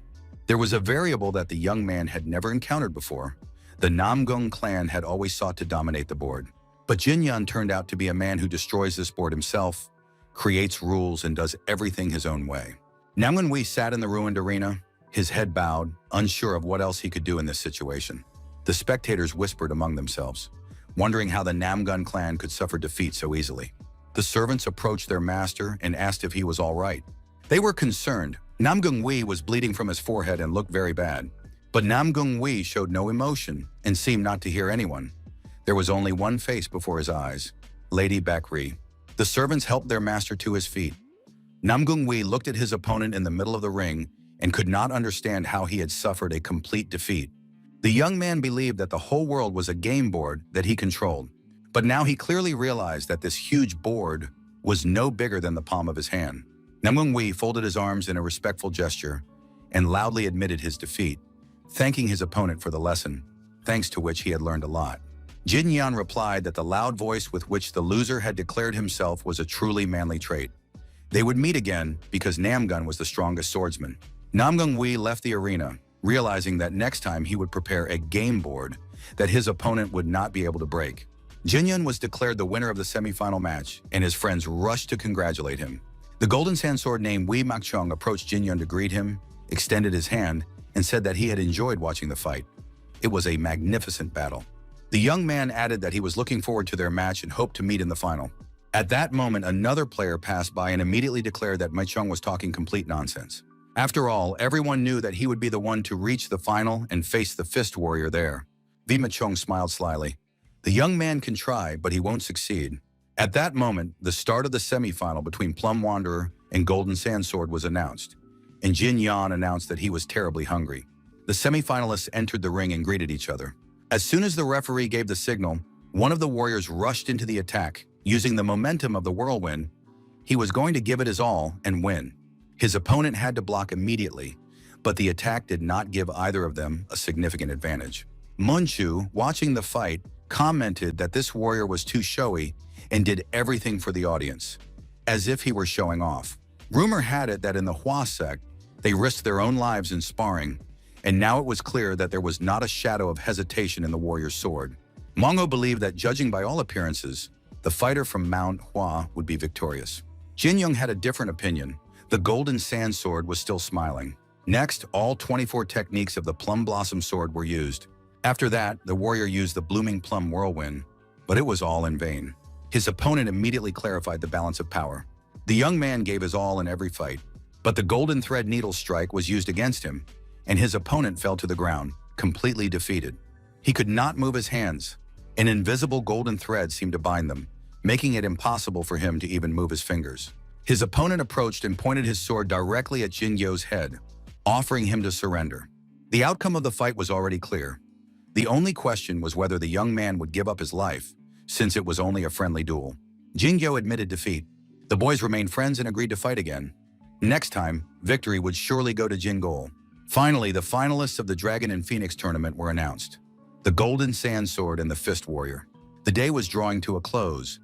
There was a variable that the young man had never encountered before. The Namgung clan had always sought to dominate the board. But Jin-yan turned out to be a man who destroys this board himself, creates rules, and does everything his own way. Nam Gun-wi sat in the ruined arena, his head bowed, unsure of what else he could do in this situation. The spectators whispered among themselves, wondering how the Namgun clan could suffer defeat so easily. The servants approached their master and asked if he was all right. They were concerned. Nam Gun-wi was bleeding from his forehead and looked very bad. But Nam Gun-wi showed no emotion and seemed not to hear anyone. There was only one face before his eyes, Lady Bakri. The servants helped their master to his feet. Nam Gun-wi looked at his opponent in the middle of the ring and could not understand how he had suffered a complete defeat. The young man believed that the whole world was a game board that he controlled, but now he clearly realized that this huge board was no bigger than the palm of his hand. Nam Gun-wi folded his arms in a respectful gesture and loudly admitted his defeat, thanking his opponent for the lesson, thanks to which he had learned a lot. Jin-yan replied that the loud voice with which the loser had declared himself was a truly manly trait. They would meet again because Namgun was the strongest swordsman. Nam Gun-wi left the arena, realizing that next time he would prepare a game board that his opponent would not be able to break. Jin-yun was declared the winner of the semifinal match, and his friends rushed to congratulate him. The Golden Sansword named Wee Mak-chung approached Jin-yun to greet him, extended his hand, and said that he had enjoyed watching the fight. It was a magnificent battle. The young man added that he was looking forward to their match and hoped to meet in the final. At that moment, another player passed by and immediately declared that Mai-chung was talking complete nonsense. After all, everyone knew that he would be the one to reach the final and face the fist warrior there. V. Mai-chung smiled slyly. The young man can try, but he won't succeed. At that moment, the start of the semifinal between Plum Wanderer and Golden Sandsword was announced. and Jin Yan announced that he was terribly hungry. The semifinalists entered the ring and greeted each other. As soon as the referee gave the signal, one of the warriors rushed into the attack. Using the momentum of the whirlwind, he was going to give it his all and win. His opponent had to block immediately, but the attack did not give either of them a significant advantage. Munchu, watching the fight, commented that this warrior was too showy and did everything for the audience, as if he were showing off. Rumor had it that in the Hua sect, they risked their own lives in sparring, and now it was clear that there was not a shadow of hesitation in the warrior's sword. Manga believed that, judging by all appearances, the fighter from Mount Hua would be victorious. Jin Young had a different opinion. The golden sand sword was still smiling. Next, all 24 techniques of the plum blossom sword were used. After that, the warrior used the blooming plum whirlwind, but it was all in vain. His opponent immediately clarified the balance of power. The young man gave his all in every fight, but the golden thread needle strike was used against him, and his opponent fell to the ground, completely defeated. He could not move his hands. An invisible golden thread seemed to bind them, making it impossible for him to even move his fingers. His opponent approached and pointed his sword directly at Jin Yo's head, offering him to surrender. The outcome of the fight was already clear. The only question was whether the young man would give up his life, since it was only a friendly duel. Jin Yo admitted defeat. The boys remained friends and agreed to fight again. Next time, victory would surely go to Jin Gol. Finally, the finalists of the Dragon and Phoenix tournament were announced: the Golden Sand Sword and the Fist Warrior. The day was drawing to a close,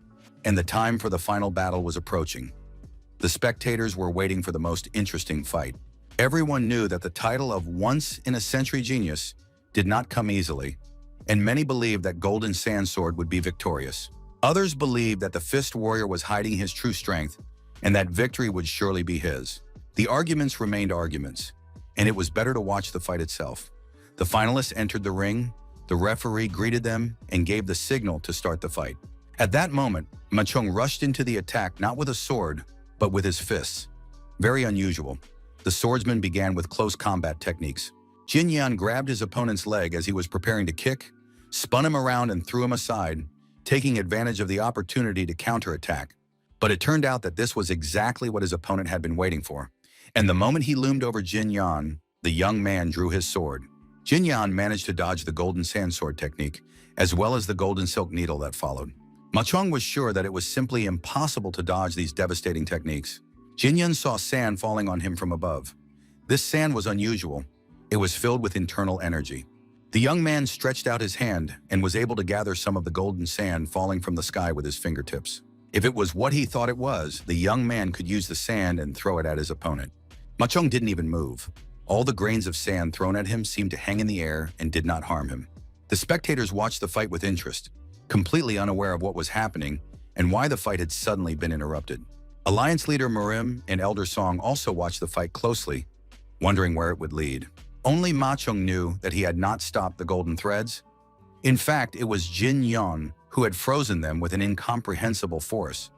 and the time for the final battle was approaching. The spectators were waiting for the most interesting fight. Everyone knew that the title of once-in-a-century genius did not come easily, and many believed that Golden Sand Sword would be victorious. Others believed that the Fist Warrior was hiding his true strength, and that victory would surely be his. The arguments remained arguments, and it was better to watch the fight itself. The finalists entered the ring, the referee greeted them, and gave the signal to start the fight. At that moment, Ma Chong rushed into the attack not with a sword, but with his fists. Very unusual. The swordsman began with close combat techniques. Jin Yan grabbed his opponent's leg as he was preparing to kick, spun him around and threw him aside, taking advantage of the opportunity to counterattack. But it turned out that this was exactly what his opponent had been waiting for. And the moment he loomed over Jin Yan, the young man drew his sword. Jin Yan managed to dodge the golden sand sword technique, as well as the golden silk needle that followed. Ma Chong was sure that it was simply impossible to dodge these devastating techniques. Jin Yan saw sand falling on him from above. This sand was unusual. It was filled with internal energy. The young man stretched out his hand and was able to gather some of the golden sand falling from the sky with his fingertips. If it was what he thought it was, the young man could use the sand and throw it at his opponent. Ma Chong didn't even move. All the grains of sand thrown at him seemed to hang in the air and did not harm him. The spectators watched the fight with interest, completely unaware of what was happening and why the fight had suddenly been interrupted. Alliance leader Marim and Elder Song also watched the fight closely, wondering where it would lead. Only Ma Chong knew that he had not stopped the golden threads. In fact, it was Jin Yan who had frozen them with an incomprehensible force.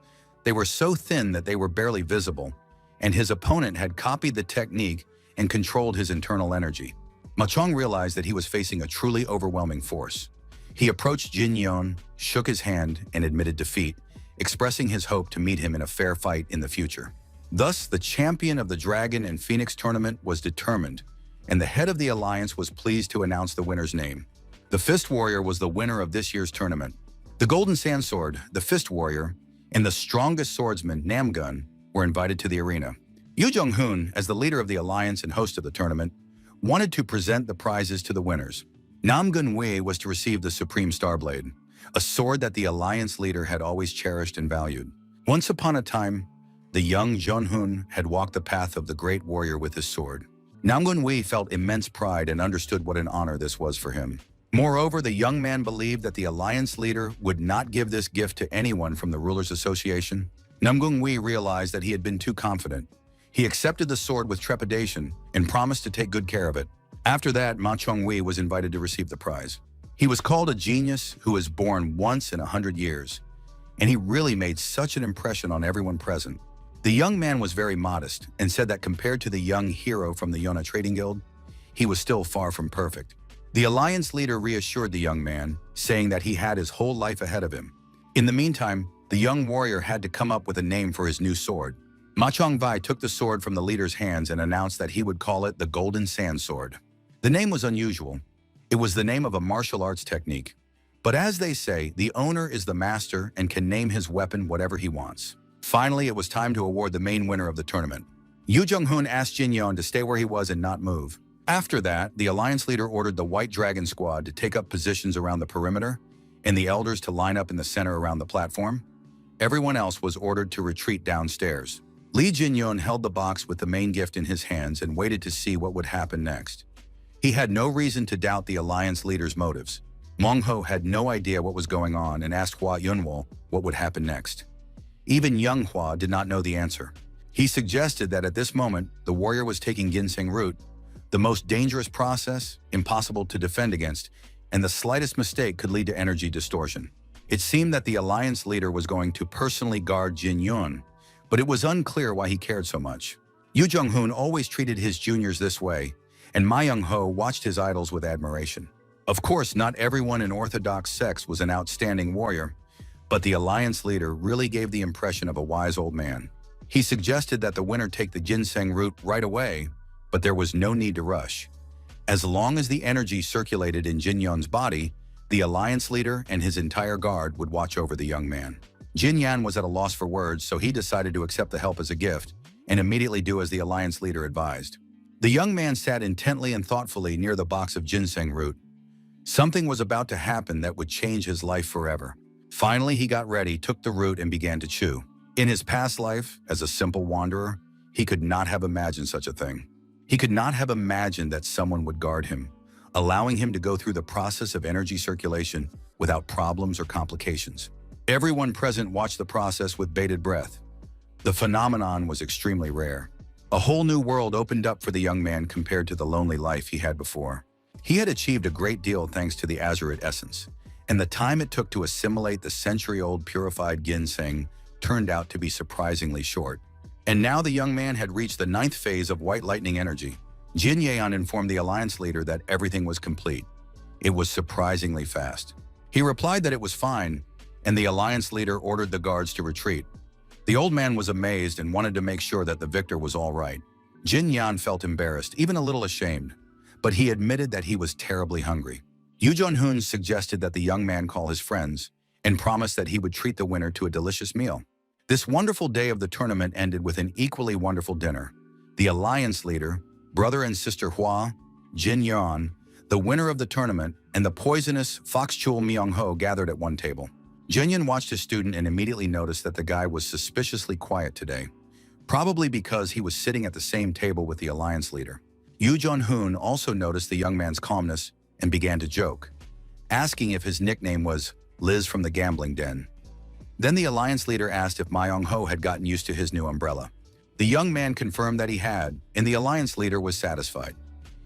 They were so thin that they were barely visible, and his opponent had copied the technique and controlled his internal energy. Ma Chong realized that he was facing a truly overwhelming force. He approached Jin Yan, shook his hand, and admitted defeat, expressing his hope to meet him in a fair fight in the future. Thus, the champion of the Dragon and Phoenix tournament was determined, and the head of the alliance was pleased to announce the winner's name. The Fist Warrior was the winner of this year's tournament. The Golden Sand Sword, the Fist Warrior, and the strongest swordsman, Namgun, were invited to the arena. Yu Jong-hoon, as the leader of the alliance and host of the tournament, wanted to present the prizes to the winners. Namgun Wei was to receive the Supreme Starblade, a sword that the alliance leader had always cherished and valued. Once upon a time, the young Jong-hoon had walked the path of the great warrior with his sword. Namgun Wei felt immense pride and understood what an honor this was for him. Moreover, the young man believed that the alliance leader would not give this gift to anyone from the Rulers Association. Namgun Wei realized that he had been too confident. He accepted the sword with trepidation and promised to take good care of it. After that, Ma Chong Wei was invited to receive the prize. He was called a genius who is born once in 100 years, and he really made such an impression on everyone present. The young man was very modest and said that compared to the young hero from the Yona Trading Guild, he was still far from perfect. The alliance leader reassured the young man, saying that he had his whole life ahead of him. In the meantime, the young warrior had to come up with a name for his new sword. Ma Chongvai took the sword from the leader's hands and announced that he would call it the Golden Sand Sword. The name was unusual. It was the name of a martial arts technique. But as they say, the owner is the master and can name his weapon whatever he wants. Finally, it was time to award the main winner of the tournament. Yu Jung-hoon asked Jin Yeon to stay where he was and not move. After that, the alliance leader ordered the White Dragon Squad to take up positions around the perimeter and the elders to line up in the center around the platform. Everyone else was ordered to retreat downstairs. Lee Jin-yeon held the box with the main gift in his hands and waited to see what would happen next. He had no reason to doubt the alliance leader's motives. Mong-ho had no idea what was going on and asked Hwa Yunwol what would happen next. Even young Hwa did not know the answer. He suggested that at this moment, the warrior was taking ginseng root, the most dangerous process, impossible to defend against, and the slightest mistake could lead to energy distortion. It seemed that the alliance leader was going to personally guard Jin Yeon, but it was unclear why he cared so much. Yu Jung-hoon always treated his juniors this way, and Ma Young-ho watched his idols with admiration. Of course, not everyone in Orthodox sects was an outstanding warrior, but the alliance leader really gave the impression of a wise old man. He suggested that the winner take the ginseng root right away, but there was no need to rush. As long as the energy circulated in Jin Yeon's body, the alliance leader and his entire guard would watch over the young man. Jin Yan was at a loss for words, so he decided to accept the help as a gift and immediately do as the alliance leader advised. The young man sat intently and thoughtfully near the box of ginseng root. Something was about to happen that would change his life forever. Finally, he got ready, took the root, and began to chew. In his past life, as a simple wanderer, he could not have imagined such a thing. He could not have imagined that someone would guard him, allowing him to go through the process of energy circulation without problems or complications. Everyone present watched the process with bated breath. The phenomenon was extremely rare. A whole new world opened up for the young man compared to the lonely life he had before. He had achieved a great deal thanks to the azurite essence, and the time it took to assimilate the century-old purified ginseng turned out to be surprisingly short. And now the young man had reached the 9th phase of white lightning energy. Jin Yeon informed the alliance leader that everything was complete. It was surprisingly fast. He replied that it was fine, and the alliance leader ordered the guards to retreat. The old man was amazed and wanted to make sure that the victor was all right. Jin Yeon felt embarrassed, even a little ashamed, but he admitted that he was terribly hungry. Yu Jung-hoon suggested that the young man call his friends and promised that he would treat the winner to a delicious meal. This wonderful day of the tournament ended with an equally wonderful dinner. The alliance leader, brother and sister Hwa, Jin Yeon, the winner of the tournament, and the poisonous Foxchul Myung-ho gathered at one table. Jin Yeon watched his student and immediately noticed that the guy was suspiciously quiet today, probably because he was sitting at the same table with the alliance leader. Yu Jung-hoon also noticed the young man's calmness and began to joke, asking if his nickname was Liz from the gambling den. Then the alliance leader asked if Ma Young-ho had gotten used to his new umbrella. The young man confirmed that he had, and the alliance leader was satisfied.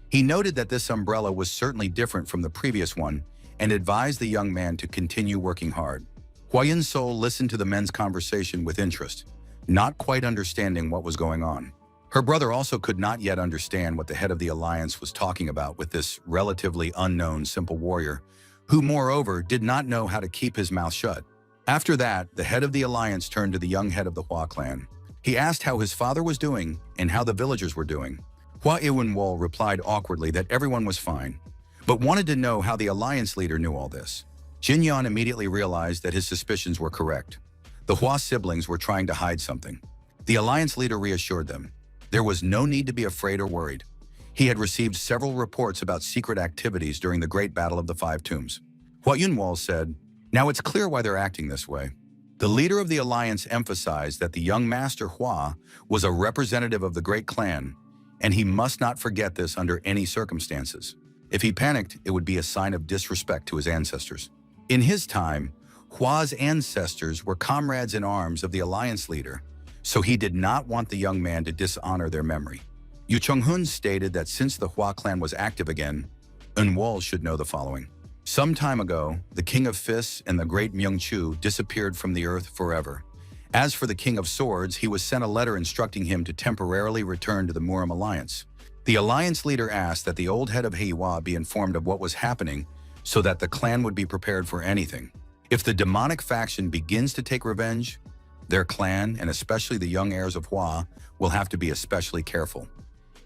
He noted that this umbrella was certainly different from the previous one and advised the young man to continue working hard. Hwa Yun-sol listened to the men's conversation with interest, not quite understanding what was going on. Her brother also could not yet understand what the head of the alliance was talking about with this relatively unknown simple warrior, who moreover did not know how to keep his mouth shut. After that, the head of the alliance turned to the young head of the Hwa clan. He asked how his father was doing and how the villagers were doing. Hwa Iwon-wol replied awkwardly that everyone was fine, but wanted to know how the alliance leader knew all this. Jin Yeon immediately realized that his suspicions were correct. The Hwa siblings were trying to hide something. The alliance leader reassured them. There was no need to be afraid or worried. He had received several reports about secret activities during the Great Battle of the Five Tombs. Hwa Yun-wol said, "Now it's clear why they're acting this way." The leader of the alliance emphasized that the young master Hwa was a representative of the great clan, and he must not forget this under any circumstances. If he panicked, it would be a sign of disrespect to his ancestors. In his time, Hwa's ancestors were comrades in arms of the alliance leader, so he did not want the young man to dishonor their memory. Yu Chung-hoon stated that since the Hwa clan was active again, Eun-wol should know the following. Some time ago, the King of Fists and the great Myung-chu disappeared from the earth forever. As for the King of Swords, he was sent a letter instructing him to temporarily return to the Murim alliance. The alliance leader asked that the old head of Heiwa be informed of what was happening so that the clan would be prepared for anything. If the demonic faction begins to take revenge, Their clan, and especially the young heirs of Hua, will have to be especially careful.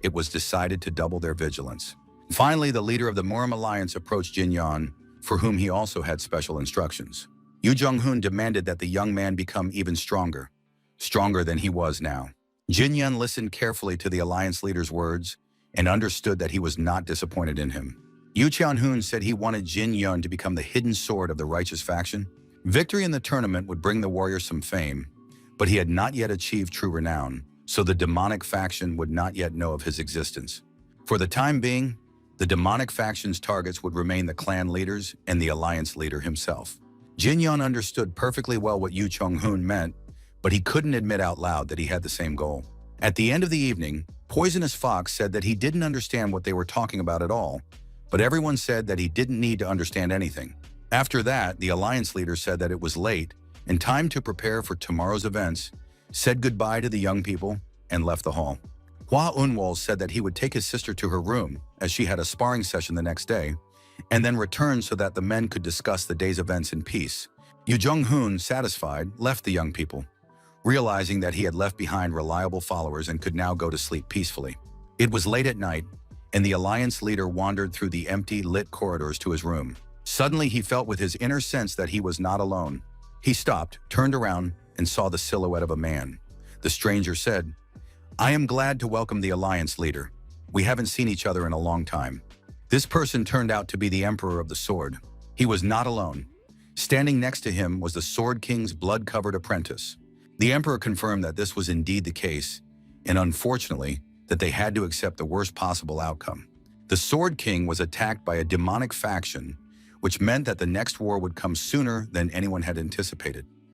It was decided to double their vigilance. Finally, the leader of the Murim alliance approached Jin Yan, for whom he also had special instructions. Yu Jong-hoon demanded that the young man become even stronger than he was now. Jin Yan listened carefully to the alliance leader's words and understood that he was not disappointed in him. Yu Tian-hoon said he wanted Jin Yun to become the hidden sword of the righteous faction. Victory in the tournament would bring the warrior some fame, but he had not yet achieved true renown, so the demonic faction would not yet know of his existence. For the time being, the demonic faction's targets would remain the clan leaders and the alliance leader himself. Jin Yun understood perfectly well what Yu Chong-hoon meant, but he couldn't admit out loud that he had the same goal. At the end of the evening, Poisonous Fox said that he didn't understand what they were talking about at all, but everyone said that he didn't need to understand anything. After that, the alliance leader said that it was late and time to prepare for tomorrow's events, said goodbye to the young people, and left the hall. Hua Unwol said that he would take his sister to her room, as she had a sparring session the next day, and then return so that the men could discuss the day's events in peace. Yu Jong-hoon, satisfied, left the young people, realizing that he had left behind reliable followers and could now go to sleep peacefully. It was late at night, and the alliance leader wandered through the empty, lit corridors to his room. Suddenly, he felt with his inner sense that he was not alone. He stopped, turned around, and saw the silhouette of a man. The stranger said, "I am glad to welcome the alliance leader. We haven't seen each other in a long time." This person turned out to be the Emperor of the Sword. He was not alone. Standing next to him was the Sword King's blood-covered apprentice. The Emperor confirmed that this was indeed the case, and unfortunately, that they had to accept the worst possible outcome. The Sword King was attacked by a demonic faction, which meant that the next war would come sooner than anyone had anticipated.